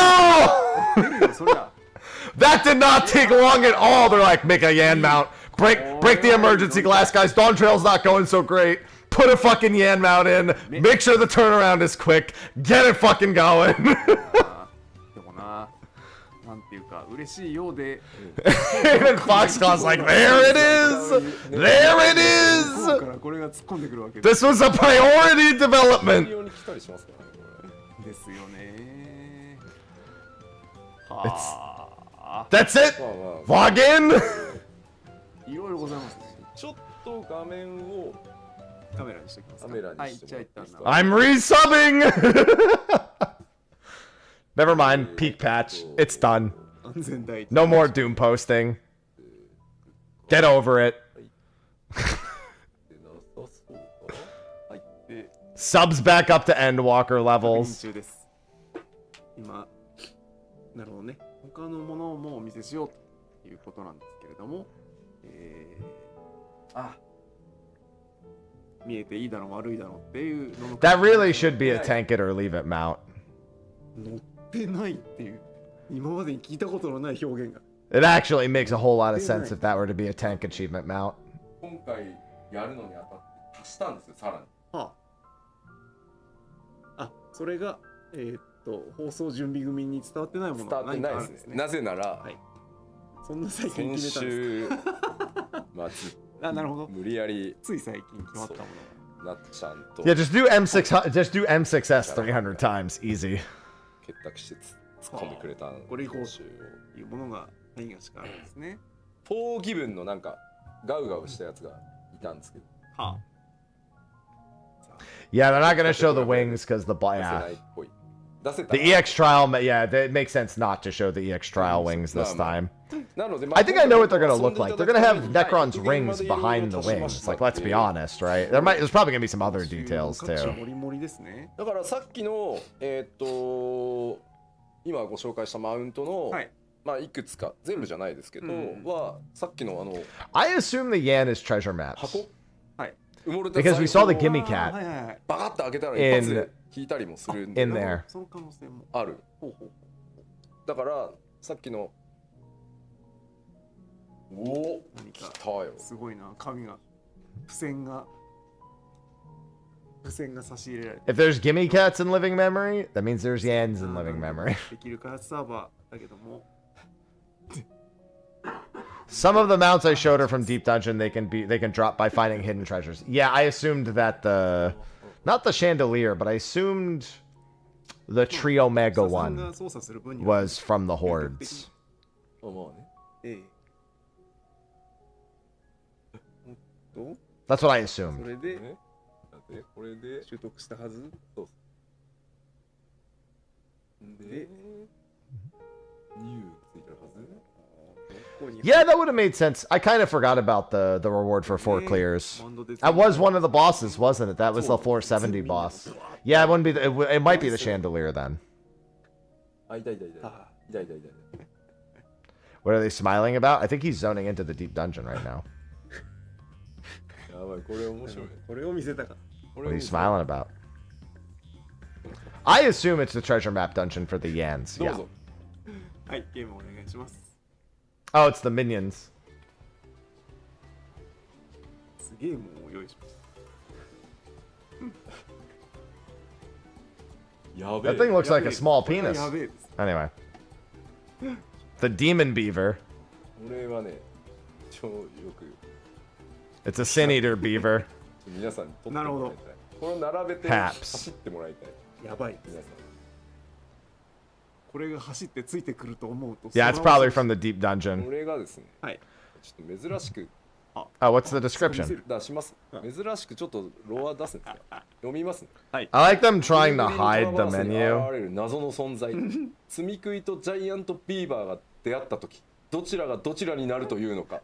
That did not take long at all. They're like, make a Yan mount. Break the emergency glass, guys. Dawn Trail's not going so great. Put a fucking Yan mount in. Make sure the turnaround is quick. Get it fucking going. でもな、なんていうか嬉しいようで。Even Foxconn's like, there it is! There it is! これが突っ込んでくるわけ。This was a priority development. ですよね。That's it. Log in. いろいろございますね。ちょっと画面をカメラにしておきます。カメラにして。はい、じゃあ一旦。I'm resubbing. Never mind. Peak patch. It's done. No more Doom posting. Get over it. Subs back up to Endwalker levels. 今、なるほどね。他のものもお見せしようということなんですけれども、見えていいだろう悪いだろうっていうのの。That really should be a tank it or leave it mount. 乗ってないっていう今までに聞いたことのない表現が。It actually makes a whole lot of sense if that were to be a tank achievement mount. 今回やるのにあたって足したんですよ、さらに。はあ。それが放送準備組に伝わってないものが何かあるんですね。なぜなら、そんな最近決めたんですか。先週末。なるほど。無理やりつい最近決まったものが。なっちゃんと。Yeah, just do M6S 300 times, easy. 結託して突っ込んでくれたこれ以降というものが何がしかあるんですね。フォーギブンのなんかガウガウしたやつがいたんですけど。はあ。Yeah, they're not gonna show the wings because the EX trial, yeah, it makes sense not to show the EX trial wings this time. I think I know what they're gonna look like. They're gonna have Necron's rings behind the wings. Like, let's be honest, right? There's probably gonna be some other details too. だからさっきの今ご紹介したマウントのまあいくつか全部じゃないですけどはさっきのI assume the Yan is treasure maps. 箱。はい。 Because we saw the gimme cat バカッと開けたら一発で引いたりもするんで in there. その可能性もある。だからさっきのお来たよ。すごいな、紙が付箋が差し入れられて。 If there's gimme cats in living memory, that means there's Yans in living memory. できる開発サーバーだけども。Some of the mounts I showed her from Deep Dungeon, they can drop by finding hidden treasures. Yeah, I assumed that not the chandelier, but I assumed the Trio Mega さんが one 操作する分には was from the hordes. まあね。ええと That's what I そ assumed. れでねだってこれで習得したはず。そうでニューついてるはず。ここに Yeah, that would have made sense. I kind of forgot about the reward for 4 clears. That was one of the bosses, wasn't it? That was the 470 boss. Yeah, it wouldn't be. It might be the chandelier then. あ、痛い痛い痛い。痛い痛い痛い。 What are they smiling about? I think he's zoning into the deep dungeon right now. やばい、これ面白い。これを見せたか。 What are you smiling about? I assume it's the treasure map dungeon for the Yans. どう Yeah. ぞ。はいゲームお願いします。 Oh, it's the minions. ゲームを用意しました。 やべえ。 That thing looks like a small これは penis. やべえです。 Anyway. The demon beaver. これはね、超よく It's a sin eater beaver. 皆さんに撮ってなるほどもらいたい。これを並べて Paps 走ってもらいたい。やばい。皆さん。これが走ってついてくると思うと。 Yeah, it's probably from the deep dungeon. これがですね、はい。ちょっと珍しく Oh, what's the description? 出します。珍しくちょっとロア出すんですよ。読みますね。 I like them trying to hide the 現 menu. れる謎の存在。積み食いとジャイアントビーバーが出会った時、どちらがどちらになるというのか。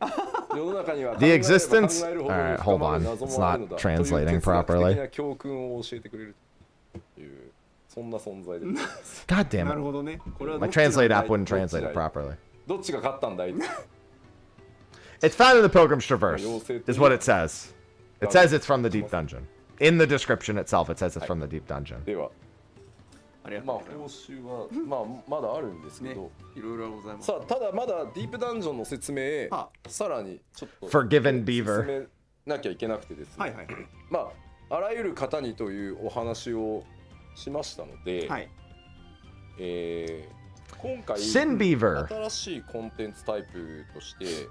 世の中には The existence. 考えれば考 All え right, るほ hold ど on. 謎 It's もあるの not だ translating という哲学的 properly. な教訓を教えてくれるというそんな存在です。 God damn なる it. ほどね。これは My どっちなんだ translate い app wouldn't translate it properly. どっちが勝ったんだい。 It's found in the Pilgrim's Traverse, is what it says. It says it's from the deep dungeon. In the description itself, it says it's from the deep dungeon. では、ありがとまあうございます。報酬はまあまだあるんですけど。ね、いろいろございます。さあただまだディープダンジョンの説明、はさらにちょっと Forgiven Beaver 進めなきゃいけなくてですね、はいはいまああらゆる方にというお話をしましたので、はい。今回 Sin Beaver. 新しいコンテンツタイプとして、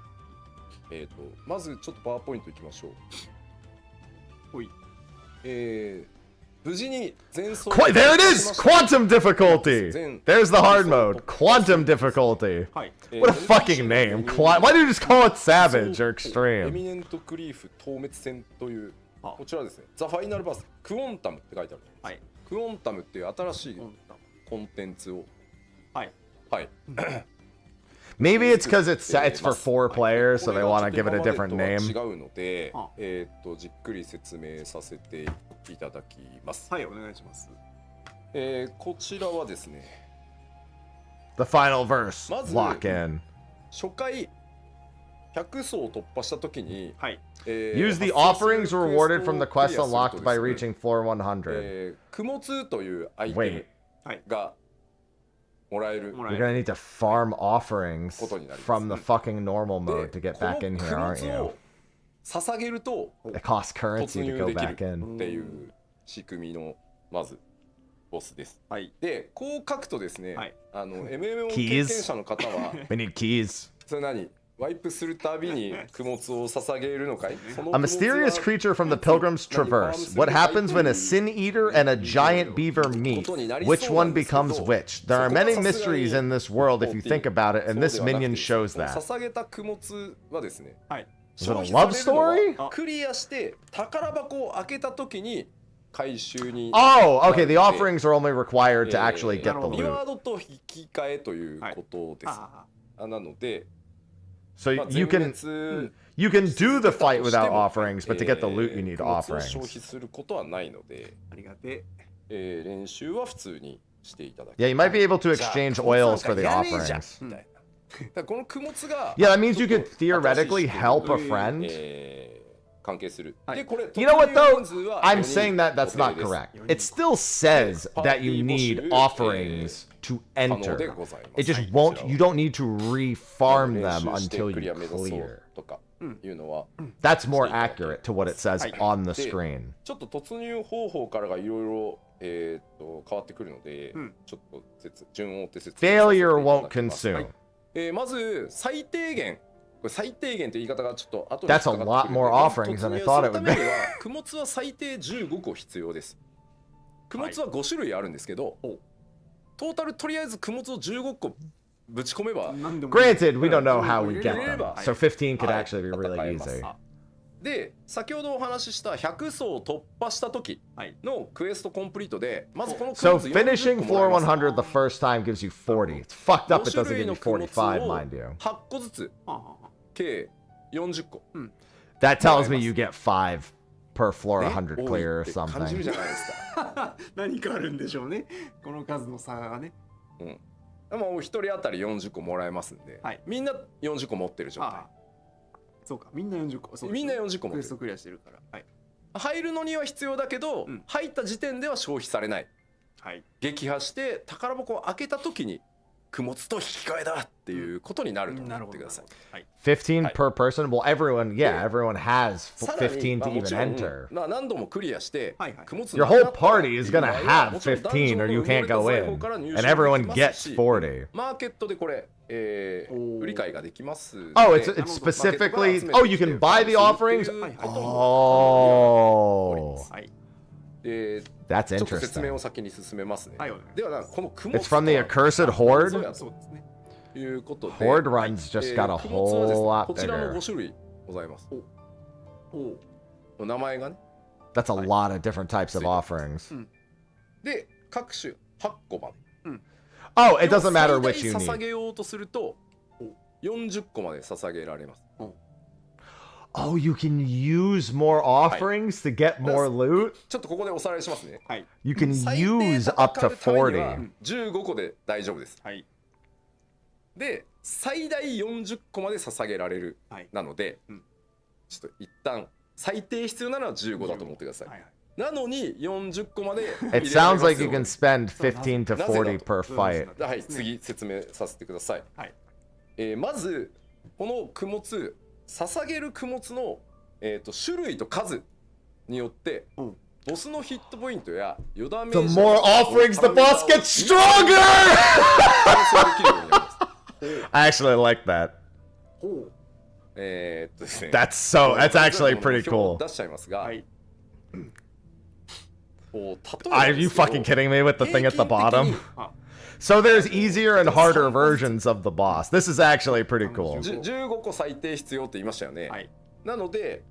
まずちょっとパワーポイントいきましょう。ほい。無事に前奏 There it is! Quantum difficulty! There's the hard mode. Quantum difficulty. はい。 What a fucking name. Why do you just call it savage or エ extreme? ミネントクリーフ透滅戦というこちらですね、ザ・ファイナルバースクオンタムって書いてある、はい。クオンタムっていう新しいコンテンツをはい。はい。 Maybe it's because it's for 4 players, so they want to give it a different 違 name. うので、じっくり説明させていただきます。はい、お願いします。こちらはですね、 The final verse. まず Lock in. 初回100層を突破したときに、はい。 Use the offerings rewarded from the quest unlocked by reaching floor 100. 雲通というアイテ Wait. ムがもらえる。 You're gonna need to farm offerings from the fucking normal mode to get back in here, aren't you? 捧げると It costs 突 currency to 入 go でき back る in. っていう仕組みのまずボスです。はい。で、こう書くとですね、はい、MMO 経験者の方は We need keys. それ何？ワイプするたびに供物を捧げるのかい？ A mysterious creature from the Pilgrim's Traverse. What happens when a sin eater and a giant beaver meet? Which one becomes which? There are many mysteries in this world if you think about it, and this minion shows that. 捧げた供物はですね、はい。 Is it a love story? クリアして宝箱を開けたときに回収に。 Oh, okay. The offerings are only required to actually get the リワー loot. ドと引き換えということです。なので。 So you can do the fight without offerings, but to get the loot you need offerings. 消費することはないので、ありがて練習は普通にしていただき。 Yeah, you might be able to exchange oils for the offerings. みたいな。この供物が Yeah, that means you could theoretically help a friend. 関係する。 You know what though? I'm saying that that's not correct. It still says that you need offerings to enter. It just won't, you don't need to re-farm them until you clear. That's more accurate to what it says on the screen. ちょっと突入方法からがいろいろ変わってくるので、ちょっと順を追って説明。 Failure won't consume. まず最低限、これ最低限という言い方がちょっと後で That's a lot more offerings than I thought it would be. 供物は最低15個必要です。供物は5種類あるんですけど、トータルとりあえず供物を15個ぶち込めば Granted, we don't know how we get them, so 15 could はい actually be really 戦えます easy. で先ほどお話しした100層を突破した時のクエストコンプリートでまずこの供 So 物 finishing 40個もら floor えます 100 the first time gives you 40. It's fucked up. It 5 doesn't 種 give 類 you の供物45, を mind you. 8個ずつ計40個 That tells me you get 5 per floor 100 多い clear っ or て感じる something. じゃないですか何かあるんでしょうねこの数の差がね。まあ1人当たり40個もらえますんで、みんな40個持ってる状態。そうかみんな40個。みんな40個持ってる。クエストクリアしてるから。入るのには必要だけど、入った時点では消費されない。撃破して宝箱を開けた時に供物と引き換えだっていうことになると思ってください。15 per person? Well, everyone, yeah, everyone has 15 to も even ちろん enter. 何度もクリアして供物 Your whole party is gonna have 15 or you can't go in. And everyone gets 40. マーケットでこれ、売り買いができます。Oh, it's specifically. Oh, you can buy the offerings? Oh. That's ちょっと説明 interesting. を先に進めますね。ではこの供物 It's from the accursed horde? そうですね。いうことで Horde runs just got a 供物はです whole ね lot こちらの bigger. 5種類ございます。名前がね。That's a lot of different types of offerings. で各種8個まで。Oh, it doesn't matter which you 最大 need. 捧げようとすると40個まで捧げられます。Oh, you can use more offerings to get more loot? ちょっとここでおさらいしますね。You can use up to 40. 15個で大丈夫です。で最大40個まで捧げられる、なので、ちょっと一旦最低必要なのは15だと思ってください。なのに40個まで It sounds like you can spend 15 to 40 per fight. はい、次説明させてください。まずこの供物捧げる供物の、種類と数によって、ボスのヒットポイントや余ダメージ The more offerings, the boss gets stronger! I actually like that. ですね That's actually pretty cool. 出しちゃいますが、Are you fucking kidding me with the thing at the bottom? So there's easier and harder versions of the boss. This is actually pretty cool. 15個最低必要って言いましたよね。なので、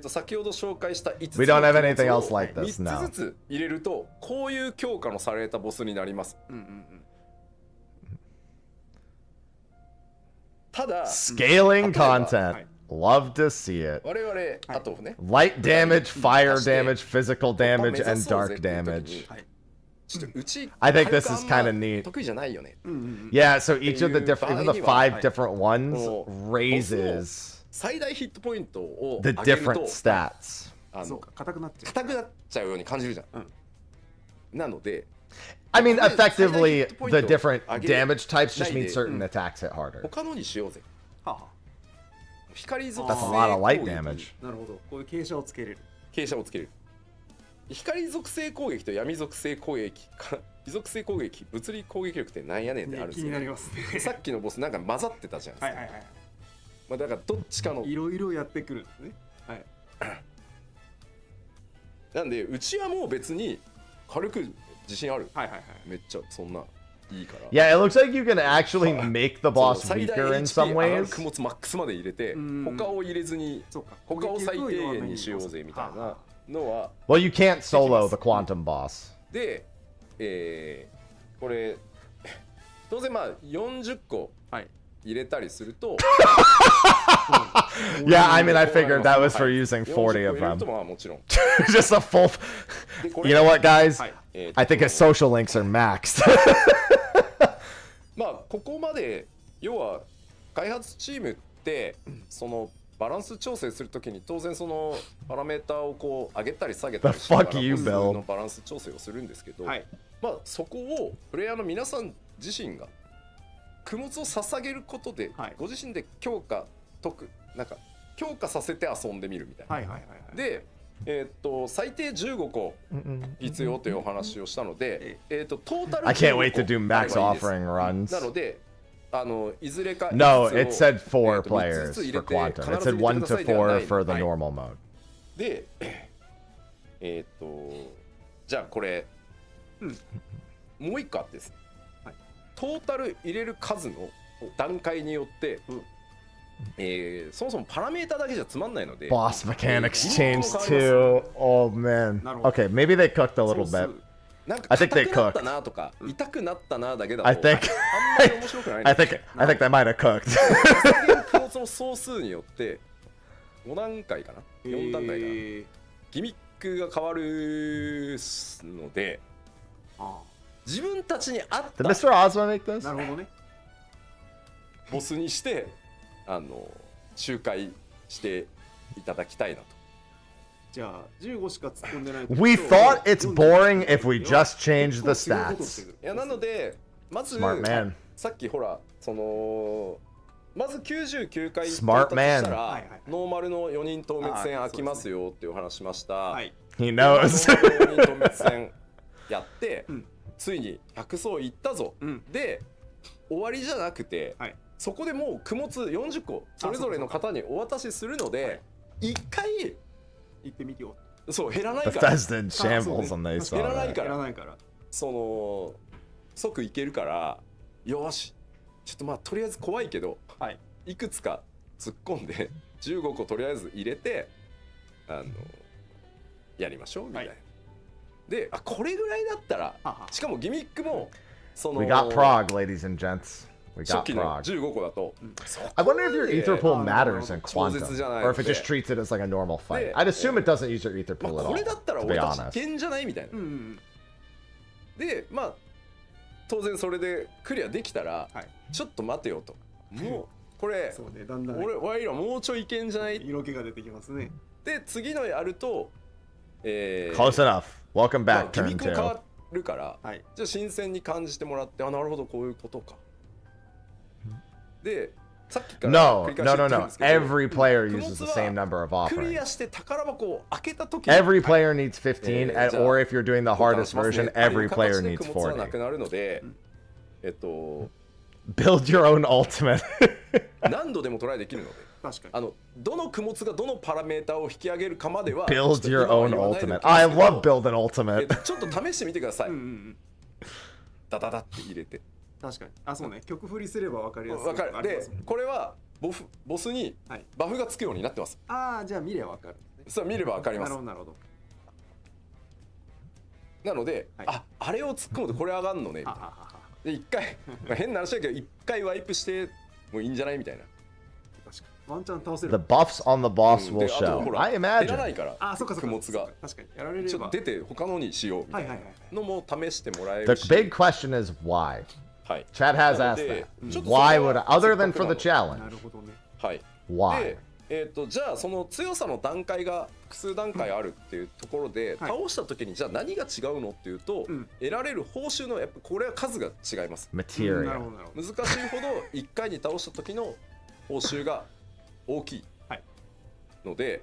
先ほど紹介した5つ We don't have anything else like this 3 now. つずつ入れるとこういう強化のされたボスになります。ただ Scaling content. Love to see it. 我々あとね Light damage, fire damage, physical damage, and dark damage. I think this is kind of neat. 得意じゃないよね。 Yeah, so each of the different, even the 5 different ones raises 最大ヒットポイントを the 上げる different と stats. 硬くなっちゃう。硬くなっちゃうように感じるじゃん。なので I mean, effectively, the different damage types just mean certain attacks hit harder. 他のにしようぜ。光属 That's a 性 lot of 攻 light 撃 damage. なるほど。こういう傾斜をつけれる。傾斜をつける。光属性攻撃と闇属性攻撃火属性攻撃物理攻撃力ってなんやねんってあるんですよ。気になりますね。さっきのボスなんか混ざってたじゃないですか。まあだからどっちかのいろいろやってくるんですね。なんでうちはもう別に軽く自信ある。めっちゃそんないいから。 Yeah, it looks like you can actually make the boss weaker in some 最大 HP 上がる ways. 供物マックスまで入れて他を入れずに他を最低限にしようぜみたいなのは Well, you can't solo the quantum boss. で、これ当然まあ40個入れたりすると Yeah, I mean, I figured that was for using 40 of 40個入れる them. とまあもちろん Just a full. You know what, guys? I think his social links are maxed. まあここまで要は開発チームってそのバランス調整するときに当然そのパラメーターをこう上げたり下げたりしながら The fuck you, ボス Bill. のバランス調整をするんですけど、まあそこをプレイヤーの皆さん自身が供物を捧げることで、ご自身で強化なんか強化させて遊んでみるみたいな。で、最低15個必要というお話をしたので、トータル I can't wait to do 15 max 個あればいいです offering runs. なのでいずれか No, 5 it つを said 4 3 players つ入 for れて quantum. It 必ず said 入れて 1くだ to さいではな 4 い for the normal mode. でじゃあこれもう一個あってですねトータル入れる数の段階によって、そもそもパラメータだけじゃつまんないので Boss mechanics changed too. Oh man. Okay, maybe they cooked a little bit. なんか I think they 硬くなった cooked. なとか痛くなったなだけだと I think あんまり面白くないん I です think they might have cooked. その総数によって5段階かな4段階かなギミックが変わるので自分たちに合っ Did た Mr. Ozma make this? なるほどね。ボスにして周回していただきたいなと。じゃあ15しか突っ込んでない。 We thought it's boring if we just changed the stats. いやなのでまず Smart man. さっきほらまず99回 Smart 到達 man. したらノーマルの4人透滅戦開きますよっていう話しました。He knows. 4人透滅戦やってついに100層いったぞ。で終わりじゃなくてそこでもう供物40個それぞれの方にお渡しするので1回行ってみてよ。そう減らないから。 Bethesda in shambles when they saw 減らない that. から即いけるからよしちょっとまあとりあえず怖いけど、いくつか突っ込んで15個とりあえず入れてやりましょうみたいな。でこれぐらいだったらしかもギミックもWe got Prague, ladies and gents. We 初 got 期の Prague. 15個だと I wonder if your ether pool matters in 超 quantum, 絶じゃない or の if it で just treats it as like a normal fight. で I'd assume it doesn't use your ether pool at こ all, れだったら to 俺 be たち honest. いけんじゃないみたいな。でまあ当然それでクリアできたらちょっと待てよと。もうこれ俺ワイらもうちょいいけんじゃない。色気が出てきますね。で次のやるとClose enough. Welcome back, ギミ turn ックも変わ 2. るからじゃあ新鮮に感じてもらってなるほどこういうことか。でさっきから No, 繰り返し no, 言っ no, てるん no. ですけど Every player 供 uses 物 the same は number of クリ offerings. アして宝箱を開けた時 Every player needs 15, じゃあ or if you're doing the 交換 hardest しますね version, every ああいう player 形で needs 供物はなく 40. なるのでBuild your own ultimate. 何度でもトライできるので確かにどの供物がどのパラメータを引き上げるかまでは Build ちょっ your と今は own 言わないで ultimate. おきます I けど love build an ultimate. ちょっと試してみてください。ダダダって入れて確かにそうね曲振りすれば分かりやすい。わかる。でこれはボスにバフがつくようになってます。じゃあ見れば分かる。そう見れば分かります。なるほど。なのであれを突っ込むとこれ上がんのねみたいな。で1回変な話だけど1回ワイプしてもいいんじゃないみたいな。ワンチャン倒せる。 The buffs on the boss will であとほ show. ら I 減らな imagine. いからそっかそっか。供物が確かにやられればちょっと出て他のにしようみたいなのも試してもらえ The るし。 big question is why. はい。 Chat has asked that. Why would I, other than for the challenge? なるほどね。はい。 Why? でじゃあその強さの段階が複数段階あるっていうところで、倒した時にじゃあ何が違うのっていうと、得られる報酬のやっぱこれは数が違います。 Material. 難しいほど1回に倒した時の報酬が大きいので、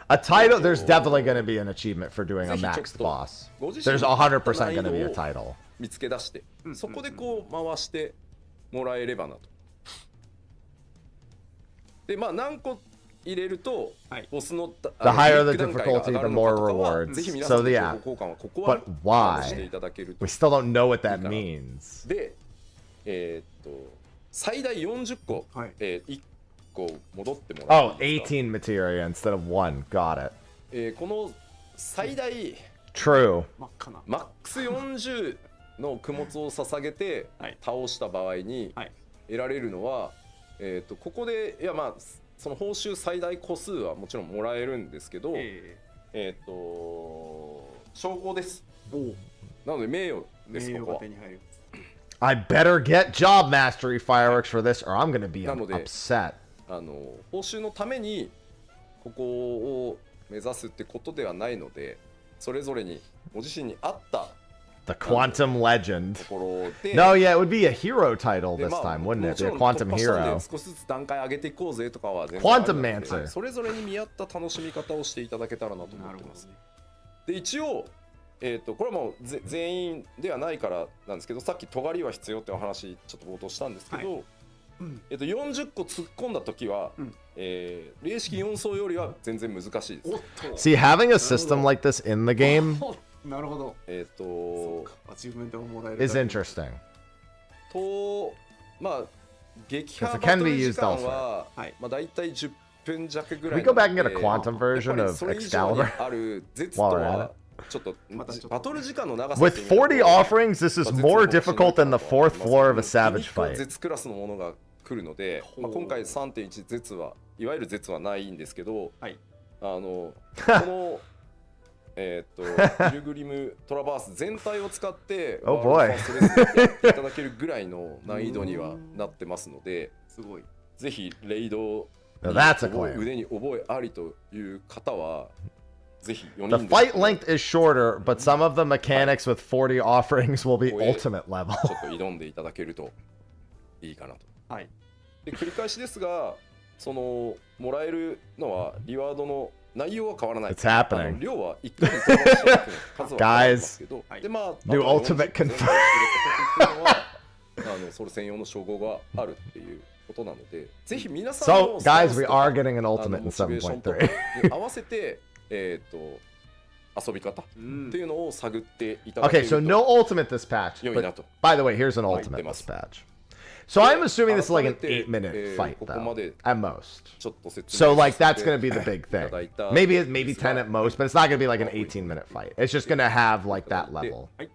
A title, there's definitely going to be an achievement for doing a maxed boss. There's 100% going to be a title. 見つけ出してそこでこう回してもらえればなと。でまあ何個入れるとボスの The higher the difficulty, the more rewards. ぜひ皆 So さんの yeah. 情報交換はここは But してい why? ただけると。 We still don't know what that means. で最大40個1個戻ってもらう。 Oh, 18 materia instead of 1. Got it. この最大 True. マックス40の供物を捧げて倒した場合に得られるのはここでいやまあその報酬最大個数はもちろんもらえるんですけど称号です。なので名誉です。ここはI better get job mastery fireworks for this or I'm going to be なので upset. 報酬のためにここを目指すってことではないのでそれぞれにご自身に合った The Quantum Legend. ところで No, yeah, it would be a hero title this time, wouldn't it? Be a Quantum もちろん突破したん Hero. で少しずつ段階上げていこうぜとかは全然 Quantum あるので Mancer それぞれに見合った楽しみ方をしていただけたらなと思ってます。で一応これはもう全員ではないからなんですけどさっき尖りは必要ってお話ちょっと冒頭したんですけど、40個突っ込んだ時は、霊式4層よりは全然難しいです。 See, having a system like this in the game なるほど。アチーブメントももらえる。 is interesting. とまあ撃破 Because it バ can ト be ル時 used 間 elsewhere. は、まあ、だいたい10分弱ぐ Can ら we い go な back の and で get a quantum やっ version ぱり of それ以上に Excalibur? ある絶と While we're at はちょっとバトル時間の長さ With 40 offerings, this is more difficult than the fourth floor of a Savage ギミックは fight. 絶クラスのものが来るので、まあ、今回 3.1 絶はいわゆる絶はないんですけど、このピルグリムトラバース全体を使って Oh ワー boy. ルドファーストレースをやっていただけるぐらいの難易度にはなってますので、すごい。ぜひレイド Now that's a claim. 腕に覚えありという方はぜひ4 The 人で fight length is shorter, but some of the mechanics with 40 offerings will be ultimate level. ちょっと挑んでいただけるといいかなと。で繰り返しですが、そのもらえるのはリワードの内容は変わらない。 It's happening. 量は1回に飛ばした時の数は変わりますけど、でまあ New ultimate confirmed. それ専用の称号があるっていうことなので、ぜひ皆さん So, の guys, we are getting an ultimate in モチベーションとか 7.3. に合わせて遊び方っていうのを探っていただけ Okay, ると so no ultimate this patch. 良いな But と。 by the way, here's an ultimate this patch. So I'm assuming this is like an 8-minute fight, though, at most. ちょっと説 So 明 like させ that's て gonna be the big いた thing. だいた Maybe 10 at most, but it's not gonna be like an 18-minute fight. It's just gonna have like that level で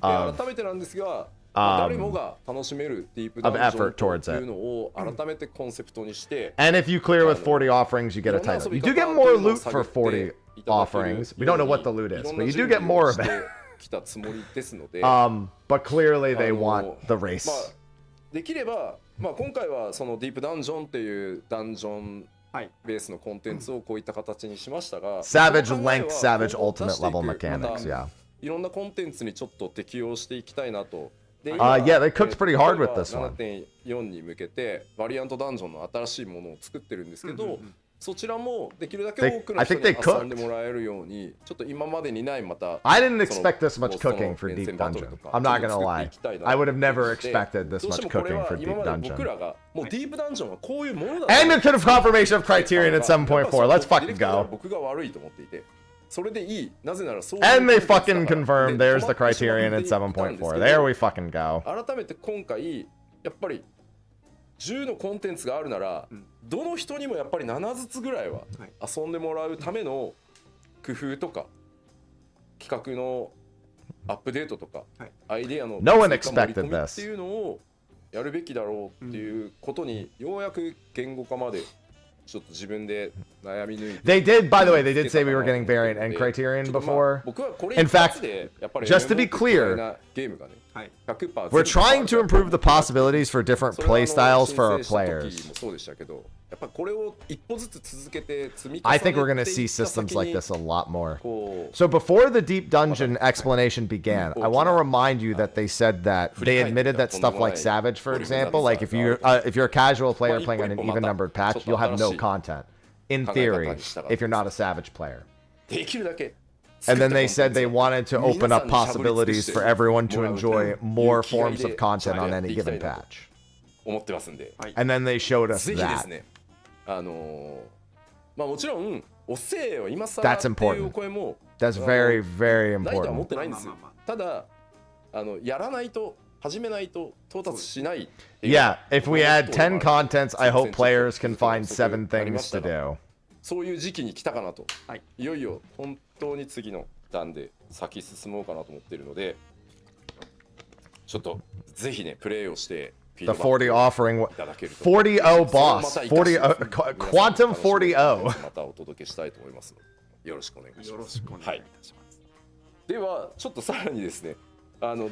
of 改めてなんですが、誰もが楽しめるディープダンジ of ョ effort ンと towards いうのを改めてコンセプトにして、 And if you clear with 40 offerings, you get a title. You do get more loot for 40 offerings. We don't know what the loot is, but you do get more of it. 来たつもりですので、 But clearly they want the race. まあできれば、まあ今回はそのディープダンジョンっていうダンジョンベースのコンテンツをこういった形にしましたが、 Savage この考え length, は savage 今後 ultimate 出していく level ま mechanics, た yeah. いろんなコンテンツにちょっと適用していきたいなと。で yeah, they cooked pretty hard with this one. 7.4 に向けてバリアントダンジョンの新しいものを作ってるんですけど、そちらもできるだけ多くの人に I think they 遊んでもらえるように、ちょっと今までにないまた I didn't expect this much cooking for Deep Dungeon. I'm not gonna lie. I would have never expected this much cooking for Deep 僕 Dungeon. らがもうディープダンジョンはこういうものだ And a kind of confirmation of Criterion in 7.4. Let's fucking go. 僕が悪いと思っていて、それでいい。なぜならそう。 And they fucking confirmed there's the Criterion in 7.4. There we fucking go. 改めて今回やっぱり10のコンテンツがあるなら、どの人にもやっぱり7ずつぐらいは遊んでもらうための工夫とか企画のアップデートとか、アイデアの No one 追加盛り込 expected み this. っていうのをやるべきだろうっていうことにようやく言語化までちょっと自分で悩み抜いて。 They did, by the way, they did say we were getting variant and Criterion before. In fact, just to be clear, we're trying to improve the possibilities for different playstyles for our players. I think we're going to see systems like this a lot more. So before the Deep Dungeon explanation began, I want to remind you that they said that they admitted that stuff like Savage, for example, like if you're a casual player playing on an even-numbered patch, you'll have no content, in theory, if you're not a Savage player. And then they said they wanted to open up possibilities for everyone to enjoy more forms of content on any given patch. And then they showed us that. That's important. That's very, very important. Yeah, if we add 10 contents, I hope players can find 7 things to do. そういう時期に来たかなと、いよいよ本当に次の段で先進もうかなと思っているので、ちょっとぜひねプレイをしてThe 40 offering 40-0 boss 40 Quantum 40-0またお届けしたいと思いますのでよろしくお願いします。はい。ではちょっとさらにですね、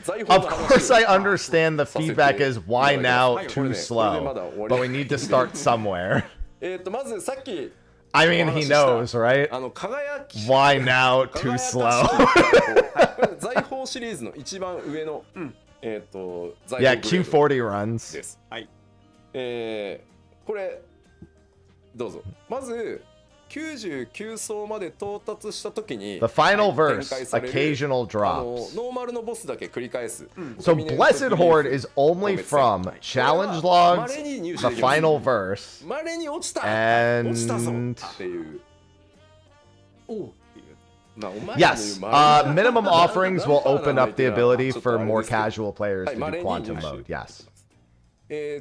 財宝 Of course I understand the feedback is why now too slow, but we need to ststart somewhere. まずさっき I mean, he knows, right? Why now too slow? 財宝シリーズの一番上のYeah, Q40 runs. です。はい。これどうぞ。まず99層まで到達したときに The final verse, occasional drops. ノーマルのボスだけ繰り返す。So Blessed Horde is only from challenge logs, the final verse, 稀に落ちた。 and 落ちたぞっていう。おうっていう。Yes, minimum offerings will open up the ability for more casual players to do quantum mode. Yes.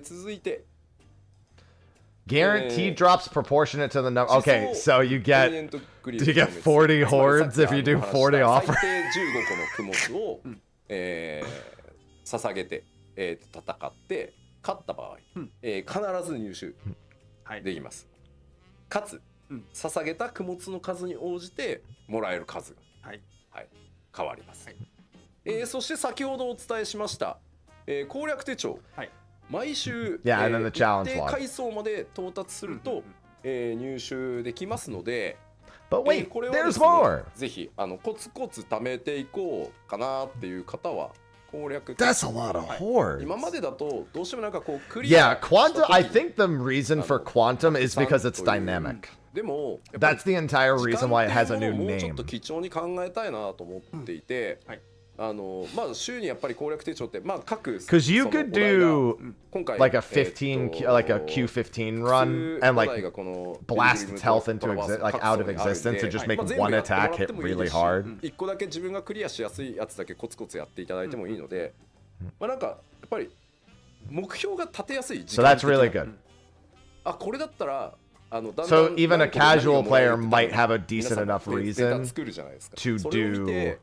続いて Guaranteed drops proportionate to the number. Okay, so you get 40 hordes if you do 40 offerings. 最低15個の供物を、捧げて、戦って勝った場合、必ず入手できます。かつ、捧げた供物の数に応じてもらえる数が、変わります。そして先ほどお伝えしました、攻略手帳。毎週、一定階層まで到達すると、入手できますので、これをですね、ぜひコツコツ貯めていこうかなっていう方は攻略。That's a lot of hordes. 今までだとどうしてもなんかこうクリア。Yeah, quantum. I think the reason for quantum is because it's dynamic. でも That's the entire reason why it has a new もうちょっ name. と貴重に考えたいなと思っていて。まあ週にやっぱり攻略手帳ってまあ各 Because you could do like a 15 like a Q15 run and like blast its health into like out of existence and just make one attack hit really hard. 一個だけ自分がクリアしやすいやつだけコツコツやっていただいてもいいので、まあなんかやっぱり目標が立てやすい時間。So that's really good. あ、これだったらSo even a casual player might have a decent enough reason to do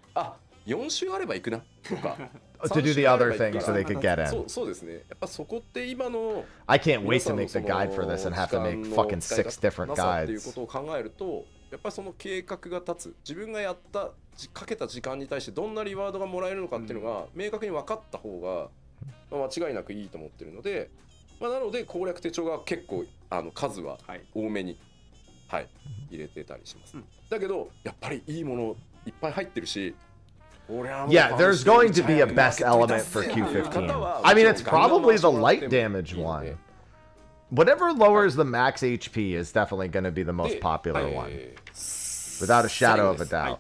4週あれば行くなとか to do the other things so they could get in. そうですね。やっぱそこって今の I can't wait to make the guide for this and have to make fucking 6 different っていう guides. ことを考えると、やっぱりその計画が立つ、自分がやったかけた時間に対してどんなリワードがもらえるのかっていうのが明確に分かった方が、間違いなくいいと思ってるので、なので攻略手帳が結構数は多めに、入れてたりします。だけどやっぱりいいものいっぱい入ってるし。Yeah, there's going to be a best element for Q15. I mean, it's probably the light damage one. Whatever lowers the max HP is definitely going to be the most popular one. Without a shadow of a doubt.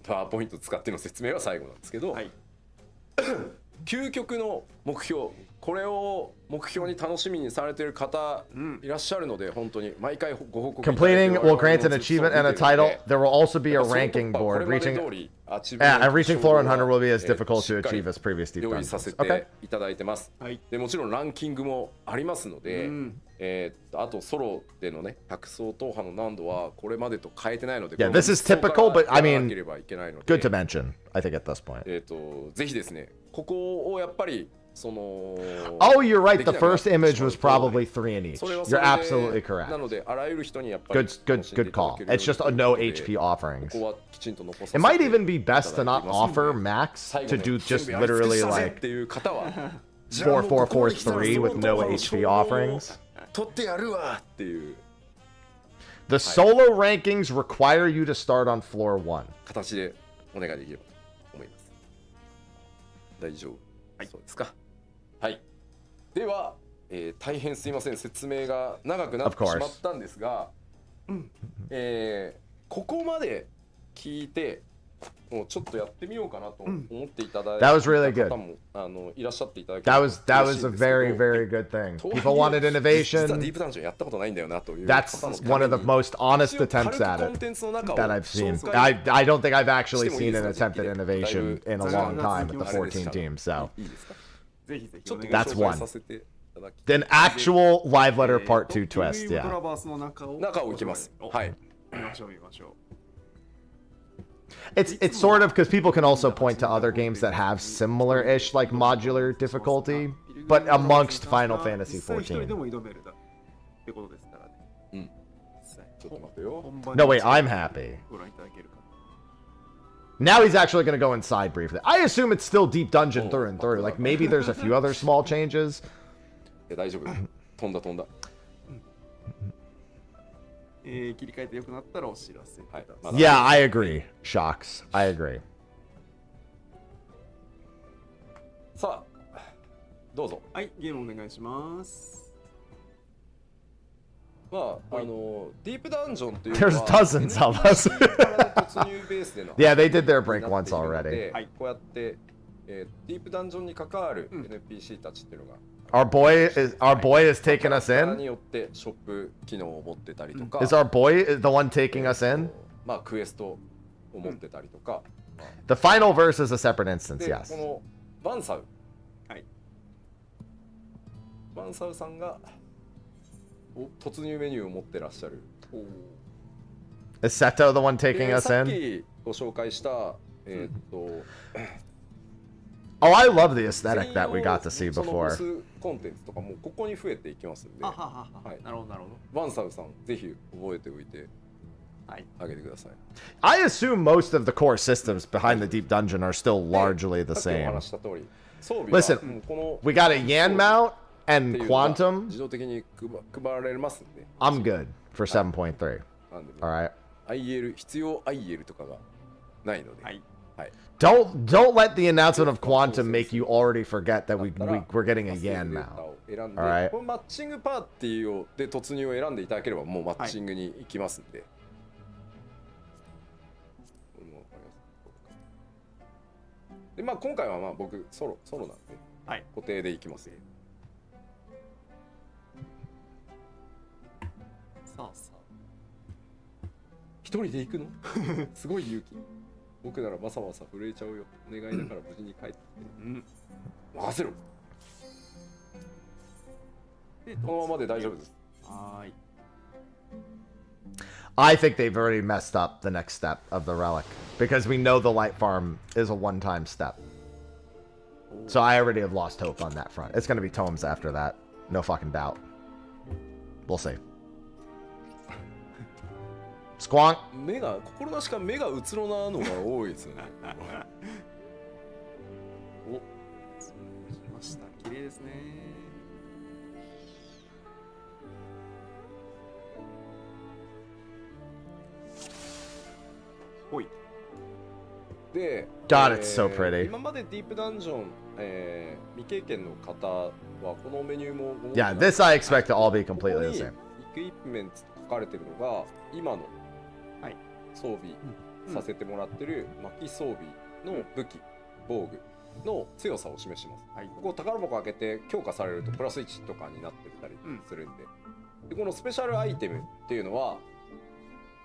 パワーポイント使っての説明は最後なんですけど、究極の目標、これを目標に楽しみにされている方いらっしゃるので、本当に毎回ご報告。Completing will grant an achievement and a title. There will also be a ranking board. Reaching floor 100 will be as difficult to achieve as previous deep 用意させ dungeons. ていただいてます。でもちろんランキングもありますので、あとソロでのね、100層踏破の難度はこれまでと変えてないので、Yeah, this is typical, but I mean, なければいけないので good to mention, I think, at this point. ぜひですね、ここをやっぱりその Oh, you're right. The first image was probably 3 in each. You're absolutely correct. なのであらゆる人にやっぱり Good call. It's just a no HP offerings. It might even be best to not offer max, to do just literally like 4443 with no HP offerings. 取ってやるわっていう。The solo rankings require you to start on floor 1. 形でお願いできればと思います。大丈夫。そうですか。はい。では、大変すいません、説明が長くなってしまったんですが、ここまで聞いて、もうちょっとやってみようかなと思っていただいた方もいらっしゃっていただけ That was a very, very good thing. People wanted innovation. 実はディープダンジョンやったことないんだよなという。That's one of the most honest attempts at it that I've seen. I don't think I've actually seen an attempt at innovation in a long time with the 14 teams. So that's one. An actual live letter part 2 twist. Yeah. 中を行きます。はい。It's sort of because people can also point to other games that have similar-ish like modular difficulty, but amongst Final Fantasy 14. No, wait, I'm happy. Now he's actually going to go inside briefly. I assume it's still deep dungeon through and through. Like maybe there's a few other small changes. 大丈夫。飛んだ飛んだ。切り替えて良くなったらお知らせ。Yeah, I agree. Shocks. I agree. さあ、どうぞ。はい、ゲームお願いします。まあ、ディープダンジョンという There's dozens of us. 突入ベースでの Yeah, they did their break once already. こうやって、ディープダンジョンに関わる NPC たちっていうのが Our boy is taking us in. によってショップ機能を持ってたりとか。Is our boy the one taking us in? まあクエストを持ってたりとか、The final verse is a separate instance, で yes. このバンサウ、はい、バンサウさんが突入メニューを持ってらっしゃる。 Is Seto the one taking で us さっ in? きご紹介したOh, I love the aesthetic that we got to see そのボ before. スコンテンツとかもここに増えていきますんで、あははは、はい、なるほどなるほバンサウさんぜひ覚えておいてはいあげてください。 I assume most of the core systems behind the deep dungeon are still largely the さっきお same. 話した通り装備は Listen, もうこの we got a Yan mount って and いうのが Quantum. 自動的に配られますんで、 I'm good for 7.3. なんでね、 All right. IL 必要 IL とかがないので、はい、はい、 Don't let the announcement of Quantum make you already forget that we're getting a Yan デー mount. タを選んで、 Alright. このマッチングパーティーをで突入を選んでいただければもうマッチングに行きますんで、これもわかりますで、まあ今回はまあ僕ソロなんで、はい、固定で行きますよ。さあさあ一人で行くのすごい勇気。僕ならまさまさ震えちゃうよ。お願いだから無事に帰ってきて。任せろ。このままで大丈夫です。はい。 I think they've already messed up the next step of the relic because we know the light farm is a one-time step. So I already have lost hope on that front. It's going to be tomes after that. No fucking doubt. We'll see. Squonk. 目が心なしか目がうつろなのが多いですよね。お、来ました。綺麗ですね。ほい。で、 God, it's so pretty. 今までディープダンジョン、未経験の方はこのメニューも Yeah, this I expect to all be completely the same. イクイプメントと書かれてるのが今の装備させてもらってる巻き装備の武器、防具の強さを示します。ここ宝箱開けて強化されるとプラス1とかになってたりするんで、でこのスペシャルアイテムっていうのは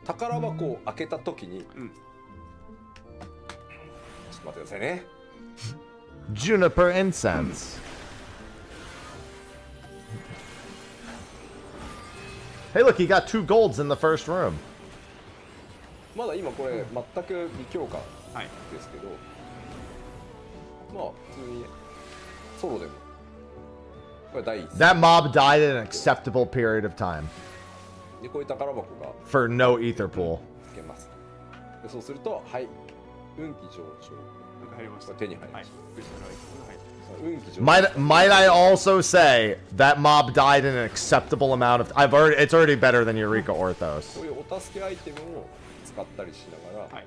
宝箱を開けた時に、ちょっと待ってくださいね。Juniper incense. Hey, look, he got 2 golds in the first room. まだ今これ全く未強化ですけど、まあ普通にソロでもこれ第一。 That mob died in an acceptable period of time でこういう宝箱が for no ether pool. つけます。でそうすると、はい、運気上昇。入りました。手に入りました。運気上昇。 Might I also say that mob died in an acceptable amount of it's already better than Eureka Orthos. こういうお助けアイテムを使ったりしながら、はい、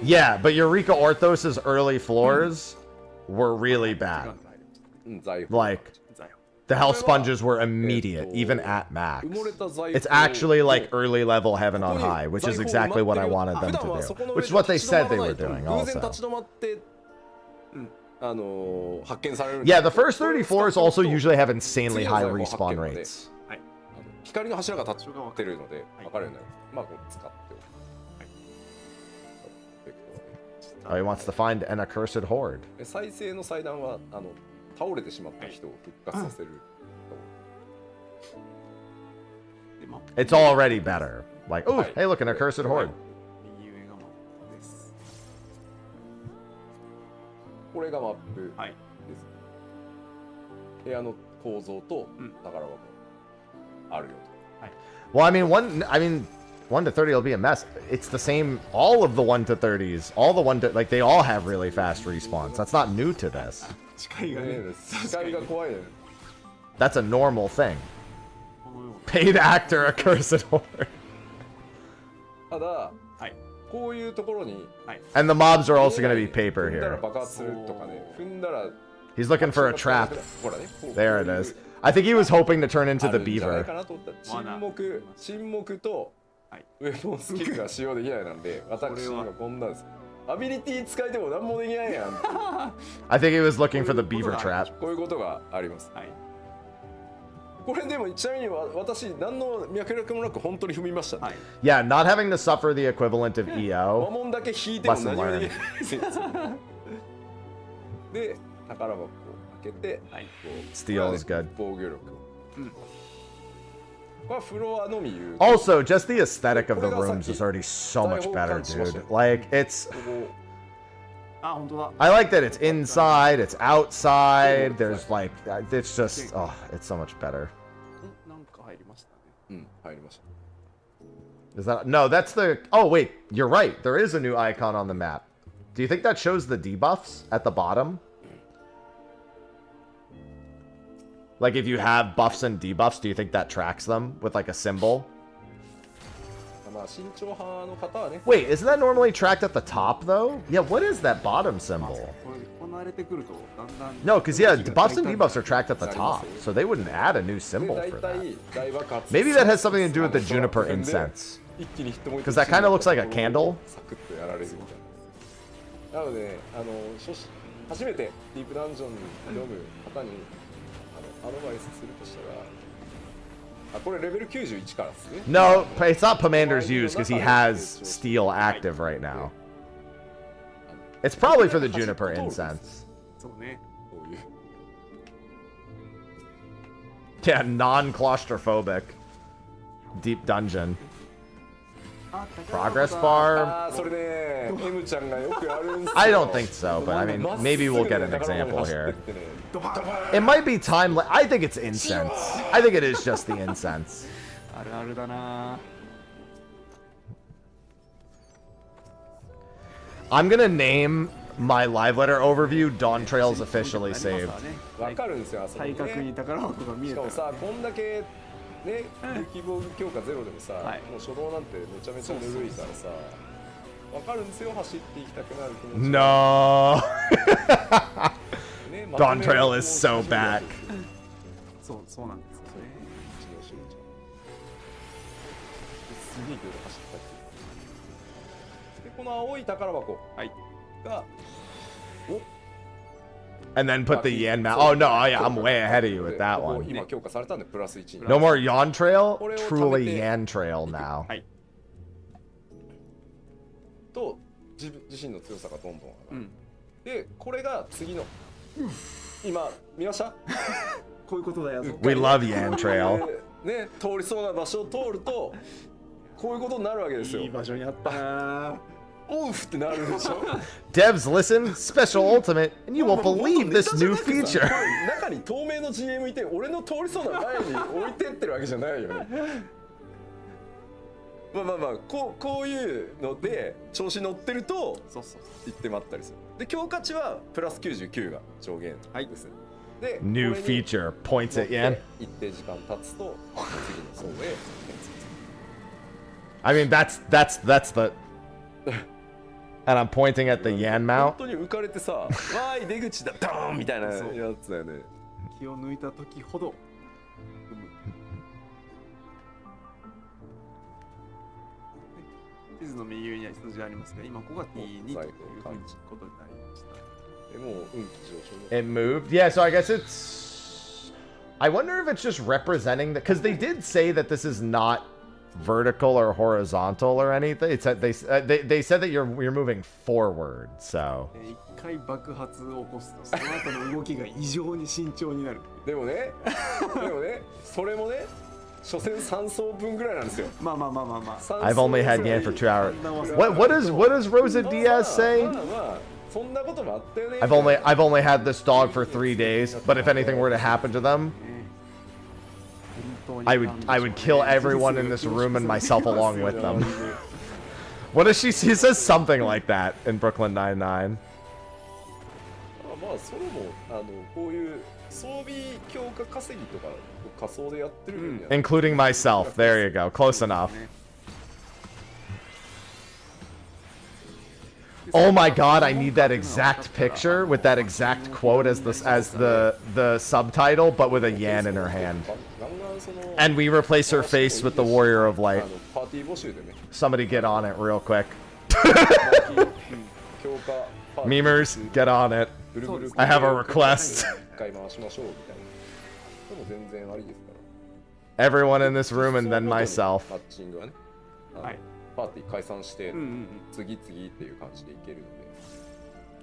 Yeah, but Eureka Orthos's early floors were really bad. Like, the health sponges were immediate, even at max. It's actually like early level heaven on high, which is exactly what I wanted them to do. Which is what they said they were doing also. Yeah, the first 30 floors also usually have insanely high respawn rates. 光の柱が立ってるので分かるようになります。まあこう使っておく。Oh, he wants to find an accursed horde. 再生の祭壇は倒れてしまった人を復活させる。It's already better. Like, oh, hey, look, an accursed horde. これがマップです。部屋の構造と宝箱あるよと。Well, I mean, 1 to 30 will be a mess. It's the same, all of the 1 to 30s, all the 1 to, like, they all have really fast respawns. That's not new to this. 視界が怖いね。 That's a normal thing. Paid actor, accursed horde. ただ、こういうところに、 And the mobs are also going to be paper 踏んだら here. 爆発するとかね、踏んだら He's looking for a trap. There it is. I think he was hoping to turn into the beaver. 沈黙とウェポンスキルが使用できないなんで、私がこんなんです。アビリティ使えても何もできないやん。I think he was looking for the beaver trap. こういうことがあります。これでもちなみに私何の脈絡もなく本当に踏みましたね。Yeah, not having to suffer the equivalent of 和 EO. 紋だけ引いても何もできないですよ。で宝箱を開けて、こう Steel is good. 防御力。これはフロアのみ有効。 Also, just the aesthetic of the rooms is already so much better, dude. Like, it's... あ、本当だ。 I like that it's inside, it's outside, there's like... It's just... Oh, it's so much better. なんか入りましたね。うん、入りました。 Is that... No, that's the... Oh, wait. You're right. There is a new icon on the map. Do you think that shows the debuffs at the bottom? Like, if you have buffs and debuffs, do you think that tracks them with, like, a symbol? まあ慎重派の方はね。 Wait, isn't that normally tracked at the top, though? Yeah, what is that bottom symbol? これ慣れてくるとだんだん No, because, yeah, buffs and debuffs are tracked at the top, so they wouldn't add a new symbol for that. Maybe that has something to do with the juniper incense. Because that kind of looks like a candle. サクッとやられるみたいな。なので、初めてディープダンジョンに挑む方にアドバイスするとしたら、これレベル91からですね。No, it's not Pomander's use because he has steel active right now. It's probably for the juniper incense. そうね。こういう。 Yeah, non-claustrophobic. Deep dungeon. Progress bar? ああ、それね、M ちゃんがよくやるんですよ。 I don't think so, but I mean, maybe we'll get an example here. It might be time. I think it's incense. I think it is just the incense. あるあるだな。 I'm gonna name my live letter overview Dawn Trails officially saved. わかるんですよ、あそこね。体格に宝箱が見えたら。しかもさ、こんだけね、武器防御強化ゼロでもさ、もう初動なんてめちゃめちゃぬるいからさ、わかるんですよ、走っていきたくなる気持ち。No. Dawn Trail is so back. そうなんですよね。スニークで走ったり。で、この青い宝箱が、お And then put the Yan mount. Oh no, yeah, I'm way ahead of you with that one. 今強化されたんでプラス1に。 No more Yan Trail, truly Yan Trail now. と自身の強さがどんどん上がる。で、これが次の今見ました？こういうことだよ。 We love Yan Trail. ね、通りそうな場所を通るとこういうことになるわけですよ。いい場所にあったな。オフってなるでしょ。 Devs, listen, special ultimate, and you won't believe this new feature. 中に透明の GM いて、俺の通りそうな前に置いてってるわけじゃないよね。まあこういうので調子乗ってると行ってまったりする。で強化値はプラス99が上限です。で New feature points at Yan. 一定時間経つと次の層へ。I mean, that's the. And I'm pointing at the Yan 本 mount. 当に浮かれてさ、わーい出口だドーンみたいなやつだよね。気を抜いた時ほど。地図の右上には数字がありますが、今5月2というふうにことになりました。もう運気上昇。 It moved. Yeah, so I guess it's. I wonder if it's just representing that, because they did say that this is not vertical or horizontal or anything. It said they said that you're moving forward. So. 一回爆発を起こすとその後の動きが異常に慎重になる。でもね、それもね、所詮3層分ぐらいなんですよ。まあ。 I've only had Yan for 2 hours. What does Rosa Diaz say? そんなこともあったよね。I've only had this dog for 3 days, but if anything were to happen to them, I would kill everyone in this room and myself along with them. What does she says something like that in Brooklyn Nine-Nine. まあそれもこういう装備強化稼ぎとか仮想でやってるんや。 Including myself. There you go. Close enough. Oh my god, I need that exact picture with that exact quote as the subtitle, but with a Yan in her hand. And we replace her face with the Warrior of Light. Somebody get on it real quick. Memers, get on it. I have a request. everyone in this room and then myself. マッチングはね、パーティー解散して、次々っていう感じでいけるので。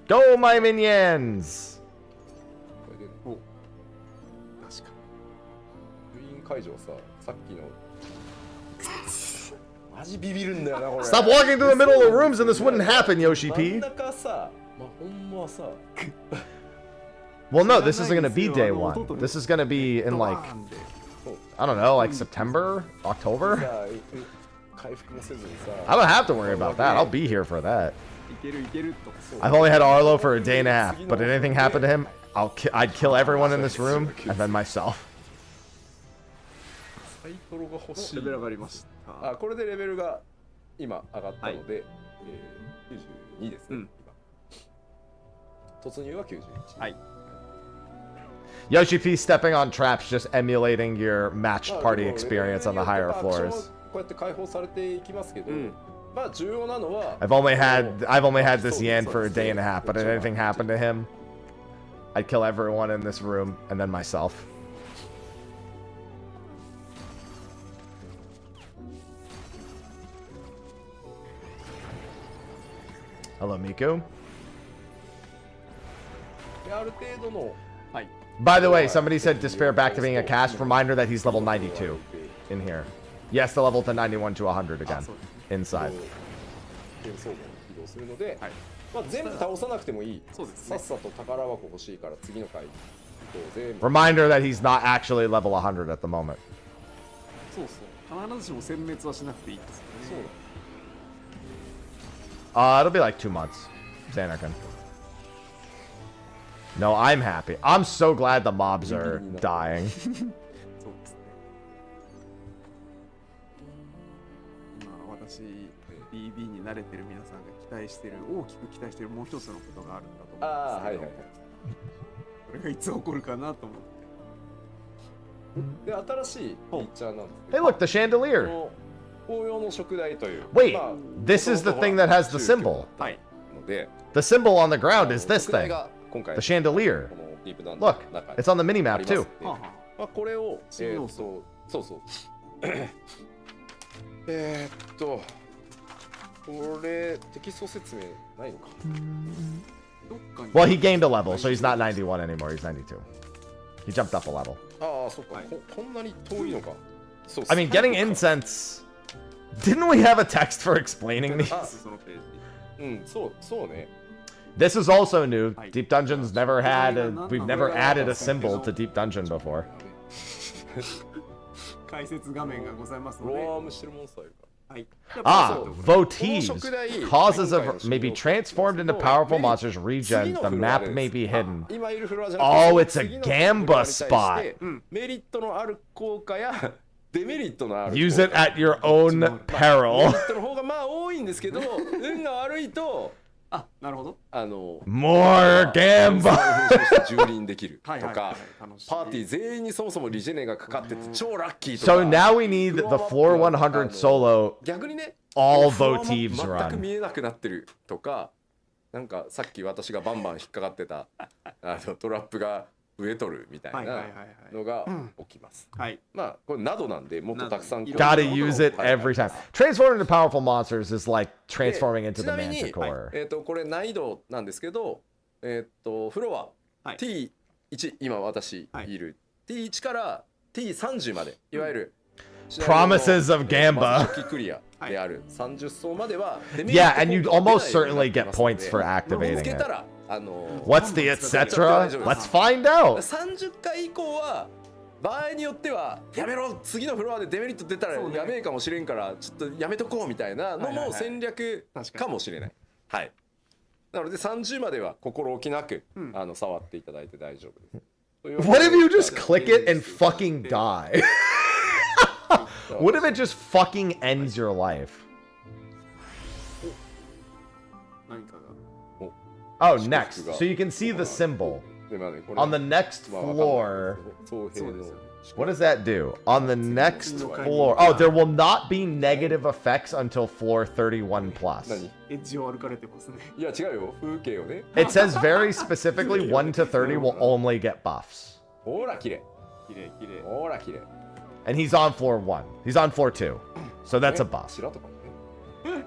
Go my minions! これで、確かに。ウィーン会場さ、さっきの。マジビビるんだよなこれ。Stop walking through the middle of the rooms and this wouldn't happen, Yoshi P. 真ん中さ、まあほんまはさ。Well, no, this isn't gonna be day one. This is gonna be in like, I don't know, like September, October. I don't have to worry about that. I'll be here for that. I've only had Arlo for a day and a half, but if anything happened to him, I'd kill everyone in this room and then myself. サイコロが欲しい。レベル上がりました。あ、これでレベルが今上がったので、92ですね。突入は91。はい。Yoshi P stepping on traps, just emulating your matched party experience on the higher floors. こうやって解放されていきますけど、まあ重要なのは I've only had this yen for a day and a half, but if anything happened to him, I'd kill everyone in this room and then myself. Hello, Miku. ある程度の By the way, somebody said Despair back to being a cast. Reminder that he's level 92 in here. Yes, the level to 91 to 100 again. Inside. まあ全部倒さなくてもいい。さっさと宝箱欲しいから次の回。Reminder that he's not actually level 100 at the moment. そうそう。必ずしも殲滅はしなくていいですよね。It'll be like 2 months. Xanarkin. No, I'm happy. I'm so glad the mobs are dying. そうですね。今私 BB に慣れてる皆さんが期待してる、大きく期待してるもう一つのことがあるんだと思うんですけど、はいはいはい。これがいつ起こるかなと思って。で新しいフィーチャーなんですけ Hey, look, the chandelier. 紅葉の食台という。Wait, this is the thing that has the symbol. はい。ので、 The symbol on the ground is this thing. 今回 The chandelier. このディープダウン Look, の中に it's on the minimap あります too. んでまあこれをそうそうこれテキスト説明ないのか。Well, he gained a level, so he's not 91 anymore. He's 92. He jumped up a level. ああ、そっか。こんなに遠いのか。I mean, getting incense. Didn't we have a text for explaining these? うん、そうね。 This is also new. Deep Dungeon's never had we've never added a symbol to Deep Dungeon before. 解説画面がございますので。ローアームしてるモンスターいるから。votives. Causes of may be transformed into powerful monsters. Regen. The map may be hidden. Oh, it's a Gamba spot. メリットのある効果やデメリットのある。Use it at your own メ peril. リットの方がまあ多いんですけど、運が悪いと。あ、なるほど。More Gamba. 蹂躙できるとか、パーティー全員にそもそもリジェネがかかってて超ラッキーとか。So now we need the floor 100 solo. 逆にね、 all votives 全く run. 見えなくなってるとか、なんかさっき私がバンバン引っかかってたトラップが増えとるみたいなのが起きます。はい。まあこれなどなんでもっとたくさん。Gotta use it every time. Transforming into powerful monsters is like transforming into the Manticore. これ難易度なんですけど、フロア T1 今私いる T1 から T30 までいわゆる Promises of Gamba. 初期クリアである30層までは。Yeah, and you'd almost certainly get points for activating it. What's the etc.? Let's find out. 30回以降は場合によってはやめろ、次のフロアでデメリット出たらやべえかもしれんからちょっとやめとこうみたいなのも戦略かもしれない。はい。なので30までは心置きなく触っていただいて大丈夫です。What if you just click it and fucking die? What if it just fucking ends your life? Oh, next. So you can see the symbol. On the next floor. What does that do? On the next floor. Oh, there will not be negative effects until floor 31 plus. It says very specifically 1 to 30 will only get buffs. And he's on floor 1. He's on floor 2. So that's a buff. 柱とかもね。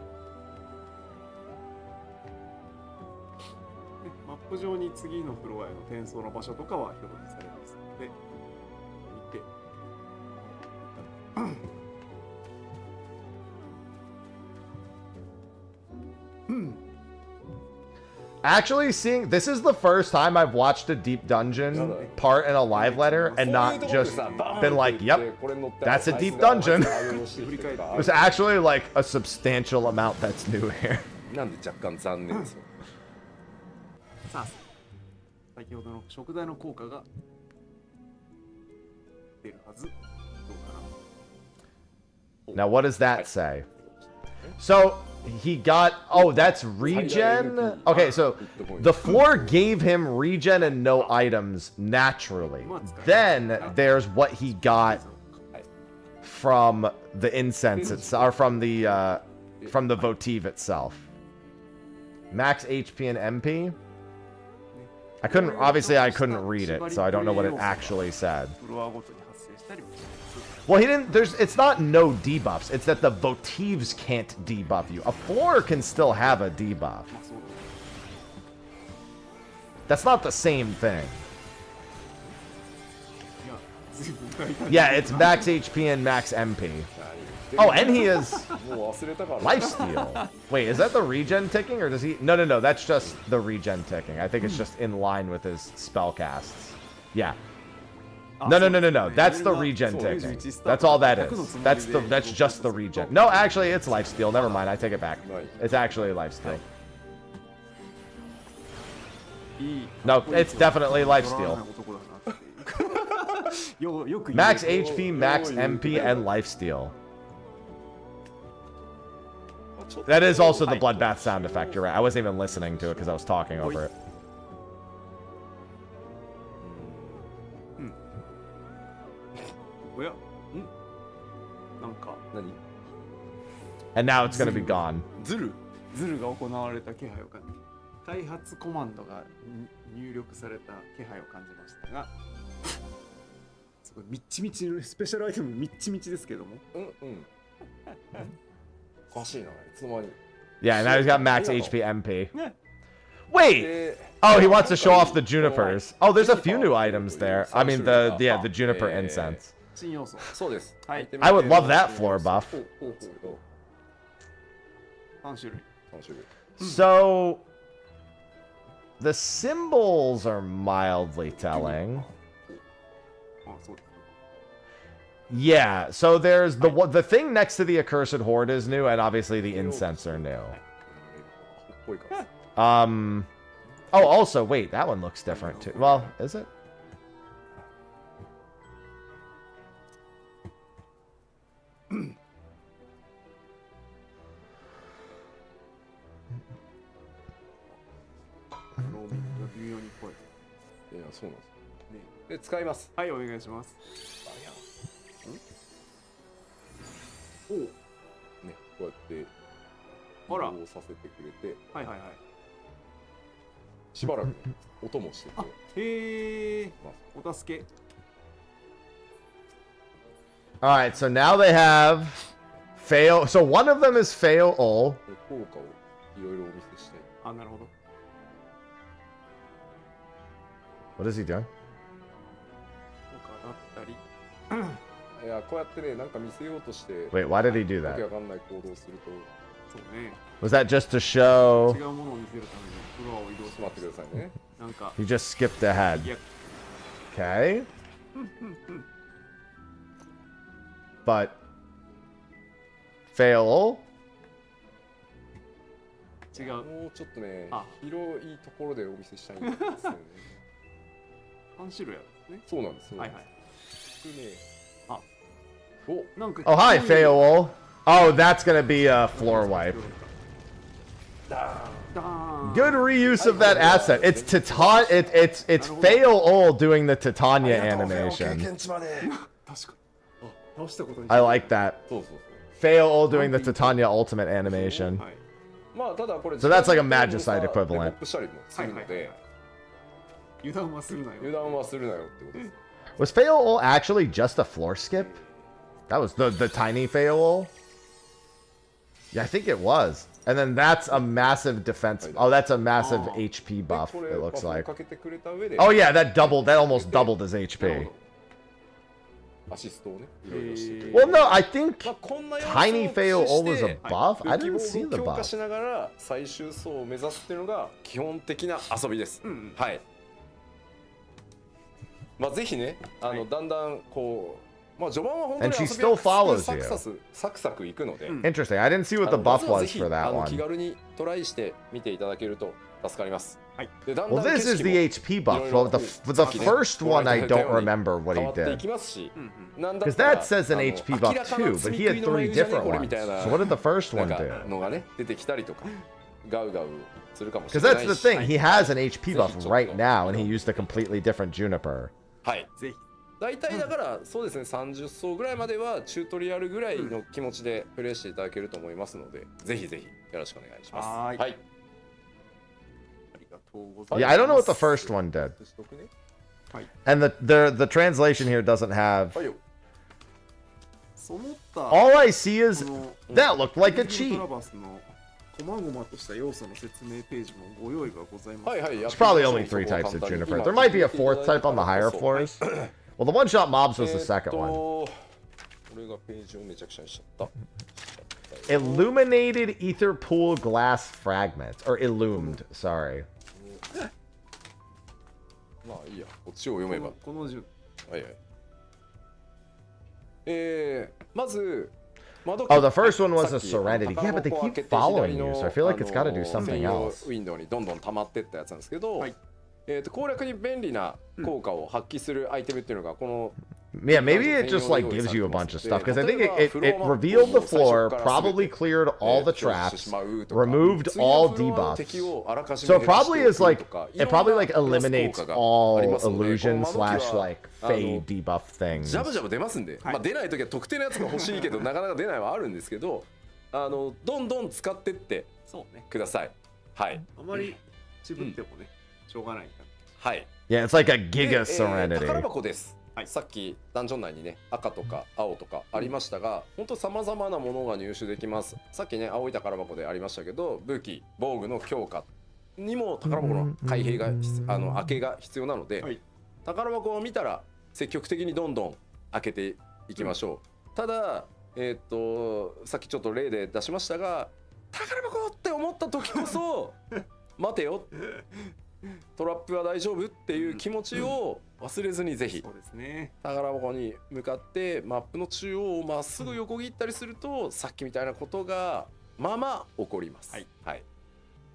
マップ上に次のフロアへの転送の場所とかは表示されますので、見て。Actually, seeing this is the first time I've watched a deep dungeon part in a live letter and not just been like, yep, that's a deep dungeon. There's actually like a substantial amount that's new here. なんで若干残念ですよ。さあ、先ほどの食材の効果が出るはず。どうかな。 Now, what does that say? So he got, oh, that's regen. Okay, so the floor gave him regen and no items naturally. Then there's what he got from the incense itself, or from the votive itself. Max HP and MP. I couldn't read it, so I don't know what it actually said. Well, he didn't, it's not no debuffs, it's that the votives can't debuff you. A floor can still have a debuff. That's not the same thing. Yeah, it's max HP and max MP. Oh, and he is lifesteal. Wait, is that the regen ticking, or does he? No, that's just the regen ticking. I think it's just in line with his spell casts. Yeah. No. That's the regen ticking. That's all that is. That's just the regen. No, actually, it's lifesteal. Never mind. I take it back. It's actually lifesteal. No, it's definitely lifesteal. Max HP, max MP, and lifesteal. That is also the bloodbath sound effect. You're right. I wasn't even listening to it because I was talking over it. And now it's going to be gone. ズルが行われた気配を感じ、開発コマンドが入力された気配を感じましたが、すごいみっちみちのスペシャルアイテムみっちみちですけども。おかしいな、いつの間に。Yeah, now he's got max HP MP. Wait! Oh, he wants to show off the junipers. Oh, there's a few new items there. I mean, the juniper incense. I would love that floor buff. So, the symbols are mildly telling. Yeah, so there's the thing next to the accursed horde is new, and obviously the incense are new. Oh, also, wait, that one looks different too. Well, is it? Alright, so now they have fail. So one of them is fail all. What is he doing? Wait, why did he do that? Was that just to show? He just skipped ahead. Okay. But fail. 違う。もうちょっとね、広いところでお見せしたいんですよね。3種類あるんですね。そうなんですよ。はいはい。Oh, hi, fail. Oh, that's gonna be a floor wipe. Good reuse of that asset. It's it's fail all doing the Titania animation. I like that. Fail all doing the Titania ultimate animation. So that's like a Magicite equivalent. Was fail all actually just a floor skip? That was the tiny Feol? Yeah, I think it was. And then that's a massive defense. Oh, that's a massive HP buff, it looks like. Oh yeah, that almost doubled his HP. Well, no, I think Tiny Feol was a buff. I didn't see the buff. しながら最終層を目指すっていうのが基本的な遊びです。はい。まあぜひね、だんだんこう、まあ序盤は本当に遊びはサクサクいくので。Interesting. I didn't see what the buff was for that one. 気軽にトライして見ていただけると助かります。Well, this is the HP buff. Well, the first one, I don't remember what he did. Because that says an HP buff too, but he had 3 different ones. So what did the first one do? Because that's the thing, he has an HP buff right now, and he used a completely different Juniper. はい。大体だからそうですね、30層ぐらいまではチュートリアルぐらいの気持ちでプレイしていただけると思いますので、ぜひぜひよろしくお願いします。はい。Yeah, I don't know what the first one did. And the translation here doesn't have... All I see is... That looked like a cheat. There's probably only 3 types of Juniper. There might be a 4th type on the higher floors. Well, the one-shot mobs was the second one. Illuminated ether pool glass fragments. Or illumed, sorry. まあいいや、こっちを読めば。この順。はいはい。まず、Oh, the first one was a Serenity. Yeah, but they keep following you, so I feel like it's got to do something else. ウィンドウにどんどん溜まってったやつなんですけど、攻略に便利な効果を発揮するアイテムっていうのがこの Yeah, maybe it just like gives you a bunch of stuff because I think it revealed the floor, probably cleared all the traps, removed all debuffs. So it probably is like it probably like eliminates all illusion slash like fade debuff things. ジャブジャブ出ますんで、まあ出ないときは特定のやつが欲しいけどなかなか出ないはあるんですけど、どんどん使ってってください。はい。あまり渋ってもねしょうがないから。はい。Yeah, it's like a Giga Serenity. 宝箱です。さっきダンジョン内にね赤とか青とかありましたが、本当さまざまなものが入手できます。さっきね青い宝箱でありましたけど、武器防具の強化にも宝箱の開閉が開けが必要なので、宝箱を見たら積極的にどんどん開けていきましょう。たださっきちょっと例で出しましたが、宝箱って思った時こそ待てよ、トラップは大丈夫っていう気持ちを忘れずにぜひ宝箱に向かってマップの中央をまっすぐ横切ったりするとさっきみたいなことがまあ起こります。はい。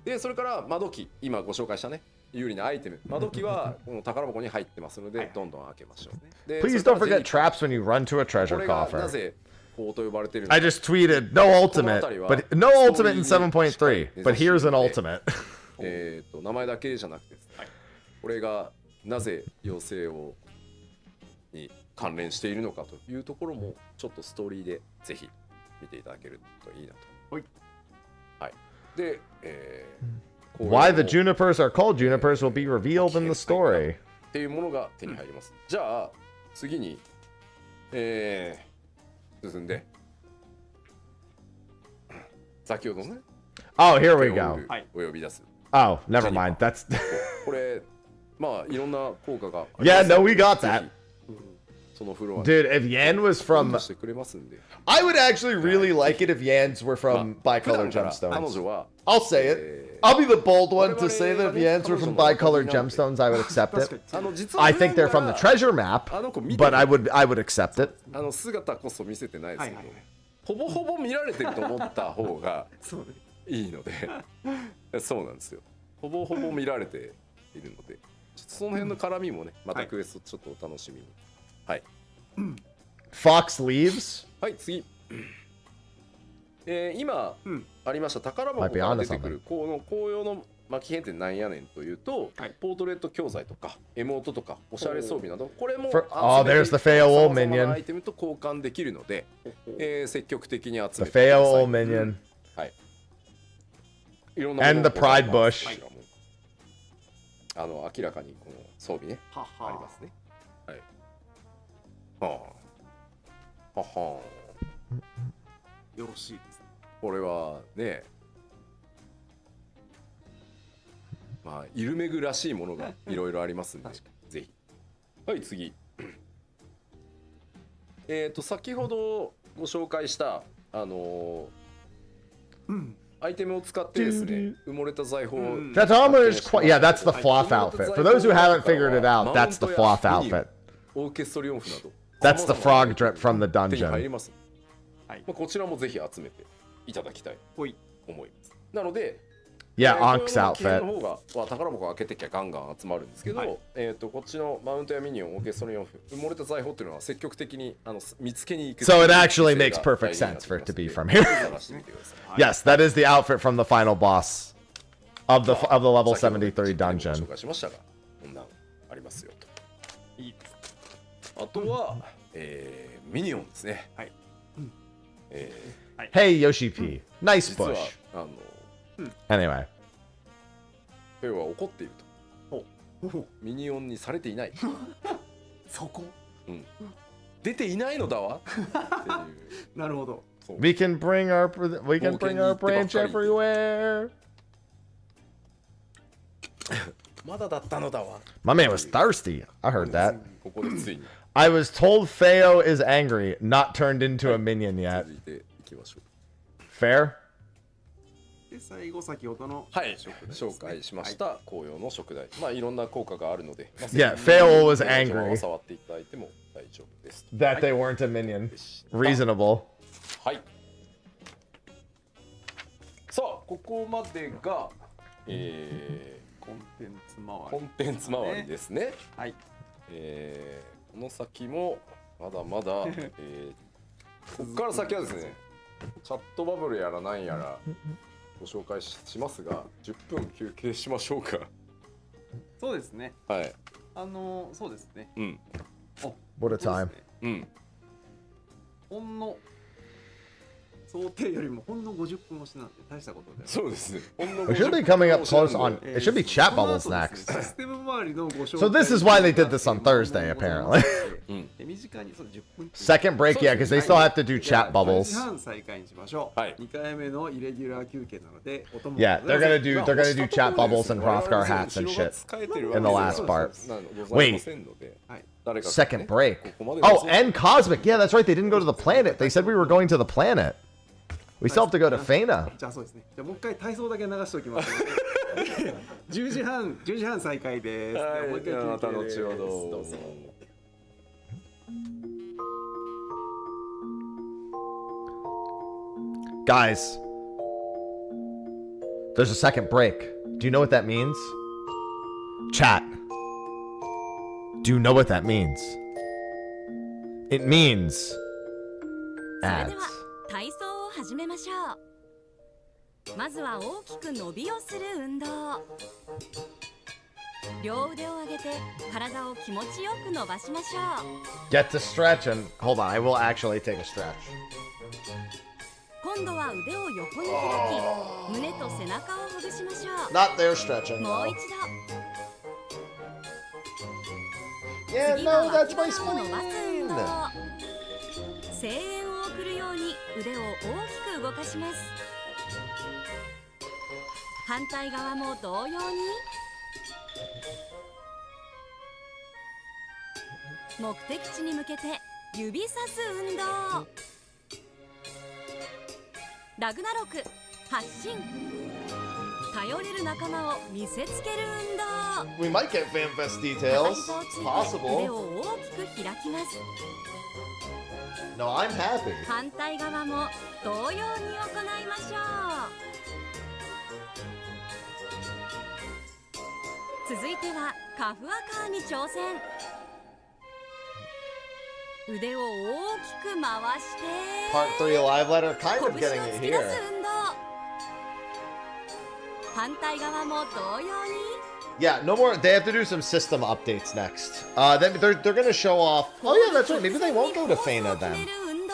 でそれから窓機、今ご紹介したね有利なアイテム窓機はこの宝箱に入ってますのでどんどん開けましょう。で Please don't forget traps when you run to a treasure これが coffer. なぜこうと呼ばれているのか。I just tweeted no ultimate, but no ultimate in 7.3, but here's an ultimate. 名前だけじゃなくてですね、これがなぜ妖精王に関連しているのかというところもちょっとストーリーでぜひ見ていただけるといいなと。はい。で、Why the junipers are called junipers will be revealed in the story. っていうものが手に入ります。じゃあ次に、進んで先ほどね。Oh, here we go. お呼び出す。Oh, never mind. That's これまあいろんな効果が。Yeah, no, we got that. そのフロア。Dude, if Yan was from, I would actually really like it if Yans were from Bicolored Gemstones. I'll say it. I'll be the bold one to say that if Yans were from Bicolored Gemstones, I would accept it. I think they're from the treasure map, but I would accept it. 姿こそ見せてないですけど、ほぼほぼ見られてると思った方がいいので、そうなんですよ。ほぼほぼ見られているので、ちょっとその辺の絡みもね、またクエストちょっとお楽しみに。はい。Fox leaves? はい、次。今ありました宝箱から出てくるこの紅葉の巻き変ってなんやねんというと、ポートレート教材とかエモートとかおしゃれ装備などこれもthere's the Feol minion. アイテムと交換できるので、積極的に集めて The Feol minion. はい。 And the Pride Bush. 明らかにこの装備ねありますね。はい。はあ。ははよろしいですね。これはね、まあイルメグらしいものがいろいろありますんでぜひ。はい次。先ほどご紹介したアイテムを使ってですね、埋もれた財宝を That's almost quite. Yeah, that's the fluff outfit. For those who haven't figured it out, that's the fluff outfit. オーケストリオンフなど That's the frog drip from the 手に入り dungeon. ます。はい。まあこちらもぜひ集めていただきたいほい。と思います。なので、Yeah, こ Onk's の機械 outfit. の方が宝箱を開けてきゃガンガン集まるんですけど、はいこっちのマウントやミニオン、オーケストリオンフ、埋もれた財宝っていうのは積極的に見つけに行く。 So it actually makes perfect sense for it to be from here. 探してみてください。 Yes, that is the outfit from the final boss of the level 73紹 dungeon. 介しましたが、こんなんありますよと。いいです。あとは、ミニオンですね。はい。Hey, Yoshi P. Nice 実は push. Anyway. ペオは怒っていると。ミニオンにされていない。そこ。出ていないのだわっていう。なるほど。We can bring our branch everywhere. まだだったのだわ。 My man was thirsty. I heard that. ここでついに I was told Feo is angry, not turned into a minion yet. 続いていきましょう。 Fair? で最後先ほどのはい、紹介しました紅葉の食材。まあいろんな効果があるので、まあ Yeah, Feo was その angry 触っていただいても大丈夫です。 that they weren't a minion. Reasonable. はい。さあここまでが、コンテンツ周り。コンテンツ周りですね。はい。この先もまだまだ、ここから先はですね、チャットバブルやらなんやらご紹介しますが、10分休憩しましょうか。そうですね。はい。そうですね。うん。What a time. うん。ほんの想定よりもほんの50分押しなんで大したことで。そうですね。 We should be coming up close on. It should be chat bubbles その後 next. ですねシステム周りのご紹介 So this is why they did this on Thursday, apparently. 手短にそう10分。 Second break, yeah, because they still have to do じゃあ chat 10時 bubbles. 半再開にしましょう。はい2回目のイレギュラー休憩なので、お供 Yeah, they're gonna do chat bubbles and Hrothgar hats and shit in the last part. Wait. Second break. Oh, and Cosmic. Yeah, that's right. They didn't go to the planet. They said we were going to the planet. We still have to go to Fena. じゃあそうですね。じゃあもう一回体操だけ流しておきますので。10時半再開です。はい、もう一回また後ほ休憩です。ど。どうぞ。 Guys, there's a second break. Do you know what that means? Chat. Do you know what that means? It means それ ads. では体操を始めましょう。まずは大きく伸びをする運動。両腕を上げて体を気持ちよく伸ばしましょう。 Get to stretch and hold on. I will actually take a stretch. 今度は腕を横に開き、胸と背中をほぐしましょう。 Not there stretching. もう No. 一度。 Yeah, 次は no, 脇 that's my 腹を伸ばす運 spleen. 動。声援を送るように腕を大きく動かします。反対側も同様に。目的地に向けて指さす運動。ラグナロク発進。頼れる仲間を見せつける運動。 We might get FanFest 片 details. 膝をついて腕 Possible. を大きく開きます。 No, I'm happy. 反対側も同様に行いましょう。続いてはカフアカーに挑戦。腕を大きく回して Part 3 live letter, kind of 拳 getting を it 突き出 here. す運動。反対側も同様に。 Yeah, no more. They have to do some system updates next. Then they're gonna show off. Oh yeah, that's right. Maybe they won't go to Fena then, 運動。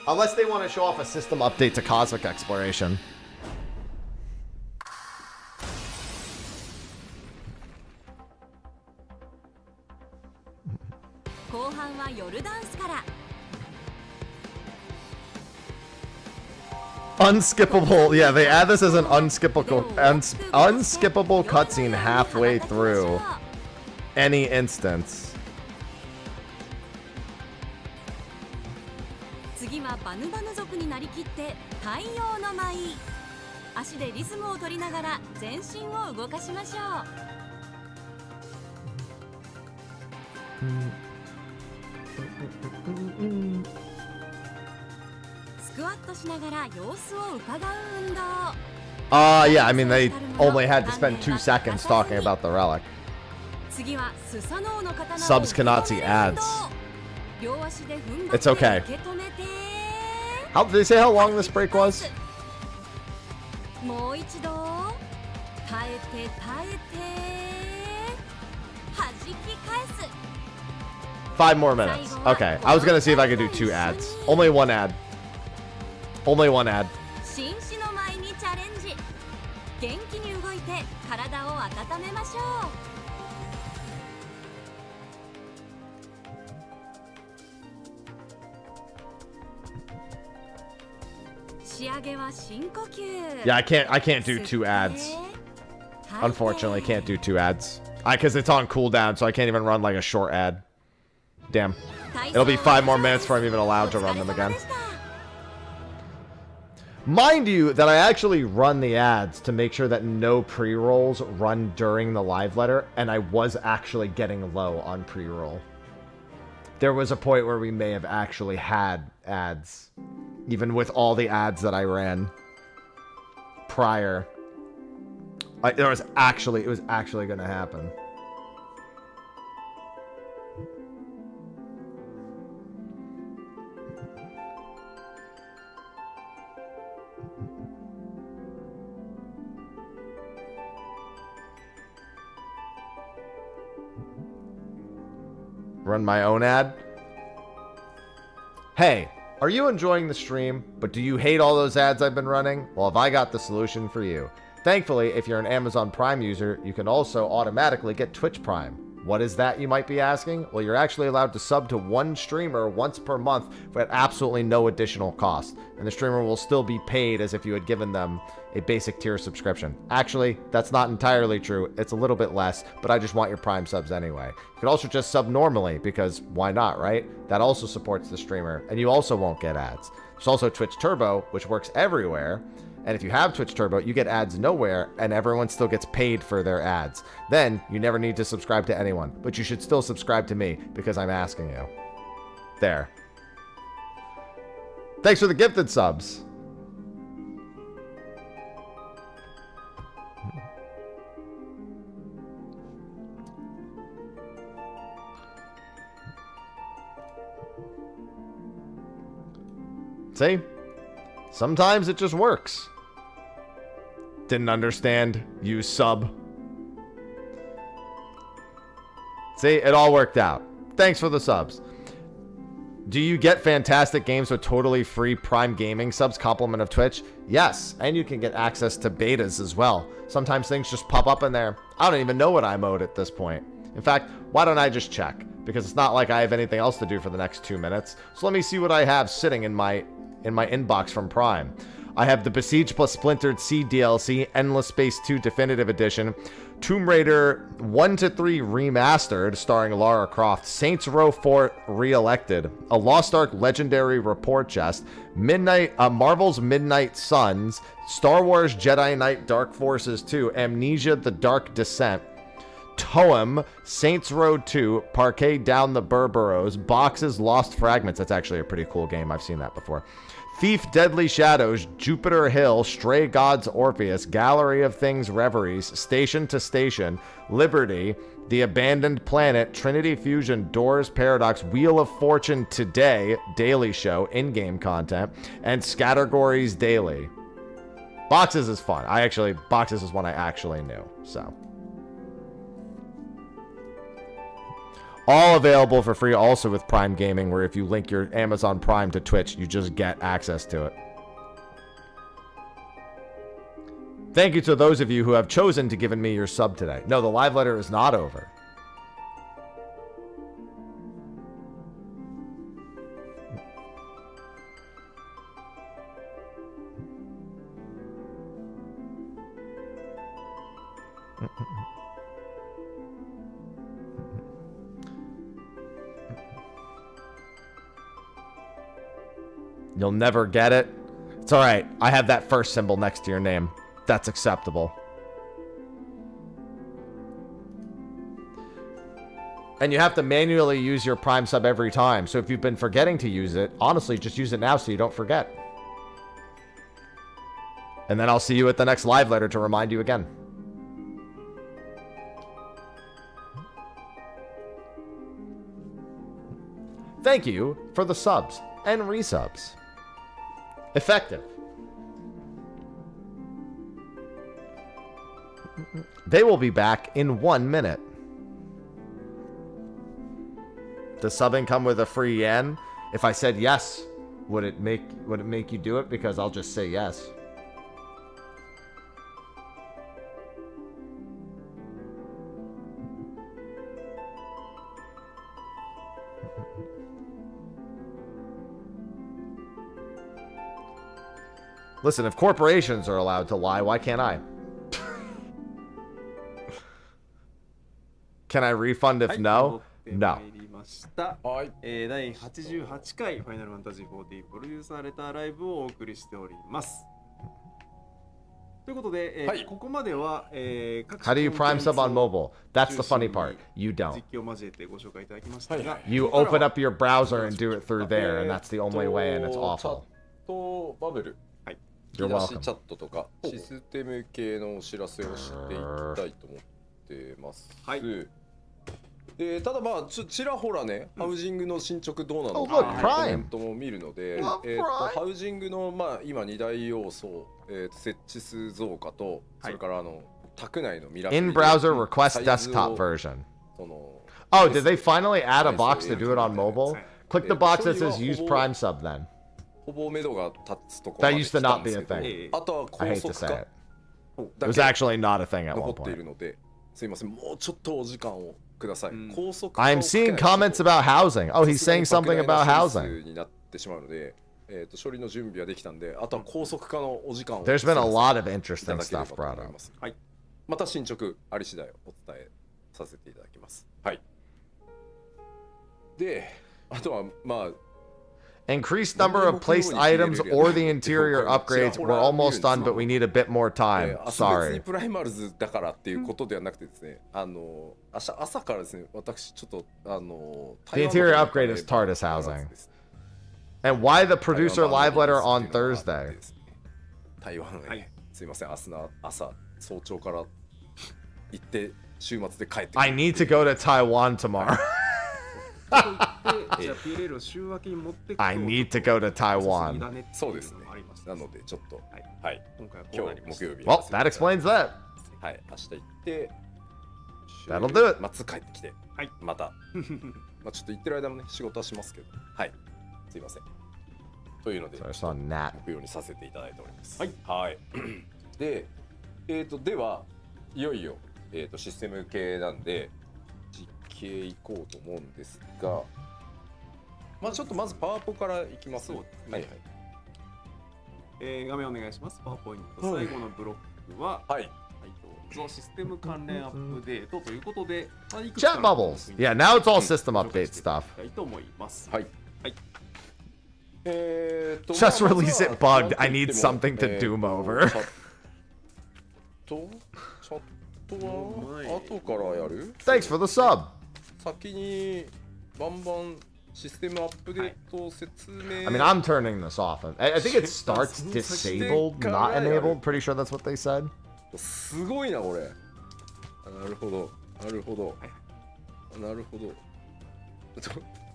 unless they want to show off a system update to Cosmic Exploration. 後半はヨルダンスから Unskippable. Yeah, they add this as an unskippable cutscene halfway through any instance. 次はバヌバヌ族になりきって太陽の舞。足でリズムを取りながら全身を動かしましょう。スクワットしながら様子を伺う運動。Yeah, I mean, they only had to spend 2 seconds talking about the relic. 次はスサノオの刀を Subs cannot see ads. 両足で踏ん張って It's okay. 受け止めて。 How did they say how long this break was? もう一度耐えて耐えて弾き返す。 5 more minutes. Okay, I was gonna see if I could do 2 ads. Only 1 ad. Only 1 ad. 紳士の舞にチャレンジ。元気に動いて体を温めましょう。仕上げは深呼吸。 Yeah, I can't do 2 ads. Unfortunately, can't do 2 ads. Because it's on cooldown, so I can't even run like a short ad. Damn. It'll be 5 more minutes before I'm even allowed to run them again. Mind you that I actually run the ads to make sure that no pre-rolls run during the live letter, and I was actually getting low on pre-roll. There was a point where we may have actually had ads, even with all the ads that I ran prior. It was actually going to happen. Run my own ad. Hey, are you enjoying the stream, but do you hate all those ads I've been running? Well, have I got the solution for you. Thankfully, if you're an Amazon Prime user, you can also automatically get Twitch Prime. What is that, you might be asking? Well, you're actually allowed to sub to one streamer once per month at absolutely no additional cost. And the streamer will still be paid as if you had given them a basic tier subscription. Actually, that's not entirely true. It's a little bit less, but I just want your Prime subs anyway. You could also just sub normally, because why not, right? That also supports the streamer, and you also won't get ads. There's also Twitch Turbo, which works everywhere. And if you have Twitch Turbo, you get ads nowhere, and everyone still gets paid for their ads. Then, you never need to subscribe to anyone. But you should still subscribe to me, because I'm asking you. There. Thanks for the gifted subs. See? Sometimes it just works. Didn't understand. Use sub. See, it all worked out. Thanks for the subs. Do you get fantastic games with totally free Prime Gaming subs, complement of Twitch? Yes, and you can get access to betas as well. Sometimes things just pop up in there. I don't even know what I mode at this point. In fact, why don't I just check? Because it's not like I have anything else to do for the next 2 minutes. So let me see what I have sitting in my inbox from Prime. I have the Besiege plus Splintered Sea DLC, Endless Space 2 Definitive Edition, Tomb Raider 1-3 Remastered, starring Lara Croft, Saints Row 4 Re-Elected, a Lost Ark Legendary Report Chest, Marvel's Midnight Suns, Star Wars Jedi Knight Dark Forces 2, Amnesia The Dark Descent, Toem, Saints Row 2, Parquet Down the Burburrows, Boxes Lost Fragments. That's actually a pretty cool game. I've seen that before. Thief Deadly Shadows, Jupiter Hill, Stray Gods Orpheus, Gallery of Things Reveries, Station to Station, Liberty, The Abandoned Planet, Trinity Fusion, Doors Paradox, Wheel of Fortune Today, Daily Show, in-game content, and Scattergories Daily. Boxes is fun. Boxes is one I actually knew, so. All available for free also with Prime Gaming, where if you link your Amazon Prime to Twitch, you just get access to it. Thank you to those of you who have chosen to give me your sub today. No, the live letter is not over. You'll never get it. It's alright. I have that first symbol next to your name. That's acceptable. And you have to manually use your Prime sub every time. So if you've been forgetting to use it, honestly, just use it now so you don't forget. And then I'll see you at the next live letter to remind you again. Thank you for the subs and resubs. Effective. They will be back in 1 minute. Does subbing come with a free yen? If I said yes, would it make you do it? Because I'll just say yes. Listen, if corporations are allowed to lie, why can't I? Can I refund if no? No. はい、第88回ファイナルファンタジー40プロデューサーレターライブをお送りしております。ということで、ここまでは、各 How do you prime sub on mobile? That's the funny part. You don't. 実況を交えてご紹介いただきましたが、You open up your browser and do it through there, and that's the only way, and it's awful. チャットバブル、引き出しチャットとかシステム系のお知らせをしていきたいと思ってます。はい。でただまあちらほらね、ハウジングの進捗どうなのかコメントも見るので、ハウジングのまあ今2大要素、設置数増加と、それから宅内のミラー In browser request desktop version. Oh, did they finally add a box to do it on mobile? Click the box that says use Prime sub then. ほぼ目処が立つところ That used to not be a thing. あとは I 高 hate to 速 say 化 it. It was actually not a thing at 残 one っている point. ので、すいません、もうちょっとお時間をください。高速化 I'm seeing comments about housing. Oh, he's saying something about housing. になってしまうので、処理の準備はできたんで、あとは高速化のお時間を There's been a lot of interesting stuff brought up. はい。また進捗あり次第お伝えさせていただきます。はい。で、あとはまあ Increased number of placed items or the interior upgrades. We're almost done, but we need a bit more time. 別 Sorry. にプライマルズだからっていうことではなくてですね、朝からですね、私ちょっとThe interior upgrade is TARDIS housing. And why the producer live letter on Thursday? 台湾へ、すいません、明日の朝早朝から行って週末で帰って。I need to go to Taiwan tomorrow. I need to go to Taiwan. そうですね。なのでちょっとはい。今日木曜日。Well, that explains that. はい。明日行って。That'll do it. 末帰ってきて。はい。また。まあちょっと行ってる間もね仕事はしますけど。はい。すいません。というので。木曜にさせていただいております。はい。はい。で、ではいよいよシステム系なんで。いこうと思うんですが、まあちょっとまずパワポからいきます。はいはい。画面お願いします。パワーポイント最後のブロックは、はい。どうぞシステム関連アップデートということで、Chat bubbles. Yeah, now it's all system update stuff. いと思います。はい。はい。Just release it bugged. I need something to doom over. チャットは後からやる？ Thanks for the sub. 先にバンバンシステムアップデート説明。I mean, I'm turning this off. I think it starts disabled, not enabled. Pretty sure that's what they said. すごいなこれ。なるほど、なるほど、なるほど。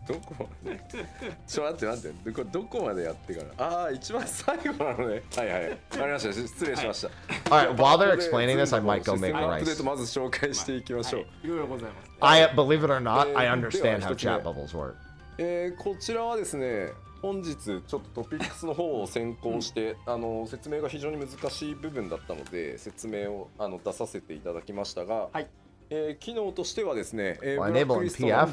どこまで？ちょっと待って。これどこまでやってから？ああ、一番最後なのね。はいはい。わかりました。失礼しました。Alright, while they're explaining this, I might go make a アップデー rice. トまず紹介していきましょう。いろいろございます。Believe it or not, I understand how chat bubbles work. こちらはですね、本日ちょっとトピックスの方を先行して説明が非常に難しい部分だったので説明を出させていただきましたが、はい。機能としてはですね、ブラックリストの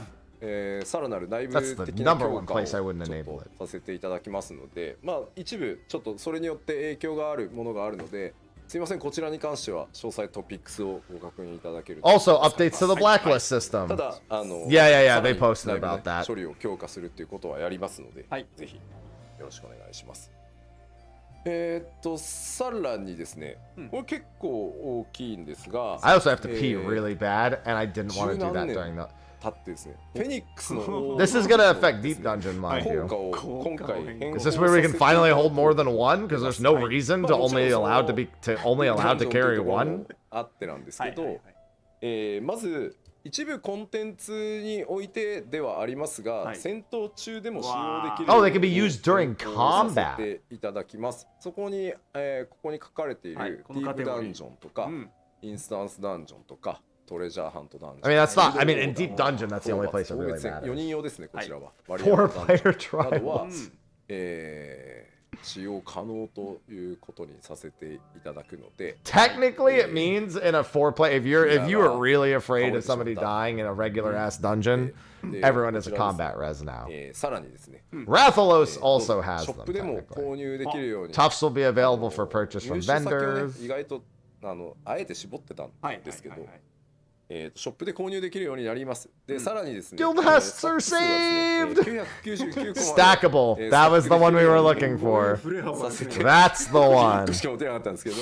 さらなる内部的な強化をちょっとさせていただきますので、まあ一部ちょっとそれによって影響があるものがあるので、すいません、こちらに関しては詳細トピックスをご確認いただけると。 Also, updates to the blacklist system. ただYeah, they さらに posted だいぶね about that. 処理を強化するっていうことはやりますので、はいぜひよろしくお願いします。さらにですね、これ結構大きいんですが、 I also have to pee really bad, and I didn't want to do that during the. 経ってですね、フェニックスの This is gonna affect Deep Dungeon, mind 効 you. 果を今回変更 Is this where we can finally hold more than one? Because there's no reason to only allowed to carry one. あってなんですけど、まず一部コンテンツにおいてではありますが、戦闘中でも使用できる Oh, they can be used during さ combat. せていただきます。そこに、ここに書かれている、ディープダンジョンとか、インスタンスダンジョンとか、トレジャーハントダンジョン。I mean, that's not. I mean, in Deep Dungeon, that's the only place it really 4 matters. 人用ですね、こちらは。 4-player などは trials. 使用可能ということにさせていただくので、 Technically, it means in a 4-player. If you were really afraid of somebody dying in a regular ass dungeon, everyone is a combat res now. さらにですね、 Rathalos also has ショ them. ップでも technically. 購入できるように。 Tufts will be available for purchase 入 from 手先をね vendors. 意外とあえて絞ってたんですけど、ショップで購入できるようになります。で、さらにですね、 Guild Hests are saved! 999 Stackable. That was the one we were looking for. させて That's the one. しか持てなかったんですけど、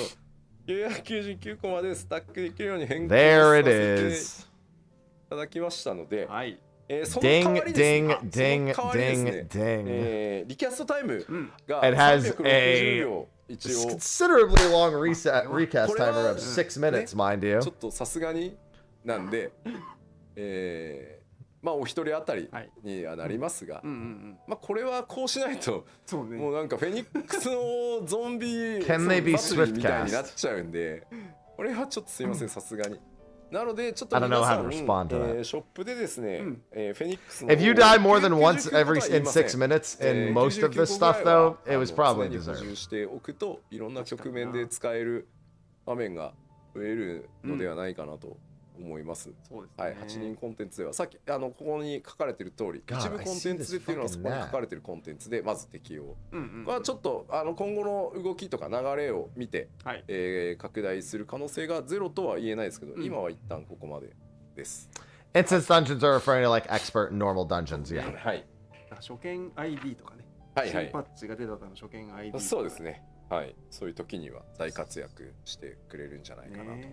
999個までスタックできるように変更 There さ it せて is. いただきましたので、はいその代 Ding, わりですね ding, その代わりですね ding, ding. リキャストタイムが It has 360秒一 It's 応 considerably long recast timer of 6 minutes, mind you. ちょっとさすがになんで、まあお一人当たりにはなりますが、まあこれはこうしないともうなんかフェニックスのゾンビ Can they be 祭りみたいに swiftcast? なっちゃうんで、これはちょっとすいません、さすがに。なのでちょっと I don't know 皆さ how ん to respond to that. ショップでですね、フェニックスの If you die more than once 99 every in 6 minutes in most of this stuff, though, it was probably 常に補 deserved. 充しておくといろんな局面で使える場面が増えるのではないかなと思います。はい、8人コンテンツではさっきここに書かれている通り、 God, 一部コンテンツでっていうのはそこに書かれているコンテンツでまず適用。これはちょっと今後の動きとか流れを見て、拡大する可能性がゼロとは言えないですけど、今は一旦ここまでです。Instance dungeons are referring to like expert and normal dungeons, yeah. はい。初見 ID とかね、はいはい新パッチが出たの初見 ID とかそうですね。はい、そういう時には大活躍してくれるんじゃないかなと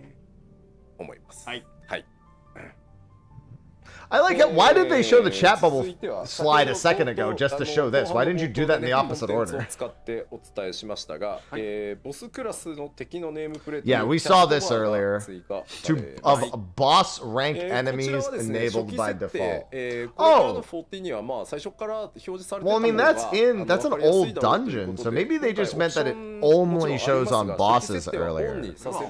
思います。はい。はい。 I like it. Why did they show the chat bubble slide a second ago just to show this? Why didn't you do that in the opposite order? 使ってお伝えしましたが、ボスクラスの敵のネームプレート Yeah, we saw this earlier. Of boss rank enemies enabled by default. Oh! Well, I mean, that's an old dungeon, so maybe they just meant that it only shows on bosses earlier.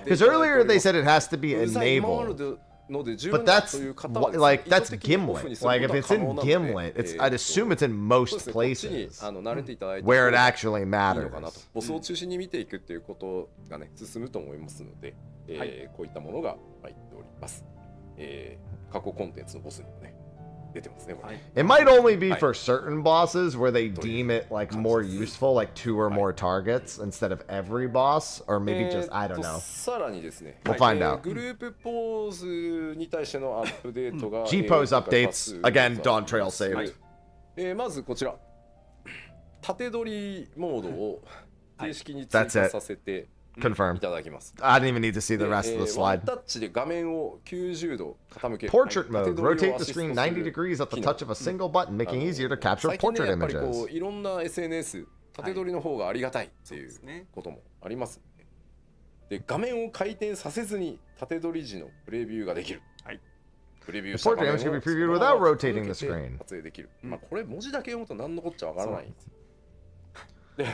Because earlier they said it has to be enabled. But that's like that's Gimlet. Like if it's in Gimlet, I'd assume it's in most places where it actually matters. ボスを中心に見ていくっていうことがね進むと思いますので、こういったものが入っております。過去コンテンツのボスにもね出てますね。これ It might only be for certain bosses where they deem it like more useful, like 2 or more targets instead of every boss, or maybe just I don't know. さらにですね、 We'll find out. グループポーズに対してのアップデートが G pose updates again. Dawn trail saved. まずこちら縦取りモードを正式に追加させて Confirmed. いただきます。 I didn't even need to see the rest of the ワン slide. タッチで画面を90度傾ける Portrait mode. 縦取り Rotate をア the シスト screen する90 degrees at the touch of a single button, making it easier to capture 最近ね portrait やっぱりこ images. ういろんな SNS 縦取りの方がありがたいっていうこともありますので、で画面を回転させずに縦取り時のプレビューができる。プレビューした画面を The portrait image can be previewed without rotating the screen. 撮影できる。まあこれ文字だけ読むと何のこっちゃわからないんです。で、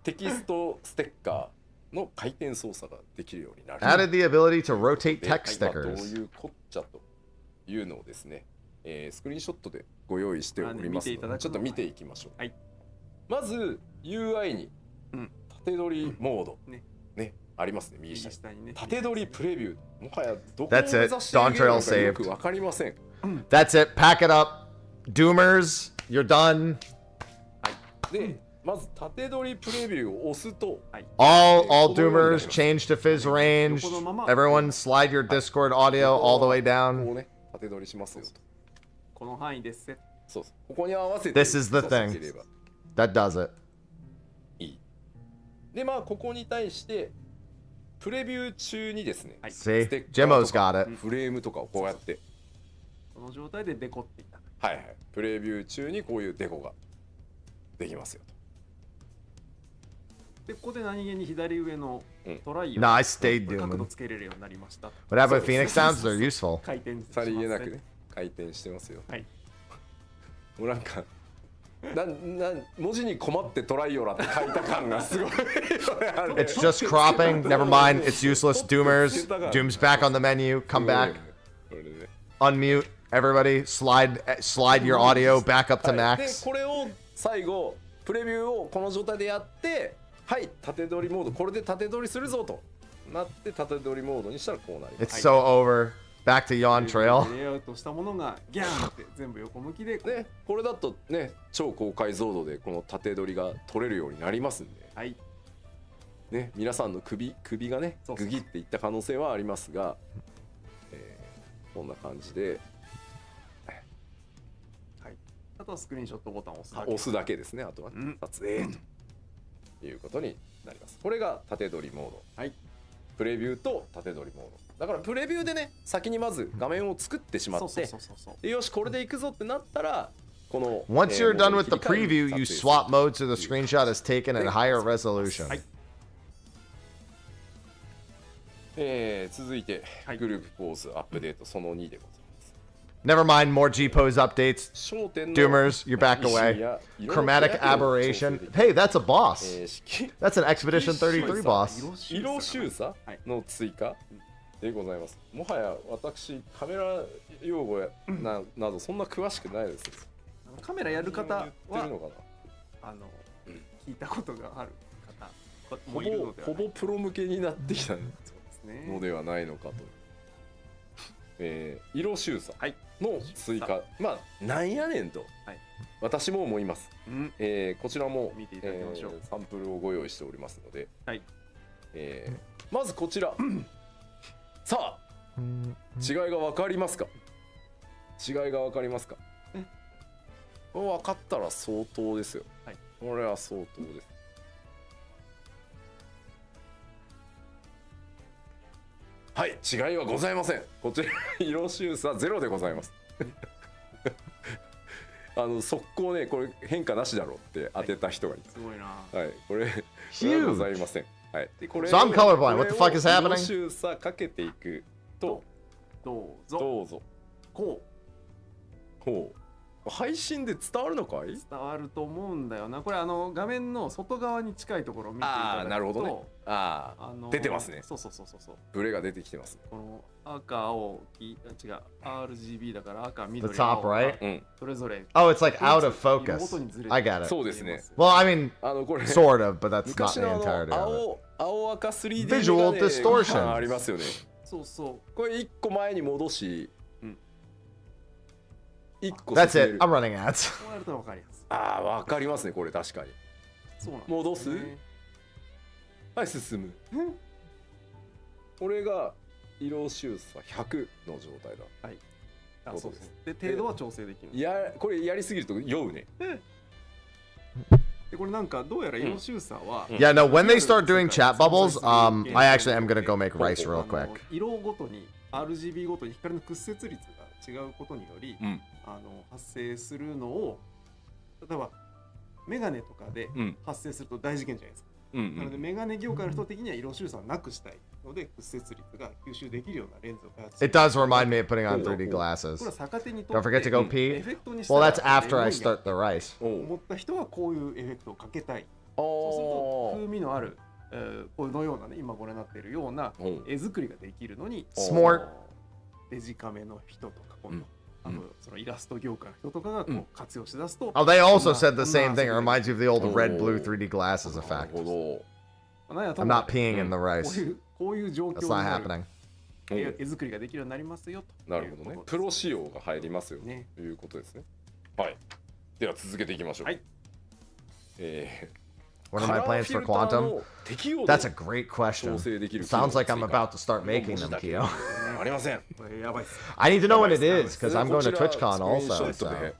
テキストステッカーの回転操作ができるようになる。 Added the ability to rotate で text どう stickers. いうこっちゃというのをですね、スクリーンショットでご用意しておりますので、ちょっと見ていきましょう。まず UI に縦取りモード、ね、ありますね、右下に。縦取りプレビュー、もはやどこを目指しているのかよくわかりません。 That's it. Pack it up. Doomers, you're done. で、まず縦取りプレビューを押すと、all doomers change to fizz range. Everyone slide your Discord audio all the way こ down. うね縦取りしますよと。この範囲です。そうそう。ここに合わせて This is the 操作 thing すれば that does it. いい。でまあここに対してプレビュー中にですね、See? ステッカー Jimo's とか got it. フレームとかをこうやってこの状態でデコっていただく。はいはいプレビュー中にこういうデコができますよと。でここで何気に左上のトライを Nah, I stayed 角度 dooming. つけれるようになりました。 What happened with Phoenix Sounds? They're useful. 回転しさりげなますねくね回転してますよ。はい。もうなんか文字に困ってトライオラって書いた感がすごいよねあれ。 It's just cropping. Never mind. It's useless. Doomers. Doom's back on the menu. Come back. これでね Unmute. Everybody. Slide your audio back up to はいで max. これを最後プレビューをこの状態でやってはい縦取りモードこれで縦取りするぞとなって縦取りモードにしたらこうなります。 It's so over. Back to Yawn Trail. レイアウトしたものがギャーンって全部横向きでね、これだとね超高解像度でこの縦取りが取れるようになりますんで、はいね、皆さんの首がねそうそうグギっていった可能性はありますが、こんな感じであとはスクリーンショットボタンを押すだけ。押すだけですね。あとは撮影ということになります。これが縦取りモード、はい、プレビューと縦取りモードだからプレビューでね先にまず画面を作ってしまってでよしこれでいくぞってなったらこの Once you're done with the モードに切り替える preview, you 撮影する swap modes so the screenshot is taken at higher resolution. はい続いて、グループポーズアップデートその2でございます。 Never mind, more G pose updates. 焦点の Doomers, you're back 石 away. や色の Chromatic 手当てを調整 aberration. できる Hey, that's a boss. 式 That's an Expedition 33 boss. 色収差の追加でございます。もはや私カメラ用語やなどそんな詳しくないです。カメラやる方は言ってるのかな聞いたことがある方もいるのではほぼプロ向けになってきたそうですねのではないのかと。色収差の追加、まあなんやねんと、私も思います。こちらも見ていただきましょう。サンプルをご用意しておりますので、はいまずこちらさあ違いが分かりますか？違いが分かりますか？これ分かったら相当ですよ。これは相当です。はい、違いはございません。こちら色収差ゼロでございます。速攻ねこれ変化なしだろうって当てた人がいた。すごいな。はい、これはございません。はい。でこれ So I'm colorblind. What the fuck is happening? 色収差かけていくとどうぞどうぞこう配信で伝わるのかい？伝わると思うんだよな。これ画面の外側に近いところを見ていただくと、ああなるほどね。出てますね。そうブレが出てきてます。この赤青黄違う RGB だから赤 The 緑 top 青 right? それぞれ Oh, it's like out of 色 focus. ごとにずれて I got it. そうですね。 Well, I mean, これ sort of, but that's not 昔 the の entirety of it. 青赤 3D Visual メガネ distortion ありますよね。そうそうこれ1個前に戻し、1個 That's 進め it. る。 I'm running ads. こうやると分かりやすい。ああ分かりますねこれ確かに。そうなんです戻す？はい進む。これが色収差100の状態だ。はい。あそうです。で程度は調整できる。これやりすぎると酔うね。でこれなんかどうやら色収差は Yeah, no, when they start doing chat bubbles, I actually am gonna go make rice real quick. 色ごとに RGB ごとに光の屈折率が違うことにより、発生するのを例えばメガネとかで発生すると大事件じゃないですか。なのでメガネ業界の人的には色収差をなくしたいので屈折率が吸収できるようなレンズを開発して It does remind me of putting on 3D glasses. これは逆手にと Don't って forget to go エ pee. フェクトにした Well, ら that's after I start the rice. 思った人はこういうエフェクトをかけたい。そうすると風味のある、このようなね今ご覧になっているような絵作りができるのに Smart. デジカメの人とか今度そのイラスト業界の人とかがこう活用しだすと Oh, they also said the same thing. It reminds you of the old red blue 3D glasses effect. I'm not peeing in the rice. こういう状 That's 況 not にな happening. る絵作りができるようになりますよと。なるほどね。プロ仕様が入りますよということですね。はい。では続けていきましょう。はい。What are my plans for Quantum? That's a great question. Sounds like I'm about to start making them, Kyo. ありません。 I need to know what it is because I'm going to TwitchCon also. So.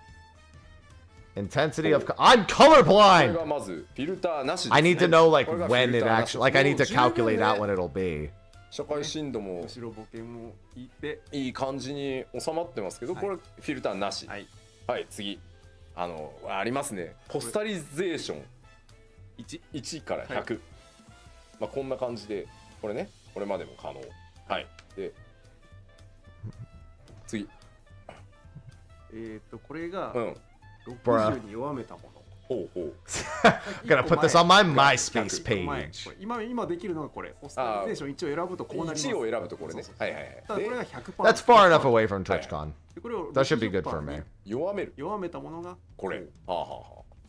Intensity of I'm これ colorblind. がまずフィルターなしですね。 I need to know like これが when フィル it ターな actually し like I need to もう十分 calculate ね out when it'll be. 社会深度も後ろボケもいて、いい感じに収まってますけど、これフィルターなし。はいはい次ありますね。ポスタリゼーション1から100。まあこんな感じでこれねこれまでも可能。はいで次。これがうん。 60に弱めたもの。ほうほう。 I'm gonna put this on my MySpace 前 page. これ今できるのがこれ。ポスタリゼーション1を選ぶとこうなります。 1を選ぶとこれね。はいはいはい。ただこれが 100%。 That's far enough away from TwitchCon. でこれを That should be good for me. 弱める。弱めたものがこれ。はあはあは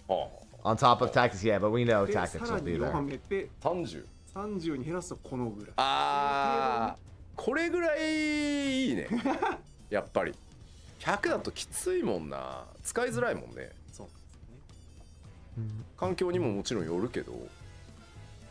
あ。はあ。 On top of tactics, yeah, but we know で tactics さら will be に弱 there. めて30。 30に減らすとこのぐらい。あーこれぐらいいいねやっぱり100だときついもんな使いづらいもんねそう環境にももちろんよるけど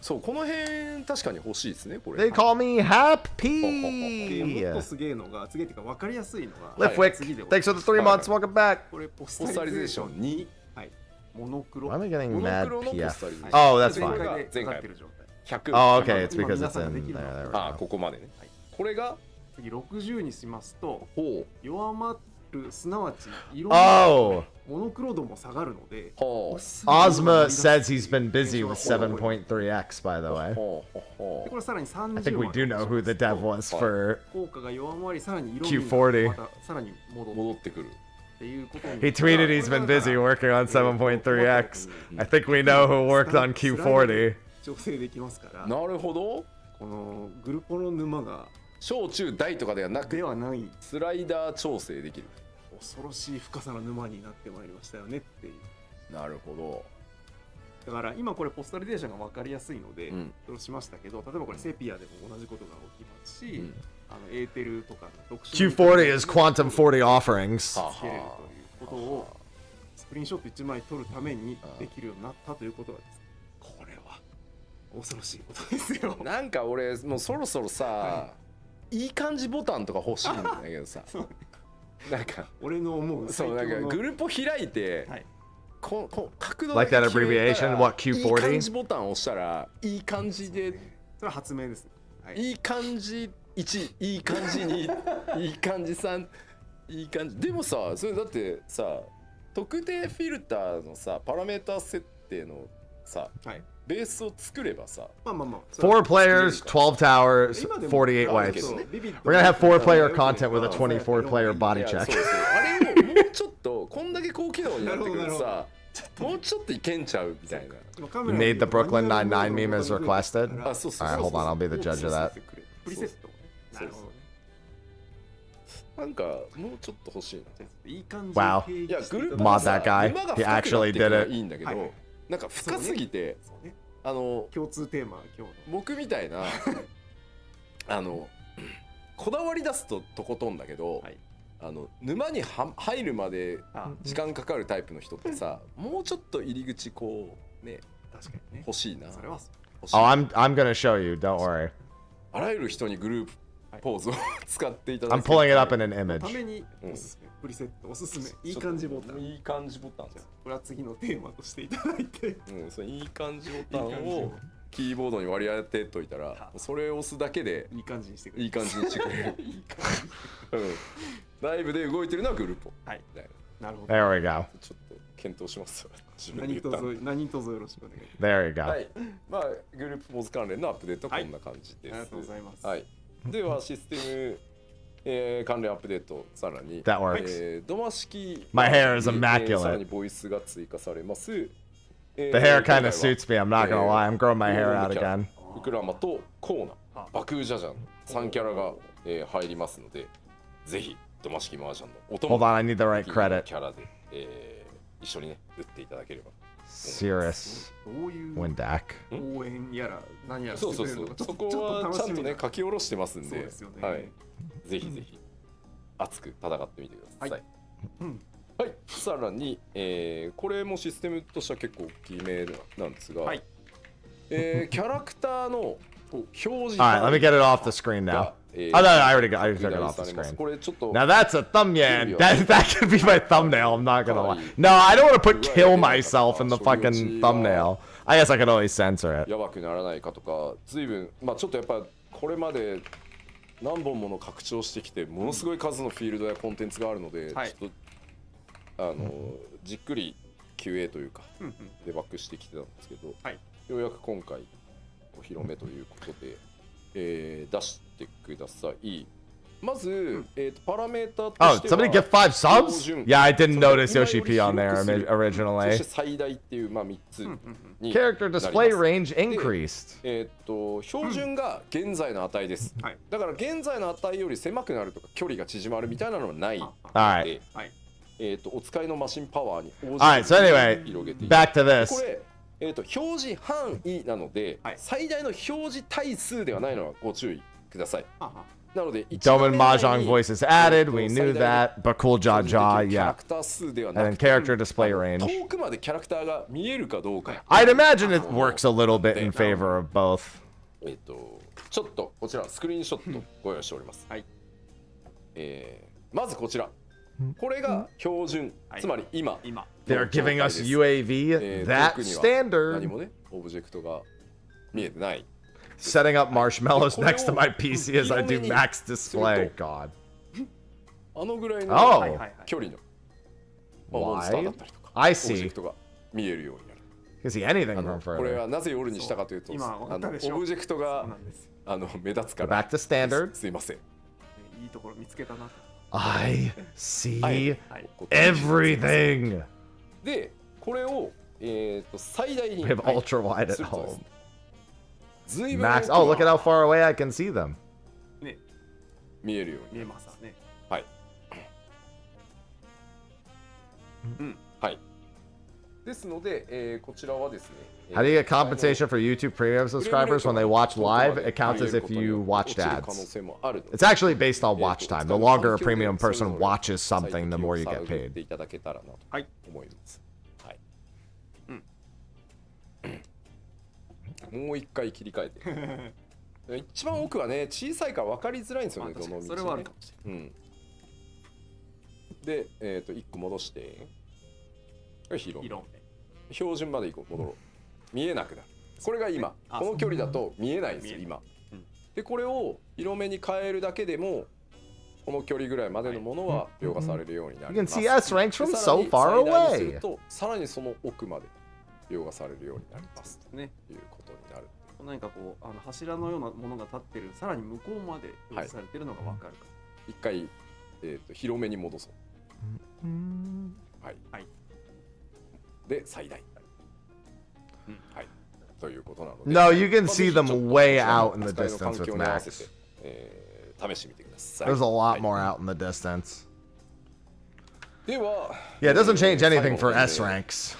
そうこの辺確かに欲しいですねこれ They call me でもっ Happy. とすげえのが次っていうか分かりやすいのが Liftwick, 次で thanks for the 3 months. Welcome back. これポスポスタリゼーシタリゼーションョン2はいモノクロ Why am I getting モノ mad クロのポ PF? スタリゼーション Oh, that's 前 fine. 回でかかってる状態100 Oh, okay. It's 今 because 皆 it's さんが in できる there. の There we あ go. ここまでねこれが次60にしますとほ弱まるすなわち色 Oh, モノクロ度も下がるのでうほう Ozma says he's been busy with 7.3x, by the way. ほうほでこれさらに30 I think we do know who the dev was for. 効果が弱まりさらに色味 Q40 がまたさらに戻る戻ってくるっていうことに He tweeted he's been busy working on 7.3x. I think we know who worked on Q40. 調整できますからなるほどこのグルポの沼が小中大とかではなくではないスライダー調整できる恐ろしい深さの沼になってまいりましたよねっていうなるほどだから今これポスタリゼーションが分かりやすいので、うんそうしましたけど例えばこれセピアでも同じことが起きますし、うんエーテルとかの特殊 Q40 is Quantum 40 offerings. はあつけれるということをスクリーンショット1枚撮るためにできるようになったということはですねこれは恐ろしいことですよなんか俺もうそろそろさ、いい感じボタンとか欲しいんだけどさなんか俺の思うそうなんかグループを開いて、はいこ角度 Like that abbreviation? What, いい Q40? 感じボタンを押したらいい感じでそれは発明ですね、はい、いい感じ1いい感じ2いい感じ3いい感じでもさそれだってさ特定フィルターのさパラメータ設定のさ、はい、ベースを作ればさまあまあまあ4 players, 12 towers, 48 wipes. We're gonna have 4-player content with a 24-player body いや check. そうそうあれをもうちょっとこんだけ高機能になってくるとさもうちょっといけんちゃうみたいな You made the Brooklyn Nine-Nine meme as requested? あそうそう Alright, そう hold on, I'll be the judge of that. プリセットなるほどねなんかもうちょっと欲しいないい感じ Wow. いやグループ Mod がさ that guy. 沼が He 深く actually なってくのは did いいんだけど、はいなんか深すぎて、そうね共通テーマ今日の僕みたいなこだわり出すととことんだけど、はい沼に入るまであ時間かかるタイプの人ってさもうちょっと入り口こうね確かにね欲しいなそれは欲しい Oh, I'm gonna show you, don't worry. あらゆる人にグループポーズを使っていただ I'm いて pulling it up in an た image. めにおすすめプリセットおすすめいい感じボタンいい感じボタンですこれは次のテーマとしていただいてそのいい感じボタンいい感じをキーボードに割り当てといたらそれを押すだけでいい感じにしてくれるいい感じにしてくれるいい感じライブで動いてるのはグループはいみたいななるほど There we go. ちょっと検討しますよ自分で何言ったんで卒よろしくお願いします There you go. はいまあグループポーズ関連のアップデートはこんな感じです、ありがとうございますはいではシステム関連アップデートさらに That works. 土間式 My hair is さら immaculate. にボイスが追加されます The hair kind of suits me, I'm not gonna lie. I'm growing my hair out again. ウクラマとコーナバクージャジャン3キャラが、入りますのでぜひ土間式マージャンのお供 Hold on, I need the right キ credit. ャラで、一緒にね打っていただければ Cirrus どういう Windak. 応援やら何やらそうしてくれるのかそうそうそこはちゃんとね書き下ろしてますんでそうですよねはい、ぜひぜひ熱く戦ってみてください、うんはい、さらに、これもシステムとしては結構大きめなんですが、はい、キャラクターの表示 All right, let me get it off the screen now. Oh no, I already took it off the screen. Now that's a thumbnail. That could be my thumbnail. I'm not gonna lie. No, I don't want to put kill myself in the fucking thumbnail. I guess I could always censor it. やばくならないかとか、随分まあちょっとやっぱこれまで何本もの拡張してきて、ものすごい数のフィールドやコンテンツがあるので、はい、ちょっとじっくり QA というかデバッグしてきてたんですけど、はい、ようやく今回お披露目ということで、出してください。まず、パラメータとしては somebody get 5 subs? Yeah, I didn't notice Yoshi P on there originally. そして最大っていう、まあ、3つに Character display range increased. 標準が現在の値です。だから現在の値より狭くなるとか距離が縮まるみたいなのはないので、お使いのマシンパワーに応じて広げていく。Back to this. これ表示範囲なので、最大の表示対数ではないのはご注意ください。なので、Doman Mahjong voices added, we knew that, but cool jaw jaw, yeah. And then character display range. 遠くまでキャラクターが見えるかどうか。I'd imagine it works a little bit in favor of both. ちょっとこちらスクリーンショットご用意しております。はい。まずこちら。これが標準、つまり今。They're giving us UAV, that standard. 何もね、オブジェクトが見えてない。Setting up marshmallows next to my PC as I do max display. God. あのぐらいの距離のモンスターだったりとか、I オブジェクトが見えるようになる。Can see anything from これ further. はなぜ夜にしたかというと、オブジェクトが目立つから。Back to standard. すいません。いいところ見つけたな。I see everything. で、これを最大に。We have ultra wide at home. Max. Oh, look at how far away I can see them. ね、見えるように。見えますね。はい。はい。ですので、こちらはですね。How do you get compensation for YouTube Premium subscribers when they watch live? It counts as if you watched ads. It's actually based on watch time. The longer a premium person watches something, the more you get paid. はい。思います。はい。もう一回切り替えて。一番奥はね、小さいから分かりづらいんですよね、どの道ね。それはあるかもしれない。で、1個戻して。広め。標準まで戻ろう。見えなくなる。これが今。この距離だと見えないんですよ、今。で、これを広めに変えるだけでも、この距離ぐらいまでのものは描画されるようになります。You can see S ranks from so far away. さらにその奥まで描画されるようになりますということになる。何かこう柱のようなものが立ってる、さらに向こうまで表示されてるのが分かるか。一回広めに戻そう。はい。で最大。はい。ということなので。No, you can see them way out in the distance with Max. 試してみてください。There's a lot more out in the distance. では、 Yeah, it doesn't change anything for S ranks.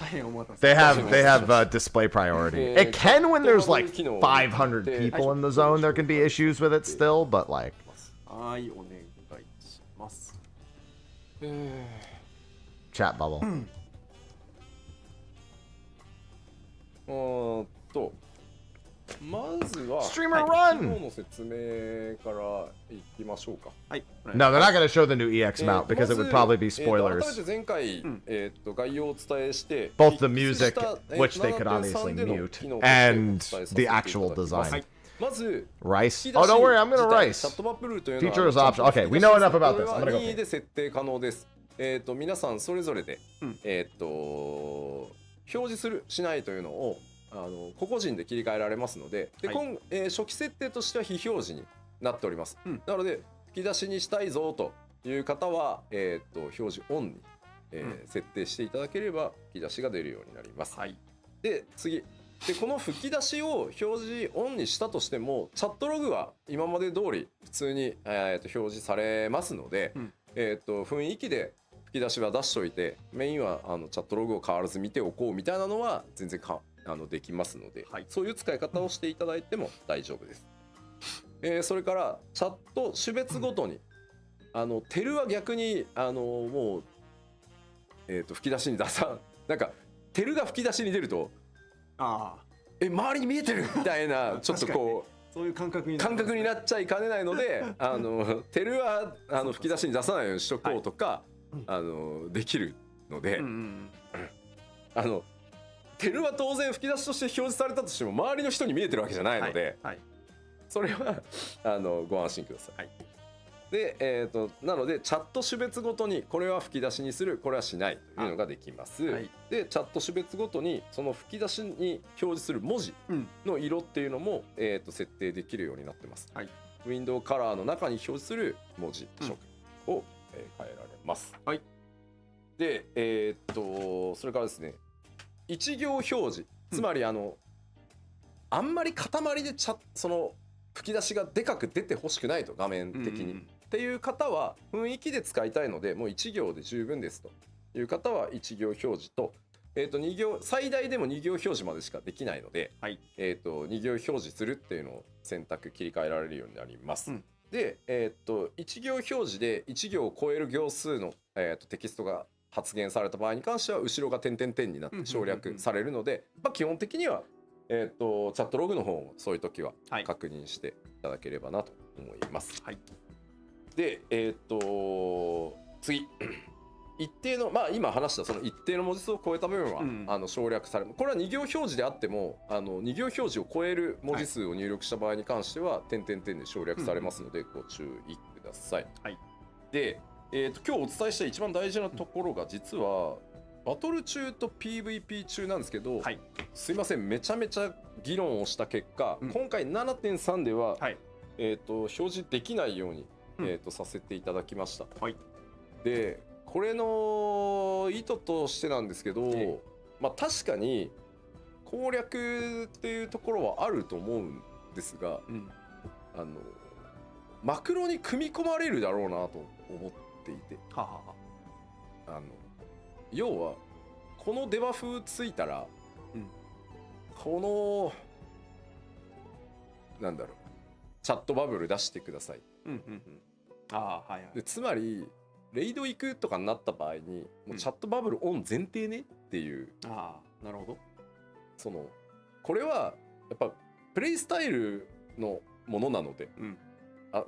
They have display priority. It can when there's like 500 people in the zone. There can be issues with it still, but like. はい、お願いします。Chat bubble. まずは Streamer Run! 機能の説明からいきましょうか。はい。No, they're not going to show the new EX mount because it would probably be spoilers. 改めて前回概要をお伝えして、 Both the music, which they could obviously mute, and the actual design. まず Rice. Oh, don't worry, I'm going to Rice. Feature is optional. Okay, we know enough about this. I'm going to go. 任意で設定可能です。皆さんそれぞれで表示するしないというのを個々人で切り替えられますので、初期設定としては非表示になっております。なので吹き出しにしたいぞという方は、表示オンに、設定していただければ吹き出しが出るようになります。で次でこの吹き出しを表示オンにしたとしてもチャットログは今まで通り普通に、表示されますので、雰囲気で吹き出しは出しといてメインはチャットログを変わらず見ておこうみたいなのは全然できますので、そういう使い方をしていただいても大丈夫です。それからチャット種別ごとにテルは逆にもう吹き出しに出さなんかテルが吹き出しに出ると周りに見えてるみたいなちょっとこうそういう感覚になっちゃいかねないのでテルは吹き出しに出さないようにしとこうとか、できるので、テルは当然吹き出しとして表示されたとしても周りの人に見えてるわけじゃないので、それはご安心ください。で、なのでチャット種別ごとにこれは吹き出しにするこれはしないというのができます。でチャット種別ごとにその吹き出しに表示する文字の色っていうのも、設定できるようになってます。ウィンドウカラーの中に表示する文字色を、変えられます。で、それからですね一行表示、つまりあんまり塊でその吹き出しがでかく出てほしくないと画面的に、っていう方は雰囲気で使いたいのでもう1行で十分ですという方は1行表示と、2行最大でも2行表示までしかできないので、2行表示するっていうのを選択切り替えられるようになります。で、1行表示で1行を超える行数の、テキストが発言された場合に関しては後ろが点々点になって省略されるので、基本的にはチャットログの方もそういう時は確認していただければなと思います。で、次一定の今話したその一定の文字数を超えた部分は、省略される。これは2行表示であっても2行表示を超える文字数を入力した場合に関しては点々点で省略されますのでご注意ください。で、今日お伝えした一番大事なところが実はバトル中と PVP 中なんですけど、すいませんめちゃめちゃ議論をした結果、今回 7.3 では、表示できないように、させていただきました。でこれの意図としてなんですけど、確かに攻略っていうところはあると思うんですが、マクロに組み込まれるだろうなと思っていて、要はこのデバフついたら、このなんだろうチャットバブル出してください。でつまりレイド行くとかになった場合にもうチャットバブルオン前提ねっていう、なるほど。これはやっぱプレイスタイルのものなので、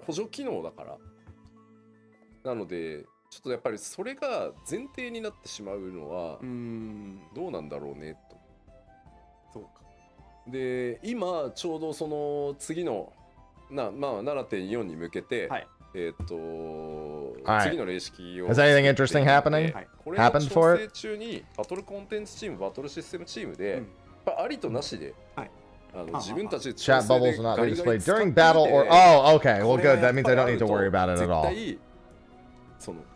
補助機能だからなのでちょっとやっぱりそれが前提になってしまうのはどうなんだろうねと。そうか。で今ちょうどその次の7.4 に向けて、次の例式を Has anything interesting happened for it? 調整中にバトルコンテンツチームバトルシステムチームで、ありとなしで自分たちで Chat bubbles will not be displayed during battle or okay, well good, that means I don't need to worry about it at all.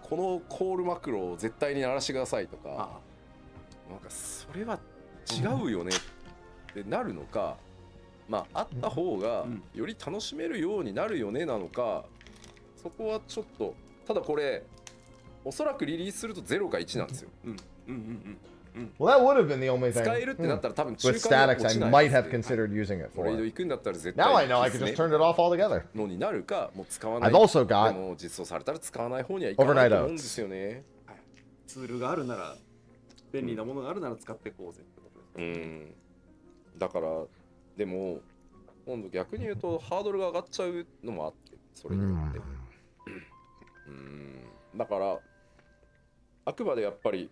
このコールマクロを絶対に鳴らしてくださいとか、なんかそれは違うよねってなるのか、あった方がより楽しめるようになるよねなのか、そこはちょっと。ただこれおそらくリリースすると0か1なんですよ。Well, that would have been the only thing. 使えるってなったら多分中 With 間 statics, I might have considered using it レイ for ド it. 行くんだったら絶 Now I 対 know I could just turn it off altogether. のになるか、もう使わない。 I've also got でも実装されたら使わない方にはいかないと思うんですよね。ツールがあるなら便利なものがあるなら使っていこうぜってことですね。だからでも今度逆に言うとハードルが上がっちゃうのもあって、それによってだからあくまでやっぱり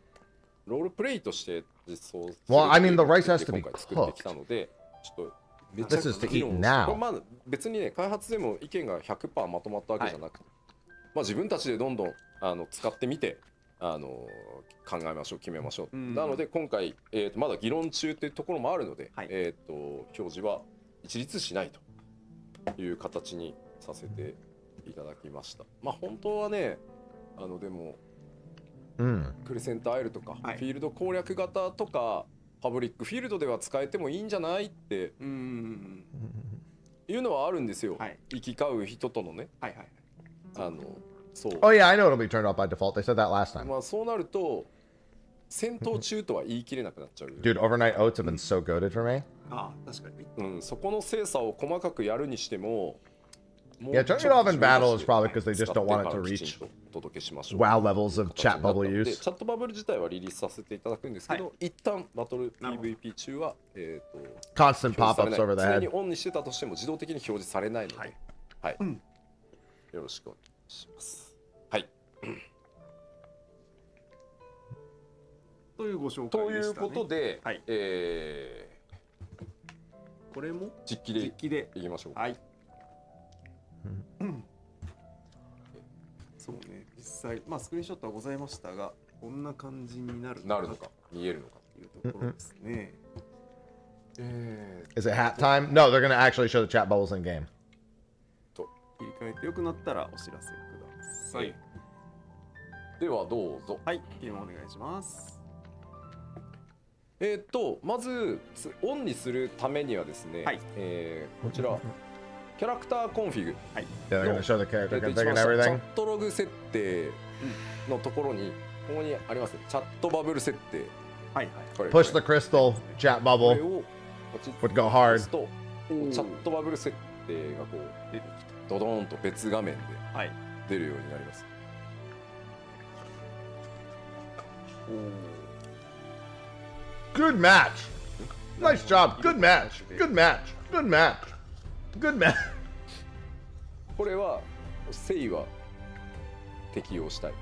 ロールプレイとして実装する。 Well, I mean, the rice has to be 今回作ってきたので、ちょっとめちゃくちゃ This is to 議 eat 論 now. これまだ別にね開発でも意見が 100% まとまったわけじゃなくて、自分たちでどんどん使ってみて考えましょう、決めましょう。なので今回、まだ議論中っていうところもあるので、表示は一律しないという形にさせていただきました。本当はねでも、クレセントアイルとか、フィールド攻略型とかパブリックフィールドでは使えてもいいんじゃないっていうのはあるんですよ。行き交う人とのね。そう。Oh yeah, I know it'll be turned off by default. They said that last time. そうなると戦闘中とは言い切れなくなっちゃう。Dude, overnight oats have been so goaded for me. 確かに。そこの精査を細かくやるにしても Yeah, turning it off in battle is probably because they just don't want it to reach WoW levels of chat bubble use. チャットバブル自体はリリースさせていただくんですけど、一旦バトル PVP 中はconstant pop-ups over the 常 head. にオンにしてたとしても自動的に表示されないので、はい、よろしくお願いします。はい。というご紹介というでしたね。ことで、はい、これも実機でいきましょう。はい。そうね、実際まあスクリーンショットはございましたが、こんな感じになるのか見えるのかというところですね。Is it hat time? No, they're gonna actually show the chat bubbles in game. と切り替えてよくなったらお知らせください。ではどうぞ。はい、ゲームお願いします。まずオンにするためにはですね、こちらキャラクターコンフィグ、Yeah, they're gonna show the character config チ and ャ everything. ットログ設定のところにここにありますね、チャットバブル設定。Push the crystal chat こ bubble れをポチッ would go hard. とチャットバブル設定がこう出てきてドドーンと別画面で出るようになります。Good match. Nice job. Good match. Good match. Good match. Good match. これはセイは適用したい。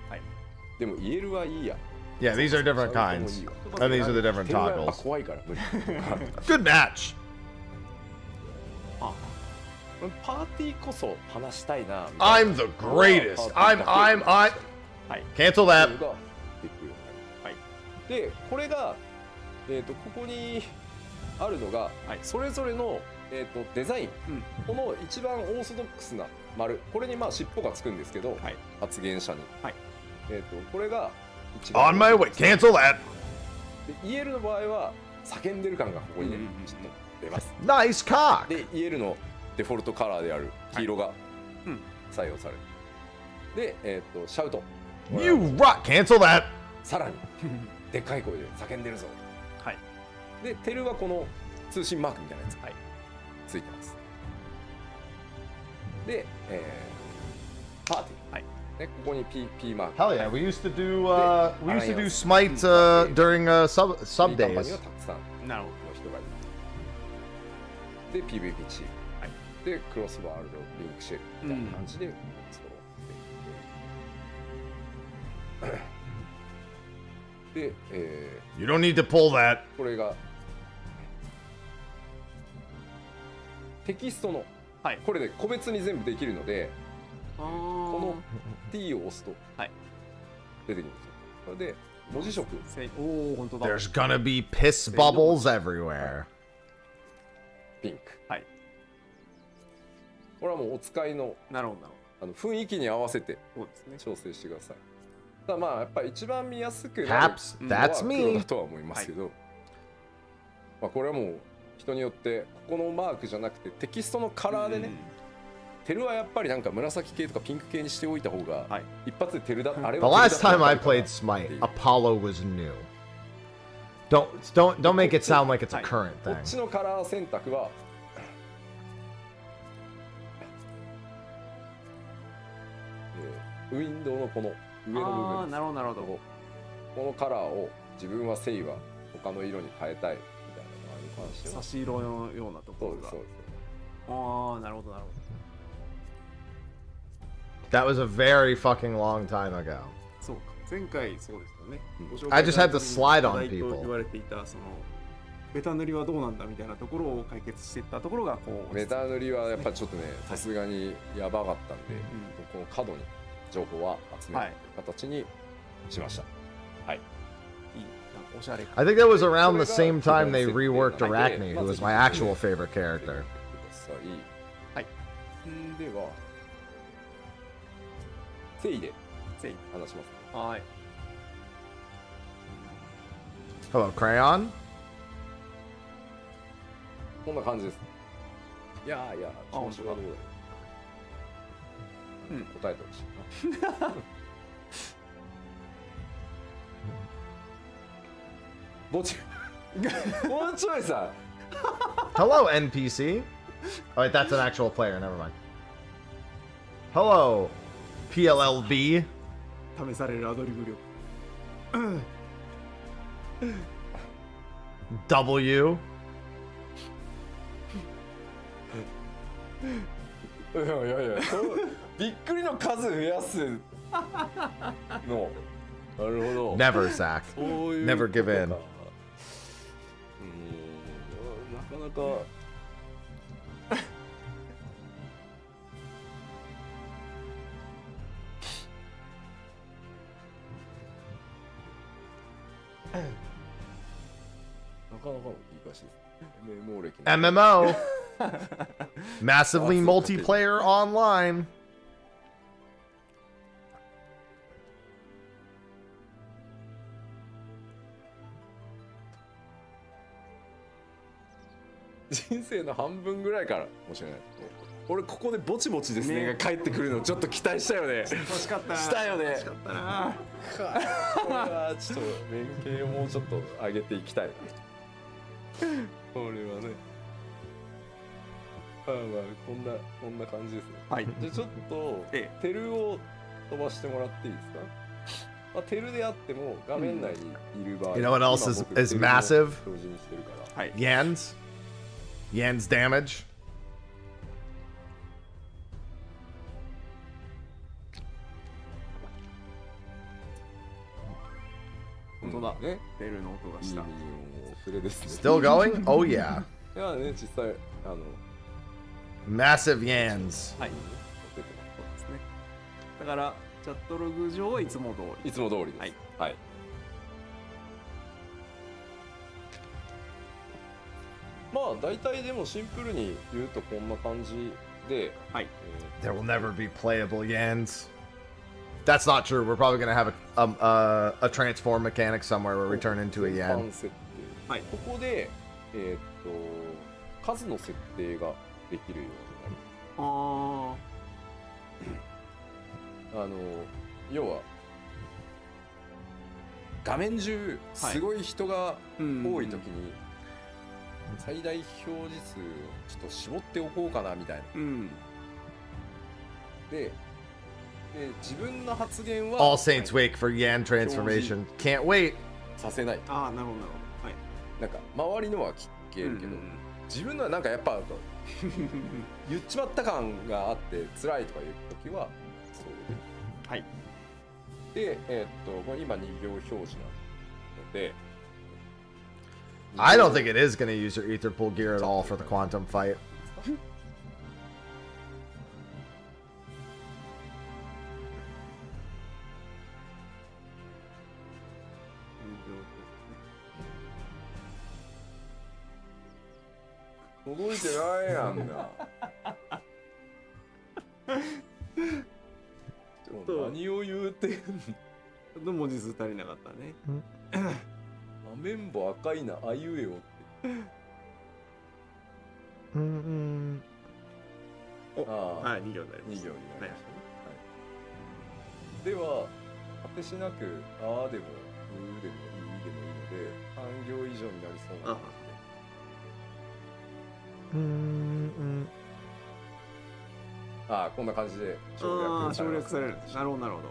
でもイエルはいいや。Yeah, these are different kinds. And these are the different toggles. 怖いから無理。 Good match. パーティーこそ話したいな。I'm the greatest. I'm. Cancel that. で、これがここにあるのがそれぞれのデザイン。この一番オーソドックスな丸。これにまあ尻尾がつくんですけど、発言者に。これが一番。On my way. Cancel that. で、イエルの場合は叫んでる感がここにね、ちょっと出ます。Nice cock. で、イエルのデフォルトカラーである黄色が採用される。で、シャウト。You rock. Cancel that. さらにでっかい声で叫んでるぞ。で、テルはこの通信マークみたいなやつがついてます。で、パーティー。ね、ここに P マーク。Hell yeah, we used to do smite during sub カンパニー days. はたくさんの人がいる。で、PVP チーム。で、クロスワールドリンクシェルみたいな感じで揃ってで、You don't need to pull that. これがテキストの、これで個別に全部できるので、この T を押すと出てきます。これで文字色。本当だ。 There's gonna be piss bubbles everywhere. ピンク。これはもうお使いの雰囲気に合わせて調整してください。ただまあやっぱり一番見やすくなるのは黒だとは思いますけど、まあこれはもう人によってここのマークじゃなくてテキストのカラーでね、テルはやっぱりなんか紫系とかピンク系にしておいた方が一発でテルだ。あれ The は last time I played Smite, Apollo was new. Don't make it sound like it's a current こ thing. っちのカラー選択はウィンドウのこの上の部分です。なるほどなるほど。このカラーを自分はセイは他の色に変えたいみたいなのに関しては差し色のようなところが。そうです。なるほどなるほ That was a very fucking long time ago. そうか。前回そうですよね。 I just had to slide on people. 言われていたそのベタ塗りはどうなんだみたいなところを解決していったところがこう。ベタ塗りはやっぱちょっとね、さすがにやばかったんで、この角に情報は集める形にしました。はい。おしゃれ。 I think that was around the same time they reworked Arachne, who was my actual favorite character. はい。では、セイで話します。はい。Hello, Crayon. こんな感じです。いやいや、調子はどうだよ。答えてほしいな。もうちょいさ。Hello, NPC. Oh, wait, that's an actual player. Never mind. Hello, PLLB. 試されるアドリブ力。W. いやいやいや、びっくりの数増やすの。なるほど。 Never sack. そういう Never give in. なかなか。なかなかのいい歌詞です。MMO 歴の MMO. Massively multiplayer online. 人生の半分ぐらいからもしれない。俺ここでぼちぼちですねが帰ってくるのちょっと期待したよね。欲しかったな。したよね。欲しかったな。これはちょっと連携をもうちょっと上げていきたい。これはね。まあこんな感じですね。はい。じゃあちょっとテルを飛ばしてもらっていいですか。まあ、テルであっても画面内にいる場合、You know what else is massive? 表示にしてるから。はい。Yen's damage. 本当だね。ベルの音がした。それですね。Still going? Oh yeah. いやね、実際Massive Yans. はい。そうですね。だからチャットログ上はいつも通り。いつも通りです。はい。はい。まあ大体でもシンプルに言うとこんな感じで、はい。There will never be playable Yans. That's not true. We're probably going to have a transform mechanic somewhere where we turn into a yen. はい。ここで数の設定ができるようになる。要は画面中すごい人が多いときに最大表示数をちょっと絞っておこうかなみたいな。で自分の発言は All Saints Wake for Yan transformation. Can't wait. させない。ああ、なるほどなるほど。はい。なんか周りのは聞けるけど、自分のはなんかやっぱ言っちまった感があって辛いとかいう時はそうで。はい。で、これ今2行表示なので。I don't think it is going to use your Ether Pool gear at all for the Quantum fight. 届いてないやんな。何を言うてんの。ちょっと文字数足りなかったね。メンボ赤いなあいうえおって。はい、2行になりました。2行になりましたね。はい、では果てしなくあーでもうーでもいいでもいいので3行以上になりそうな感じで。こんな感じで省略される。なるほどなるほど。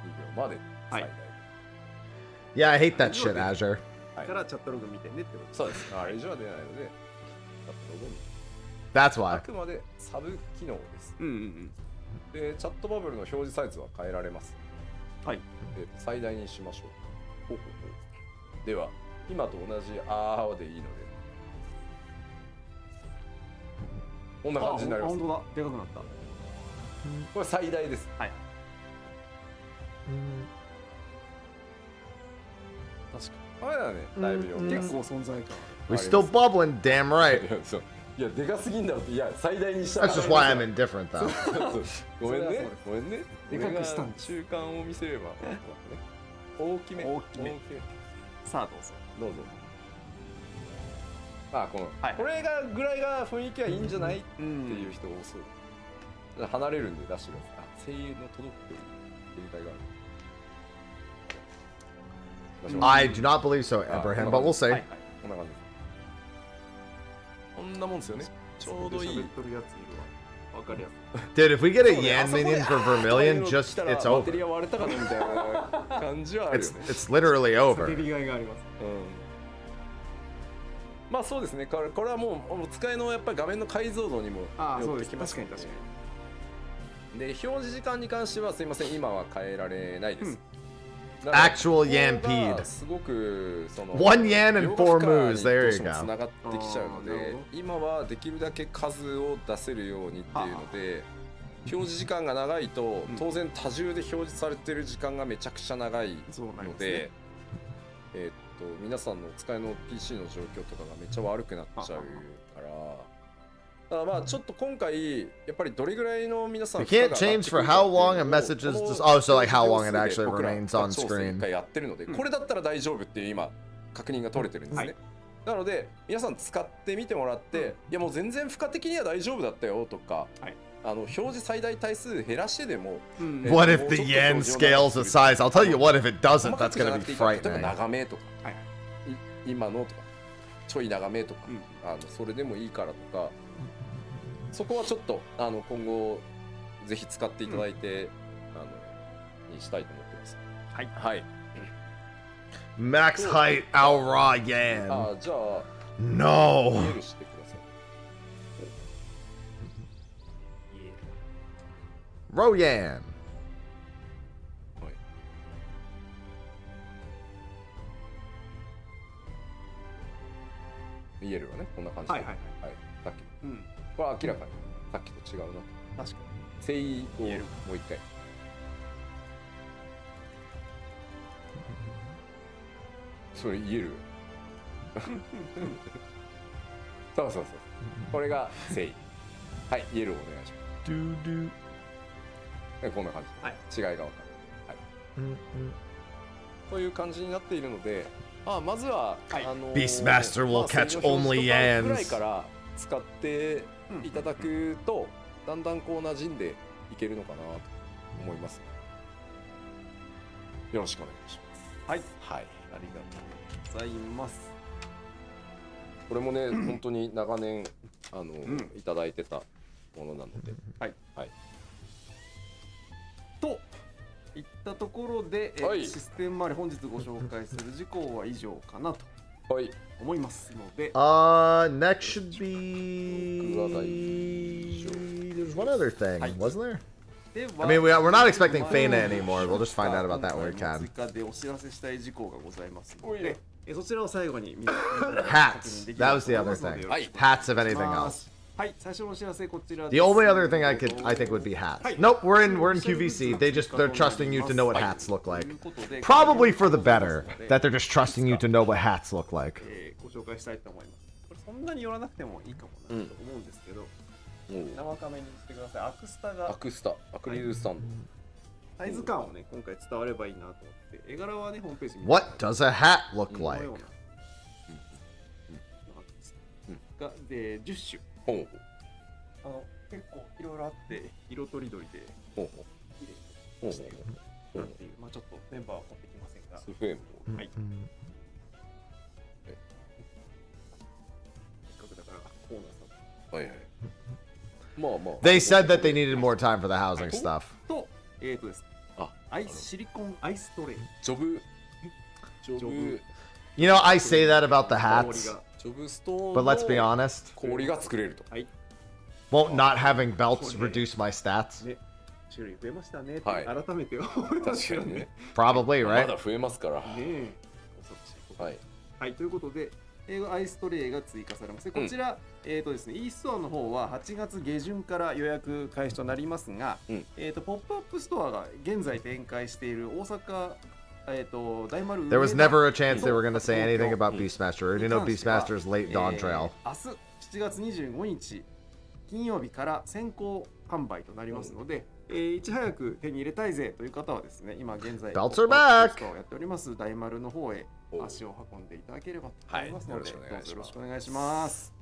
2行まで最大。Yeah, I hate that shit, Azure. からチャットログ見てねってこと。そうです。以上は出ないので、チャットログを見て。That's why. あくまでサブ機能です。で、チャットバブルの表示サイズは変えられます。はい。最大にしましょう。では、今と同じあーでいいので、こんな感じになります。本当だ。でかくなった。これ最大です。はい。確かに。あれだね。だいぶよ。結構存在感。We're still bubbling, damn right. いや、でかすぎんだろって。いや、最大にした。 That's just why I'm indifferent, though. ごめんね。ごめんね。でかくしたんです。中間を見せれば。大きめ。大きめ。さあ、どうぞ。どうぞ。これがぐらいが雰囲気はいいんじゃないっていう人多そう。離れるんで出してください。声優の届くという限界がある。I do not believe so, Abraham, but we'll see. こんな感じです。こんなもんですよね。ちょうどいい。喋っとるやついるわ。かりやすい。 Dude, if we get a そうね yen minion for Vermilion, just バ it's ッテ over. リー割れたかなみたいな感じはあるよね。 It's literally 叫 over. びがいがあります。まあそうですね。これはもうお使いのやっぱり画面の解像度にもよってきます。確かに確かで表示時間に関してはすいません今は変えられないです。Actual yen peed. すごくその One yen and 4 moves. There you つ go. ながってきちゃうので、今はできるだけ数を出せるようにっていうので、表示時間が長いと当然多重で表示されてる時間がめちゃくちゃ長いので、皆さんのお使いの PC の状況とかがめっちゃ悪くなっちゃうから。だからまあちょっと今回やっぱりどれぐらいの皆さん You can't change for how long a message is. Oh, so like how long it actually remains on 一 screen. 回やってるので、これだったら大丈夫っていう今確認が取れてるんですね。なので皆さん使ってみてもらって、いやもう全然負荷的には大丈夫だったよとか、表示最大対数減らしてでも、What if the yen scales the size? I'll tell you what, if it doesn't, that's gonna be 例えば frightening. 長めとか、今のとかちょい長めとか、それでもいいからとか。そこはちょっと今後ぜひ使っていただいて、にしたいと思ってます。はい。はい。Max height Aura yen. じゃあ No. イエルしてください。Ro yen. はい。イエルはねこんな感じで。はい。さっき。これは明らかにさっきと違うな。確かに。誠意をもう一回。それ言える。そう。これが誠意。はい、イエルをお願いします。こんな感じ。違いが分かる。はい。という感じになっているので、まずはBeastmaster will catch only ぐらい yens. から使っていただくとだんだんこう馴染んでいけるのかなと思います。よろしくお願いします。はい、ありがとうございます。これもね本当に長年いただいてたものなので、といったところで、システム周り本日ご紹介する事項は以上かなと思いますので、next should be. There's one other thing, wasn't there? I mean, we're not expecting Fana anymore. We'll just find out about that when we can. 追加でお知らせしたい事項がございますので、そちらを最後に Hats. That was the other thing. Hats, if anything else. はい、最初のお知らせこちらです。 The only other thing I think would be hats. Nope, we're in QVC. They're trusting you to know what hats look like. Probably for the better that they're just trusting you to know what hats look like. ご紹介したいと思います。これそんなに寄らなくてもいいかもなと思うんですけど、生カメにしてください。アクスタがアクリルスタンド。サイズ感をね今回伝わればいいなと思って、絵柄はねホームページに What does a hat look like? がで10種。結構いろいろあって色とりどりで綺麗にしているなんていう、ちょっとメンバーは持ってきませんが、スフェーム。はい。せっかくだからコーナーさん。They said that they needed more time for the housing stuff. とです。シリコンアイストレイ。ジョブ。You know, I say that about the hats, ジョブストーン but let's be honest. 氷が作れると。Won't not having belts reduce my stats? 種類増えましたね。改めて思いますよね。Probably, ま right? だ増えますから。はい。ということで、アイストレイが追加されます。こちら、ですね、e ストアの方は8月下旬から予約開始となりますが、ポップアップストアが現在展開している大阪、大丸 There was never a chance they were going to say anything about Beastmaster. We already know Beastmaster's late dawn trail. 明日7月25日金曜日から先行販売となりますので、いち早く手に入れたいぜという方はですね、今現在 Belts are back! やっております大丸の方へ足を運んでいただければと思いますので、どうぞよろしくお願いします。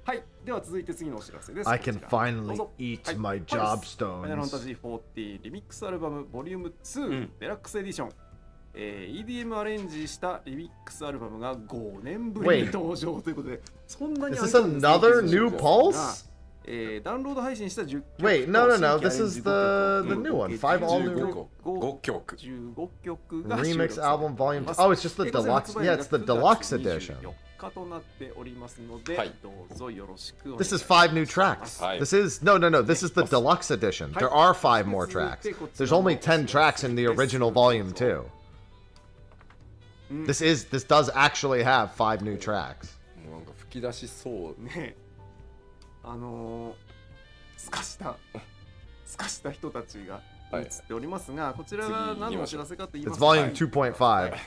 はい、では続いて次のお知らせです。 I can finally eat my job ファイナルファンタ stones. ジー40リミックスアルバムボリューム2、デラックスエディション、EDM アレンジしたリミックスアルバムが5年ぶりに登場ということで、そんなに Is this another new Pulse? ダウンロード配信した10曲 Wait, no, no, no. This is the new one. 5 all new 5曲15曲が remix album volume. Oh, it's just the deluxe. Yeah, it's the deluxe edition. 4日となっておりますので、どうぞよろしくお願いし This ます。 is 5 new tracks. This is no. This is the deluxe edition. There are 5 more tracks. There's only 10 tracks in the original volume 2. This does actually have 5 new tracks. なんか吹き出しそうね、すかした人たちが映っておりますが、こちらは何のお知らせかと言いま It's すと、 volume 2.5.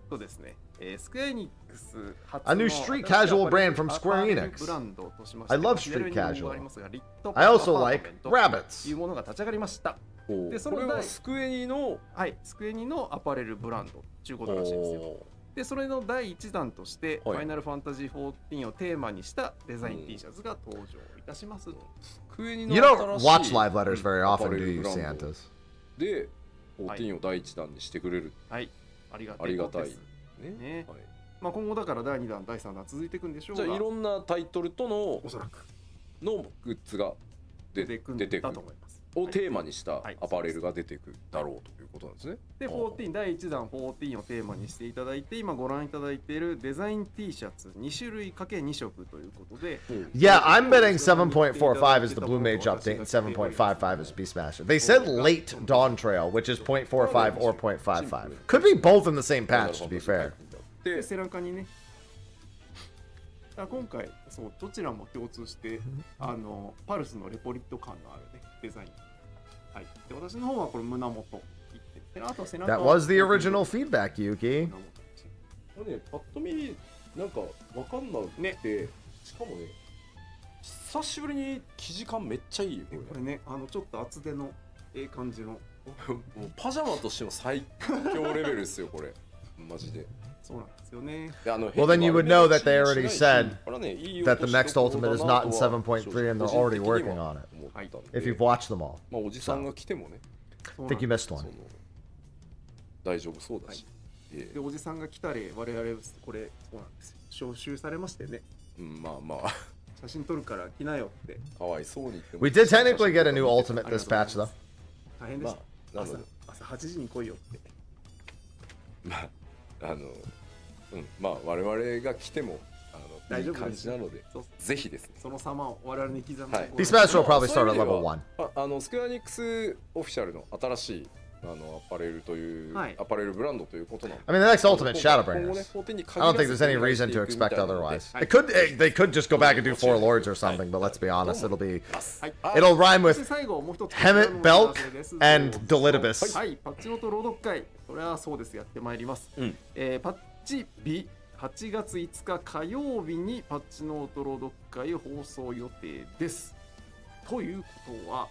そうですね、スクエアエニックス初 A の new street casual brand from Square アパレル Enix. ブランドとしまして I love 左 street 上にロゴが casual. ありますがリット I also アパー like トメント rabbits. というものが立ち上がりました。でそこれはの第スクエニのスクエニのアパレルブランドということらしいですよ。でそれの第1弾として、ファイナルファンタジー14をテーマにしたデザイン T シャツが登場いたします。You don't watch live letters very often, do you, Santas? で14を第1弾にしてくれる。はい、ありがたいね。まあ今後だから第2弾、第3弾続いていくんでしょうが。じゃあいろんなタイトルとのおそらくのグッズが出てくるだと思います。をテーマにしたアパレルが出てくるだろうということなんですね。で、14第1弾14をテーマにしていただいて、今ご覧いただいているデザイン T シャツ2種類 ×2 色ということで、Yeah, I'm betting 7.45 is the Blue Mage update and 7.55 is Beastmaster. They said late Dawn Trail, which is 0.45 or 0.55. Could be both in the same patch, to be fair. で、背中にね、今回そうどちらも共通してパルスのレポリット感のあるねデザイン。はい。で、私の方はこれ胸元切って、あと背中 That was the original feedback, Yuki. これね、パッと見なんかわかんなくて、しかもね、久しぶりに生地感めっちゃいいよこれね、ちょっと厚手の感じのもうパジャマとしても最強レベルですよこれマジで。そうなんですよね。 Well, then you would know that they already said that the next Ultimate is not in 7.3 and they're already working on it. If you've watched them all. まあおじさんが来てもね。I think you missed one. 大丈夫そうだし。で、おじさんが来たり、我々これそうなんですよ。招集されましてね。まあまあ。写真撮るから来なよって。かわいそうに言っても。We did technically get a new Ultimate this patch, though. 大変でした。朝8時に来いよって。まあまあ我々が来てもいい感じなのでぜひですね。その様を我々に刻んで。Beastmaster will probably start at level 1. スクエアニックスオフィシャルの新しいアパレルというアパレルブランドということなので。I mean, the next Ultimate Shadowbringers. I don't think there's any reason to expect otherwise. They could just go back and do 4 Lords or something, but let's be honest, it'll rhyme with Hemet Belk and Delitibus. はい、パッチノート朗読会、それはそうです、やってまいります。パッチ日8月5日火曜日にパッチノート朗読会放送予定です。ということは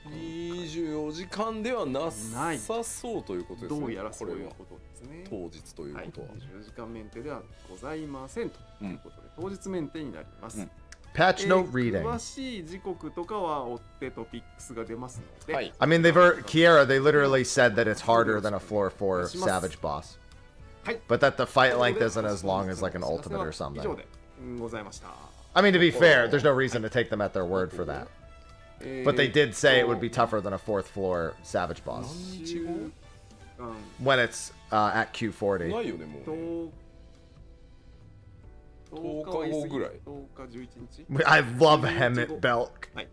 24時間ではなさそうということですね。どうやらそういうことですね。当日ということは、24時間メンテではございませんということで、当日メンテになります。Patch note reading. 詳しい時刻とかは追ってトピックスが出ますので。I mean, Kiera, they literally said that it's harder than a floor 4 Savage boss. But that the fight length isn't as long as like an Ultimate or something. I mean, to be fair, there's no reason to take them at their word for that. But they did say it would be tougher than a 4th floor Savage boss. When it's at Q40. ないよねもう。10日後ぐらい。10日11日。I love Hemet Belk. はい。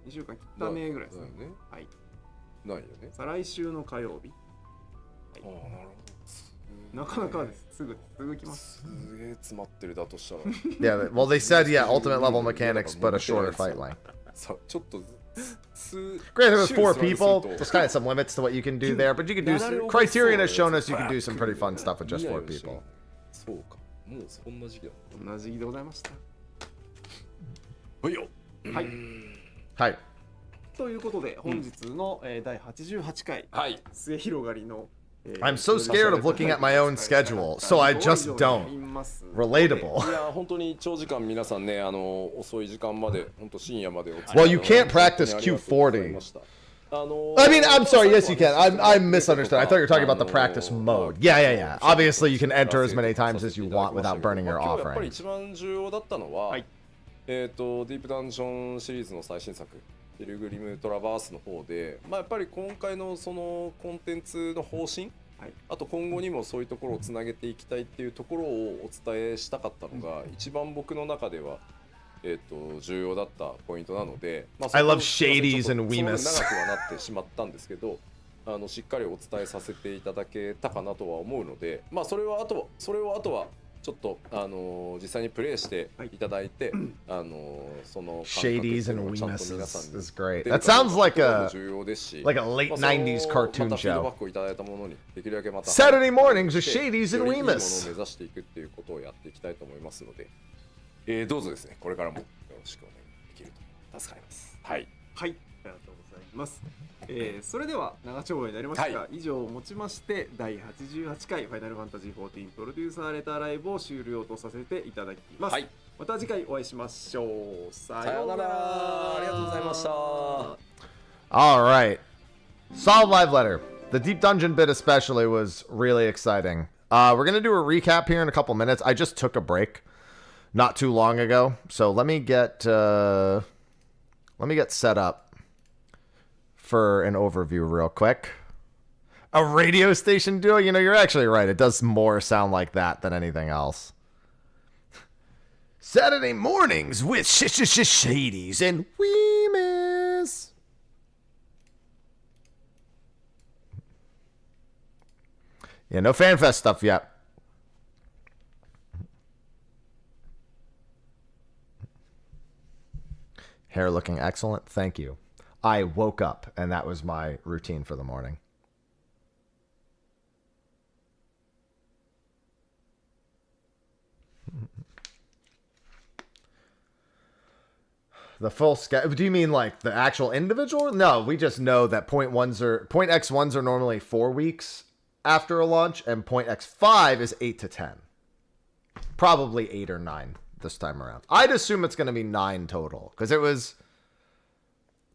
2週間切ったねぐらいですね。はい。ないよね。再来週の火曜日。なるほど。なかなかです。すぐ来ます。すげえ詰まってるだとしたら。Yeah, well, they said, yeah, ultimate level mechanics, but a shorter fight length. ちょっと Granted, with 4 people, there's kind of some limits to what you can do there, but you can do. Criterion has shown us you can do some pretty fun stuff with just 4 people. そうか。もうそんな時期だ。そんな時期でございました。はいよ。はい。はい。ということで本日の第88回末広がりの。I'm so scared of looking at my own schedule, so I just don't. Relatable. いや本当に長時間皆さんね遅い時間まで本当深夜まで。Well, you can't practice Q40. I mean, I'm sorry. Yes, you can. I misunderstood. I thought you were talking about the practice mode. Yeah. Obviously, you can enter as many times as you want without burning your offering. やっぱり一番重要だったのはディープダンジョンシリーズの最新作ピルグリムトラバースの方で、まあ、やっぱり今回のそのコンテンツの方針、はい、あと今後にもそういうところをつなげていきたいっていうところをお伝えしたかったのが、一番僕の中では、重要だったポイントなので、まあ、I love shadies and 長 weemus くはなってしまったんですけどしっかりお伝えさせていただけたかなとは思うので、まあ、それをあとはちょっと実際にプレイしていただいて、その Shadies and ちゃんと Weemus 皆さんに is great. 出る That sounds like か a 重要ですし、 like a late まあその 90s cartoon またフィードバ show. ックをいただいたものにできるだけまた Saturday mornings with して Shadies and よりいいものを Weemus. 目指していくっていうことをやっていきたいと思いますので、どうぞですね、これからもよろしくお願いできると助かります。はい。はい、ありがとうございます。それでは長丁場になりましたが、はい、以上をもちまして第88回ファイナルファンタジー14プロデューサーレターライブを終了とさせていただきます。はい、また次回お会いしましょう。さようなら。ありがとうございました。All right. Solid live letter. The deep dungeon bit especially was really exciting. We're going to do a recap here in a couple minutes. I just took a break not too long ago. So let me get set up for an overview real quick. A radio station duo? You know, you're actually right. It does more sound like that than anything else. Saturday mornings with Shadies and Weemus. Yeah, no FanFest stuff yet. Hair looking excellent. Thank you. I woke up, and that was my routine for the morning. The full schedule? Do you mean like the actual individual? No, we just know that point X1s are normally 4 weeks after a launch, and point X5 is 8 to 10. Probably 8 or 9 this time around. I'd assume it's going to be 9 total, because it was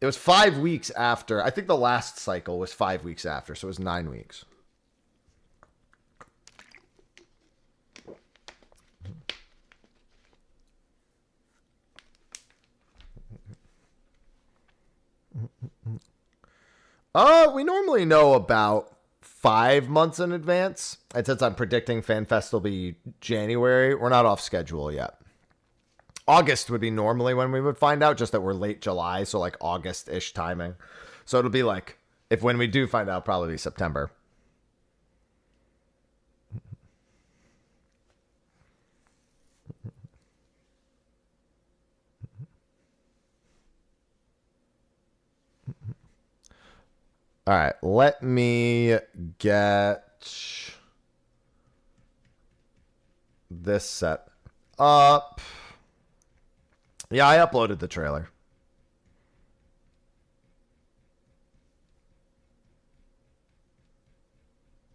5 weeks after. I think the last cycle was 5 weeks after, so it was 9 weeks. We normally know about 5 months in advance. And since I'm predicting FanFest will be January, we're not off schedule yet. August would be normally when we would find out, just that we're late July, so like August-ish timing. So it'll be like, if when we do find out, probably September. All right, let me get this set up. Yeah, I uploaded the trailer.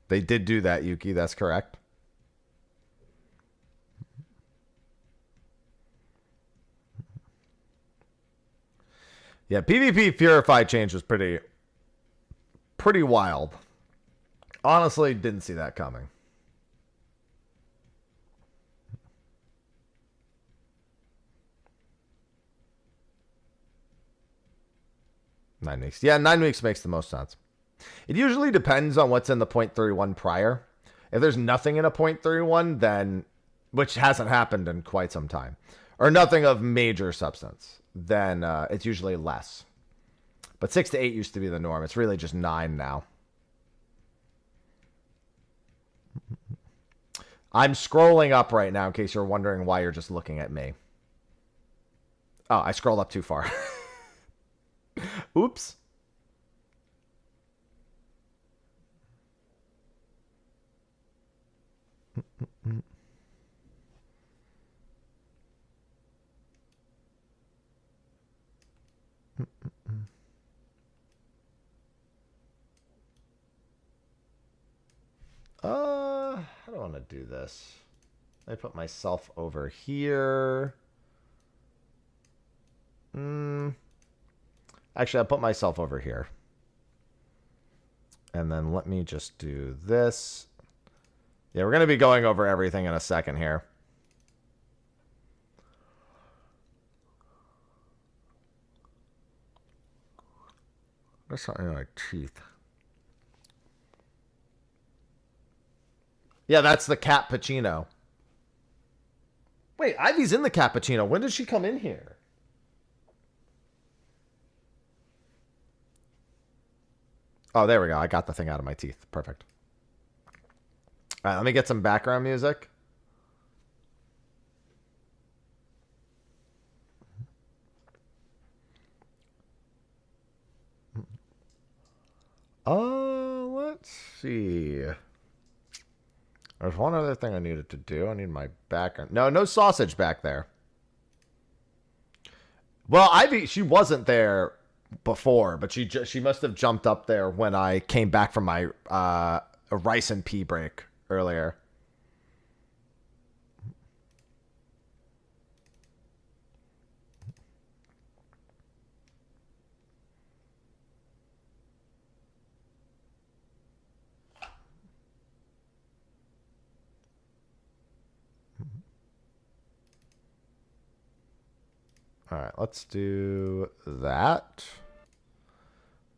They did do that, Yuki. That's correct. Yeah, PvP Purify change was pretty wild. Honestly, didn't see that coming. Nine weeks. Yeah, 9 weeks makes the most sense. It usually depends on what's in the 0.31 prior. If there's nothing in a 0.31, then, which hasn't happened in quite some time, or nothing of major substance, then it's usually less. But 6 to 8 used to be the norm. It's really just 9 now. I'm scrolling up right now in case you're wondering why you're just looking at me. Oh, I scrolled up too far. Oops. How do I want to do this? I put myself over here. Actually, I put myself over here. And then let me just do this. Yeah, we're going to be going over everything in a second here. There's something in my teeth. Yeah, that's the cappuccino. Wait, Ivy's in the cappuccino. When did she come in here? Oh, there we go. I got the thing out of my teeth. Perfect. All right, let me get some background music. Let's see. There's one other thing I needed to do. I need my background. No sausage back there. Well, Ivy, she wasn't there before, but she must have jumped up there when I came back from my rice and pea break earlier. All right, let's do that.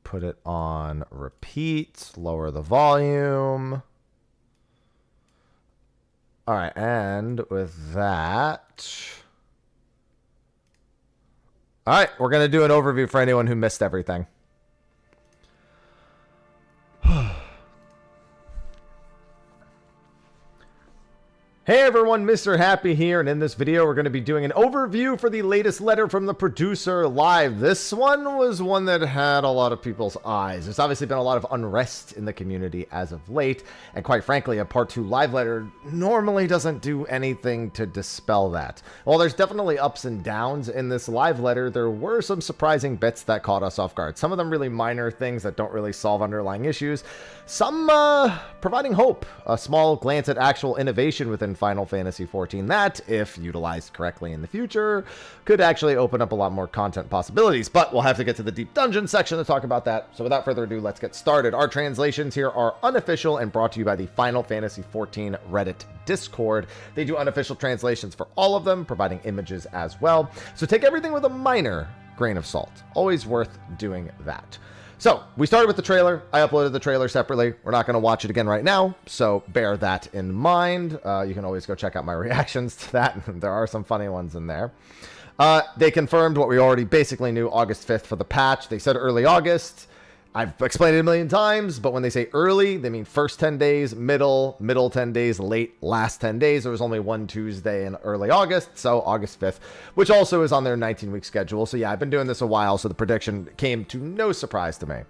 Put it on repeat, lower the volume. All right, and with that... All right, we're going to do an overview for anyone who missed everything. Hey everyone, Mr. Happy here, and in this video we're going to be doing an overview for the latest letter from the producer live. This one was one that had a lot of people's eyes. There's obviously been a lot of unrest in the community as of late, and quite frankly, a part 2 live letter normally doesn't do anything to dispel that. While there's definitely ups and downs in this live letter, there were some surprising bits that caught us off guard. Some of them really minor things that don't really solve underlying issues. Some providing hope, a small glance at actual innovation within Final Fantasy XIV that, if utilized correctly in the future, could actually open up a lot more content possibilities. But we'll have to get to the deep dungeon section to talk about that. So without further ado, let's get started. Our translations here are unofficial and brought to you by the Final Fantasy XIV Reddit Discord. They do unofficial translations for all of them, providing images as well. So take everything with a minor grain of salt. Always worth doing that. So, we started with the trailer. I uploaded the trailer separately. We're not going to watch it again right now, so bear that in mind. You can always go check out my reactions to that. There are some funny ones in there. They confirmed what we already basically knew, August 5th for the patch. They said early August. I've explained it a million times, but when they say early, they mean first 10 days, middle 10 days, late, last 10 days. There was only one Tuesday in early August, so August 5th, which also is on their 19-week schedule. So yeah, I've been doing this a while, so the prediction came to no surprise to me.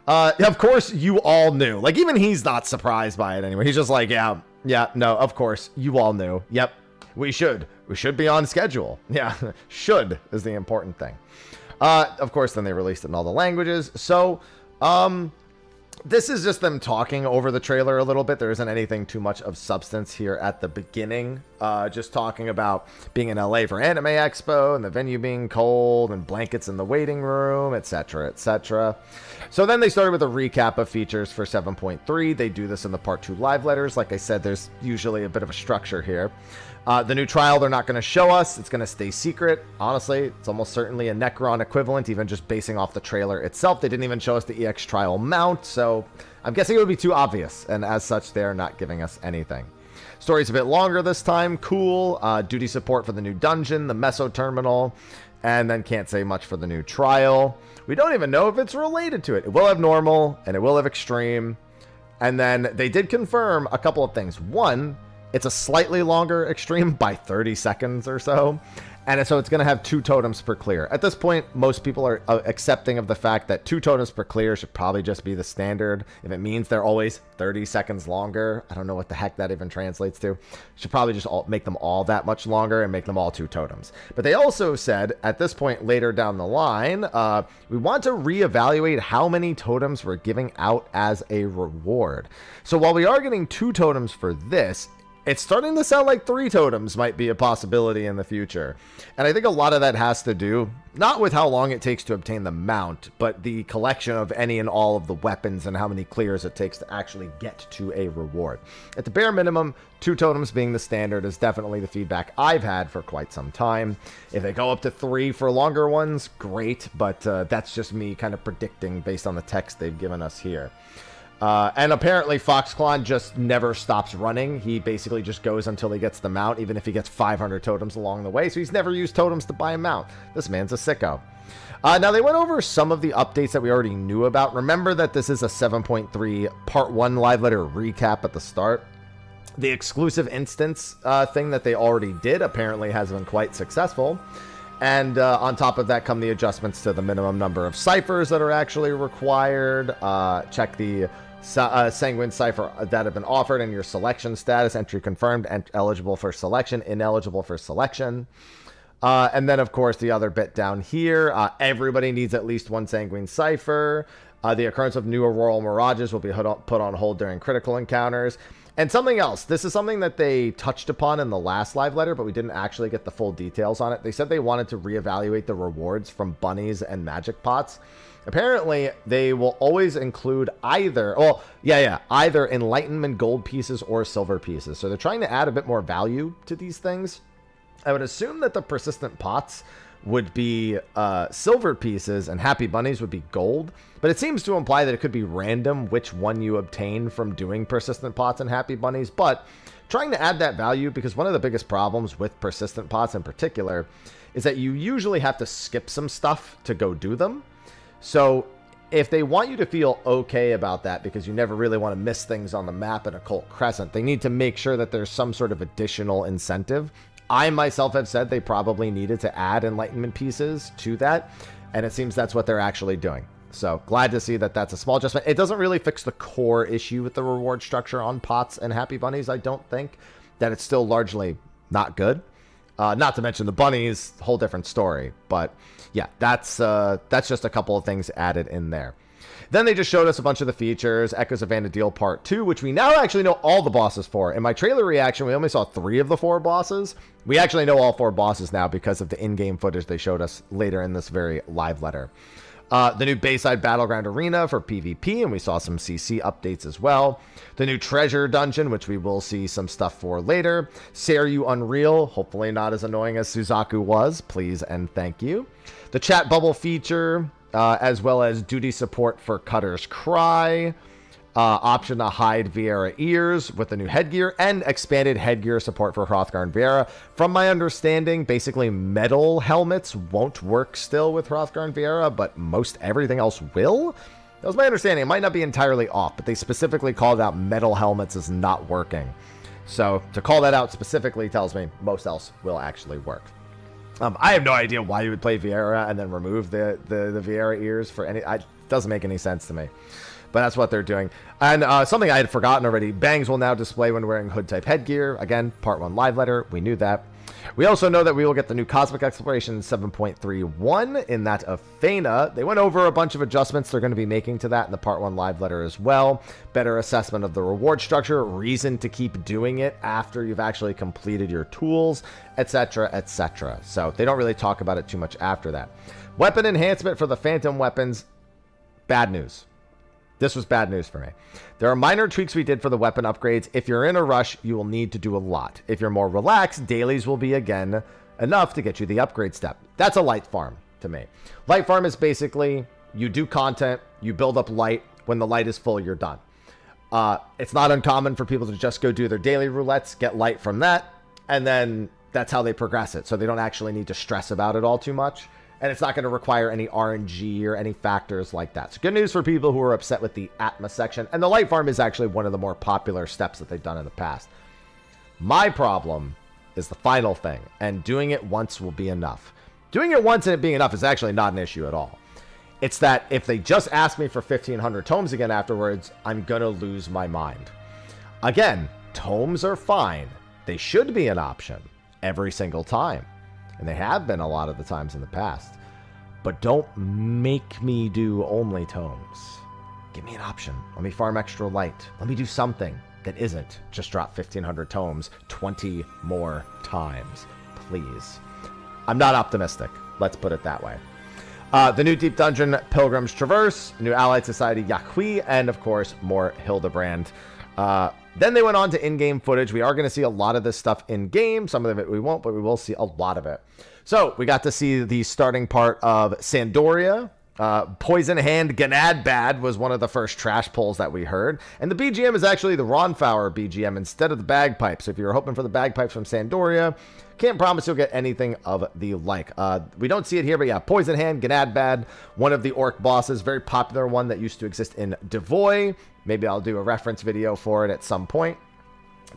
Of course, you all knew. Like, even he's not surprised by it anyway. He's just like, yeah, no, of course, you all knew. Yep, we should be on schedule. Yeah, should is the important thing. Of course, then they released it in all the languages. So, this is just them talking over the trailer a little bit. There isn't anything too much of substance here at the beginning. Just talking about being in LA for Anime Expo and the venue being cold and blankets in the waiting room, etc., etc. So then they started with a recap of features for 7.3. They do this in the part 2 live letters. Like I said, there's usually a bit of a structure here. The new trial, they're not going to show us. It's going to stay secret. Honestly, it's almost certainly a Necron equivalent, even just basing off the trailer itself. They didn't even show us the EX trial mount, so I'm guessing it would be too obvious, and as such, they're not giving us anything. Story's a bit longer this time. Cool. Duty support for the new dungeon, the Meso Terminal, and then can't say much for the new trial. We don't even know if it's related to it. It will have normal, and it will have extreme. And then they did confirm a couple of things. One, it's a slightly longer extreme by 30 seconds or so. And so it's going to have 2 totems per clear. At this point, most people are accepting of the fact that 2 totems per clear should probably just be the standard. If it means they're always 30 seconds longer, I don't know what the heck that even translates to. Should probably just make them all that much longer and make them all 2 totems. But they also said, at this point later down the line, we want to reevaluate how many totems we're giving out as a reward. So while we are getting 2 totems for this, it's starting to sound like 3 totems might be a possibility in the future. And I think a lot of that has to do, not with how long it takes to obtain the mount, but the collection of any and all of the weapons and how many clears it takes to actually get to a reward. At the bare minimum, 2 totems being the standard is definitely the feedback I've had for quite some time. If they go up to 3 for longer ones, great, but that's just me kind of predicting based on the text they've given us here. And apparently Foxclon just never stops running. He basically just goes until he gets the mount, even if he gets 500 totems along the way. So he's never used totems to buy a mount. This man's a sicko. Now, they went over some of the updates that we already knew about. Remember that this is a 7.3 Part 1 live letter recap at the start. The exclusive instance thing that they already did apparently has been quite successful. And on top of that come the adjustments to the minimum number of ciphers that are actually required. Check the Sanguine cipher that have been offered and your selection status. Entry confirmed and eligible for selection, ineligible for selection. And then, of course, the other bit down here. Everybody needs at least 1 Sanguine cipher. The occurrence of new Auroral Mirages will be put on hold during critical encounters. And something else, this is something that they touched upon in the last live letter, but we didn't actually get the full details on it. They said they wanted to reevaluate the rewards from bunnies and magic pots. Apparently, they will always include either enlightenment gold pieces or silver pieces. So they're trying to add a bit more value to these things. I would assume that the persistent pots would be silver pieces and happy bunnies would be gold, but it seems to imply that it could be random which one you obtain from doing persistent pots and happy bunnies. But trying to add that value, because one of the biggest problems with persistent pots in particular is that you usually have to skip some stuff to go do them. So if they want you to feel okay about that, because you never really want to miss things on the map in Occult Crescent, they need to make sure that there's some sort of additional incentive. I myself have said they probably needed to add enlightenment pieces to that, and it seems that's what they're actually doing. So glad to see that that's a small adjustment. It doesn't really fix the core issue with the reward structure on pots and happy bunnies. I don't think that it's still largely not good. Not to mention the bunnies, whole different story. But yeah, that's just a couple of things added in there. Then they just showed us a bunch of the features, Echoes of Vana'diel Part 2, which we now actually know all the bosses for. In my trailer reaction, we only saw 3 of the 4 bosses. We actually know all 4 bosses now because of the in-game footage they showed us later in this very live letter. The new Bayside Battleground Arena for PvP, and we saw some CC updates as well. The new Treasure Dungeon, which we will see some stuff for later. Seiryu Unreal, hopefully not as annoying as Suzaku was, please and thank you. The chat bubble feature, as well as duty support for Cutter's Cry. Option to hide Viera ears with the new headgear, and expanded headgear support for Hrothgar and Viera. From my understanding, basically metal helmets won't work still with Hrothgar and Viera, but most everything else will. That was my understanding. It might not be entirely off, but they specifically called out metal helmets as not working. So to call that out specifically tells me most else will actually work. I have no idea why you would play Viera and then remove the Viera ears for any. It doesn't make any sense to me. But that's what they're doing. And something I had forgotten already. Bangs will now display when wearing hood-type headgear. Again, Part 1 live letter. We knew that. We also know that we will get the new Cosmic Exploration 7.31 in that of Fana. They went over a bunch of adjustments they're going to be making to that in the Part 1 live letter as well. Better assessment of the reward structure. Reason to keep doing it after you've actually completed your tools, etc., etc. So they don't really talk about it too much after that. Weapon enhancement for the Phantom weapons. Bad news. This was bad news for me. There are minor tweaks we did for the weapon upgrades. If you're in a rush, you will need to do a lot. If you're more relaxed, dailies will be, again, enough to get you the upgrade step. That's a light farm to me. Light farm is basically, you do content, you build up light. When the light is full, you're done. It's not uncommon for people to just go do their daily roulettes, get light from that, and then that's how they progress it. So they don't actually need to stress about it all too much. And it's not going to require any RNG or any factors like that. So good news for people who are upset with the Atma section. And the light farm is actually one of the more popular steps that they've done in the past. My problem is the final thing. And doing it once will be enough. Doing it once and it being enough is actually not an issue at all. It's that if they just ask me for 1,500 tomes again afterwards, I'm going to lose my mind. Again, tomes are fine. They should be an option every single time. And they have been a lot of the times in the past. But don't make me do only tomes. Give me an option. Let me farm extra light. Let me do something. that isn't just drop 1,500 tomes 20 more times. Please. I'm not optimistic. Let's put it that way. The new Deep Dungeon, Pilgrim's Traverse, new Allied Society, Yaqui, and of course, more Hildebrand. Then they went on to in-game footage. We are going to see a lot of this stuff in-game. Some of it we won't, but we will see a lot of it. So we got to see the starting part of Sandoria. Poison Hand Ganadbad was one of the first trash pulls that we heard. And the BGM is actually the Ronfauer BGM instead of the bagpipes. So if you're hoping for the bagpipes from Sandoria, can't promise you'll get anything of the like. We don't see it here, but yeah, Poison Hand Ganadbad, one of the orc bosses, very popular one that used to exist in Devoy. Maybe I'll do a reference video for it at some point.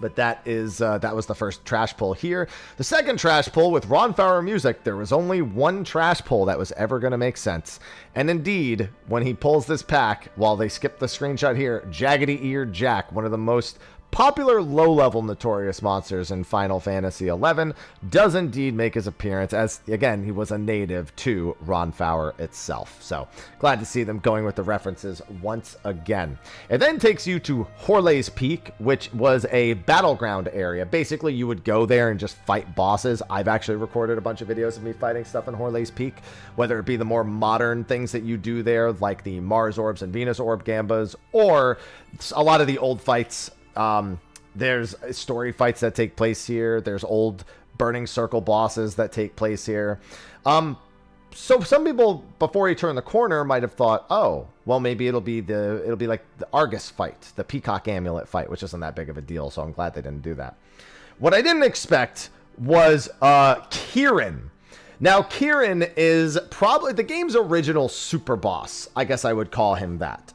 But that was the first trash pull here. The second trash pull with Ronfauer music, there was only one trash pull that was ever going to make sense. And indeed, when he pulls this pack, while they skip the screenshot here, Jaggedy Eared Jack, one of the most popular low-level notorious monsters in Final Fantasy XI, does indeed make his appearance, as again he was a native to Ronfauer itself. So glad to see them going with the references once again. It then takes you to Horley's Peak, which was a battleground area. Basically you would go there and just fight bosses. I've actually recorded a bunch of videos of me fighting stuff in Horley's Peak, whether it be the more modern things that you do there, like the Mars Orbs and Venus Orb Gambas, or a lot of the old fights. There's story fights that take place here. There's old Burning Circle bosses that take place here. So some people, before you turn the corner, might have thought, oh, well, maybe it'll be like the Argus fight, the Peacock Amulet fight, which isn't that big of a deal. So I'm glad they didn't do that. What I didn't expect was Kieran. Now, Kieran is probably the game's original super boss. I guess I would call him that.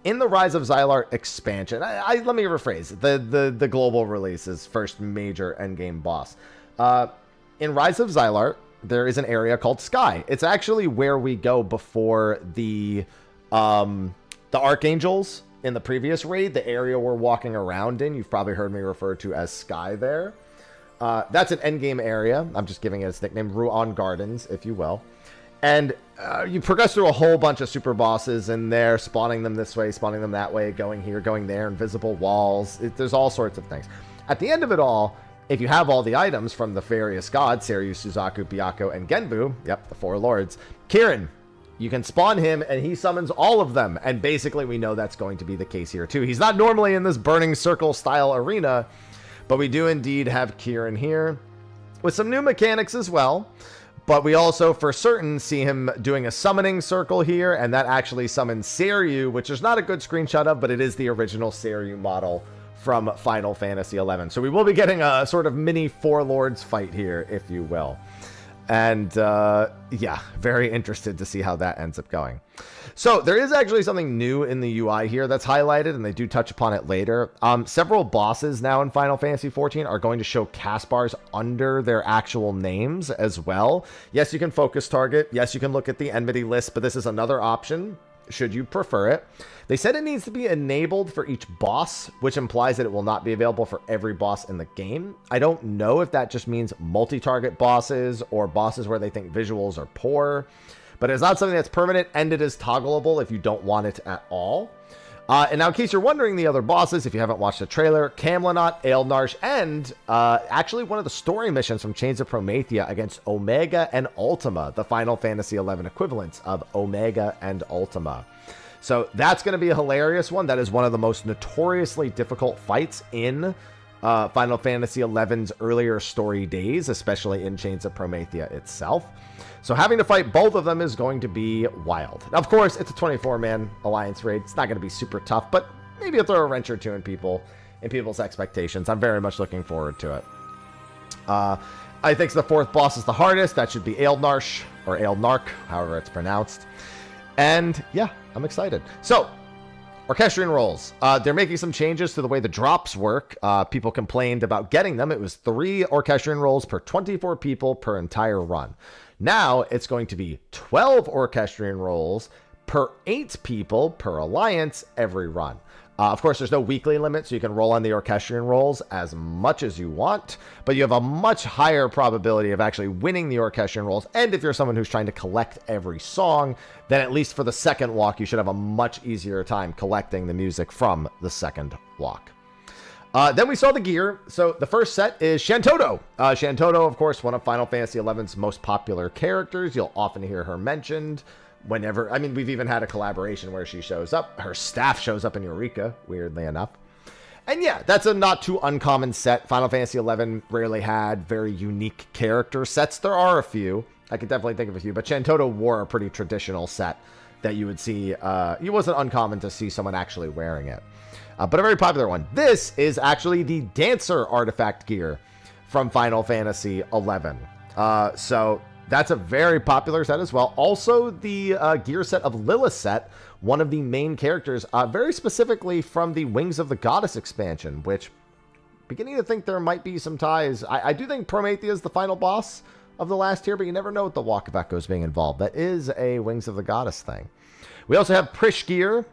In the Rise of Xylar expansion, let me rephrase, the global release's first major endgame boss. In Rise of Xylar, there is an area called Sky. It's actually where we go before the Archangels in the previous raid, the area we're walking around in. You've probably heard me refer to as Sky there. That's an endgame area. I'm just giving it its nickname, Ruan Gardens, if you will. And you progress through a whole bunch of super bosses in there, spawning them this way, spawning them that way, going here, going there, invisible walls. There's all sorts of things. At the end of it all, if you have all the items from the various gods, Seiryu, Suzaku, Byakko, and Genbu, yep, the four lords, Kieran, you can spawn him, and he summons all of them. And basically, we know that's going to be the case here, too. He's not normally in this Burning Circle-style arena, but we do indeed have Kieran here, with some new mechanics as well. But we also, for certain, see him doing a summoning circle here, and that actually summons Seiryu, which is not a good screenshot of, but it is the original Seiryu model from Final Fantasy XI. So we will be getting a sort of mini Four Lords fight here, if you will. And yeah, very interested to see how that ends up going. So there is actually something new in the UI here that's highlighted, and they do touch upon it later. Several bosses now in Final Fantasy XIV are going to show cast bars under their actual names as well. Yes, you can focus target. Yes, you can look at the enmity list, but this is another option should you prefer it. They said it needs to be enabled for each boss, which implies that it will not be available for every boss in the game. I don't know if that just means multi-target bosses or bosses where they think visuals are poor, but it's not something that's permanent, and it is toggleable if you don't want it at all. And now, in case you're wondering, the other bosses, if you haven't watched the trailer, Camlanot, Aelnarsh, and actually one of the story missions from Chains of Promethea against Omega and Ultima, the Final Fantasy XI equivalents of Omega and Ultima. So that's going to be a hilarious one. That is one of the most notoriously difficult fights in Final Fantasy XI's earlier story days, especially in Chains of Promethea itself. So having to fight both of them is going to be wild. Now, of course, it's a 24-man alliance raid. It's not going to be super tough, but maybe it'll throw a wrench or two in people's expectations. I'm very much looking forward to it. I think the fourth boss is the hardest. That should be Aelnarsh, or Aelnark, however it's pronounced. And yeah, I'm excited. So, Orchestrion rolls. They're making some changes to the way the drops work. People complained about getting them. It was 3 Orchestrion rolls per 24 people per entire run. Now it's going to be 12 Orchestrion rolls per 8 people per alliance every run. Of course, there's no weekly limit, so you can roll on the Orchestrion rolls as much as you want, but you have a much higher probability of actually winning the Orchestrion rolls. And if you're someone who's trying to collect every song, then at least for the second walk, you should have a much easier time collecting the music from the second walk. Then we saw the gear. So the first set is Shantoto. Shantoto, of course, one of Final Fantasy XI's most popular characters. You'll often hear her mentioned whenever. I mean, we've even had a collaboration where she shows up. Her staff shows up in Eureka, weirdly enough. And yeah, that's a not too uncommon set. Final Fantasy XI rarely had very unique character sets. There are a few. I could definitely think of a few. But Shantoto wore a pretty traditional set that you would see. It wasn't uncommon to see someone actually wearing it. But a very popular one. This is actually the Dancer artifact gear from Final Fantasy XI. So that's a very popular set as well. Also, the gear set of Lilith set, one of the main characters, very specifically from the Wings of the Goddess expansion, which, beginning to think there might be some ties. I do think Promethea is the final boss of the last tier, but you never know with the Walk of Echoes being involved. That is a Wings of the Goddess thing. We also have Prish gear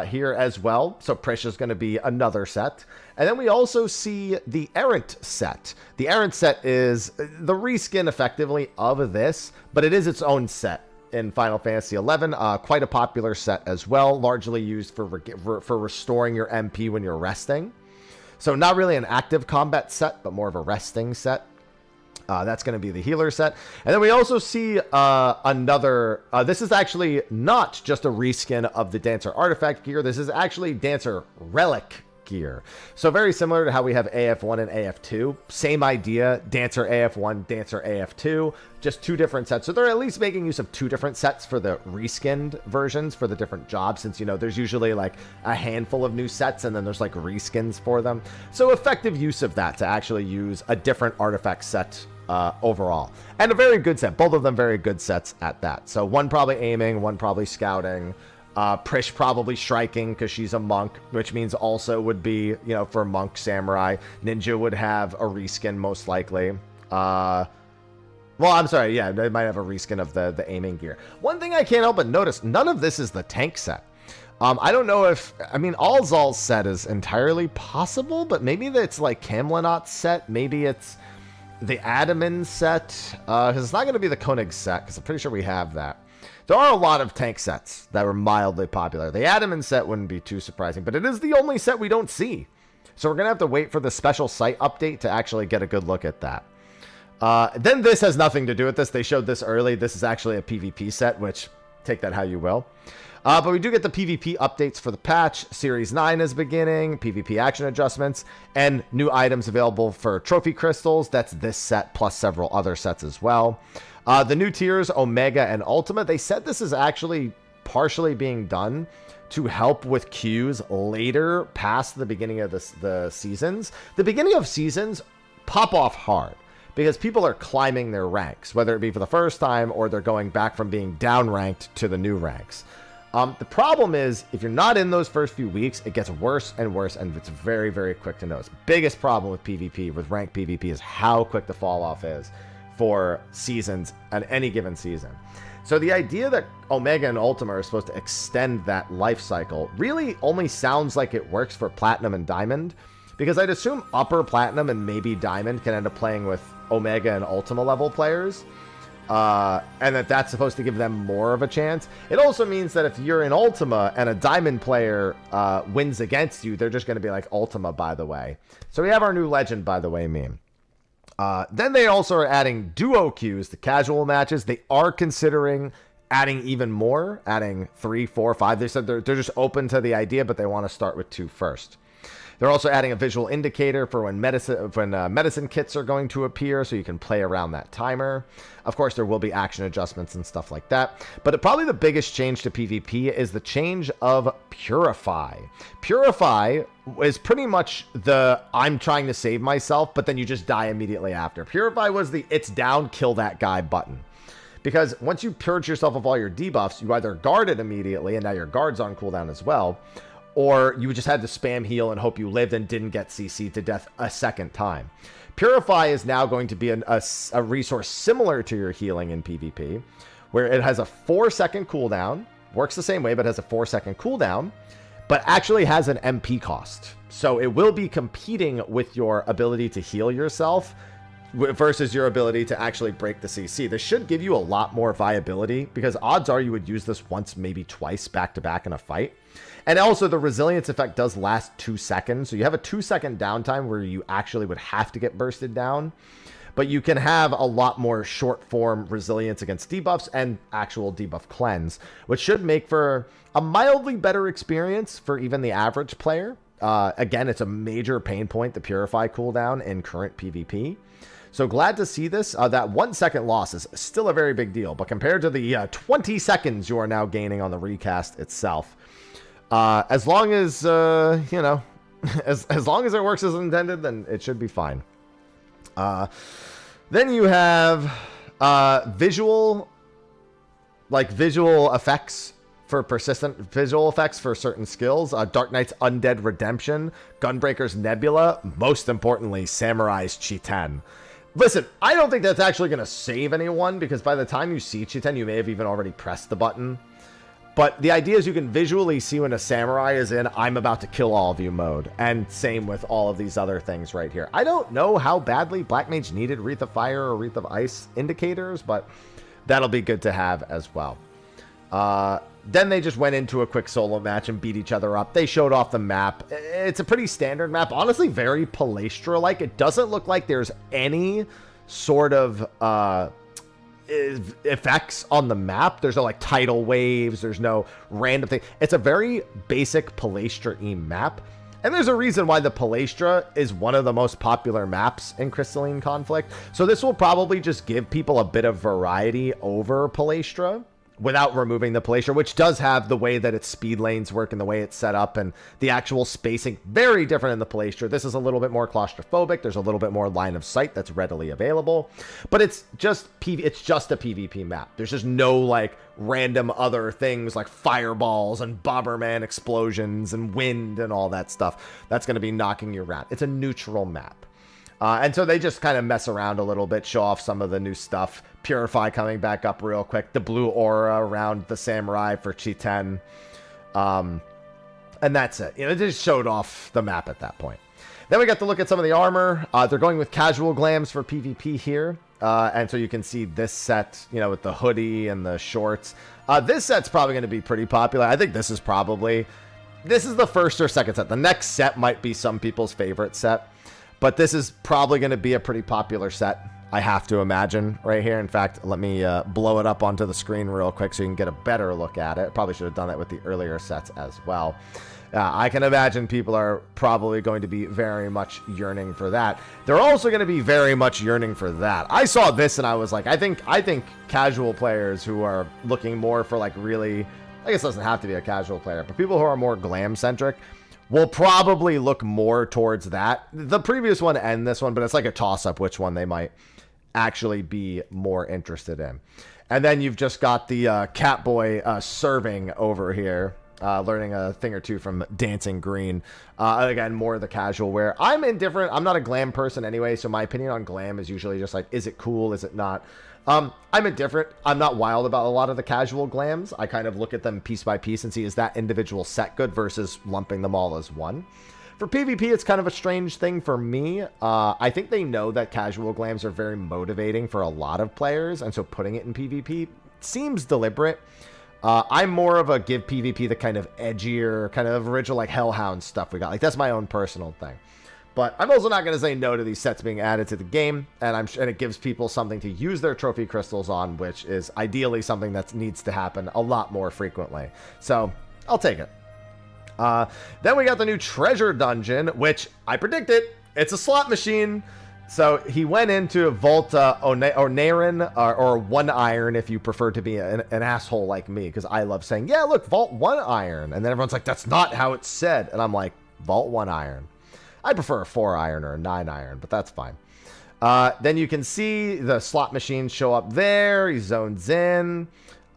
here as well. So Prish is going to be another set. And then we also see the Errant set. The Errant set is the reskin, effectively, of this, but it is its own set in Final Fantasy XI. Quite a popular set as well, largely used for restoring your MP when you're resting. So not really an active combat set, but more of a resting set. That's going to be the healer set. And then we also see another... this is actually not just a reskin of the Dancer artifact gear. This is actually Dancer Relic gear. So very similar to how we have AF1 and AF2. Same idea. Dancer AF1, Dancer AF2. Just two different sets. So they're at least making use of two different sets for the reskinned versions for the different jobs. Since, you know, there's usually like a handful of new sets and then there's like reskins for them. So effective use of that to actually use a different artifact set overall. And a very good set. Both of them very good sets at that. So one probably aiming, one probably scouting. Prish probably striking because she's a monk, which means also would be, you know, for monk, samurai. Ninja would have a reskin most likely. Well, I'm sorry. Yeah, they might have a reskin of the aiming gear. One thing I can't help but notice, none of this is the tank set. I don't know if, I mean, Alzal's set is entirely possible, but maybe it's like Camlanot's set. Maybe it's the Adaman set, because it's not going to be the Koenig set, because I'm pretty sure we have that. There are a lot of tank sets that were mildly popular. The Adaman set wouldn't be too surprising, but it is the only set we don't see. So we're going to have to wait for the special site update to actually get a good look at that. Then this has nothing to do with this. They showed this early. This is actually a PvP set, which take that how you will. But we do get the PvP updates for the patch. Series 9 is beginning, PvP action adjustments, and new items available for trophy crystals. That's this set plus several other sets as well. The new tiers, Omega and Ultima, they said this is actually partially being done to help with queues later past the beginning of the seasons. The beginning of seasons pop off hard because people are climbing their ranks, whether it be for the first time or they're going back from being downranked to the new ranks. The problem is, if you're not in those first few weeks, it gets worse and worse, and it's very, very quick to notice. Biggest problem with PvP, with ranked PvP, is how quick the fall off is for seasons at any given season. So the idea that Omega and Ultima are supposed to extend that life cycle really only sounds like it works for Platinum and Diamond, because I'd assume upper Platinum and maybe Diamond can end up playing with Omega and Ultima level players. And that's supposed to give them more of a chance. It also means that if you're in Ultima and a Diamond player wins against you, they're just going to be like, Ultima, by the way. So we have our new Legend, by the way, meme. Then they also are adding duo queues to casual matches. They are considering adding even more, adding 3, 4, 5. They said they're just open to the idea, but they want to start with 2 first. They're also adding a visual indicator for when medicine kits are going to appear, so you can play around that timer. Of course, there will be action adjustments and stuff like that. But probably the biggest change to PvP is the change of Purify. Purify is pretty much the I'm trying to save myself, but then you just die immediately after. Purify was the it's down, kill that guy button. Because once you purge yourself of all your debuffs, you either guard it immediately, and now your guard's on cooldown as well, or you just had to spam heal and hope you lived and didn't get CC'd to death a second time. Purify is now going to be a resource similar to your healing in PvP, where it has a 4-second cooldown, works the same way, but has a 4-second cooldown, but actually has an MP cost. So it will be competing with your ability to heal yourself versus your ability to actually break the CC. This should give you a lot more viability, because odds are you would use this once, maybe twice back to back in a fight. And also the resilience effect does last 2 seconds. So you have a 2-second downtime where you actually would have to get bursted down. But you can have a lot more short form resilience against debuffs and actual debuff cleanse, which should make for a mildly better experience for even the average player. Again, it's a major pain point, the Purify cooldown in current PvP. So glad to see this. That 1 second loss is still a very big deal, but compared to the 20 seconds you are now gaining on the recast itself, as long as, you know, as long as it works as intended, then it should be fine. Then you have visual effects for persistent visual effects for certain skills. Dark Knight's Undead Redemption, Gunbreaker's Nebula, most importantly, Samurai's Chi-Ten. Listen, I don't think that's actually going to save anyone, because by the time you see Chi-Ten, you may have even already pressed the button. But the idea is you can visually see when a samurai is in I'm about to kill all of you mode. And same with all of these other things right here. I don't know how badly Black Mage needed Wreath of Fire or Wreath of Ice indicators, but that'll be good to have as well. Then they just went into a quick solo match and beat each other up. They showed off the map. It's a pretty standard map. Honestly, very Palestra-like. It doesn't look like there's any sort of effects on the map. There's no like tidal waves, there's no random thing. It's a very basic Palestra-y map, and there's a reason why the Palestra is one of the most popular maps in Crystalline Conflict. So this will probably just give people a bit of variety over Palestra without removing the Palestra, which does have the way that its speed lanes work and the way it's set up and the actual spacing very different in the Palestra. This is a little bit more claustrophobic. There's a little bit more line of sight that's readily available, but it's just a PvP map. There's just no like random other things like fireballs and Bomberman explosions and wind and all that stuff that's going to be knocking you around. It's a neutral map. And so they just kind of mess around a little bit, show off some of the new stuff. Purify coming back up real quick. The blue aura around the samurai for Chi-Ten. And that's it. You know, they just showed off the map at that point. Then we got to look at some of the armor. They're going with casual glams for PvP here. And so you can see this set, you know, with the hoodie and the shorts. This set's probably going to be pretty popular. I think this is the first or second set. The next set might be some people's favorite set. But this is probably going to be a pretty popular set, I have to imagine, right here. In fact, let me blow it up onto the screen real quick so you can get a better look at it. Probably should have done that with the earlier sets as well. I can imagine people are probably going to be very much yearning for that. They're also going to be very much yearning for that. I saw this and I was like, I think casual players who are looking more for like really, I guess it doesn't have to be a casual player, but people who are more glam-centric will probably look more towards that. The previous one and this one, but it's like a toss-up which one they might actually be more interested in. And then you've just got the Catboy serving over here, learning a thing or two from Dancing Green. Again, more of the casual wear. I'm indifferent. I'm not a glam person anyway, so my opinion on glam is usually just like, is it cool, is it not? I'm indifferent. I'm not wild about a lot of the casual glams. I kind of look at them piece by piece and see, is that individual set good versus lumping them all as one. For PvP, it's kind of a strange thing for me. I think they know that casual glams are very motivating for a lot of players, and so putting it in PvP seems deliberate. I'm more of a give PvP the kind of edgier, kind of original like Hellhound stuff we got. Like, that's my own personal thing. But I'm also not going to say no to these sets being added to the game, and it gives people something to use their trophy crystals on, which is ideally something that needs to happen a lot more frequently. So I'll take it. Then we got the new treasure dungeon, which I predicted. It's a slot machine. So he went into Vault Onarin, or One Iron if you prefer to be an asshole like me, because I love saying, yeah, look, Vault 1 Iron. And then everyone's like, that's not how it's said. And I'm like, Vault 1 Iron. I prefer a 4 iron or a 9 iron, but that's fine. Then you can see the slot machines show up there. He zones in.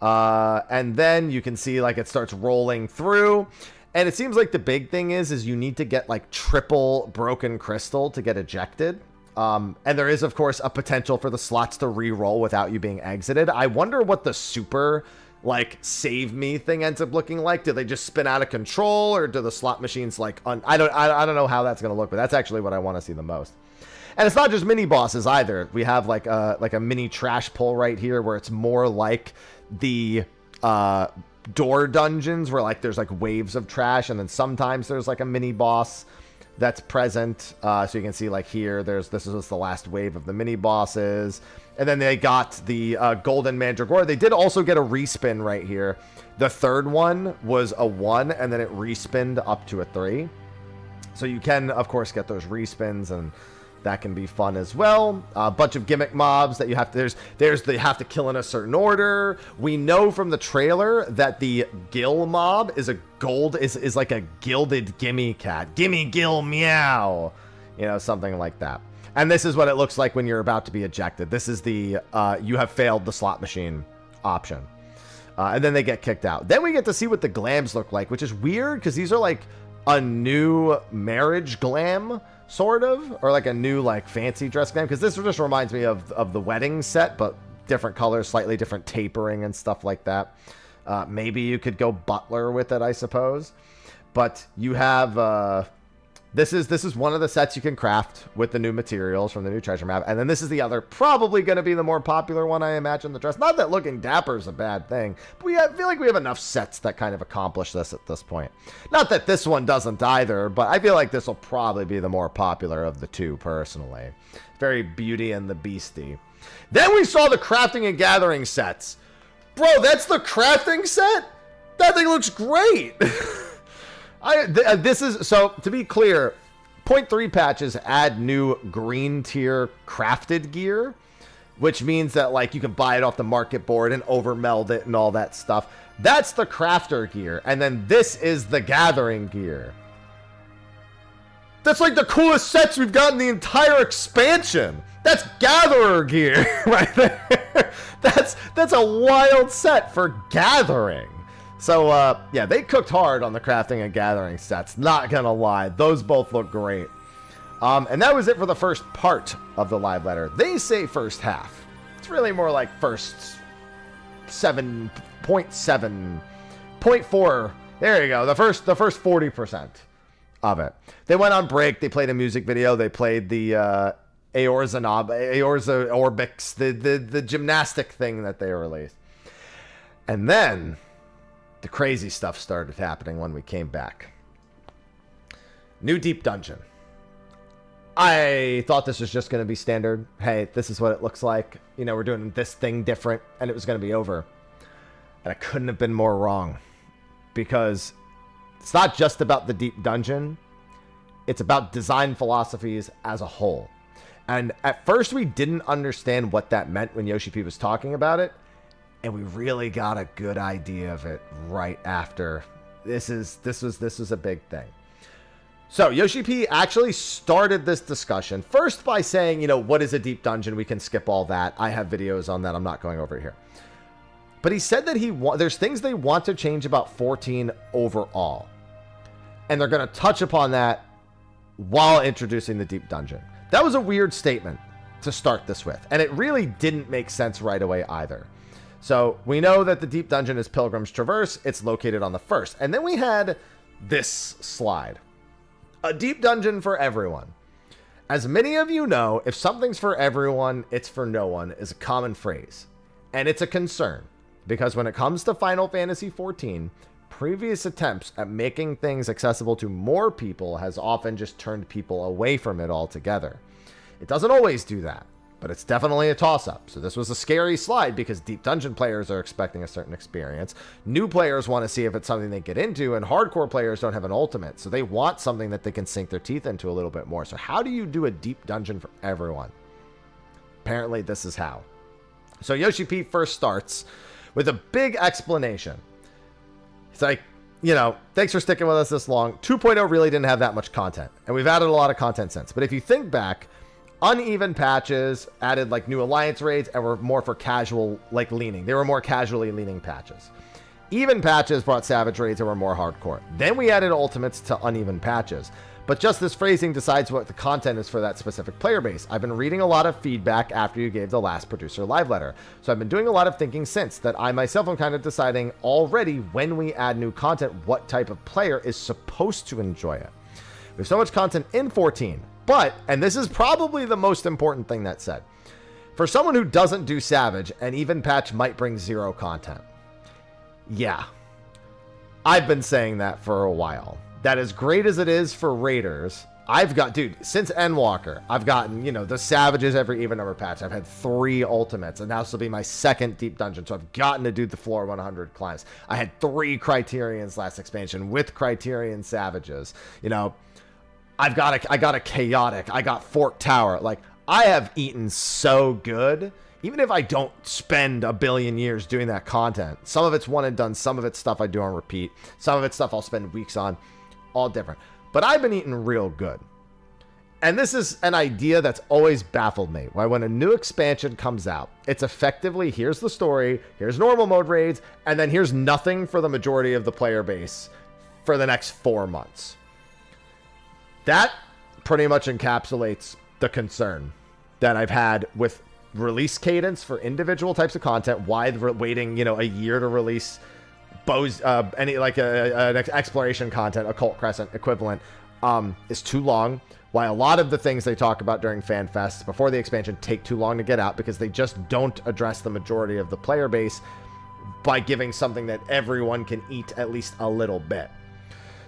And then you can see like it starts rolling through. And it seems like the big thing is you need to get like triple broken crystal to get ejected. And there is, of course, a potential for the slots to re-roll without you being exited. I wonder what the super like save me thing ends up looking like. Do they just spin out of control, or do the slot machines like I don't know how that's going to look, but that's actually what I want to see the most. And it's not just mini bosses either. We have like a mini trash pull right here where it's more like the door dungeons where like there's like waves of trash, and then sometimes there's like a mini boss that's present. So you can see like here, this is the last wave of the mini bosses. And then they got the Golden Mandragora. They did also get a respin right here. The third one was a 1, and then it respinned up to a 3. So you can, of course, get those respins, and that can be fun as well. A bunch of gimmick mobs that you have to, they have to kill in a certain order. We know from the trailer that the Gill mob is is like a gilded gimme cat. Gimme Gill meow. You know, something like that. And this is what it looks like when you're about to be ejected. This is the you have failed the slot machine option. And then they get kicked out. Then we get to see what the glams look like, which is weird because these are like a new marriage glam, sort of, or like a new like fancy dress glam, because this just reminds me of the wedding set, but different colors, slightly different tapering and stuff like that. Maybe you could go butler with it, I suppose. But you have this is one of the sets you can craft with the new materials from the new treasure map. And then this is the other, probably going to be the more popular one, I imagine, the dress. Not that looking dapper is a bad thing, but I feel like we have enough sets that kind of accomplish this at this point. Not that this one doesn't either, but I feel like this will probably be the more popular of the two, personally. Very Beauty and the Beastie. Then we saw the crafting and gathering sets. Bro, that's the crafting set? That thing looks great! This is, so to be clear, 0.3 patches add new green tier crafted gear, which means that like you can buy it off the market board and overmeld it and all that stuff. That's the crafter gear. And then this is the gathering gear. That's like the coolest sets we've got in the entire expansion. That's gatherer gear right there. That's a wild set for gathering. So, yeah, they cooked hard on the crafting and gathering sets. Not gonna lie. Those both look great. And that was it for the first part of the live letter. They say first half. It's really more like first 7.4. There you go. The first 40% of it. They went on break. They played a music video. They played the Aorza Orbix, the gymnastic thing that they released. And then the crazy stuff started happening when we came back. New deep dungeon. I thought this was just going to be standard. Hey, this is what it looks like. You know, we're doing this thing different, and it was going to be over. And I couldn't have been more wrong. Because it's not just about the deep dungeon. It's about design philosophies as a whole. And at first we didn't understand what that meant when Yoshi P was talking about it. And we really got a good idea of it right after. This was a big thing. So Yoshi P actually started this discussion first by saying, you know, what is a deep dungeon? We can skip all that. I have videos on that. I'm not going over here. But he said that there's things they want to change about 14 overall. And they're going to touch upon that while introducing the deep dungeon. That was a weird statement to start this with. And it really didn't make sense right away either. So we know that the deep dungeon is Pilgrim's Traverse. It's located on the first. And then we had this slide. A deep dungeon for everyone. As many of you know, if something's for everyone, it's for no one is a common phrase. And it's a concern. Because when it comes to Final Fantasy XIV, previous attempts at making things accessible to more people has often just turned people away from it altogether. It doesn't always do that. But it's definitely a toss-up. So this was a scary slide because deep dungeon players are expecting a certain experience. New players want to see if it's something they get into, and hardcore players don't have an ultimate. So they want something that they can sink their teeth into a little bit more. So how do you do a deep dungeon for everyone? Apparently this is how. So Yoshi P first starts with a big explanation. It's like, you know, thanks for sticking with us this long. 2.0 really didn't have that much content. And we've added a lot of content since. But if you think back, uneven patches added like new alliance raids and were more for casual like leaning. They were more casually leaning patches. Even patches brought savage raids and were more hardcore. Then we added ultimates to uneven patches. But just this phrasing decides what the content is for that specific player base. I've been reading a lot of feedback after you gave the last producer live letter. So I've been doing a lot of thinking since that I myself am kind of deciding already when we add new content, what type of player is supposed to enjoy it. We have so much content in 14. But, and this is probably the most important thing that's said, for someone who doesn't do Savage, an even patch might bring 0 content. Yeah. I've been saying that for a while. That as great as it is for Raiders, I've got, dude, since Endwalker, I've gotten, you know, the Savages every even number patch. I've had 3 ultimates, and now this will be my 2nd deep dungeon. So I've gotten to do the floor 100 climbs. I had 3 Criterions last expansion with Criterion Savages. You know, I got a Chaotic. I got Fort Tower. Like, I have eaten so good. Even if I don't spend a billion years doing that content, some of it's one and done, some of it's stuff I do on repeat, some of it's stuff I'll spend weeks on, all different. But I've been eating real good. And this is an idea that's always baffled me. Why when a new expansion comes out, it's effectively, here's the story, here's normal mode raids, and then here's nothing for the majority of the player base for the next 4 months. That pretty much encapsulates the concern that I've had with release cadence for individual types of content. Why waiting, you know, a year to release bows, any like an exploration content, Occult Crescent equivalent, is too long. Why a lot of the things they talk about during FanFest before the expansion take too long to get out, because they just don't address the majority of the player base by giving something that everyone can eat at least a little bit.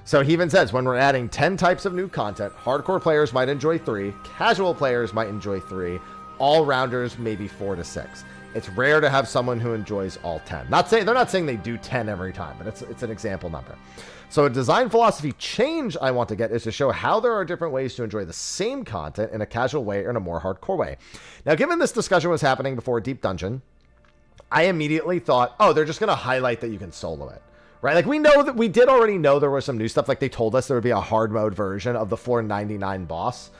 So he even says, when we're adding 10 types of new content, hardcore players might enjoy 3, casual players might enjoy 3, all-rounders maybe 4 to 6. It's rare to have someone who enjoys all 10. They're not saying they do 10 every time, but it's an example number. So a design philosophy change I want to get is to show how there are different ways to enjoy the same content in a casual way or in a more hardcore way. Now, given this discussion was happening before Deep Dungeon, I immediately thought, oh, they're just going to highlight that you can solo it. Right? Like, we know that we did already know there was some new stuff. Like, they told us there would be a hard mode version of the 499 boss.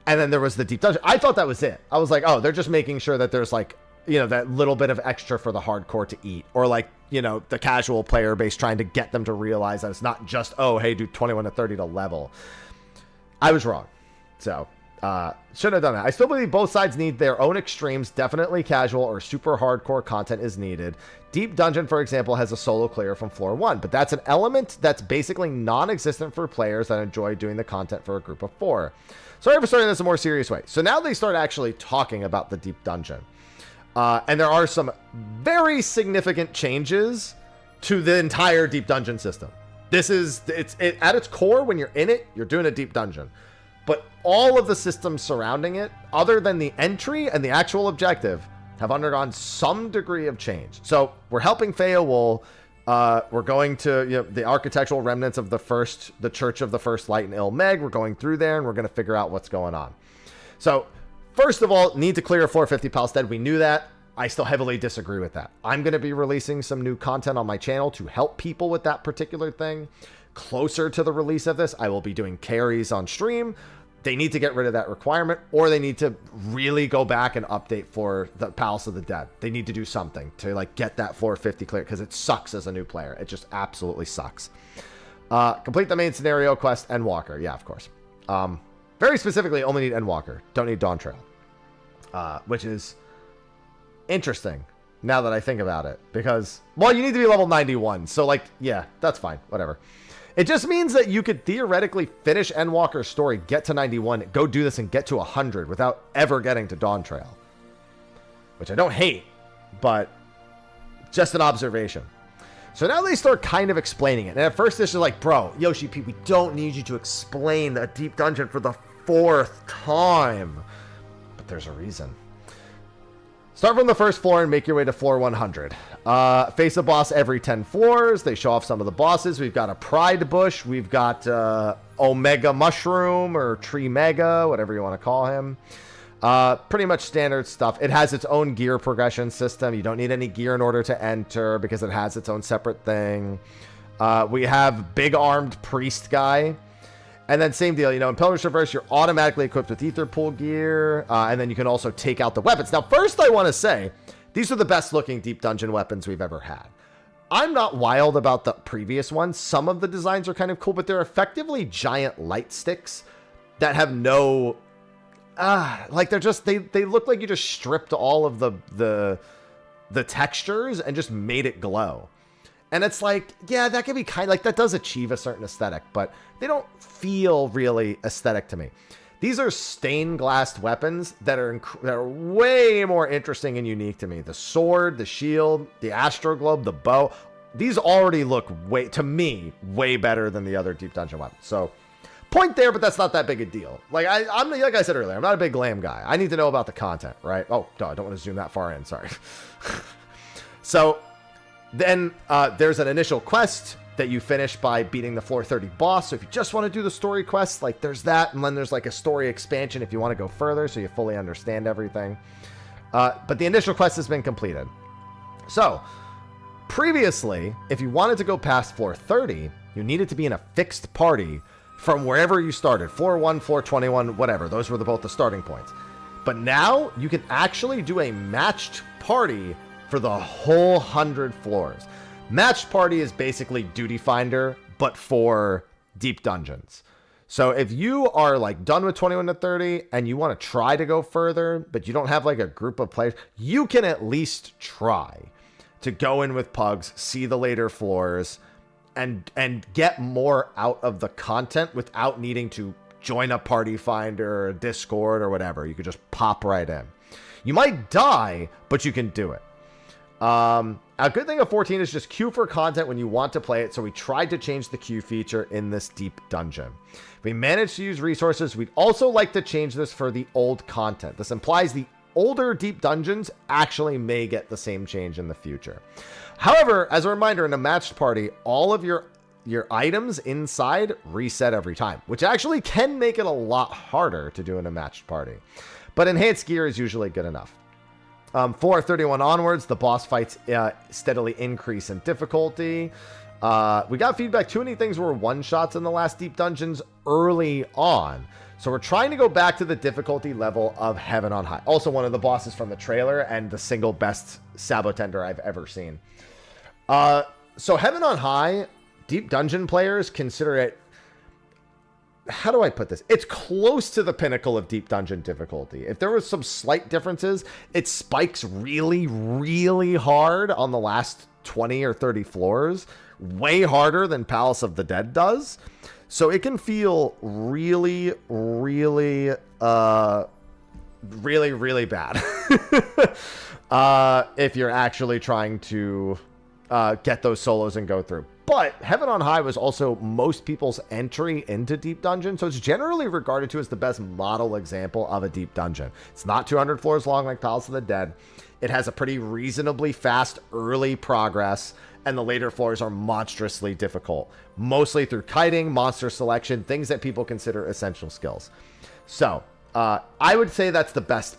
And then there was the Deep Dungeon. I thought that was it. I was like, oh, they're just making sure that there's, like, you know, that little bit of extra for the hardcore to eat. Or, like, you know, the casual player base, trying to get them to realize that it's not just, oh, hey, do 21 to 30 to level. I was wrong. So, shouldn't have done that. I still believe both sides need their own extremes. Definitely casual or super hardcore content is needed. Deep Dungeon, for example, has a solo clear from floor 1, but that's an element that's basically non-existent for players that enjoy doing the content for a group of 4. Sorry for starting this in a more serious way. So now they start actually talking about the Deep Dungeon. And there are some very significant changes to the entire Deep Dungeon system. This is, at its core, when you're in it, you're doing a Deep Dungeon. But all of the systems surrounding it, other than the entry and the actual objective, have undergone some degree of change. So we're helping Feawol. We're going to, you know, the architectural remnants of the Church of the First Light in Ilmeg. We're going through there, and we're going to figure out what's going on. So first of all, need to clear floor 50 Palstead. We knew that. I still heavily disagree with that. I'm going to be releasing some new content on my channel to help people with that particular thing. Closer to the release of this, I will be doing carries on stream. They need to get rid of that requirement, or they need to really go back and update for the Palace of the Dead. They need to do something to, like, get that floor 50 clear, because it sucks as a new player. It just absolutely sucks. Complete the main scenario quest, Endwalker. Yeah, of course. Very specifically, only need Endwalker. Don't need Dawn Trail. Which is interesting now that I think about it, because, well, you need to be level 91. So, like, yeah, that's fine. Whatever. It just means that you could theoretically finish Endwalker's story, get to 91, go do this, and get to 100 without ever getting to Dawn Trail. Which I don't hate, but just an observation. So now they start kind of explaining it. And at first this is like, bro, Yoshi P, we don't need you to explain the Deep Dungeon for the 4th time. But there's a reason. Start from the first floor and make your way to floor 100. Face a boss every 10 floors. They show off some of the bosses. We've got a Pride Bush. We've got Omega Mushroom, or Tree Mega, whatever you want to call him. Pretty much standard stuff. It has its own gear progression system. You don't need any gear in order to enter, because it has its own separate thing. We have Big Armed Priest guy. And then same deal, you know, in Pillar's Traverse, you're automatically equipped with Ether Pool gear, and then you can also take out the weapons. Now, first I want to say, these are the best looking Deep Dungeon weapons we've ever had. I'm not wild about the previous ones. Some of the designs are kind of cool, but they're effectively giant light sticks that have no, like, they're just, they look like you just stripped all of the textures and just made it glow. And it's like, yeah, that can be kind of like, that does achieve a certain aesthetic, but they don't feel really aesthetic to me. These are stained glass weapons that are way more interesting and unique to me. The sword, the shield, the astro globe, the bow. These already look to me way better than the other deep dungeon weapons. So point there, but that's not that big a deal. Like like I said earlier, I'm not a big glam guy. I need to know about the content, right? Oh, duh, I don't want to zoom that far in. Sorry. So then there's an initial quest that you finish by beating the floor 30 boss. So if you just want to do the story quests, like there's that, and then there's like a story expansion if you want to go further, so you fully understand everything. But the initial quest has been completed. So previously, if you wanted to go past floor 30, you needed to be in a fixed party from wherever you started. Floor 1, floor 21, whatever. Those were both the starting points. But now you can actually do a matched party for the whole 100 floors. Matched party is basically Duty Finder, but for deep dungeons. So if you are like done with 21 to 30 and you want to try to go further, but you don't have like a group of players, you can at least try to go in with pugs, see the later floors, and get more out of the content without needing to join a party finder or Discord or whatever. You could just pop right in. You might die, but you can do it. A good thing of 14 is just queue for content when you want to play it, so we tried to change the queue feature in this deep dungeon. We managed to use resources. We'd also like to change this for the old content. This implies the older deep dungeons actually may get the same change in the future. However, as a reminder, in a matched party, all of your items inside reset every time, which actually can make it a lot harder to do in a matched party. But enhanced gear is usually good enough. 431 onwards, the boss fights steadily increase in difficulty. We got feedback too many things were one-shots in the last deep dungeons early on. So we're trying to go back to the difficulty level of Heaven on High. Also one of the bosses from the trailer and the single best Sabotender I've ever seen. So Heaven on High, deep dungeon players consider it, how do I put this? It's close to the pinnacle of deep dungeon difficulty. If there was some slight differences, it spikes really, really hard on the last 20 or 30 floors, way harder than Palace of the Dead does. So it can feel really, really, really, really bad if you're actually trying to get those solos and go through. But Heaven on High was also most people's entry into deep dungeon, so it's generally regarded to as the best model example of a deep dungeon. It's not 200 floors long like Palace of the Dead. It has a pretty reasonably fast early progress, and the later floors are monstrously difficult, mostly through kiting, monster selection, things that people consider essential skills. So I would say that's the best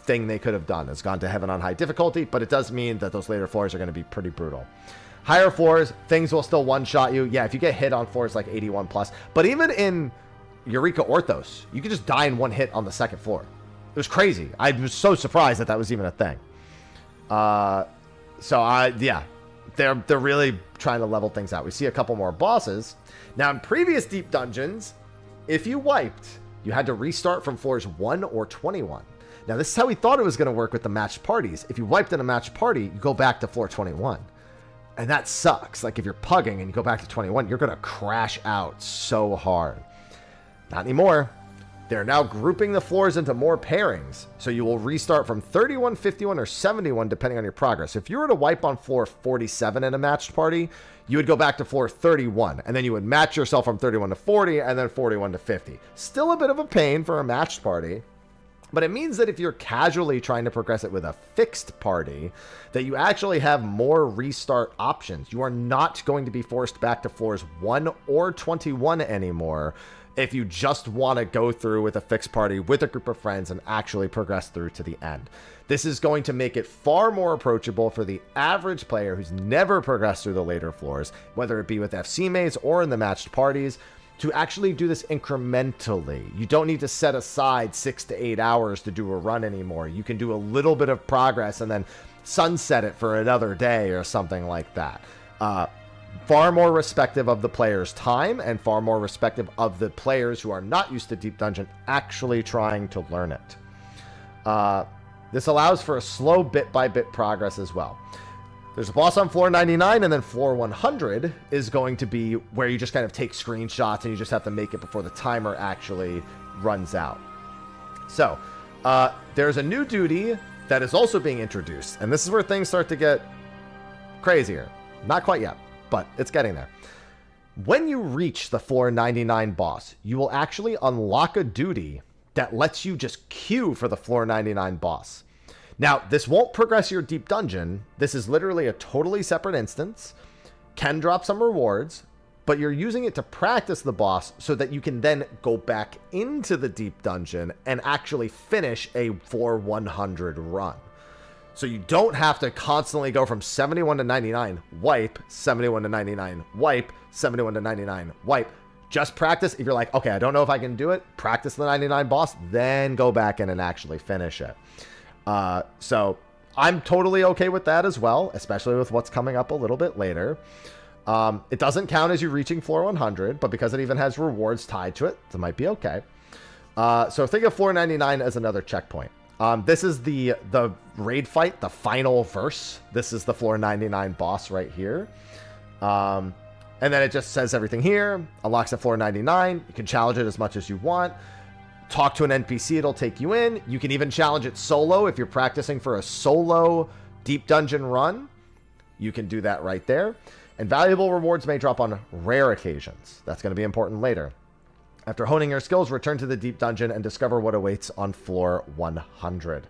thing they could have done, is gone to Heaven on High difficulty, but it does mean that those later floors are going to be pretty brutal. Higher floors, things will still one-shot you. Yeah, if you get hit on floors like 81 plus. But even in Eureka Orthos, you could just die in one hit on the second floor. It was crazy. I was so surprised that that was even a thing. Yeah, they're really trying to level things out. We see a couple more bosses. Now, in previous deep dungeons, if you wiped, you had to restart from floors 1 or 21. Now, this is how we thought it was going to work with the matched parties. If you wiped in a matched party, you go back to floor 21. And that sucks. Like if you're pugging and you go back to 21, you're going to crash out so hard. Not anymore. They're now grouping the floors into more pairings. So you will restart from 31, 51, or 71 depending on your progress. If you were to wipe on floor 47 in a matched party, you would go back to floor 31. And then you would match yourself from 31 to 40 and then 41 to 50. Still a bit of a pain for a matched party. But it means that if you're casually trying to progress it with a fixed party, that you actually have more restart options. You are not going to be forced back to floors 1 or 21 anymore if you just want to go through with a fixed party with a group of friends and actually progress through to the end. This is going to make it far more approachable for the average player who's never progressed through the later floors, whether it be with FC mates or in the matched parties, to actually do this incrementally. You don't need to set aside 6 to 8 hours to do a run anymore. You can do a little bit of progress and then sunset it for another day or something like that. Far more respective of the player's time and far more respective of the players who are not used to Deep Dungeon actually trying to learn it. This allows for a slow bit-by-bit progress as well. There's a boss on floor 99, and then floor 100 is going to be where you just kind of take screenshots and you just have to make it before the timer actually runs out. So, there's a new duty that is also being introduced, and this is where things start to get crazier. Not quite yet, but it's getting there. When you reach the floor 99 boss, you will actually unlock a duty that lets you just queue for the floor 99 boss. Now, this won't progress your deep dungeon. This is literally a totally separate instance. Can drop some rewards, but you're using it to practice the boss so that you can then go back into the deep dungeon and actually finish a floor 100 run. So you don't have to constantly go from 71 to 99, wipe, 71 to 99, wipe, 71 to 99, wipe. Just practice. If you're like, okay, I don't know if I can do it, practice the 99 boss, then go back in and actually finish it. So I'm totally okay with that as well, especially with what's coming up a little bit later. It doesn't count as you reaching floor 100, but because it even has rewards tied to it, it might be okay. So think of floor 99 as another checkpoint. This is the raid fight, the final verse. This is the floor 99 boss right here. And then it just says everything here. Unlocks at floor 99. You can challenge it as much as you want. Talk to an NPC, it'll take you in. You can even challenge it solo if you're practicing for a solo deep dungeon run. You can do that right there. And valuable rewards may drop on rare occasions. That's going to be important later. After honing your skills, return to the deep dungeon and discover what awaits on floor 100.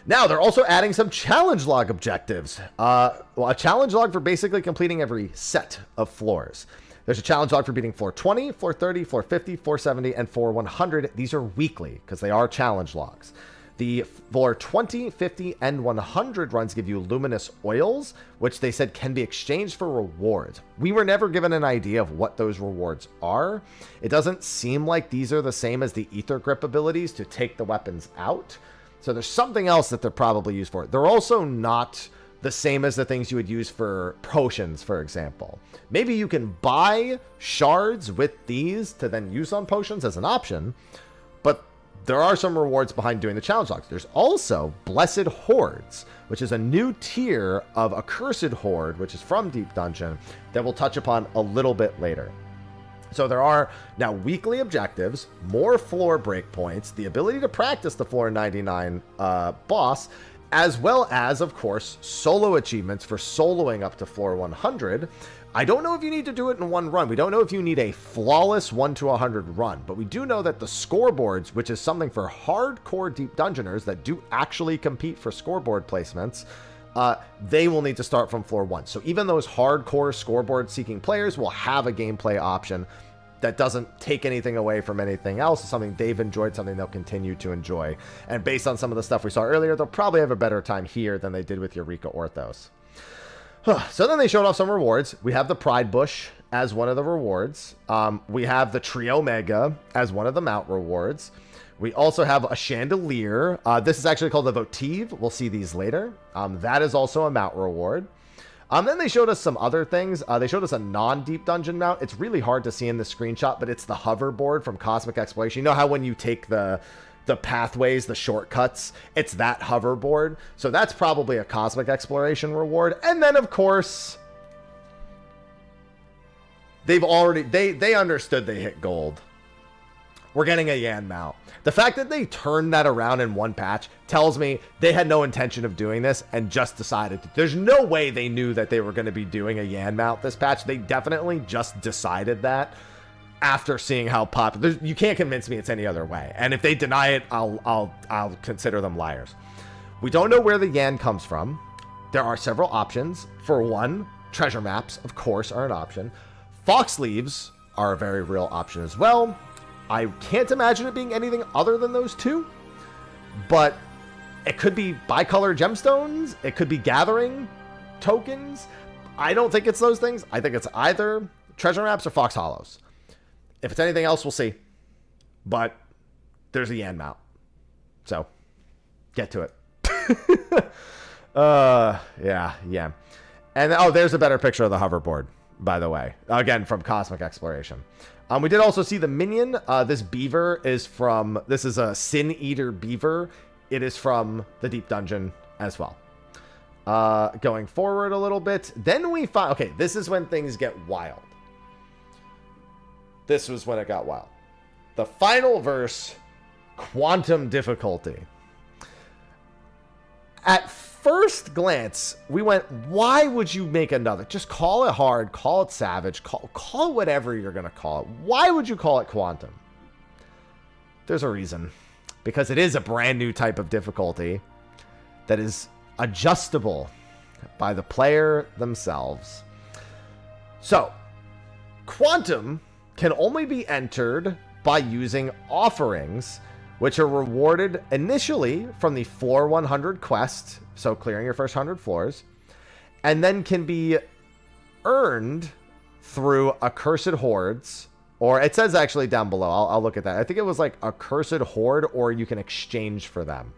Now, they're also adding some challenge log objectives. A challenge log for basically completing every set of floors. There's a challenge log for beating floor 20, floor 30, floor 50, floor 70, and floor 100. These are weekly because they are challenge logs. The floor 20, 50, and 100 runs give you luminous oils, which they said can be exchanged for rewards. We were never given an idea of what those rewards are. It doesn't seem like these are the same as the ether grip abilities to take the weapons out. So there's something else that they're probably used for. They're also not the same as the things you would use for potions, for example. Maybe you can buy shards with these to then use on potions as an option, but there are some rewards behind doing the challenge logs. There's also Blessed Hordes, which is a new tier of Accursed Horde, which is from Deep Dungeon, that we'll touch upon a little bit later. So there are now weekly objectives, more floor breakpoints, the ability to practice the floor 99 boss, as well as, of course, solo achievements for soloing up to floor 100. I don't know if you need to do it in one run. We don't know if you need a flawless 1 to 100 run, but we do know that the scoreboards, which is something for hardcore deep dungeoners that do actually compete for scoreboard placements, they will need to start from floor 1. So even those hardcore scoreboard seeking players will have a gameplay option that doesn't take anything away from anything else. It's something they've enjoyed, something they'll continue to enjoy. And based on some of the stuff we saw earlier, they'll probably have a better time here than they did with Eureka Orthos. So then they showed off some rewards. We have the Pride Bush as one of the rewards. We have the Trio Mega as one of the mount rewards. We also have a Chandelier. This is actually called the Votive. We'll see these later. That is also a mount reward. Then they showed us some other things. They showed us a non-deep dungeon mount. It's really hard to see in the screenshot, but it's the hoverboard from Cosmic Exploration. You know how when you take the pathways, the shortcuts, it's that hoverboard. So that's probably a Cosmic Exploration reward. And then, of course, they understood they hit gold. We're getting a Yan mount. The fact that they turned that around in one patch tells me they had no intention of doing this and just decided to. There's no way they knew that they were going to be doing a Yan mount this patch. They definitely just decided that after seeing how popular. You can't convince me it's any other way. And if they deny it, I'll consider them liars. We don't know where the Yan comes from. There are several options. For one, treasure maps, of course, are an option. Fox leaves are a very real option as well. I can't imagine it being anything other than those two, but it could be bicolor gemstones. It could be gathering tokens. I don't think it's those things. I think it's either treasure maps or Fox Hollows. If it's anything else, we'll see. But there's a Yan mount. So, get to it. Yeah. And, oh, there's a better picture of the hoverboard, by the way. Again, from Cosmic Exploration. We did also see the minion. This beaver is from... This is a Sin Eater beaver. It is from the Deep Dungeon as well. Going forward a little bit. Then we find... Okay, this is when things get wild. This was when it got wild. The final verse, quantum difficulty. At first glance, we went, why would you make another? Just call it hard, call it savage, call it whatever you're going to call it. Why would you call it quantum? There's a reason. Because it is a brand new type of difficulty that is adjustable by the player themselves. So, quantum can only be entered by using offerings, which are rewarded initially from the floor 100 quest, so clearing your first 100 floors, and then can be earned through accursed hordes, or it says actually down below, I'll look at that. I think it was like accursed horde, or you can exchange for them.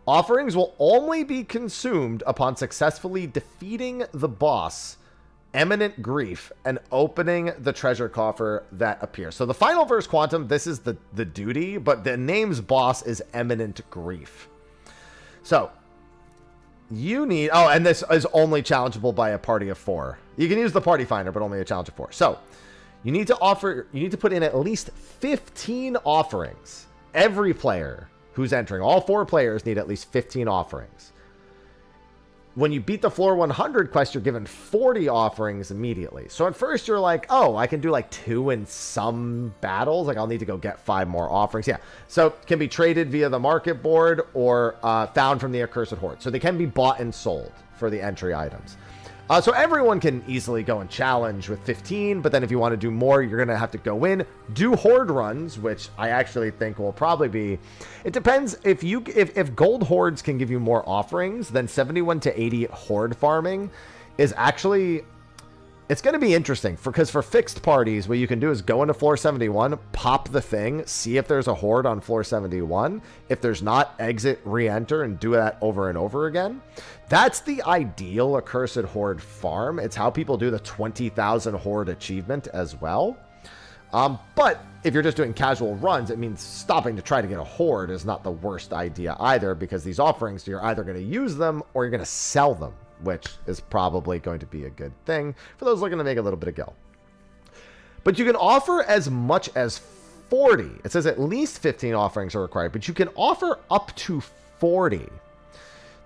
Offerings will only be consumed upon successfully defeating the boss, Eminent Grief, and opening the treasure coffer that appears. So the final verse, Quantum, this is the duty, but the name's boss is Eminent Grief. So you need, oh, and this is only challengeable by a party of 4. You can use the party finder, but only a challenge of 4. So you need to put in at least 15 offerings. Every player who's entering, all 4 players need at least 15 offerings. When you beat the floor 100 quest, you're given 40 offerings immediately. So at first you're like, oh, I can do like 2 in some battles. Like I'll need to go get 5 more offerings. Yeah. So it can be traded via the market board or found from the accursed horde. So they can be bought and sold for the entry items. So everyone can easily go and challenge with 15, but then if you want to do more, you're going to have to go in, do horde runs, which I actually think will probably be, it depends, if gold hordes can give you more offerings, then 71 to 80 horde farming is actually, it's going to be interesting, because for fixed parties, what you can do is go into floor 71, pop the thing, see if there's a horde on floor 71. If there's not, exit, re-enter, and do that over and over again. That's the ideal accursed horde farm. It's how people do the 20,000 horde achievement as well. But if you're just doing casual runs, it means stopping to try to get a horde is not the worst idea either, because these offerings, you're either going to use them or you're going to sell them, which is probably going to be a good thing for those looking to make a little bit of gil. But you can offer as much as 40. It says at least 15 offerings are required, but you can offer up to 40.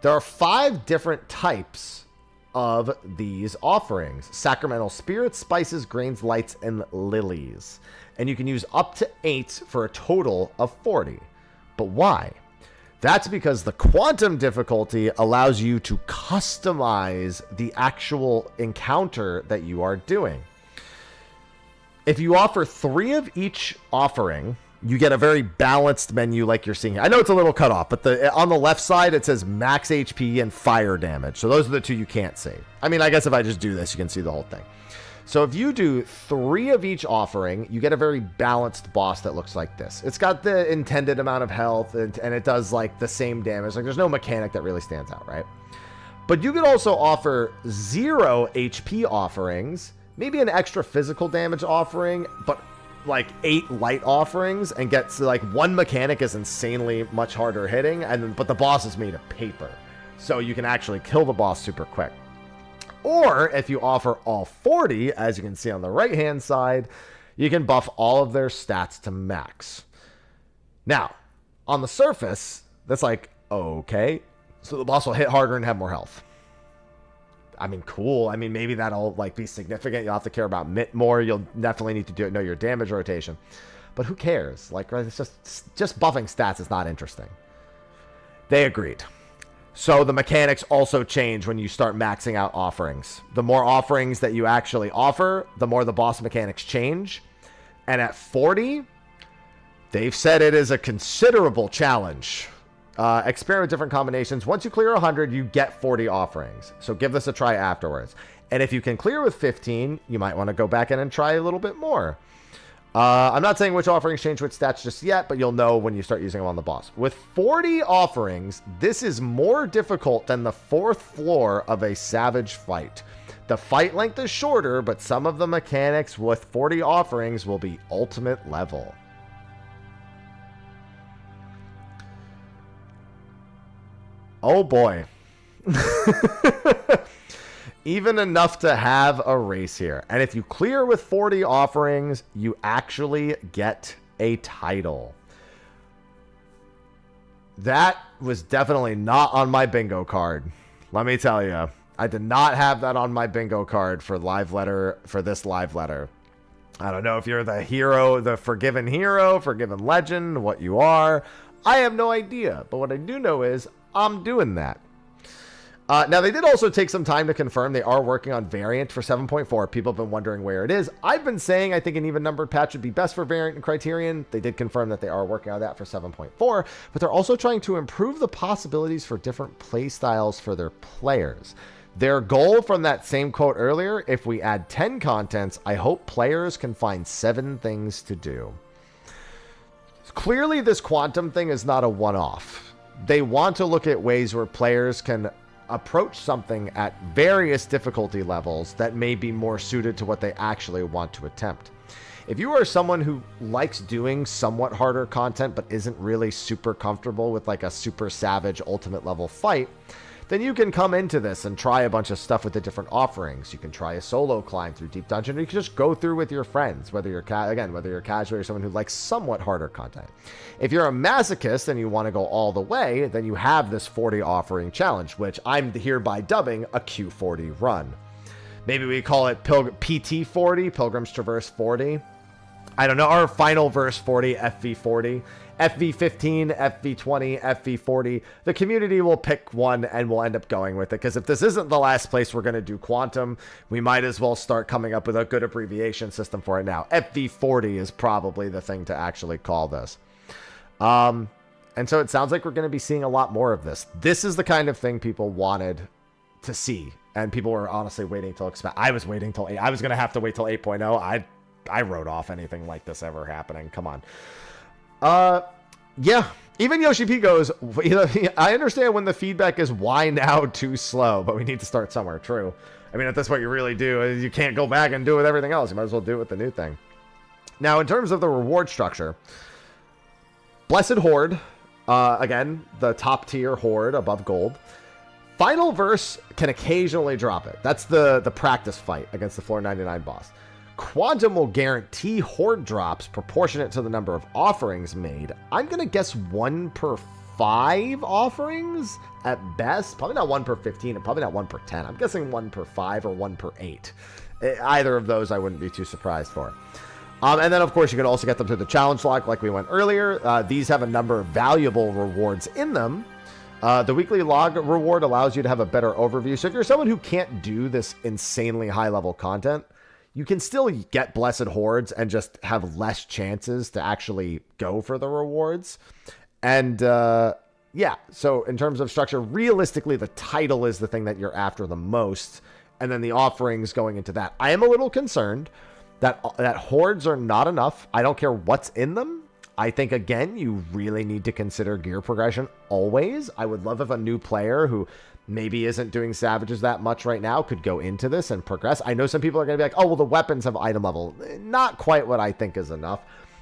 There are 5 different types of these offerings: sacramental spirits, spices, grains, lights, and lilies. And you can use up to 8 for a total of 40. But why? That's because the quantum difficulty allows you to customize the actual encounter that you are doing. If you offer 3 of each offering, you get a very balanced menu like you're seeing here. I know it's a little cut off, but on the left side, it says max HP and fire damage. So those are the 2 you can't see. I mean, I guess if I just do this, you can see the whole thing. So if you do 3 of each offering, you get a very balanced boss that looks like this. It's got the intended amount of health, and it does like the same damage. Like there's no mechanic that really stands out, right? But you could also offer 0 HP offerings, maybe an extra physical damage offering, but like 8 light offerings, and get like 1 mechanic is insanely much harder hitting, but the boss is made of paper, so you can actually kill the boss super quick. Or if you offer all 40, as you can see on the right hand side, you can buff all of their stats to max. Now, on the surface, that's like, okay, so the boss will hit harder and have more health. I mean, cool. I mean, maybe that'll like be significant. You'll have to care about MIT more. You'll definitely need to know your damage rotation. But who cares? Like, it's just buffing stats is not interesting. They agreed. So the mechanics also change when you start maxing out offerings. The more offerings that you actually offer, the more the boss mechanics change. And at 40, they've said it is a considerable challenge. Experiment with different combinations. Once you clear 100, you get 40 offerings. So give this a try afterwards. And if you can clear with 15, you might want to go back in and try a little bit more. I'm not saying which offerings change which stats just yet, but you'll know when you start using them on the boss. With 40 offerings, this is more difficult than the 4th floor of a savage fight. The fight length is shorter, but some of the mechanics with 40 offerings will be ultimate level. Oh boy. Even enough to have a race here. And if you clear with 40 offerings, you actually get a title. That was definitely not on my bingo card. Let me tell you. I did not have that on my bingo card for this live letter. I don't know if you're the hero, the forgiven hero, forgiven legend, what you are. I have no idea. But what I do know is I'm doing that. Now, they did also take some time to confirm they are working on variant for 7.4. People have been wondering where it is. I've been saying I think an even numbered patch would be best for variant and criterion. They did confirm that they are working on that for 7.4, but they're also trying to improve the possibilities for different play styles for their players. Their goal from that same quote earlier, if we add 10 contents, I hope players can find 7 things to do. Clearly, this quantum thing is not a one-off. They want to look at ways where players can approach something at various difficulty levels that may be more suited to what they actually want to attempt. If you are someone who likes doing somewhat harder content but isn't really super comfortable with like a super savage ultimate level fight, then you can come into this and try a bunch of stuff with the different offerings. You can try a solo climb through Deep Dungeon, or you can just go through with your friends, whether you're casual or someone who likes somewhat harder content. If you're a masochist and you want to go all the way, then you have this 40 offering challenge, which I'm hereby dubbing a Q40 run. Maybe we call it PT40, Pilgrim's Traverse 40. I don't know, our final verse 40, FV40. FV15, FV20, FV40. The community will pick one and we'll end up going with it. Because if this isn't the last place we're going to do Quantum, we might as well start coming up with a good abbreviation system for it now. FV40 is probably the thing to actually call this. And so it sounds like we're going to be seeing a lot more of this. This is the kind of thing people wanted to see. And people were honestly waiting till I was waiting till 8. I was going to have to wait till 8.0. I wrote off anything like this ever happening. Come on. Yeah, even Yoshi P goes, I understand when the feedback is why now too slow, but we need to start somewhere. True. I mean, at this point, you really do. You can't go back and do it with everything else. You might as well do it with the new thing. Now, in terms of the reward structure, Blessed Horde, again, the top tier Horde above gold. Final verse can occasionally drop it. That's the practice fight against the floor 99 boss. Quantum will guarantee horde drops proportionate to the number of offerings made. I'm going to guess 1 per 5 offerings at best. Probably not 1 per 15 and probably not 1 per 10. I'm guessing 1 per 5 or 1 per 8. Either of those I wouldn't be too surprised for. And then, of course, you can also get them through the challenge log like we went earlier. These have a number of valuable rewards in them. The weekly log reward allows you to have a better overview. So if you're someone who can't do this insanely high-level content, you can still get Blessed Hordes and just have less chances to actually go for the rewards. And yeah, so in terms of structure, realistically, the title is the thing that you're after the most. And then the offerings going into that. I am a little concerned that hordes are not enough. I don't care what's in them. I think, again, you really need to consider gear progression always. I would love if a new player who maybe isn't doing Savages that much right now could go into this and progress. I know some people are going to be like, oh, well, the weapons have item level. Not quite what I think is enough.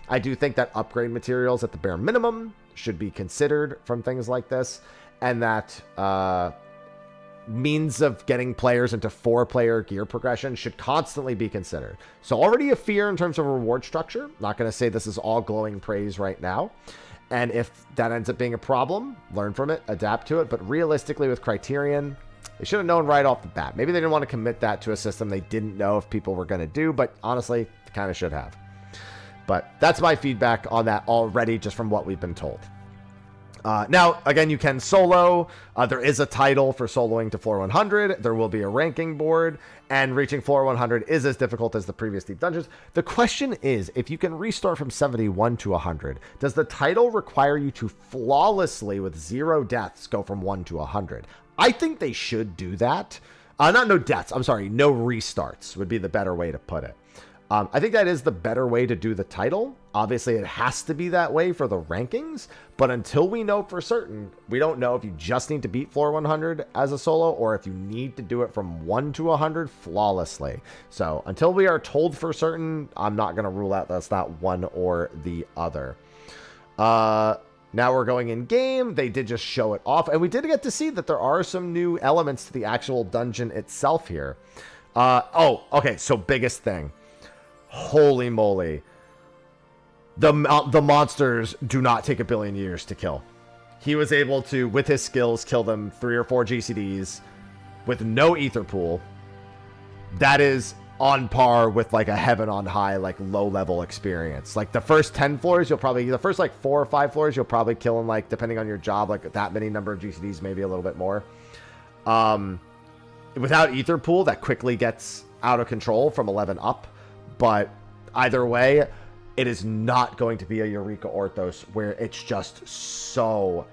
I do think that upgrade materials at the bare minimum should be considered from things like this, and that means of getting players into 4-player gear progression should constantly be considered. So already a fear in terms of reward structure. Not going to say this is all glowing praise right now. And if that ends up being a problem, learn from it, adapt to it. But realistically, with Criterion, they should have known right off the bat. Maybe they didn't want to commit that to a system they didn't know if people were going to do, but honestly, kind of should have. But that's my feedback on that already, just from what we've been told. Now, again, you can solo. There is a title for soloing to floor 100. There will be a ranking board, and reaching floor 100 is as difficult as the previous Deep Dungeons. The question is, if you can restart from 71 to 100, does the title require you to flawlessly, with 0 deaths, go from 1 to 100? I think they should do that. Not no deaths. I'm sorry. No restarts would be the better way to put it. I think that is the better way to do the title. Obviously, it has to be that way for the rankings, but until we know for certain, we don't know if you just need to beat floor 100 as a solo or if you need to do it from 1 to 100 flawlessly. So until we are told for certain, I'm not going to rule out that's not one or the other. Now we're going in game. They did just show it off. And we did get to see that there are some new elements to the actual dungeon itself here. Okay. So biggest thing. Holy moly. The monsters do not take 1 billion years to kill. He was able to, with his skills, kill them 3 or 4 GCDs with no ether pool. That is on par with like a heaven on high, like low level experience. Like the first 10 floors, the first like 4 or 5 floors, you'll probably kill in like, depending on your job, like that many number of GCDs, maybe a little bit more. Without ether pool, that quickly gets out of control from 11 up. But either way, it is not going to be a Eureka Orthos where it's just so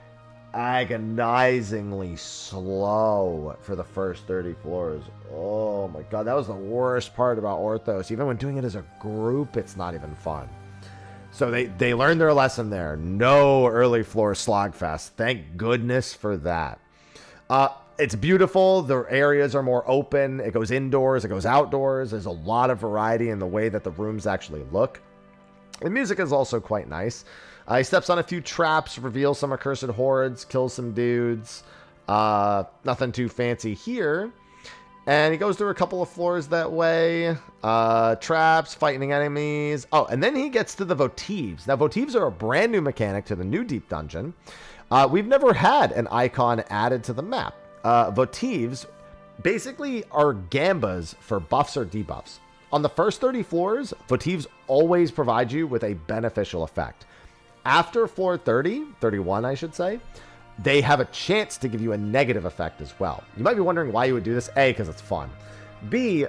agonizingly slow for the first 30 floors. Oh my god, that was the worst part about Orthos. Even when doing it as a group, it's not even fun. So they learned their lesson there. No early floor slogfest. Thank goodness for that. It's beautiful. The areas are more open. It goes indoors, it goes outdoors. There's a lot of variety in the way that the rooms actually look. The music is also quite nice. He steps on a few traps, reveals some accursed hordes, kills some dudes. Nothing too fancy here. And he goes through a couple of floors that way. Traps, fighting enemies. Oh, and then he gets to the votives. Now, votives are a brand new mechanic to the new Deep Dungeon. We've never had an icon added to the map. Votives basically are gambas for buffs or debuffs. On the first 30 floors, votives always provide you with a beneficial effect. After floor 31, I should say, they have a chance to give you a negative effect as well. You might be wondering why you would do this. A, because it's fun. B,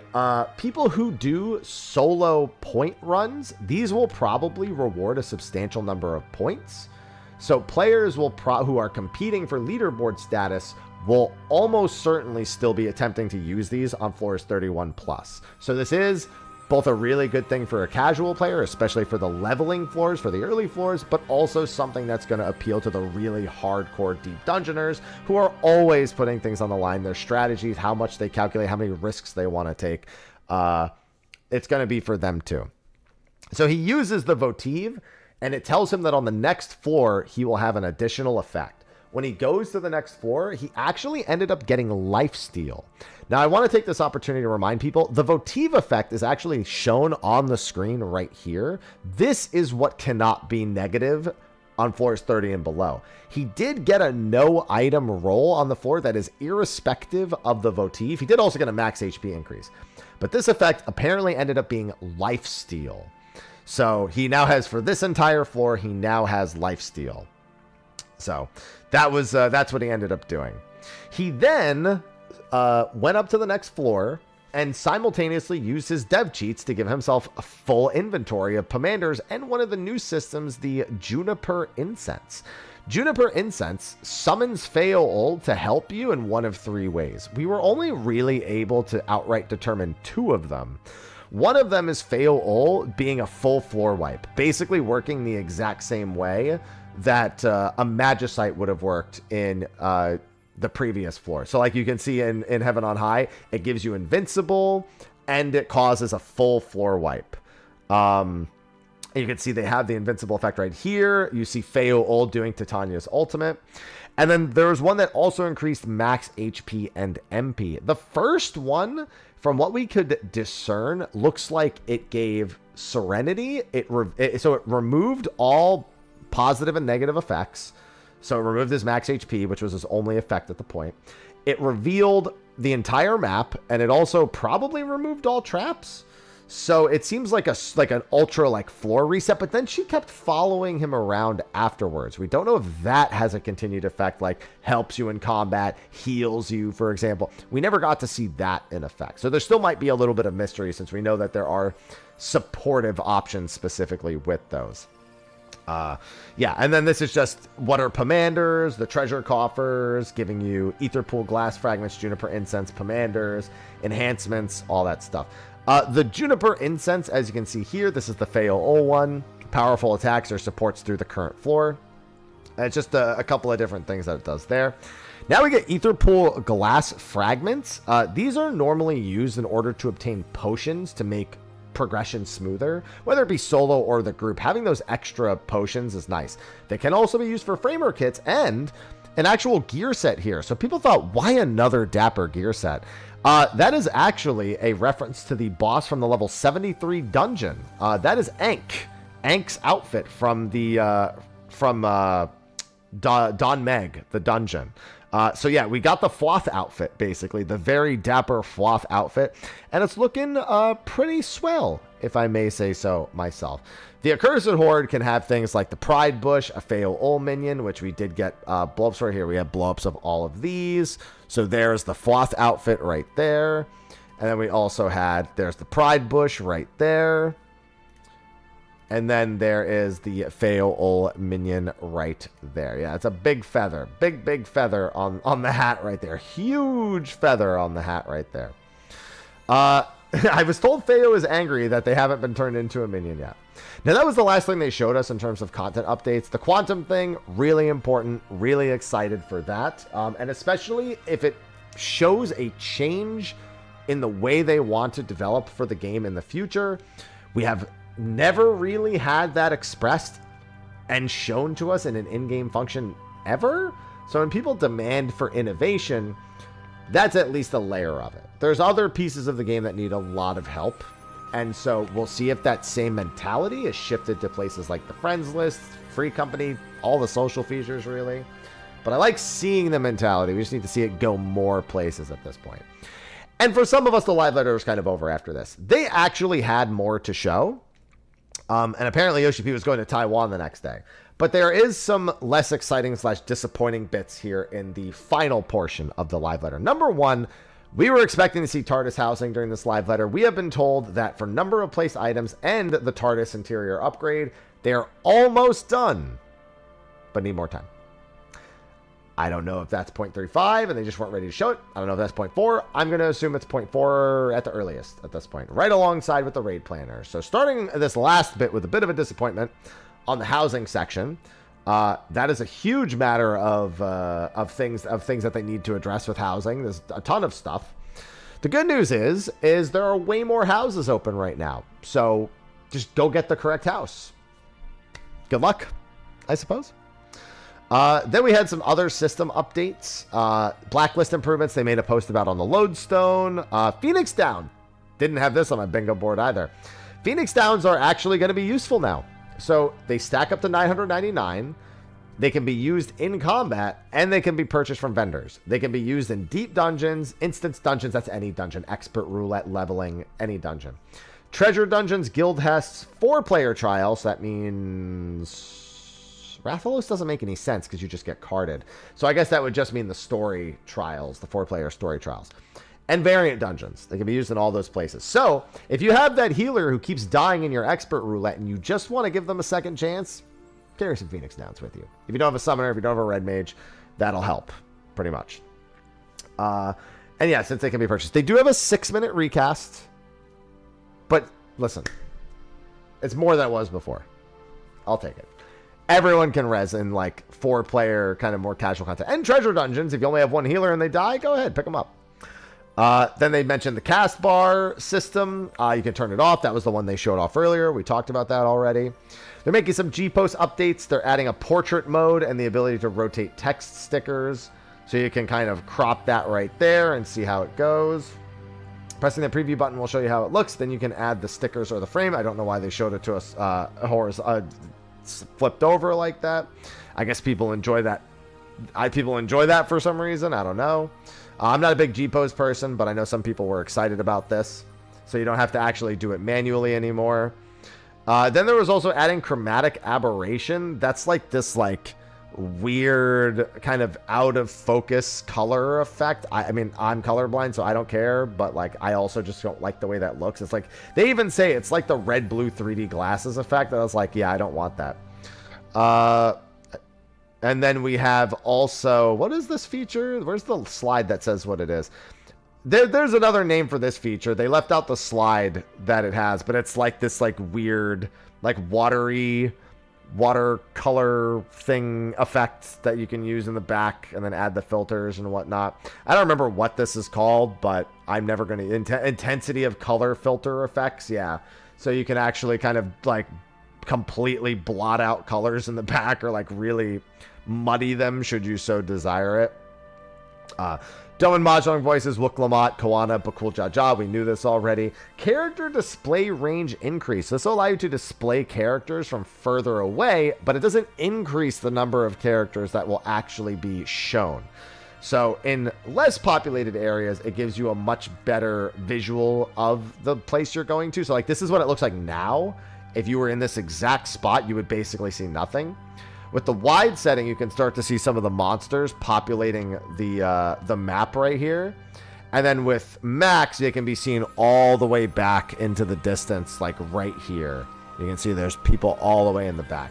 people who do solo point runs, these will probably reward a substantial number of points. So players who are competing for leaderboard status will almost certainly still be attempting to use these on floors 31 plus. So this is both a really good thing for a casual player, especially for the leveling floors, for the early floors, but also something that's going to appeal to the really hardcore deep dungeoners who are always putting things on the line, their strategies, how much they calculate, how many risks they want to take. It's going to be for them too. So he uses the votive, and it tells him that on the next floor, he will have an additional effect. When he goes to the next floor, he actually ended up getting lifesteal. Now, I want to take this opportunity to remind people, the votive effect is actually shown on the screen right here. This is what cannot be negative on floors 30 and below. He did get a no item roll on the floor that is irrespective of the votive. He did also get a max HP increase. But this effect apparently ended up being lifesteal. So he now has, for this entire floor, he now has lifesteal. So that's what he ended up doing. He then went up to the next floor and simultaneously used his dev cheats to give himself a full inventory of Pomanders and one of the new systems, the Juniper Incense. Juniper Incense summons Feoul to help you in one of 3 ways. We were only really able to outright determine 2 of them. One of them is Feoul being a full floor wipe, basically working the exact same way that a Magicite would have worked in the previous floor. So like you can see in Heaven on High, it gives you invincible and it causes a full floor wipe. You can see they have the invincible effect right here. You see Feoul doing Titania's ultimate. And then there was one that also increased max HP and MP. The first one, from what we could discern, looks like it gave Serenity. So it removed all positive and negative effects. So it removed his max HP, which was his only effect at the point. It revealed the entire map, and it also probably removed all traps. So it seems like an ultra floor reset, but then she kept following him around afterwards. We don't know if that has a continued effect, like helps you in combat, heals you, for example. We never got to see that in effect. So there still might be a little bit of mystery since we know that there are supportive options specifically with those. Yeah, and then this is just what are Pomanders, the treasure coffers, giving you ether pool, glass fragments, juniper incense, Pomanders, enhancements, all that stuff. The Juniper Incense, as you can see here, this is the Feoul one. Powerful attacks or supports through the current floor. And it's just a couple of different things that it does there. Now we get Ether Pool Glass Fragments. These are normally used in order to obtain potions to make progression smoother, whether it be solo or the group. Having those extra potions is nice. They can also be used for framer kits and an actual gear set here. So people thought, why another Dapper gear set? That is actually a reference to the boss from the level 73 dungeon. That is Ank's outfit from the Don Meg, the dungeon. So yeah, we got the Floth outfit, basically, the very dapper Floth outfit, and it's looking pretty swell, if I may say so myself. The Accursed Horde can have things like the Pride Bush, a Feo Ol minion, which we did get blow-ups right here. We have blow-ups of all of these. So there's the Floth outfit right there. And then we also there's the Pride Bush right there. And then there is the Feo Ol minion right there. Yeah, it's a big feather. Big feather on the hat right there. Huge feather on the hat right there. I was told Feo is angry that they haven't been turned into a minion yet. Now, that was the last thing they showed us in terms of content updates. The quantum thing, really important. Really excited for that. And especially if it shows a change in the way they want to develop for the game in the future. We have never really had that expressed and shown to us in an in-game function ever. So when people demand for innovation, that's at least a layer of it. There's other pieces of the game that need a lot of help. And so we'll see if that same mentality is shifted to places like the friends list, free company, all the social features, really. But I like seeing the mentality. We just need to see it go more places at this point. And for some of us, the live letter was kind of over after this. They actually had more to show. And apparently Yoshi P was going to Taiwan the next day. But there is some less exciting / disappointing bits here in the final portion of the live letter. Number one, we were expecting to see TARDIS housing during this live letter. We have been told that for number of placed items and the TARDIS interior upgrade, they are almost done, but need more time. I don't know if that's 0.35 and they just weren't ready to show it. I don't know if that's 0.4. I'm going to assume it's 0.4 at the earliest at this point, right alongside with the raid planner. So starting this last bit with a bit of a disappointment on the housing section. That is a huge matter of things that they need to address with housing. There's a ton of stuff. The good news is there are way more houses open right now. So just go get the correct house. Good luck, I suppose. Then we had some other system updates. Blacklist improvements they made a post about on the Lodestone. Phoenix Down. Didn't have this on my bingo board either. Phoenix Downs are actually going to be useful now. So they stack up to 999. They can be used in combat, and they can be purchased from vendors. They can be used in deep dungeons, instance dungeons, that's any dungeon, expert roulette, leveling, any dungeon. Treasure dungeons, guild tests, 4-player trials. So that means Rathalos doesn't make any sense because you just get carded. So I guess that would just mean the story trials, the 4-player story trials. And variant dungeons. They can be used in all those places. So, if you have that healer who keeps dying in your expert roulette and you just want to give them a second chance, carry some Phoenix Downs with you. If you don't have a summoner, if you don't have a red mage, that'll help, pretty much. And yeah, since they can be purchased. They do have a 6-minute recast. But, listen. It's more than it was before. I'll take it. Everyone can res in, like, 4-player, kind of more casual content. And treasure dungeons, if you only have one healer and they die, go ahead, pick them up. Then they mentioned the cast bar system. You can turn it off. That was the one they showed off earlier. We talked about that already. They're making some G-Post updates. They're adding a portrait mode and the ability to rotate text stickers. So you can kind of crop that right there and see how it goes. Pressing the preview button will show you how it looks. Then you can add the stickers or the frame. I don't know why they showed it to us flipped over like that. I guess people enjoy that. People enjoy that for some reason. I don't know. I'm not a big G-Pose person, but I know some people were excited about this. So you don't have to actually do it manually anymore. Then there was also adding chromatic aberration. That's like this like weird kind of out of focus color effect. I mean, I'm colorblind, so I don't care. But like, I also just don't like the way that looks. It's like, they even say it's like the red-blue 3D glasses effect. And I was like, yeah, I don't want that. And then we have also, what is this feature? Where's the slide that says what it is? There's another name for this feature. They left out the slide that it has, but it's like this like weird, like watercolor thing effect that you can use in the back and then add the filters and whatnot. I don't remember what this is called, but I'm never going to, intensity of color filter effects. Yeah. So you can actually kind of like completely blot out colors in the back or like really muddy them should you so desire it. Doman Mahjong voices Wook Lamont, Koana, Bakul Jaja. We knew this already. Character display range increase. This will allow you to display characters from further away, but it doesn't increase the number of characters that will actually be shown. So in less populated areas, it gives you a much better visual of the place you're going to. So like this is what it looks like now. If you were in this exact spot, you would basically see nothing. With the wide setting, you can start to see some of the monsters populating the map right here. And then with max, it can be seen all the way back into the distance, like right here. You can see there's people all the way in the back.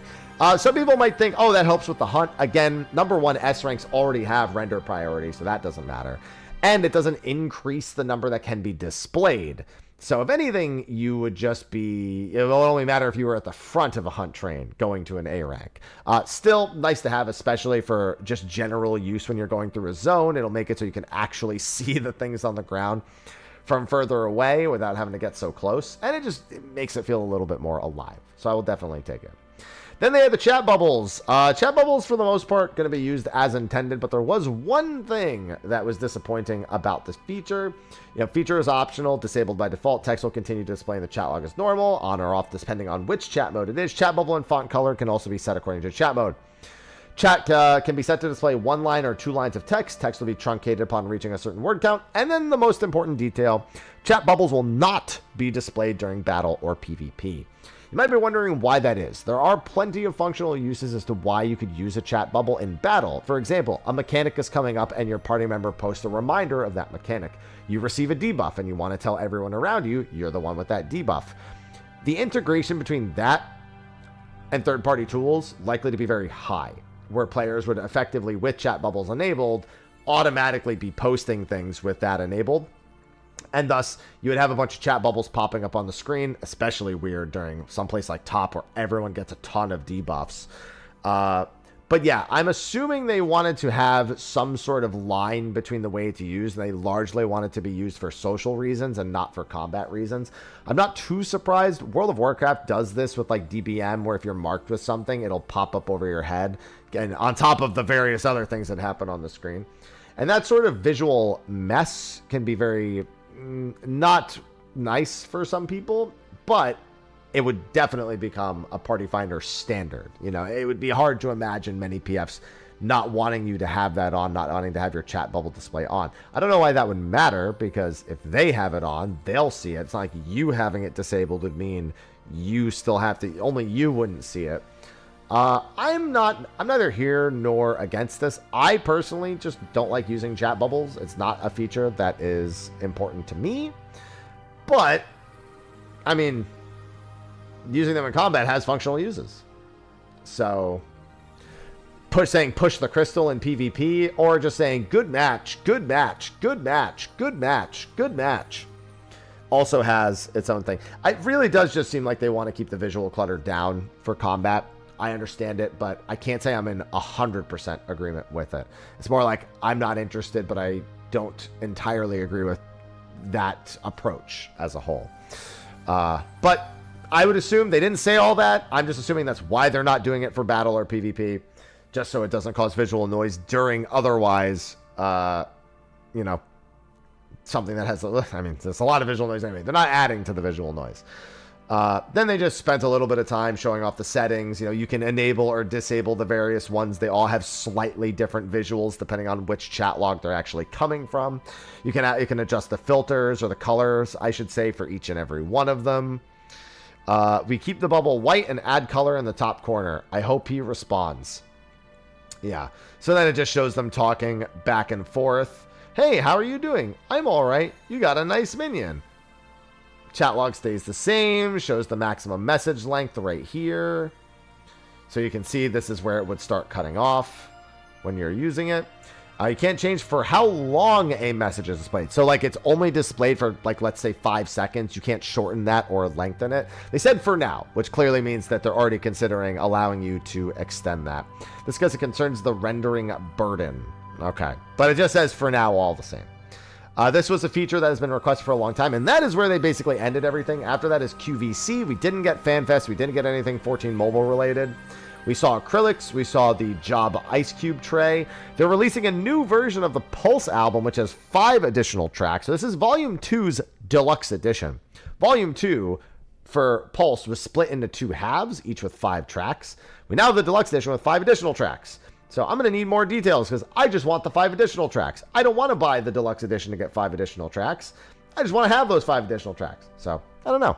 Some people might think, oh, that helps with the hunt. Again, number one, S ranks already have render priority, so that doesn't matter. And it doesn't increase the number that can be displayed. So if anything, you would just be, it will only matter if you were at the front of a hunt train going to an A rank. Still nice to have, especially for just general use when you're going through a zone. It'll make it so you can actually see the things on the ground from further away without having to get so close. And it makes it feel a little bit more alive. So I will definitely take it. Then they have the chat bubbles. Chat bubbles, for the most part, going to be used as intended, but there was one thing that was disappointing about this feature. Feature is optional, disabled by default. Text will continue to display in the chat log as normal, on or off, depending on which chat mode it is. Chat bubble and font color can also be set according to chat mode. Chat can be set to display 1 line or 2 lines of text. Text will be truncated upon reaching a certain word count. And then the most important detail, chat bubbles will not be displayed during battle or PvP. You might be wondering why that is. There are plenty of functional uses as to why you could use a chat bubble in battle. For example, a mechanic is coming up and your party member posts a reminder of that mechanic. You receive a debuff and you want to tell everyone around you you're the one with that debuff. The integration between that and third-party tools likely to be very high, where players would effectively, with chat bubbles enabled, automatically be posting things with that enabled. And thus, you would have a bunch of chat bubbles popping up on the screen, especially weird during someplace like top where everyone gets a ton of debuffs. But yeah, I'm assuming they wanted to have some sort of line between the way it's used. They largely want it to be used for social reasons and not for combat reasons. I'm not too surprised. World of Warcraft does this with like DBM, where if you're marked with something, it'll pop up over your head, and on top of the various other things that happen on the screen. And that sort of visual mess can be very not nice for some people, but it would definitely become a party finder standard. It would be hard to imagine many PFs not wanting you to have that on, not wanting to have your chat bubble display on. I don't know why that would matter, because if they have it on, they'll see it. It's not like you having it disabled would mean you still have to, only you wouldn't see it. I'm neither here nor against this. I personally just don't like using chat bubbles. It's not a feature that is important to me. But, I mean, using them in combat has functional uses. So, saying push the crystal in PvP, or just saying good match, good match, good match, good match, good match, also has its own thing. It really does just seem like they want to keep the visual clutter down for combat. I understand it, but I can't say I'm in 100% agreement with it. It's more like I'm not interested, but I don't entirely agree with that approach as a whole. But I would assume they didn't say all that. I'm just assuming that's why they're not doing it for battle or PvP, just so it doesn't cause visual noise during otherwise, something that has, there's a lot of visual noise anyway. They're not adding to the visual noise. Then they just spent a little bit of time showing off the settings. You can enable or disable the various ones. They all have slightly different visuals depending on which chat log they're actually coming from. You can adjust the filters or the colors, I should say, for each and every one of them. We keep the bubble white and add color in the top corner. I hope he responds. Yeah. So then it just shows them talking back and forth. Hey, how are you doing? I'm all right. You got a nice minion. Chat log stays the same, shows the maximum message length right here. So you can see this is where it would start cutting off when you're using it. You can't change for how long a message is displayed. So like it's only displayed for like, let's say 5 seconds. You can't shorten that or lengthen it. They said for now, which clearly means that they're already considering allowing you to extend that. This because it concerns the rendering burden. Okay. But it just says for now all the same. This was a feature that has been requested for a long time, and that is where they basically ended everything. After that is QVC. We didn't get FanFest. We didn't get anything 14 mobile related. We saw acrylics. We saw the Job Ice Cube tray. They're releasing a new version of the Pulse album, which has 5 additional tracks. So this is Volume 2's deluxe edition. Volume 2 for Pulse was split into 2 halves, each with 5 tracks. We now have the deluxe edition with 5 additional tracks. So I'm going to need more details because I just want the 5 additional tracks. I don't want to buy the deluxe edition to get 5 additional tracks. I just want to have those 5 additional tracks. So I don't know.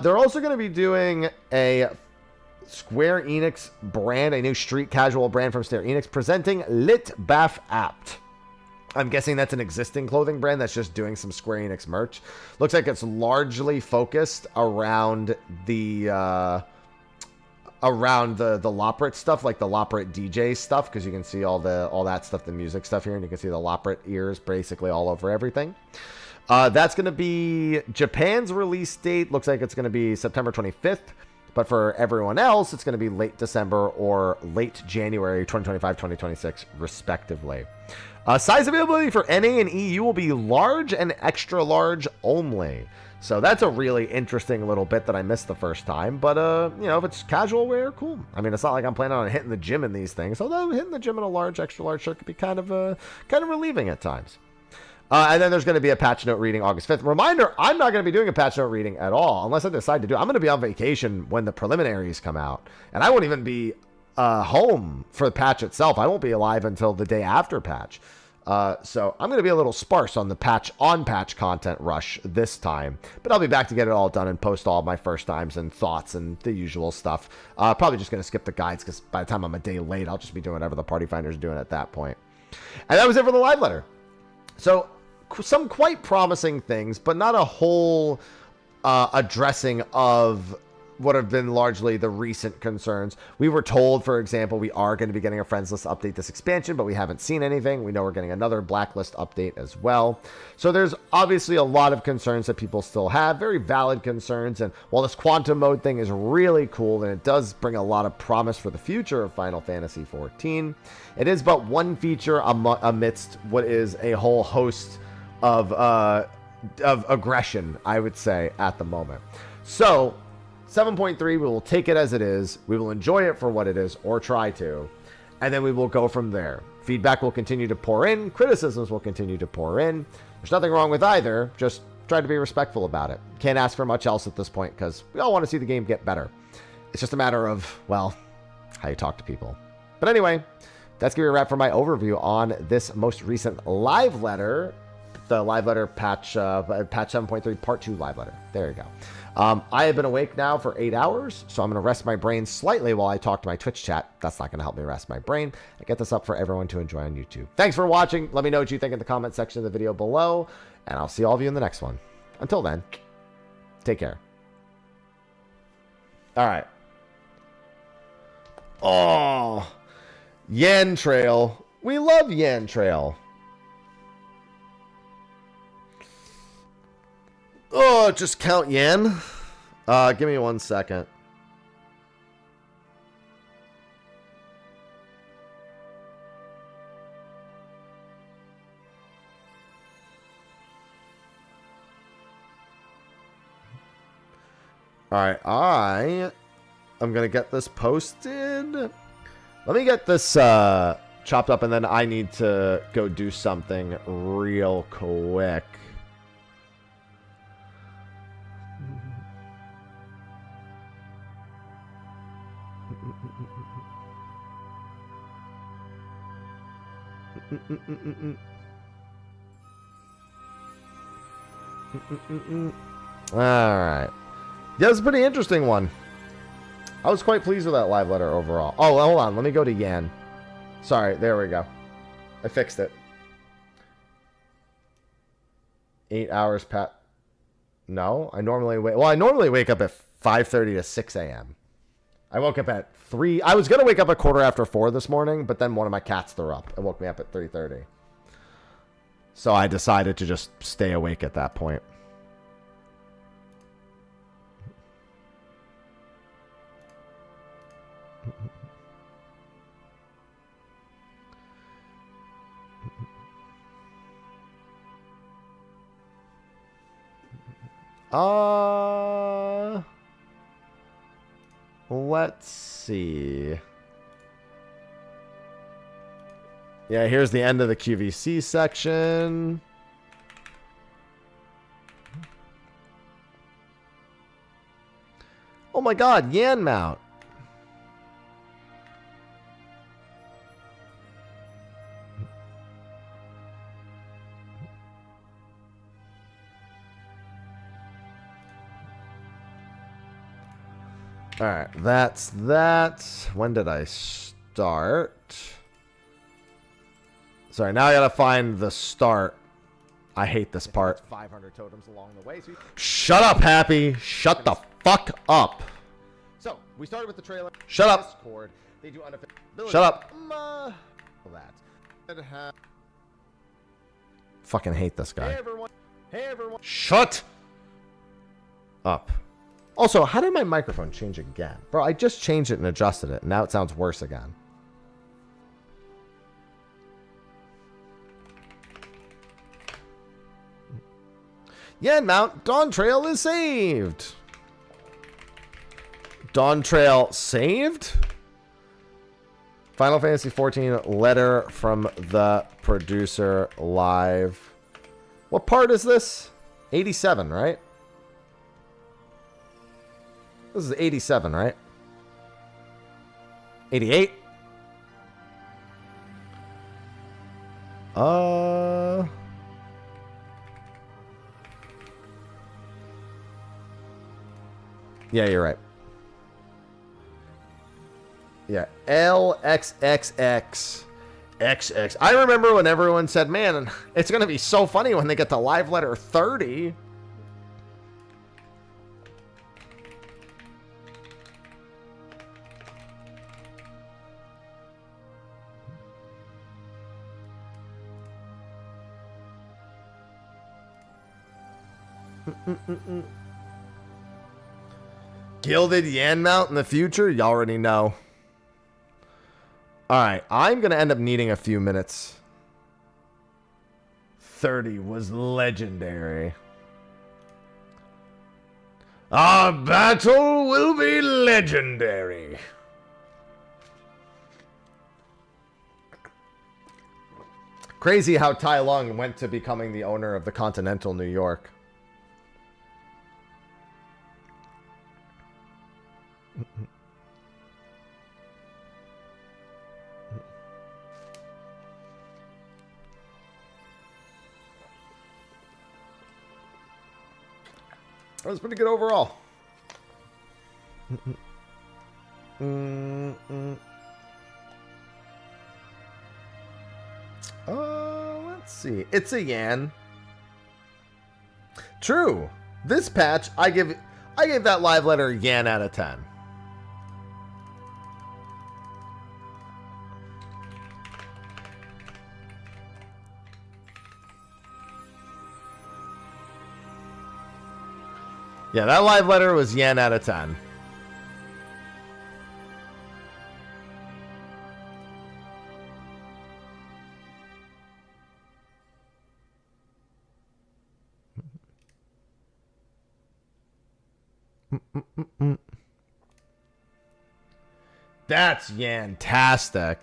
They're also going to be doing a Square Enix brand, a new street casual brand from Square Enix, presenting Lit Bath Apt. I'm guessing that's an existing clothing brand that's just doing some Square Enix merch. Looks like it's largely focused around the Loprit stuff, like the Loprit DJ stuff, because you can see all that stuff, the music stuff here, and you can see the Loprit ears basically all over everything. That's going to be Japan's release date. Looks like it's going to be September 25th. But for everyone else, it's going to be late December or late January 2025, 2026, respectively. Size availability for NA and EU will be large and extra large only. So that's a really interesting little bit that I missed the first time. But, if it's casual wear, cool. I mean, it's not like I'm planning on hitting the gym in these things. Although hitting the gym in a large, extra large shirt could be kind of relieving at times. And then there's going to be a patch note reading August 5th. Reminder, I'm not going to be doing a patch note reading at all unless I decide to do it. I'm going to be on vacation when the preliminaries come out. And I won't even be home for the patch itself. I won't be alive until the day after patch. So I'm going to be a little sparse on the patch content rush this time. But I'll be back to get it all done and post all my first times and thoughts and the usual stuff. Probably just going to skip the guides because by the time I'm a day late, I'll just be doing whatever the party finder's doing at that point. And that was it for the live letter. So some quite promising things, but not a whole addressing of what have been largely the recent concerns. We were told, for example, we are going to be getting a friends list update this expansion, but we haven't seen anything. We know we're getting another blacklist update as well. So there's obviously a lot of concerns that people still have, very valid concerns. And while this quantum mode thing is really cool and it does bring a lot of promise for the future of Final Fantasy XIV, it is but one feature amidst what is a whole host of aggression, I would say, at the moment. So 7.3, we will take it as it is. We will enjoy it for what it is, or try to, and then we will go from there. Feedback will continue to pour in. Criticisms will continue to pour in. There's nothing wrong with either. Just try to be respectful about it. Can't ask for much else at this point because we all want to see the game get better. It's just a matter of, well, how you talk to people. But anyway, that's going to be a wrap for my overview on this most recent live letter. The live letter patch 7.3 part 2 live letter. There you go. I have been awake now for 8 hours, so I'm going to rest my brain slightly while I talk to my Twitch chat. That's not going to help me rest my brain. I get this up for everyone to enjoy on YouTube. Thanks for watching. Let me know what you think in the comment section of the video below, and I'll see all of you in the next one. Until then, take care. All right. Oh, Yan Trail. We love Yan Trail. Oh, just count yen. Give me 1 second. All right, I am gonna get this posted. Let me get this chopped up, and then I need to go do something real quick. All right. Yeah, it was a pretty interesting one. I was quite pleased with that live letter overall. Oh, hold on. Let me go to Yan. Sorry. There we go. I fixed it. 8 hours, Pat. No, I normally wake. Well, I normally wake up at 5:30 to 6 a.m. I woke up at 3. I was going to wake up at 4:15 this morning, but then one of my cats threw up and woke me up at 3:30. So I decided to just stay awake at that point. Let's see. Yeah, here's the end of the QVC section. Oh my god, Yan mount. All right, that's that. When did I start? Sorry, now I gotta find the start. I hate this part. 500 totems along the way. So shut up, Happy. Shut the fuck up. So we started with the trailer. Shut up. Discord. They do unofficial. Shut up. That. Fucking hate this guy. Hey everyone. Hey everyone. Shut up. Also, how did my microphone change again? Bro, I just changed it and adjusted it. And now it sounds worse again. Yeah, Mount Dawn Trail is saved. Dawn Trail saved? Final Fantasy XIV letter from the producer live. What part is this? 87, right? This is 87, right? 88? Yeah, you're right. Yeah, LXXX. XX. I remember when everyone said, man, it's going to be so funny when they get to live letter 30. Gilded Yan mount in the future? You already know. Alright, I'm going to end up needing a few minutes. 30 was legendary. Our battle will be legendary. Crazy how Tai Lung went to becoming the owner of the Continental New York. That was pretty good overall. Let's see. It's a Yan. True. This patch, I gave that live letter a Yan out of 10. Yeah, that live letter was Yan out of 10. That's Yantastic.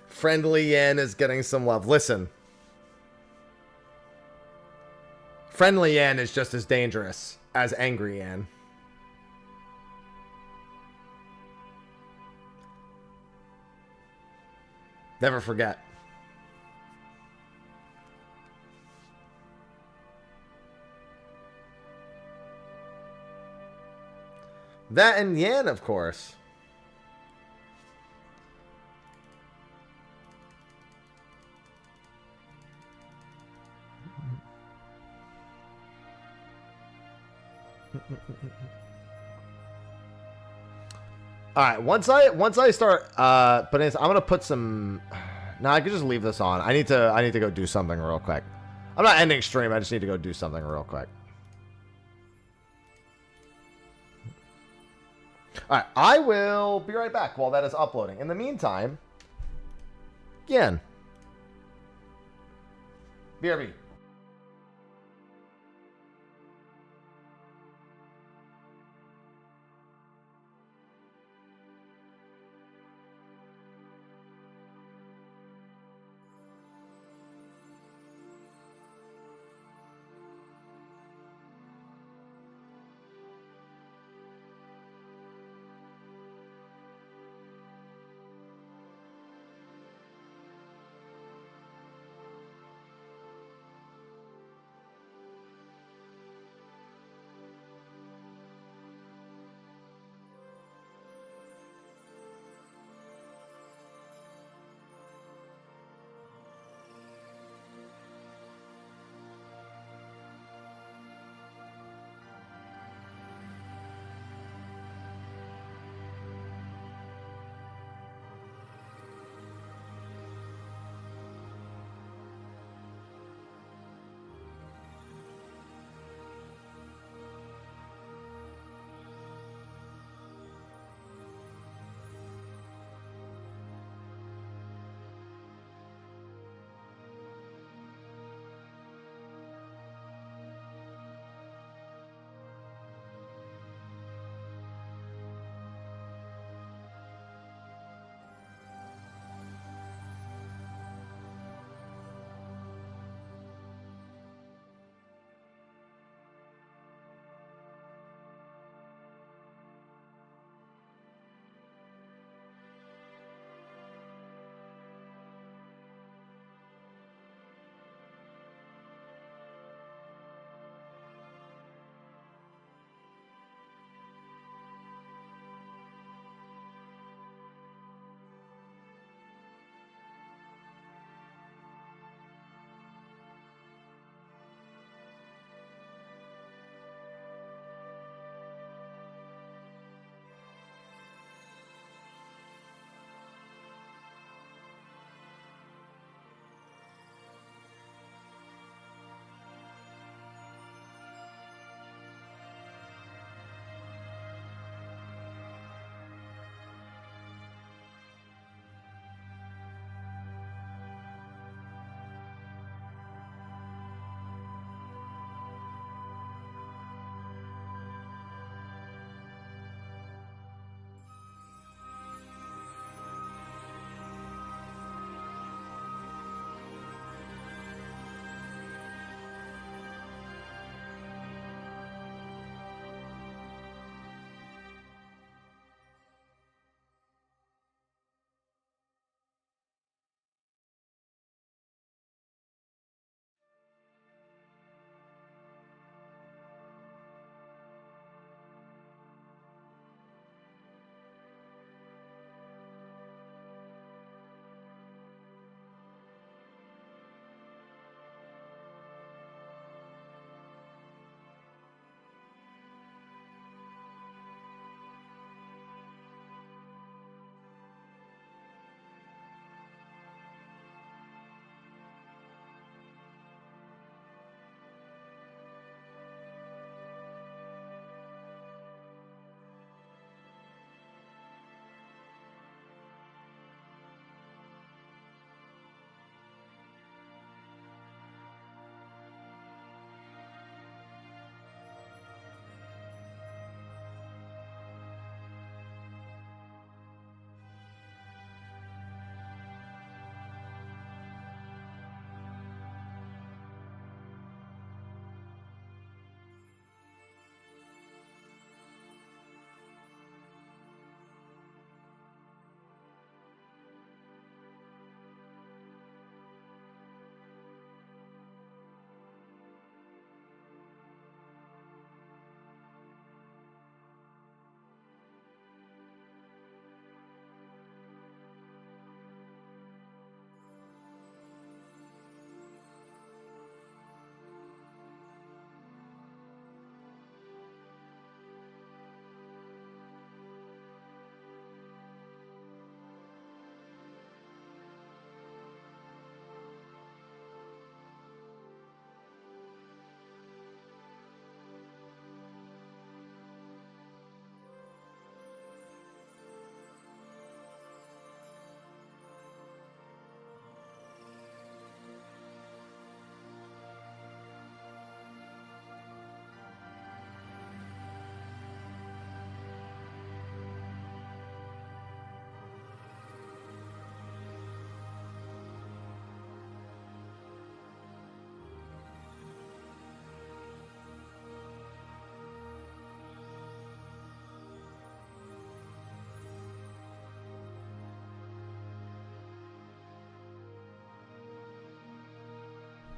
Friendly Yan is getting some love. Listen. Friendly Yan is just as dangerous as angry Yan. Never forget. That and Yan, of course. All right, once I start but I'm gonna put some. No, I could just leave this on. I need to go do something real quick. I'm not ending stream. I just need to go do something real quick. All right, I will be right back while that is uploading. In the meantime, again, BRB.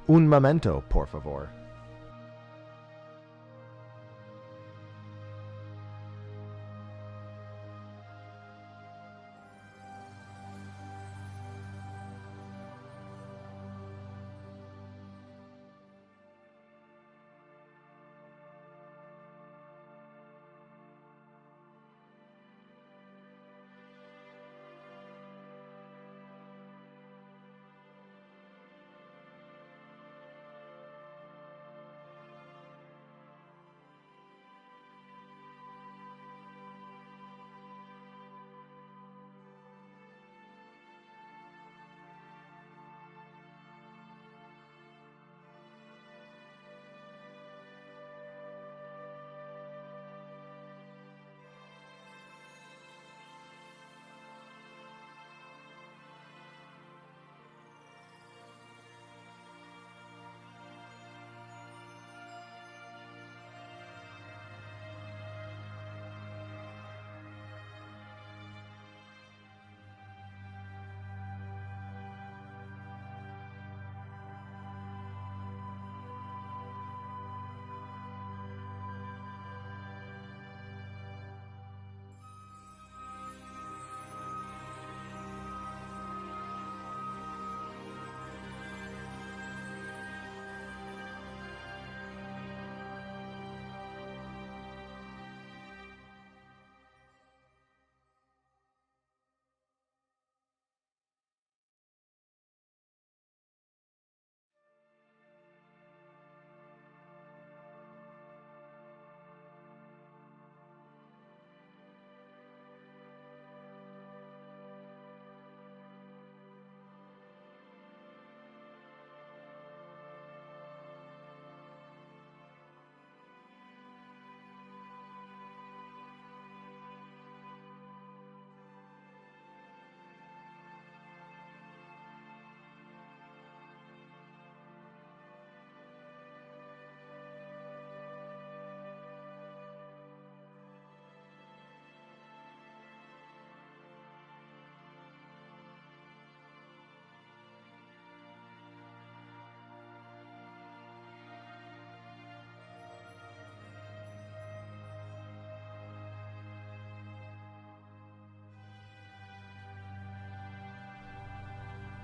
Un momento, por favor.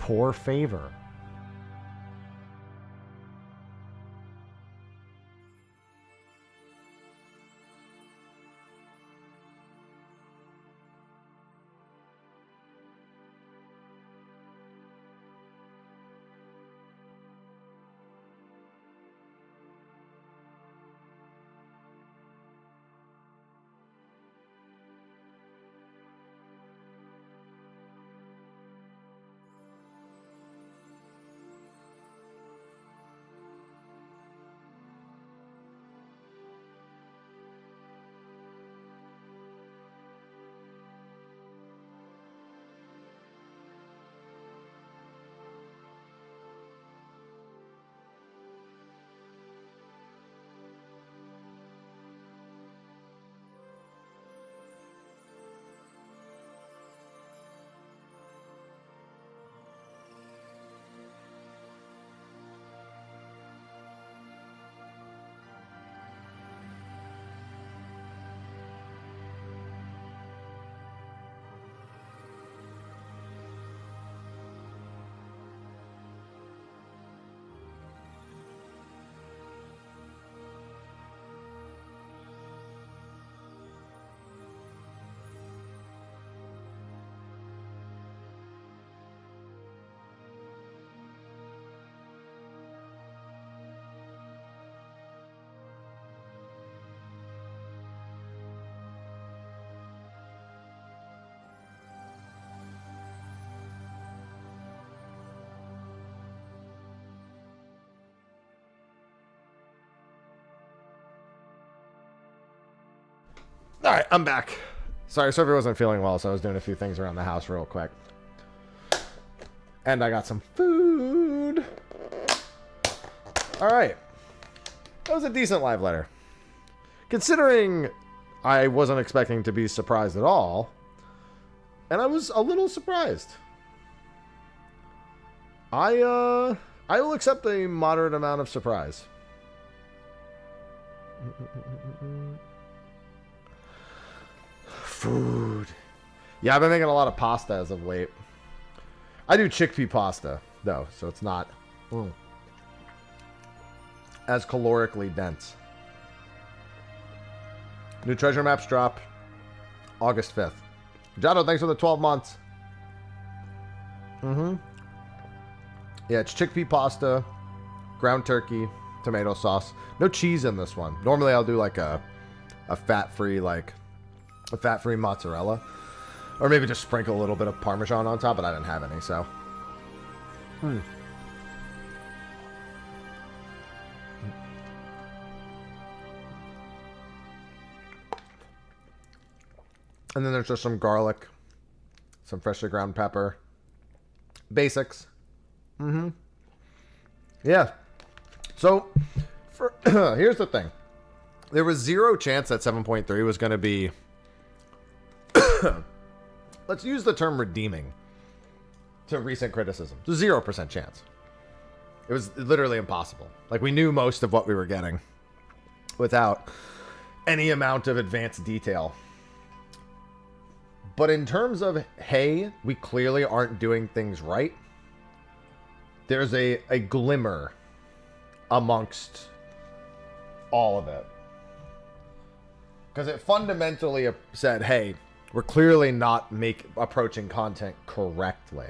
Poor favor. All right, I'm back. Sorry, Sophie wasn't feeling well, so I was doing a few things around the house real quick. And I got some food. All right. That was a decent live letter. Considering I wasn't expecting to be surprised at all, and I was a little surprised. I I will accept a moderate amount of surprise. Food. Yeah, I've been making a lot of pasta as of late. I do chickpea pasta, though, so it's not as calorically dense. New treasure maps drop August 5th. Jado, thanks for the 12 months. Yeah, it's chickpea pasta, ground turkey, tomato sauce. No cheese in this one. Normally I'll do like a fat-free mozzarella. Or maybe just sprinkle a little bit of Parmesan on top, but I didn't have any, so. And then there's just some garlic, some freshly ground pepper. Basics. Yeah. So, here's the thing. There was zero chance that 7.3 was going to be... let's use the term redeeming to recent criticism. 0% chance. It was literally impossible. Like, we knew most of what we were getting without any amount of advanced detail. But in terms of, hey, we clearly aren't doing things right, there's a glimmer amongst all of it. Because it fundamentally said, hey, we're clearly not approaching content correctly.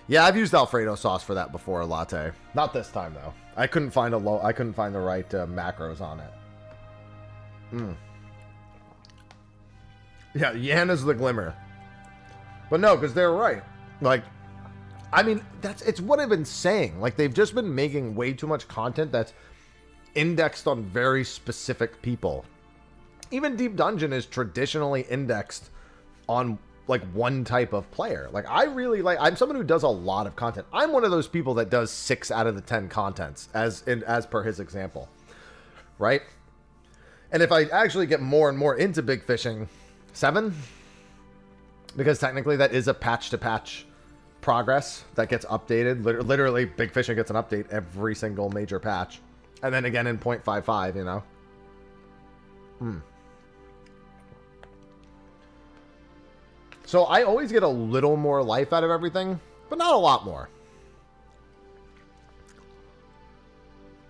Yeah, I've used Alfredo sauce for that before, latte. Not this time though. I couldn't find the right macros on it. Yeah, Yan is the glimmer. But no, because they're right. Like, I mean, it's what I've been saying. Like, they've just been making way too much content that's indexed on very specific people. Even Deep Dungeon is traditionally indexed on like one type of player. Like, I'm someone who does a lot of content. I'm one of those people that does 6 out of the 10 contents as per his example, right? And if I actually get more and more into big fishing, 7, because technically that is a patch to patch progress that gets updated. Literally, big fishing gets an update every single major patch, and then again in 0.55, you know. So I always get a little more life out of everything, but not a lot more.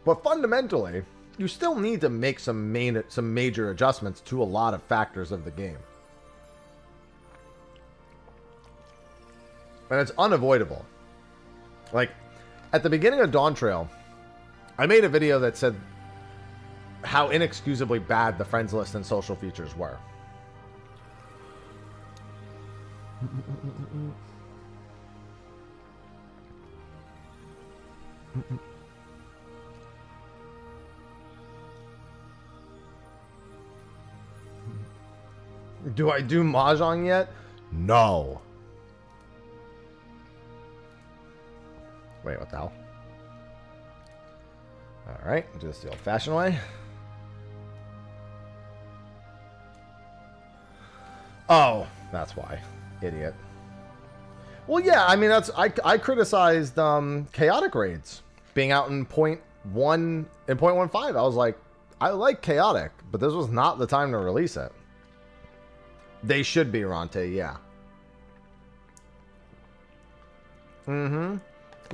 But fundamentally, you still need to make some major adjustments to a lot of factors of the game. And it's unavoidable. Like, at the beginning of Dawn Trail, I made a video that said how inexcusably bad the friends list and social features were. Do I do Mahjong yet? No. Wait, what the hell? Alright, do this the old-fashioned way. Oh, that's why. Idiot. Well, yeah, I mean, I criticized chaotic raids being out in 0.1 and 0.15. I was like, I like chaotic, but this was not the time to release it. They should be, Ronte, yeah.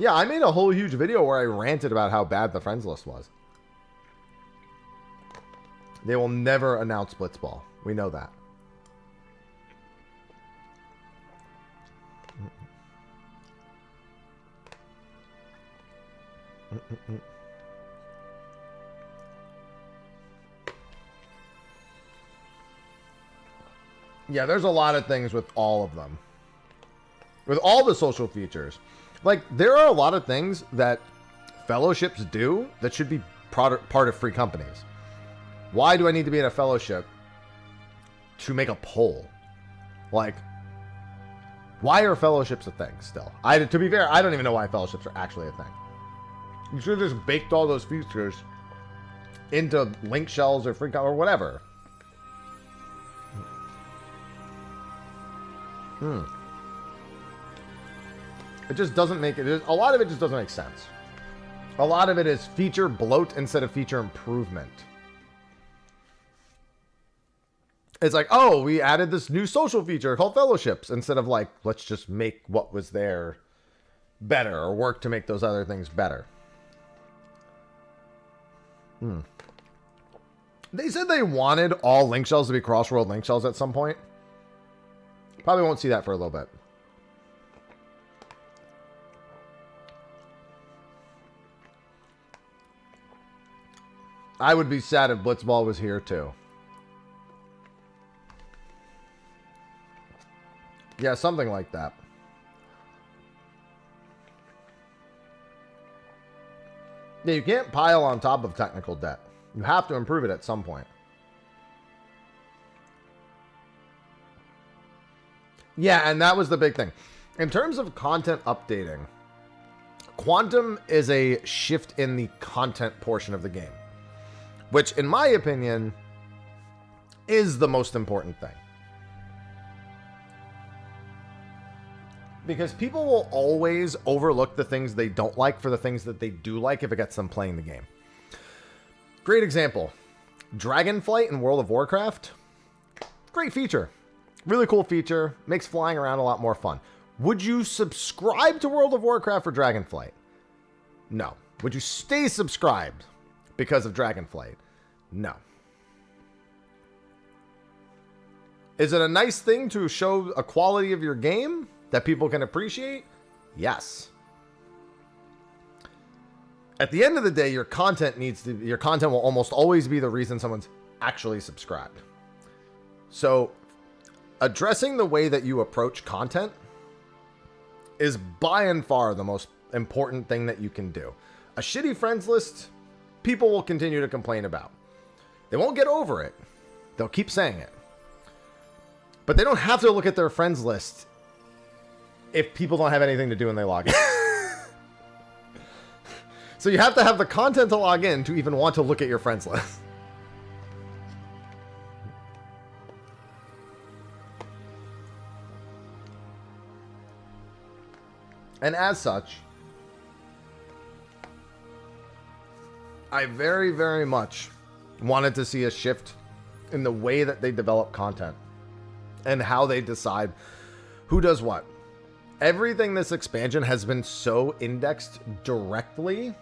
Yeah, I made a whole huge video where I ranted about how bad the friends list was. They will never announce Blitzball. We know that. Yeah, there's a lot of things with all of them. With all the social features. Like, there are a lot of things that fellowships do that should be part of free companies. Why do I need to be in a fellowship to make a poll? Like, why are fellowships a thing still? To be fair, I don't even know why fellowships are actually a thing. You should have just baked all those features into link shells or free or whatever. It just doesn't make it. A lot of it just doesn't make sense. A lot of it is feature bloat instead of feature improvement. It's like, oh, we added this new social feature called fellowships instead of like, let's just make what was there better or work to make those other things better. They said they wanted all link shells to be cross-world link shells at some point. Probably won't see that for a little bit. I would be sad if Blitzball was here too. Yeah, something like that. Yeah, you can't pile on top of technical debt. You have to improve it at some point. Yeah, and that was the big thing. In terms of content updating, Quantum is a shift in the content portion of the game, which, in my opinion, is the most important thing. Because people will always overlook the things they don't like for the things that they do like if it gets them playing the game. Great example. Dragonflight in World of Warcraft. Great feature. Really cool feature. Makes flying around a lot more fun. Would you subscribe to World of Warcraft for Dragonflight? No. Would you stay subscribed because of Dragonflight? No. Is it a nice thing to show a quality of your game that people can appreciate? Yes. At the end of the day, your content will almost always be the reason someone's actually subscribed. So, addressing the way that you approach content is by and far the most important thing that you can do. A shitty friends list, people will continue to complain about. They won't get over it. They'll keep saying it. But they don't have to look at their friends list if people don't have anything to do when they log in. So you have to have the content to log in to even want to look at your friends list. And as such, I very, very much wanted to see a shift in the way that they develop content and how they decide who does what. Everything this expansion has been so indexed directly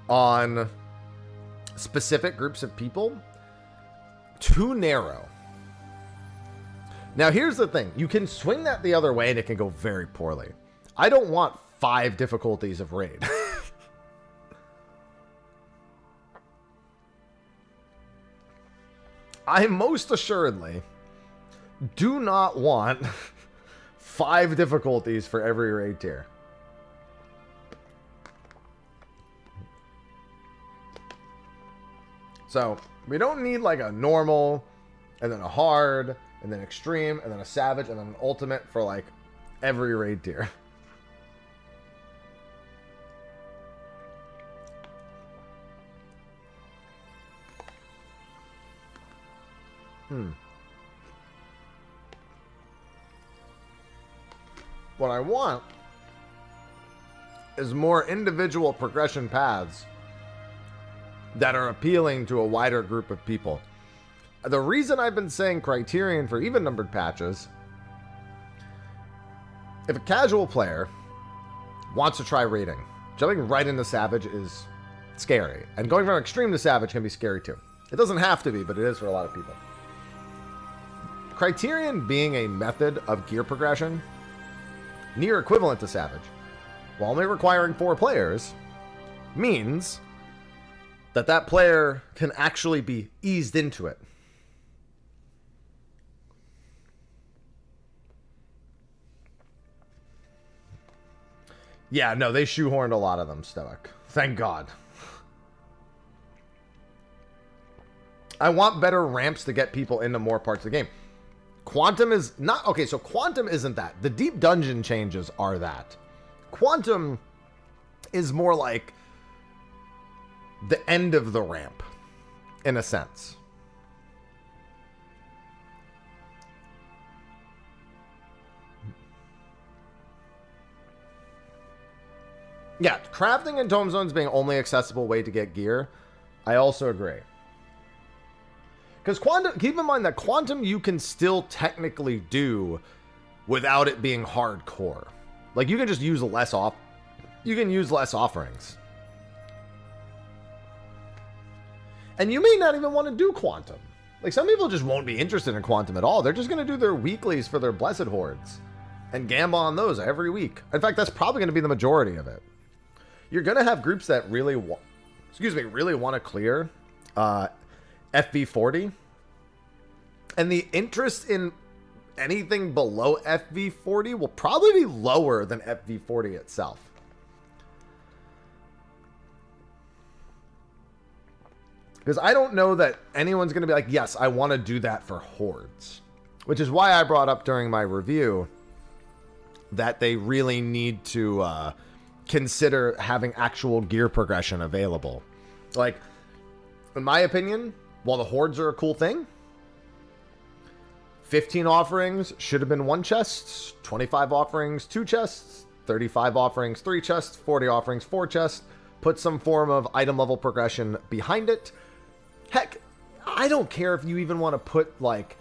on specific groups of people, too narrow. Now, here's the thing. You can swing that the other way and it can go very poorly. I don't want 5 difficulties of raid. I most assuredly do not want 5 difficulties for every raid tier. So, we don't need like a normal, and then a hard, and then extreme, and then a savage, and then an ultimate for like every raid tier. What I want is more individual progression paths that are appealing to a wider group of people. The reason I've been saying criterion for even numbered patches, if a casual player wants to try raiding, jumping right into Savage is scary. And going from extreme to Savage can be scary too. It doesn't have to be, but it is for a lot of people. Criterion being a method of gear progression, near equivalent to Savage, while only requiring 4 players, means that that player can actually be eased into it. Yeah, no, they shoehorned a lot of them, Stoic. Thank God. I want better ramps to get people into more parts of the game. Quantum is not... Okay, so Quantum isn't that. The deep dungeon changes are that. Quantum is more like the end of the ramp, in a sense. Yeah, crafting and tome zones being only accessible way to get gear, I also agree. Because quantum, keep in mind that quantum you can still technically do without it being hardcore. Like, you can just use you can use less offerings. And you may not even want to do quantum. Like, some people just won't be interested in quantum at all. They're just going to do their weeklies for their blessed hordes and gamble on those every week. In fact, that's probably going to be the majority of it. You're going to have groups that really want to clear FV40. And the interest in anything below FV40 will probably be lower than FV40 itself. Because I don't know that anyone's going to be like, yes, I want to do that for hordes. Which is why I brought up during my review that they really need to consider having actual gear progression available. Like, in my opinion, while the hordes are a cool thing, 15 offerings should have been 1 chest, 25 offerings, 2 chests, 35 offerings, 3 chests, 40 offerings, 4 chests. Put some form of item level progression behind it. Heck, I don't care if you even want to put, like,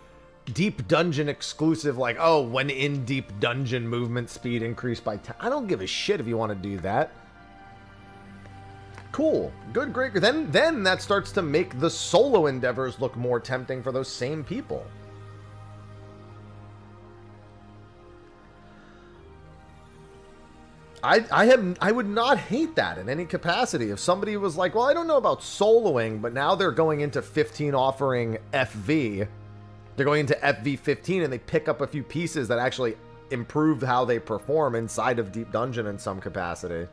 deep dungeon exclusive, like, oh, when in deep dungeon movement speed increased by 10. I don't give a shit if you want to do that. Cool. Good, great. Then that starts to make the solo endeavors look more tempting for those same people. I would not hate that in any capacity. If somebody was like, well, I don't know about soloing, but now they're going into 15 offering FV. They're going into FV 15 and they pick up a few pieces that actually improve how they perform inside of Deep Dungeon in some capacity.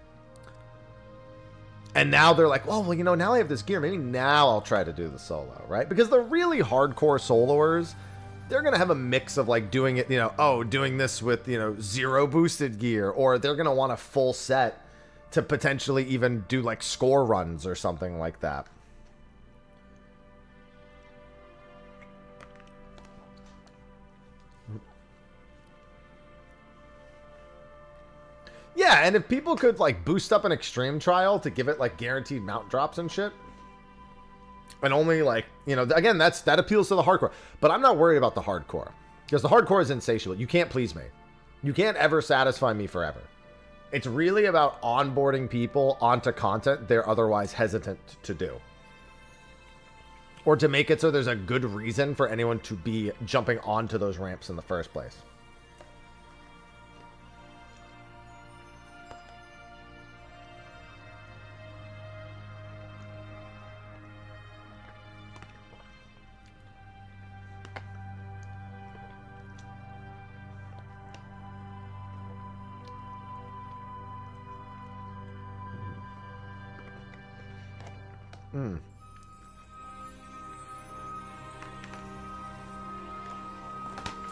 And now they're like, well, you know, now I have this gear. Maybe now I'll try to do the solo, right? Because the really hardcore soloers, they're going to have a mix of like doing it, you know, oh, doing this with, you know, 0 boosted gear, or they're going to want a full set to potentially even do like score runs or something like that. Yeah, and if people could like boost up an extreme trial to give it like guaranteed mount drops and shit, and only like, you know, again, that appeals to the hardcore. But I'm not worried about the hardcore. Because the hardcore is insatiable. You can't please me. You can't ever satisfy me forever. It's really about onboarding people onto content they're otherwise hesitant to do. Or to make it so there's a good reason for anyone to be jumping onto those ramps in the first place.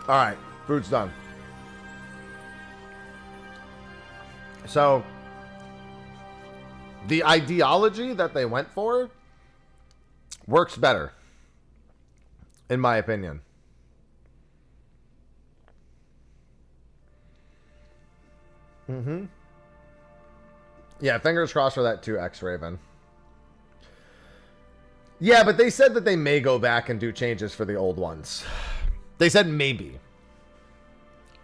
All right, food's done. So, the ideology that they went for works better, in my opinion. Yeah, fingers crossed for that too, X-Raven. Yeah, but they said that they may go back and do changes for the old ones. They said maybe.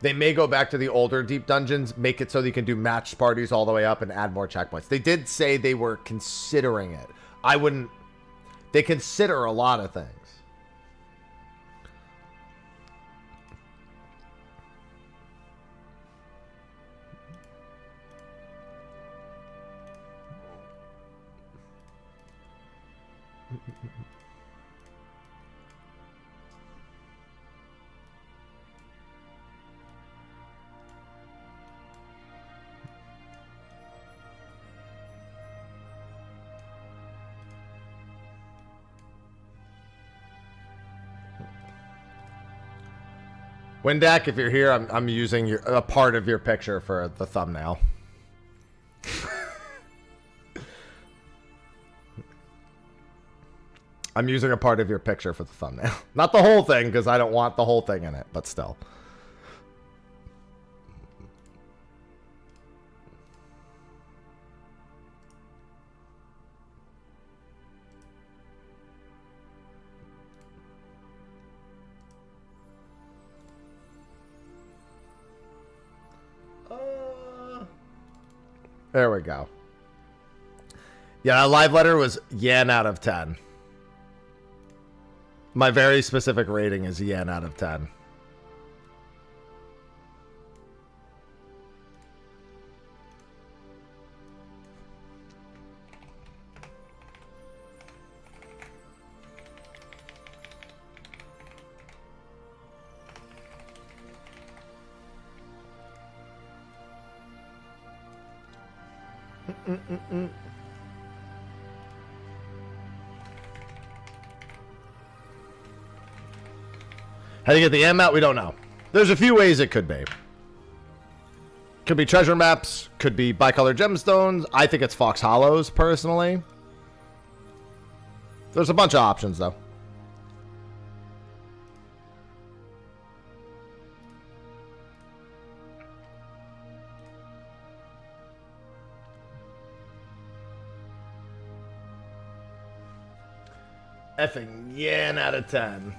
They may go back to the older deep dungeons, make it so that you can do match parties all the way up and add more checkpoints. They did say they were considering it. I wouldn't... They consider a lot of things. Windak, if you're here, I'm using a part of your picture for the thumbnail. I'm using a part of your picture for the thumbnail. Not the whole thing, because I don't want the whole thing in it, but still. There we go. Yeah, that live letter was yen out of 10. My very specific rating is yen out of 10. How do you get the M out? We don't know. There's a few ways it could be. Could be treasure maps. Could be bicolor gemstones. I think it's Fox Hollows, personally. There's a bunch of options, though. Effing yen out of 10.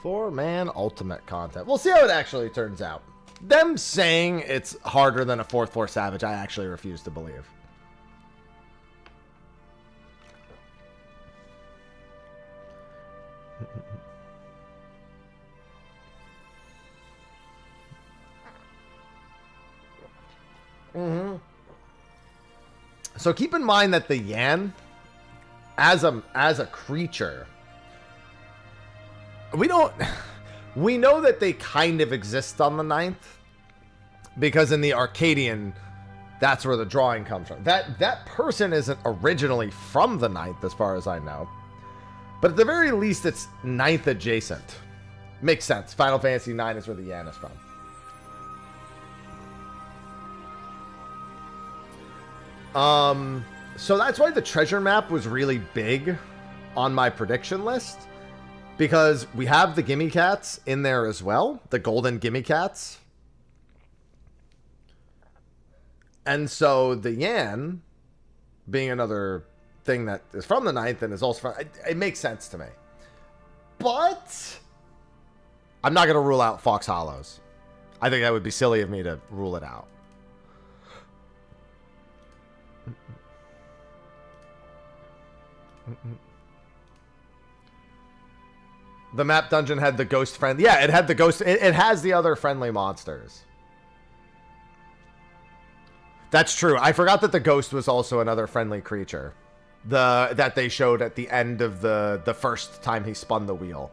Four-man ultimate content. We'll see how it actually turns out. Them saying it's harder than a 4th floor Savage, I actually refuse to believe. So keep in mind that the Yan, as a creature, we know that they kind of exist on the 9th, because in the Arcadian, that's where the drawing comes from. That person isn't originally from the 9th, as far as I know. But at the very least, it's 9th adjacent. Makes sense. Final Fantasy IX is where the Yan is from. So that's why the treasure map was really big on my prediction list. Because we have the Gimme Cats in there as well. The golden Gimme Cats. And so the Yan, being another thing that is from the 9th and is also from... It makes sense to me. But I'm not going to rule out Fox Hollows. I think that would be silly of me to rule it out. The map dungeon had the ghost friend. Yeah, it had the ghost. It has the other friendly monsters. That's true. I forgot that the ghost was also another friendly creature. That they showed at the end of the first time he spun the wheel.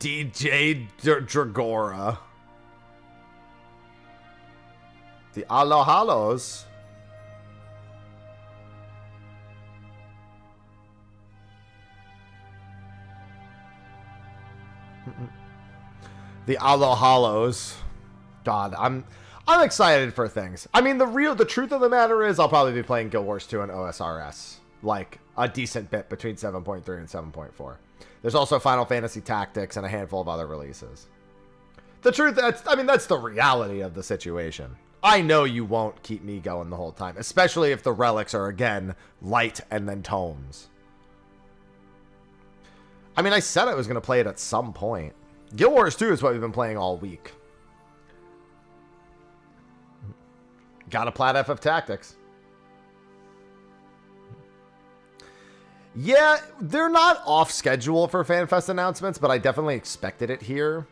DJ Dragora. The Alohalos. The Alohalos. God, I'm excited for things. I mean, the truth of the matter is I'll probably be playing Guild Wars 2 and OSRS. Like, a decent bit between 7.3 and 7.4. There's also Final Fantasy Tactics and a handful of other releases. The truth, that's the reality of the situation. I know you won't keep me going the whole time, especially if the relics are, again, light and then tomes. I mean, I said I was going to play it at some point. Guild Wars 2 is what we've been playing all week. Got a plat FF Tactics. Yeah, they're not off schedule for FanFest announcements, but I definitely expected it here.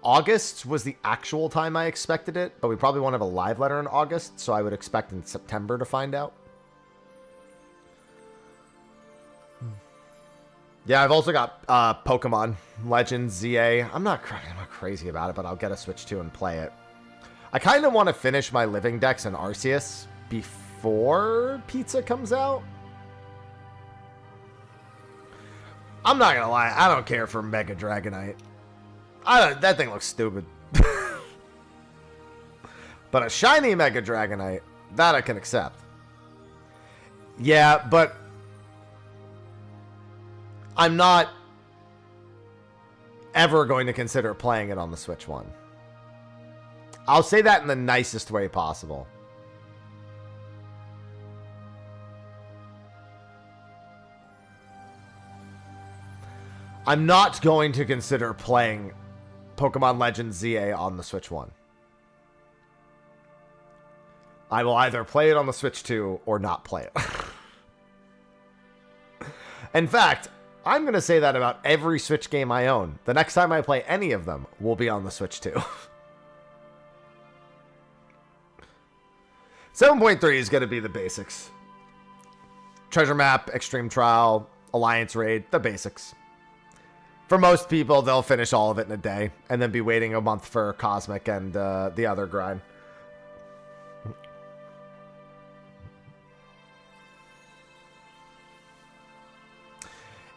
August was the actual time I expected it, but we probably won't have a live letter in August, so I would expect in September to find out. Yeah, I've also got Pokemon Legends ZA. I'm not crazy about it, but I'll get a Switch 2 and play it. I kind of want to finish my Living Dex and Arceus before Pizza comes out. I'm not gonna lie, I don't care for Mega Dragonite. That thing looks stupid. But a shiny Mega Dragonite, that I can accept. Yeah, but I'm not ever going to consider playing it on the Switch one. I'll say that in the nicest way possible. I'm not going to consider playing Pokemon Legends ZA on the Switch 1. I will either play it on the Switch 2 or not play it. In fact, I'm going to say that about every Switch game I own. The next time I play any of them will be on the Switch 2. 7.3 is going to be the basics. Treasure Map, Extreme Trial, Alliance Raid, the basics. For most people, they'll finish all of it in a day and then be waiting a month for Cosmic and the other grind.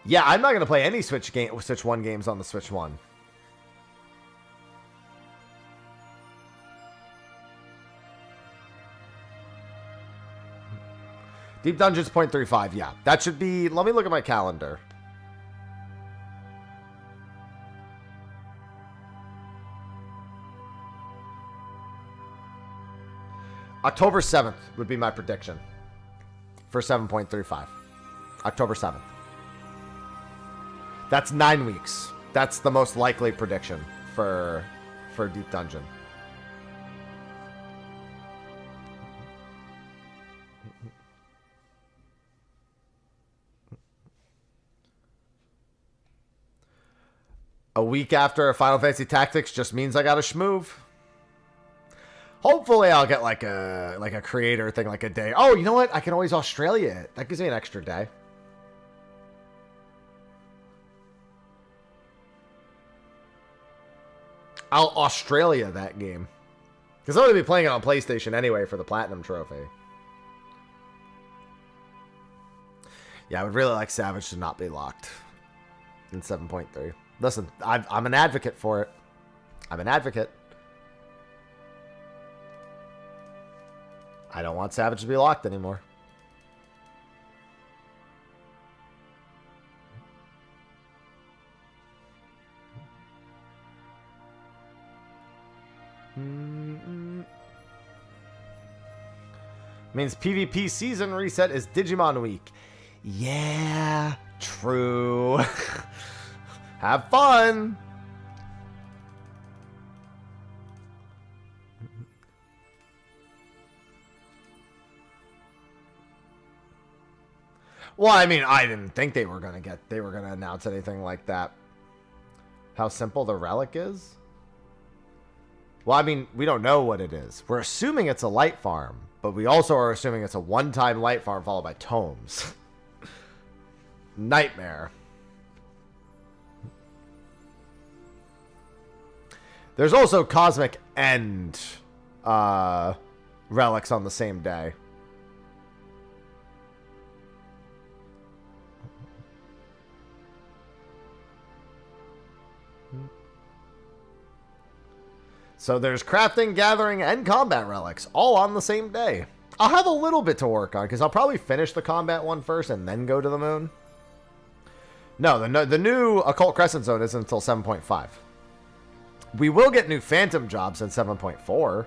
Yeah, I'm not going to play any Switch 1 games on the Switch 1. Deep Dungeons 0.35, yeah. That should be... Let me look at my calendar. October 7th would be my prediction for 7.35. October 7th. That's 9 weeks. That's the most likely prediction for Deep Dungeon. A week after Final Fantasy Tactics just means I got to schmoove. Hopefully I'll get like a creator thing, like a day. Oh, you know what? I can always Australia it. That gives me an extra day. I'll Australia that game. Because I'm going to be playing it on PlayStation anyway for the Platinum Trophy. Yeah, I would really like Savage to not be locked in 7.3. Listen, I'm an advocate for it. I'm an advocate. I don't want Savage to be locked anymore. Means PvP season reset is Digimon week. Yeah, true. Have fun. Well, I mean, I didn't think they were gonna announce anything like that. How simple the Relic is? Well, I mean, we don't know what it is. We're assuming it's a light farm, but we also are assuming it's a one-time light farm followed by tomes. Nightmare. There's also Cosmic and Relics on the same day. So there's crafting, gathering, and combat relics all on the same day. I'll have a little bit to work on because I'll probably finish the combat one first and then go to the moon. No, the new Occult Crescent Zone isn't until 7.5. We will get new Phantom jobs in 7.4,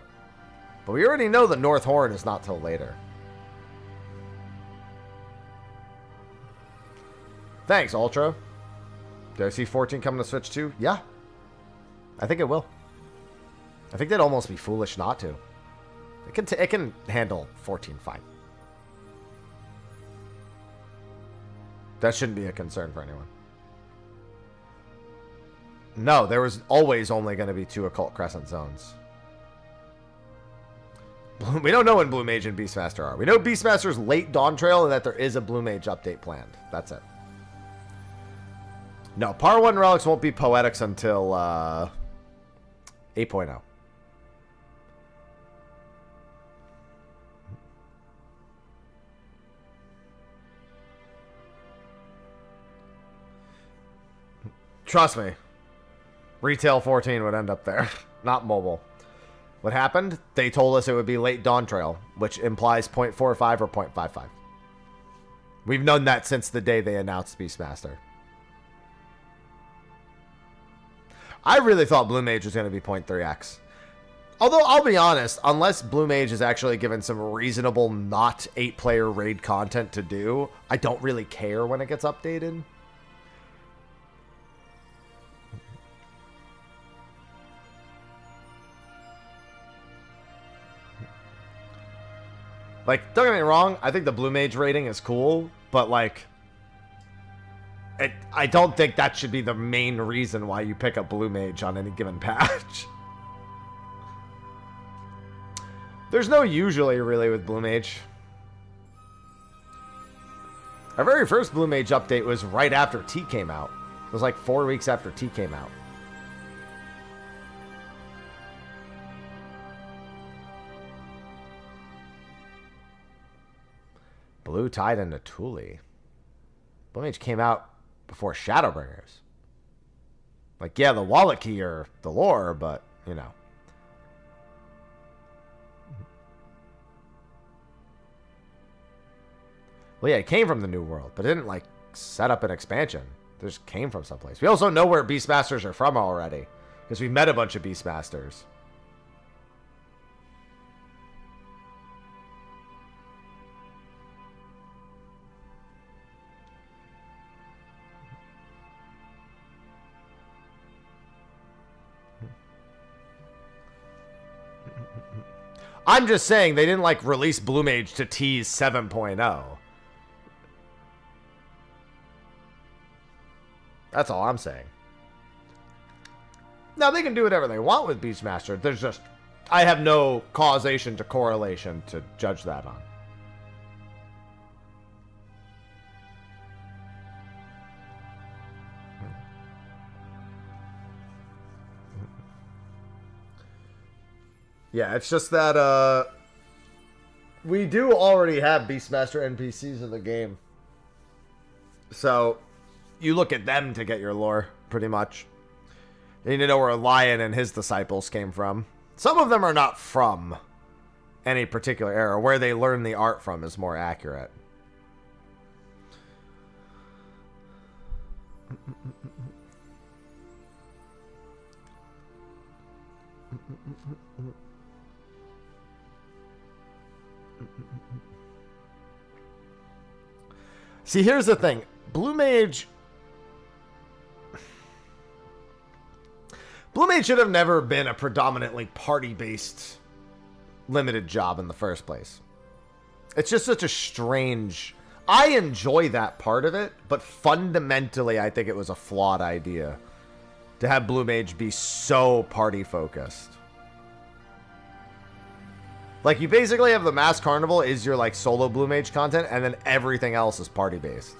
but we already know the North Horn is not till later. Thanks, Ultra. Do I see 14 coming to Switch 2? Yeah. I think it will. I think they'd almost be foolish not to. It can handle 14 fine. That shouldn't be a concern for anyone. No, there was always only going to be 2 Occult Crescent Zones. We don't know when Blue Mage and Beastmaster are. We know Beastmaster's late Dawn Trail and that there is a Blue Mage update planned. That's it. No, Par 1 Relics won't be Poetics until 8.0. Trust me. Retail 14 would end up there. Not mobile. What happened? They told us it would be late dawn trail, which implies 0.45 or 0.55. We've known that since the day they announced Beastmaster. I really thought Blue Mage was going to be 0.3x. Although, I'll be honest, unless Blue Mage is actually given some reasonable not 8-player raid content to do, I don't really care when it gets updated. Like, don't get me wrong, I think the Blue Mage rating is cool, but like, I don't think that should be the main reason why you pick up Blue Mage on any given patch. There's no usually really with Blue Mage. Our very first Blue Mage update was right after T came out. It was like 4 weeks after T came out. Blue tied into Thule. Blue Mage came out before Shadowbringers. Like, yeah, the wallet key or the lore, but, you know. Well, yeah, it came from the New World, but it didn't, like, set up an expansion. It just came from someplace. We also know where Beastmasters are from already, because we met a bunch of Beastmasters. I'm just saying they didn't like release Blue Mage to tease 7.0. That's all I'm saying. Now they can do whatever they want with Beastmaster. There's just, I have no causation to correlation to judge that on. Yeah, it's just that we do already have Beastmaster NPCs in the game. So you look at them to get your lore, pretty much. You need to know where Lion and his disciples came from. Some of them are not from any particular era. Where they learn the art from is more accurate. See, here's the thing. Blue Mage should have never been a predominantly party-based limited job in the first place. It's just such a strange... I enjoy that part of it, but fundamentally I think it was a flawed idea to have Blue Mage be so party-focused. Like, you basically have the Mass Carnival is your, like, solo Blue Mage content, and then everything else is party-based.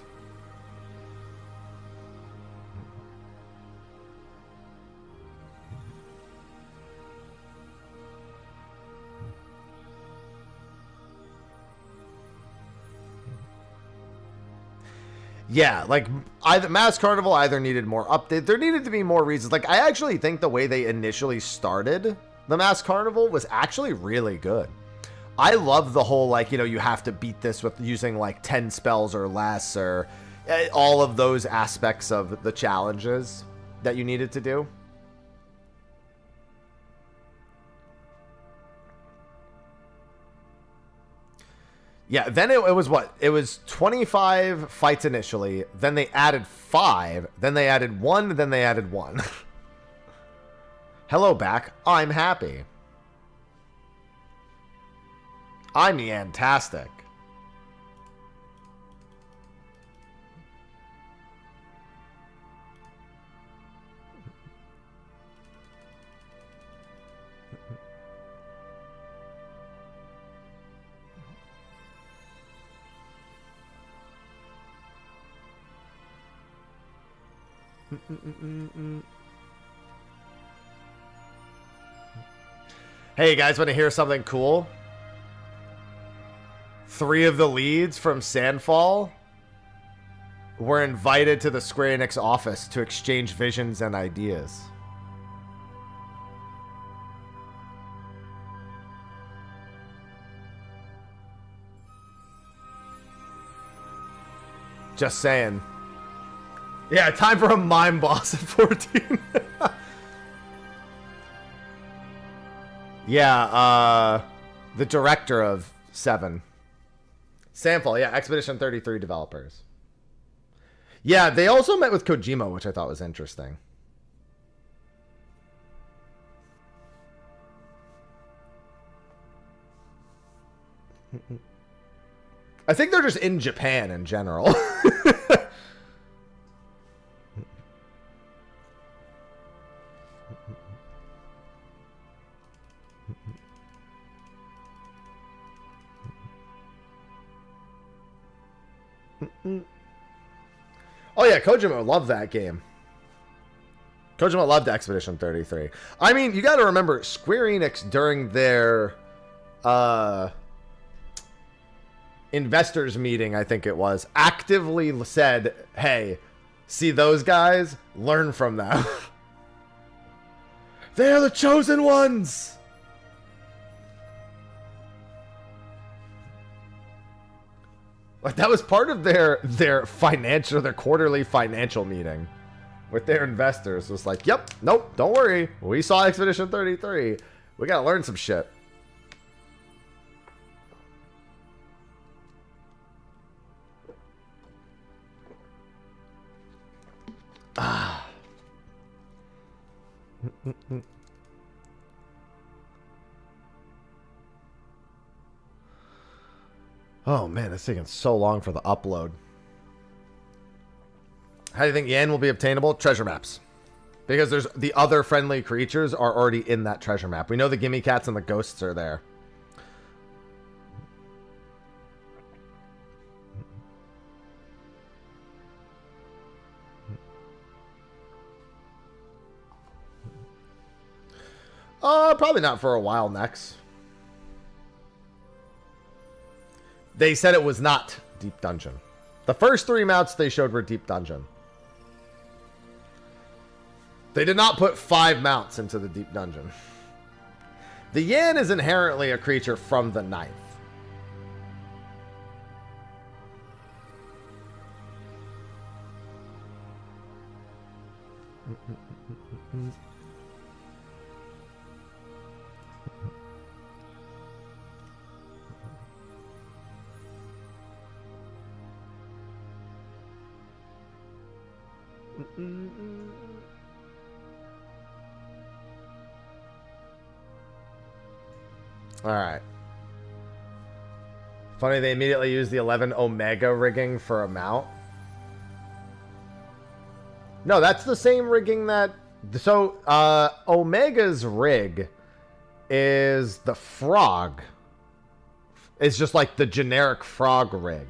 Yeah, like, either Mass Carnival either needed more update. There needed to be more reasons. Like, I actually think the way they initially started the Mass Carnival was actually really good. I love the whole, like, you know, you have to beat this with using, like, 10 spells or less, or all of those aspects of the challenges that you needed to do. Yeah, then it was what? It was 25 fights initially, then they added 5, then they added 1, then they added 1. Hello back, I'm happy. I'm yantastic. Hey, you guys want to hear something cool? 3 of the leads from Sandfall were invited to the Square Enix office to exchange visions and ideas. Just saying. Yeah, time for a mime boss at 14. Yeah, the director of 7. Sample, yeah, Expedition 33 developers. Yeah, they also met with Kojima, which I thought was interesting. I think they're just in Japan in general. Oh yeah, Kojima loved that game. Kojima loved Expedition 33. I mean, you got to remember, Square Enix during their investors meeting, I think it was, actively said, hey, see those guys? Learn from them. They're the chosen ones! Like, that was part of their quarterly financial meeting with their investors. It was like, yep, nope, don't worry. We saw Expedition 33. We gotta learn some shit. Ah. Oh man, it's taking so long for the upload. How do you think Yan will be obtainable? Treasure maps. Because there's the other friendly creatures are already in that treasure map. We know the gimme cats and the ghosts are there. Probably not for a while next. They said it was not Deep Dungeon. The first 3 mounts they showed were Deep Dungeon. They did not put 5 mounts into the Deep Dungeon. The Yan is inherently a creature from the 9th. All right. Funny, they immediately used the 11 Omega rigging for a mount. No, that's the same rigging that... So, Omega's rig is the frog. It's just like the generic frog rig.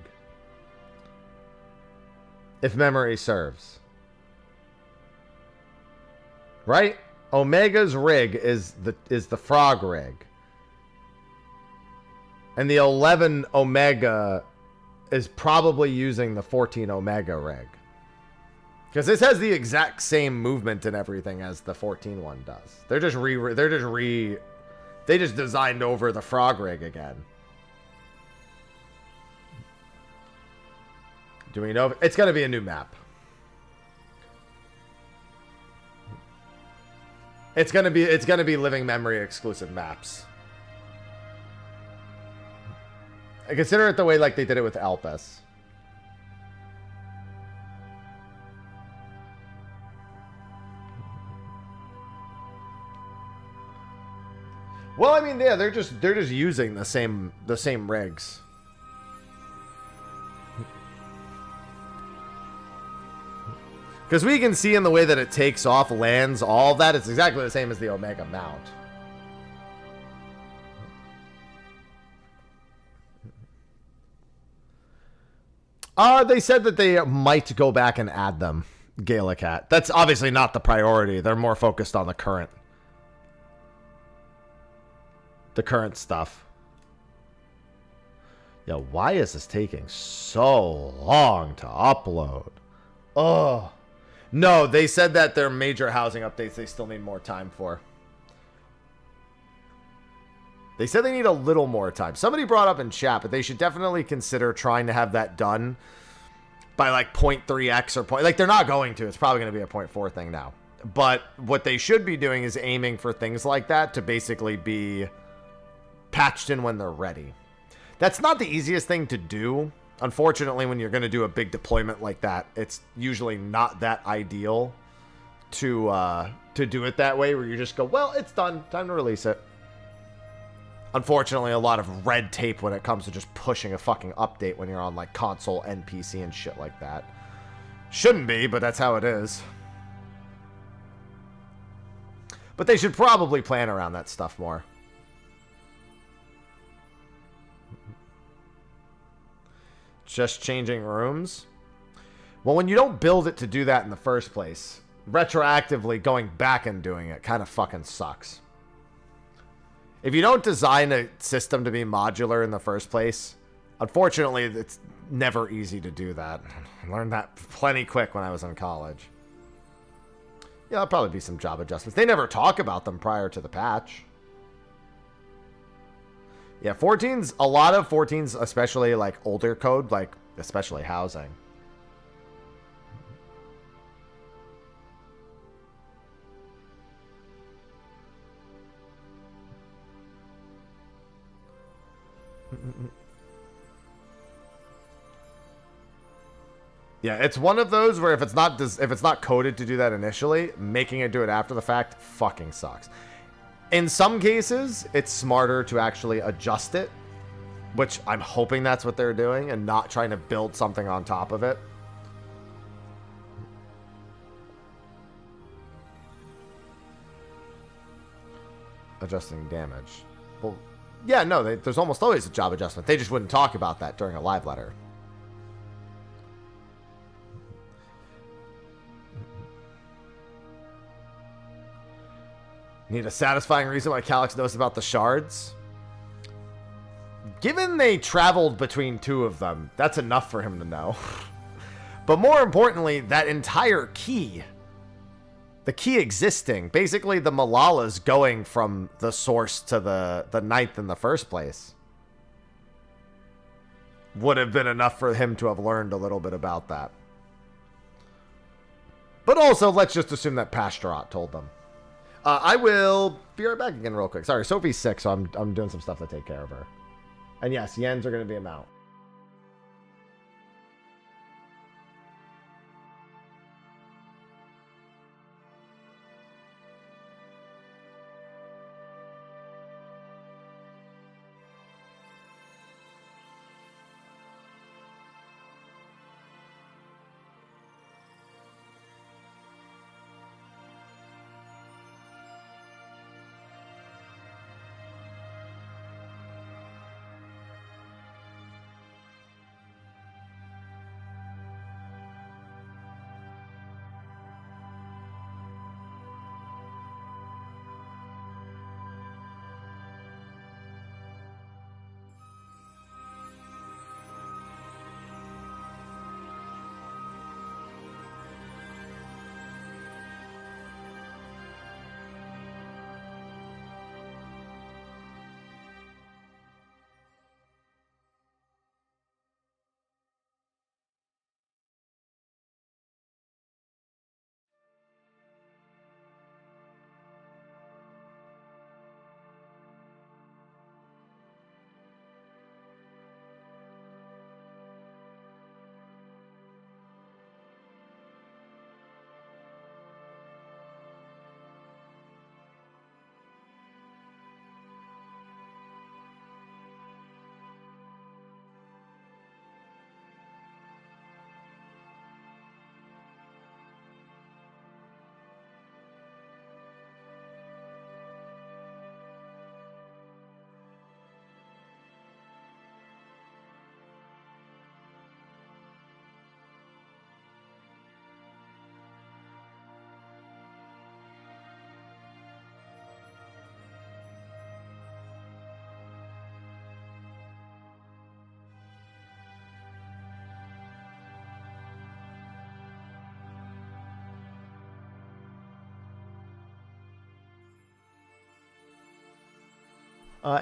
If memory serves. Right? Omega's rig is the frog rig. And the 11 Omega is probably using the 14 Omega rig. Because this has the exact same movement and everything as the 14 one does. They just designed over the frog rig again. Do we know? It's going to be a new map. It's going to be living memory exclusive maps. I consider it the way like they did it with Alpes. Well, I mean, yeah, they're just using the same rigs. Because we can see in the way that it takes off, lands, all of that, it's exactly the same as the Omega mount. They said that they might go back and add them. Gallicat. That's obviously not the priority. They're more focused on the current stuff. Yeah, why is this taking so long to upload? Oh. No, they said that their major housing updates they still need more time for. They said they need a little more time. Somebody brought up in chat, but they should definitely consider trying to have that done by like 0.3x or point. Like, they're not going to. It's probably going to be a 0.4 thing now. But what they should be doing is aiming for things like that to basically be patched in when they're ready. That's not the easiest thing to do. Unfortunately, when you're going to do a big deployment like that, it's usually not that ideal to do it that way, where you just go, well, it's done. Time to release it. Unfortunately, a lot of red tape when it comes to just pushing a fucking update when you're on like console and PC and shit like that. Shouldn't be, but that's how it is. But they should probably plan around that stuff more. Just changing rooms? Well, when you don't build it to do that in the first place, retroactively going back and doing it kind of fucking sucks. If you don't design a system to be modular in the first place, unfortunately, it's never easy to do that. I learned that plenty quick when I was in college. Yeah, there'll probably be some job adjustments. They never talk about them prior to the patch. Yeah, 14's, a lot of 14's, especially like older code, like especially housing. Yeah, it's one of those where if it's not coded to do that initially, making it do it after the fact fucking sucks. In some cases, it's smarter to actually adjust it, which I'm hoping that's what they're doing and not trying to build something on top of it. Adjusting damage. Well, yeah, no, there's almost always a job adjustment. They just wouldn't talk about that during a live letter. Need a satisfying reason why Calyx knows about the shards? Given they traveled between two of them, that's enough for him to know. But more importantly, that entire key, the key existing, basically the Malala's going from the source to the ninth in the first place, would have been enough for him to have learned a little bit about that. But also, let's just assume that Pastorat told them. I will be right back again real quick. Sorry, Sophie's sick, so I'm doing some stuff to take care of her. And yes, yens are going to be a mount.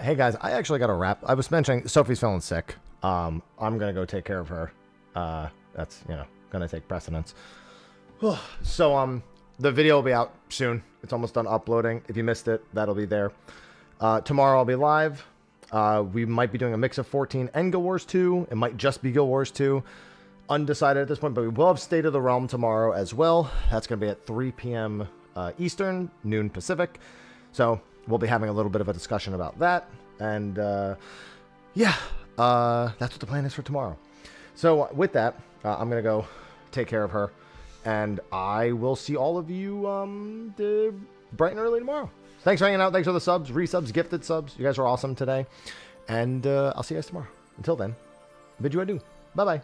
Hey guys, I actually got to wrap. I was mentioning Sophie's feeling sick. I'm gonna go take care of her. That's, gonna take precedence. So, the video will be out soon. It's almost done uploading. If you missed it, that'll be there. Tomorrow I'll be live. We might be doing a mix of 14 and Guild Wars 2. It might just be Guild Wars 2. Undecided at this point, but we will have State of the Realm tomorrow as well. That's going to be at 3 p.m. Eastern, noon Pacific. So we'll be having a little bit of a discussion about that. And that's what the plan is for tomorrow. So with that, I'm going to go take care of her. And I will see all of you bright and early tomorrow. Thanks for hanging out. Thanks for the subs, resubs, gifted subs. You guys are awesome today. And I'll see you guys tomorrow. Until then, bid you adieu. Bye-bye.